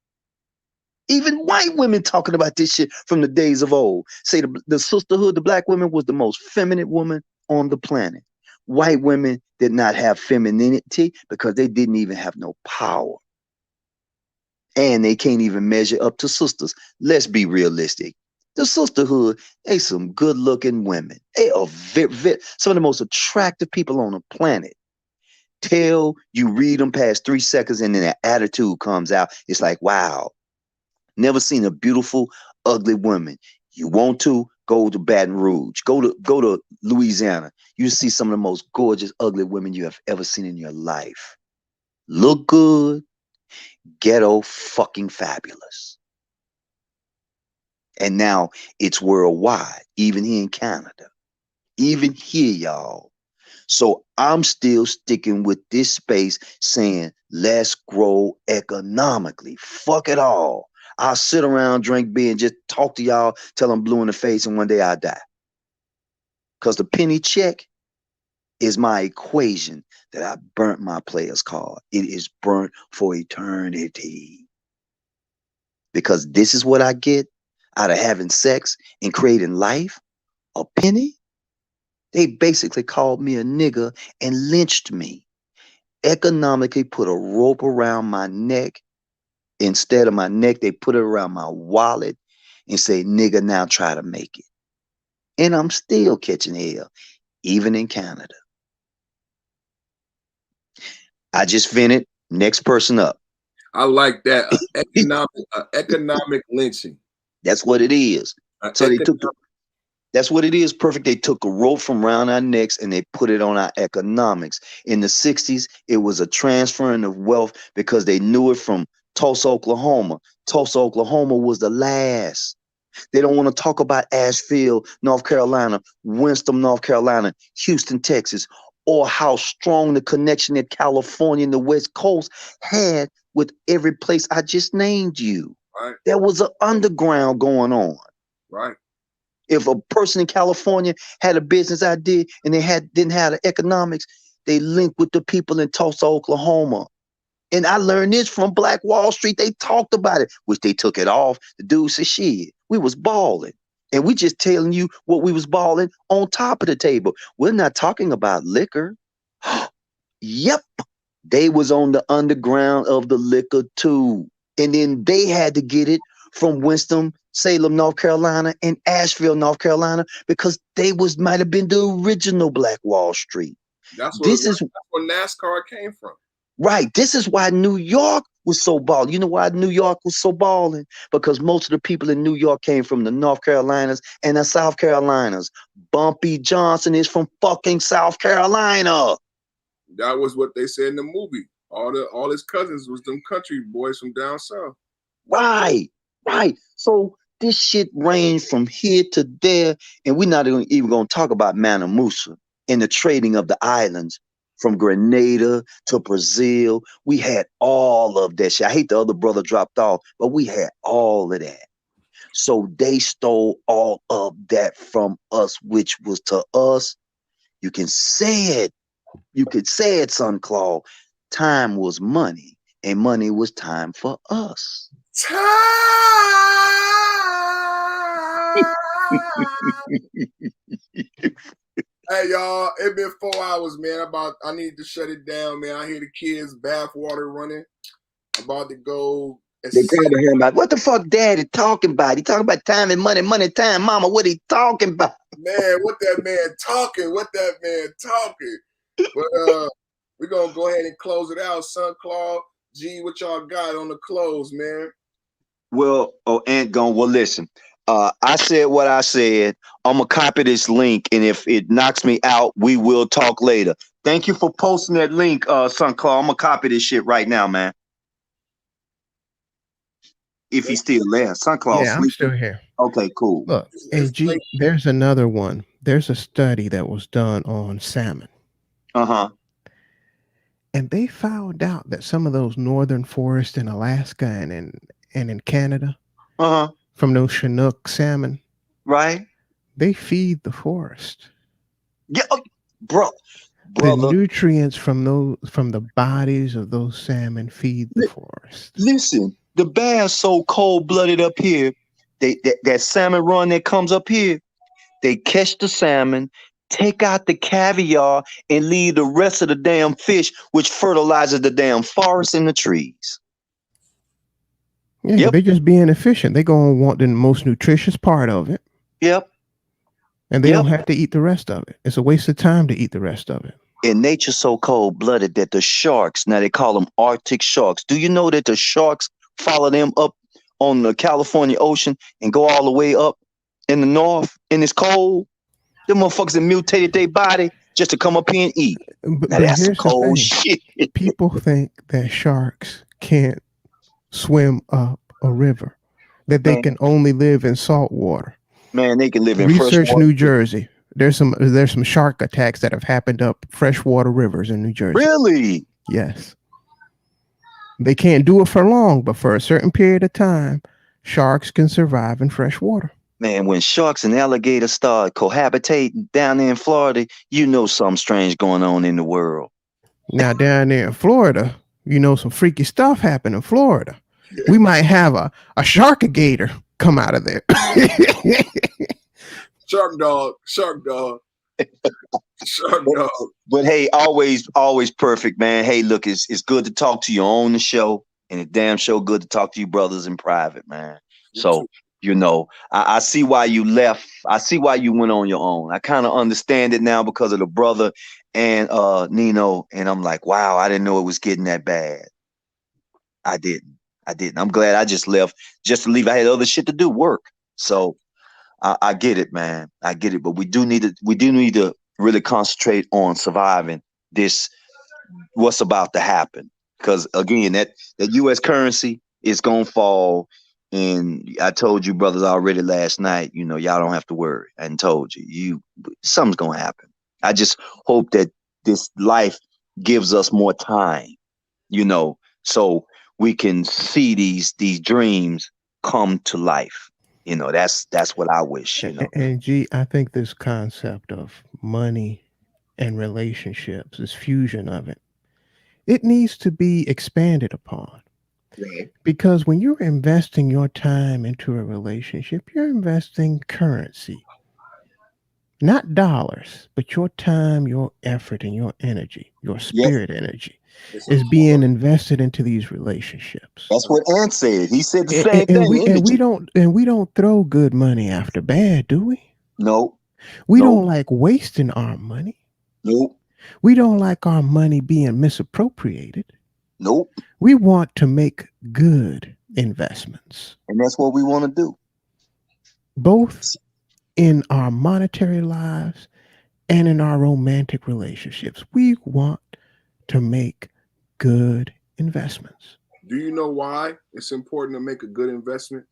Even white women talking about this shit from the days of old. Say the sisterhood, the black women was the most feminine woman on the planet. White women did not have femininity because they didn't even have no power. And they can't even measure up to sisters. Let's be realistic. The sisterhood, they some good looking women. They are some of the most attractive people on the planet. Till you read them past 3 seconds and then their attitude comes out. It's like, wow. Never seen a beautiful, ugly woman. You want to go to Baton Rouge, go to Louisiana. You see some of the most gorgeous, ugly women you have ever seen in your life. Look good, ghetto fucking fabulous. And now it's worldwide, even here in Canada. even here, y'all. So I'm still sticking with this space saying, let's grow economically. Fuck it all. I'll sit around, drink beer, and just talk to y'all till I'm blue in the face and one day I die. Because the penny check is my equation that I burnt my player's card. It is burnt for eternity. Because this is what I get out of having sex and creating life, a penny. They basically called me a nigger and lynched me. Economically put a rope around my neck. Instead of my neck, they put it around my wallet and say, nigga, now try to make it. And I'm still catching hell, even in Canada. I just vented. Next person up. I like that. Economic lynching. That's what it is. So they took that's what it is. Perfect. They took a rope from around our necks and they put it on our economics. In the 60s, it was a transferring of wealth because they knew it from Tulsa, Oklahoma. Tulsa, Oklahoma was the last. They don't want to talk about Asheville, North Carolina, Winston, North Carolina, Houston, Texas, or how strong the connection that California and the West Coast had with every place I just named you. Right. There was an underground going on. Right. If a person in California had a business idea and they didn't have the economics, they linked with the people in Tulsa, Oklahoma. And I learned this from Black Wall Street. They talked about it, which they took it off. The dude said, shit, we was balling. And we just telling you what we was balling on top of the table. We're not talking about liquor. Yep. They was on the underground of the liquor too. And then they had to get it from Winston-Salem, North Carolina, and Asheville, North Carolina, because they might have been the original Black Wall Street. That's where NASCAR came from. Right. This is why New York was so balling. You know why New York was so balling? Because most of the people in New York came from the North Carolinas and the South Carolinas. Bumpy Johnson is from fucking South Carolina. That was what they said in the movie. All his cousins was them country boys from down south. Right. So this shit ranged from here to there, and we're not even going to talk about Mansa Musa and the trading of the islands from Grenada to Brazil. We had all of that shit. I hate the other brother dropped off, but we had all of that. So they stole all of that from us, which was to us. You can say it. You could say it, Son Claw. Time was money, and money was time for us. Time. Hey y'all, it been 4 hours, man. I need to shut it down, man. I hear the kids' bath water running. About to go. They probably hearing about what the fuck Daddy talking about. He talking about time and money, money, time, mama. What he talking about? Man, what that man talking? But we're gonna go ahead and close it out. Son Claw, G, what y'all got on the close, man? Well, listen. I said what I said. I'm gonna copy this link, and if it knocks me out, we will talk later. Thank you for posting that link, Son Claw. I'm gonna copy this shit right now, man. If he's still there, Son Claw. Yeah, I'm still here. Okay, cool. Look, AG, there's another one. There's a study that was done on salmon. Uh-huh. And they found out that some of those northern forests in Alaska and in Canada, from those Chinook salmon, right? They feed the forest. Yeah, brother. The nutrients from the bodies of those salmon feed the forest. Listen, the bear's so cold-blooded up here. That salmon run that comes up here, they catch the salmon, take out the caviar, and leave the rest of the damn fish, which fertilizes the damn forest and the trees. Yeah, they're just being efficient. They're going to want the most nutritious part of it. Yep. And they don't have to eat the rest of it. It's a waste of time to eat the rest of it. And nature's so cold-blooded that the sharks, now they call them Arctic sharks. Do you know that the sharks follow them up on the California Ocean and go all the way up in the north and it's cold? Them motherfuckers have mutated their body just to come up here and eat. But that's some here's cold the thing. shit. People think that sharks can't swim up a river, that they can only live in salt water. Man, they can live in Research fresh water. New Jersey. There's some shark attacks that have happened up freshwater rivers in New Jersey. Really? Yes. They can't do it for long, but for a certain period of time, sharks can survive in fresh water. Man, when sharks and alligators start cohabitating down there in Florida, you know something strange going on in the world. Now, down there in Florida, you know some freaky stuff happened in Florida. We might have a sharkagator come out of there. Shark dog. Shark dog. But hey, always perfect, man. Hey, look, it's good to talk to you on the show, and it's damn sure good to talk to you brothers in private, man. So, you know, I see why you left. I see why you went on your own. I kind of understand it now because of the brother and Nino, and I'm like, wow, I didn't know it was getting that bad. I didn't. I'm glad I just left just to leave. I had other shit to do, work. So I get it, man. I get it. But we do need to really concentrate on surviving this, what's about to happen. Because again, that US currency is gonna fall. And I told you brothers already last night, you know, y'all don't have to worry. I told you, something's gonna happen. I just hope that this life gives us more time, you know, so we can see these dreams come to life. You know, that's what I wish, you know. And G, I think this concept of money and relationships, this fusion of it, it needs to be expanded upon. Right. Because when you're investing your time into a relationship, you're investing currency. Not dollars, but your time, your effort, and your energy, your spirit energy is being invested into these relationships. That's what Ant said. He said the same thing. And we don't throw good money after bad, do we? No. We don't like wasting our money. Nope. We don't like our money being misappropriated. Nope. We want to make good investments. And that's what we want to do. Both in our monetary lives and in our romantic relationships. We want to make good investments. Do you know why it's important to make a good investment?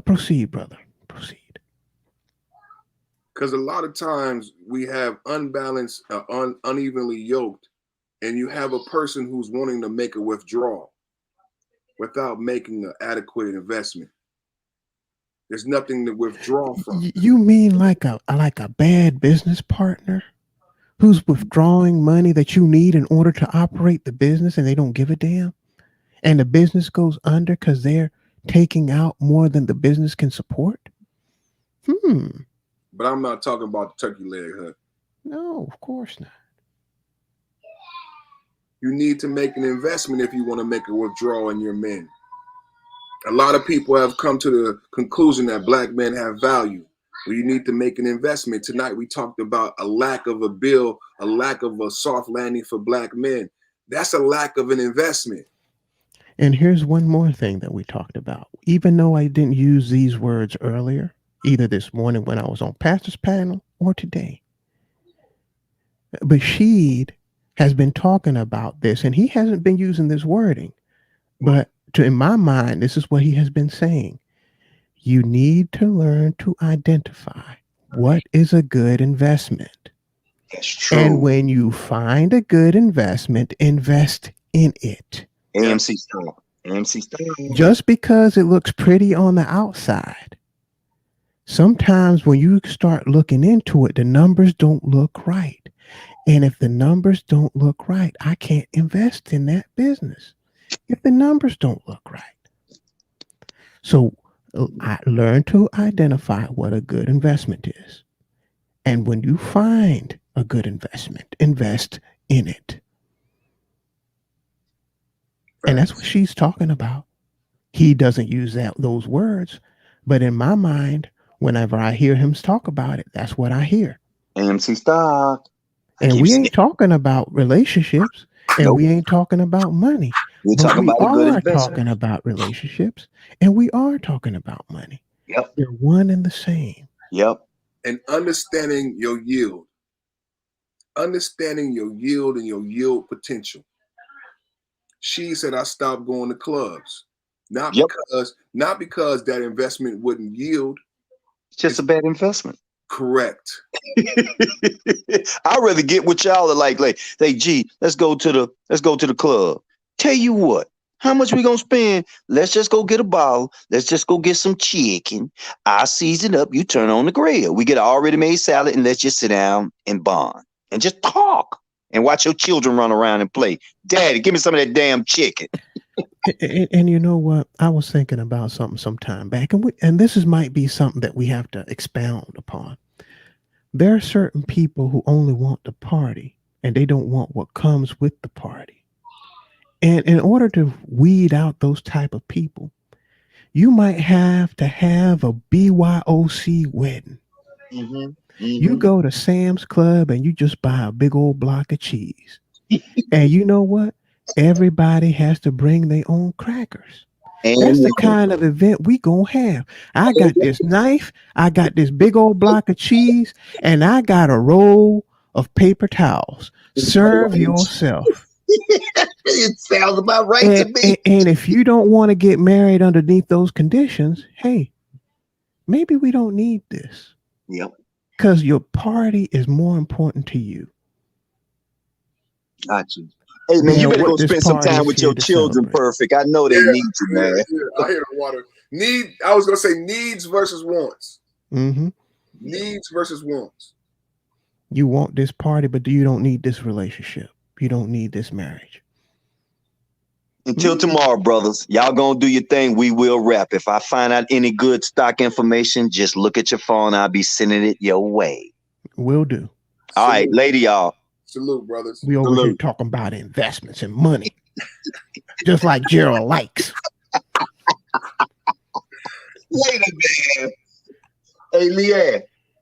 Proceed, brother. Proceed. Because a lot of times we have unbalanced, unevenly yoked, and you have a person who's wanting to make a withdrawal without making an adequate investment. There's nothing to withdraw from. You mean like a bad business partner who's withdrawing money that you need in order to operate the business, and they don't give a damn, and the business goes under because they're taking out more than the business can support? But I'm not talking about the turkey leg, huh? No, of course not. You need to make an investment if you want to make a withdrawal in your men. A lot of people have come to the conclusion that black men have value. Well, you need to make an investment. Tonight we talked about a lack of a bill, a lack of a soft landing for black men. That's a lack of an investment. And here's one more thing that we talked about. Even though I didn't use these words earlier, either this morning when I was on Pastor's panel or today, Bashid has been talking about this, and he hasn't been using this wording. But in my mind, this is what he has been saying. You need to learn to identify what is a good investment. That's true. And when you find a good investment, invest in it. AMC style. AMC style. Just because it looks pretty on the outside, sometimes when you start looking into it, the numbers don't look right. And if the numbers don't look right, I can't invest in that business if the numbers don't look right. So I learned to identify what a good investment is. And when you find a good investment, invest in it. And that's what she's talking about. He doesn't use those words, but in my mind, whenever I hear him talk about it, that's what I hear. AMC stock. And we ain't talking about relationships, and we ain't talking about money. We're talking about a good investment. Talking about relationships, and we are talking about money. Yep. They're one and the same. Yep. And understanding your yield. Understanding your yield and your yield potential. She said, I stopped going to clubs. Not because that investment wouldn't yield. It's just a bad investment. Correct. I'd rather get with y'all like, gee, let's go to the club. Tell you what, how much we gonna spend? Let's just go get a bottle. Let's just go get some chicken. I season up, you turn on the grill. We get an already made salad and let's just sit down and bond and just talk and watch your children run around and play. Daddy, give me some of that damn chicken. And you know what? I was thinking about something some time back, and this might be something that we have to expound upon. There are certain people who only want the party, and they don't want what comes with the party. And in order to weed out those type of people, you might have to have a BYOC wedding. You go to Sam's Club and you just buy a big old block of cheese. And you know what? Everybody has to bring their own crackers. That's the kind of event we gonna have. I got this knife, I got this big old block of cheese, and I got a roll of paper towels. Serve yourself. It sounds about right to me. And if you don't want to get married underneath those conditions, hey, maybe we don't need this. Yep. Because your party is more important to you. Got you. Hey man, you better go spend some time with your children, Perfect. I know they need you, man. I hear the water. I was gonna say needs versus wants. Mm-hmm. Needs versus wants. You want this party, but you don't need this relationship. You don't need this marriage. Until tomorrow, brothers. Y'all gonna do your thing. We will wrap. If I find out any good stock information, just look at your phone. I'll be sending it your way. Will do. All right, lady, y'all. Salute, brothers. We over here talking about investments and money. Just like Gerald likes. Later, man. Hey, Leanne.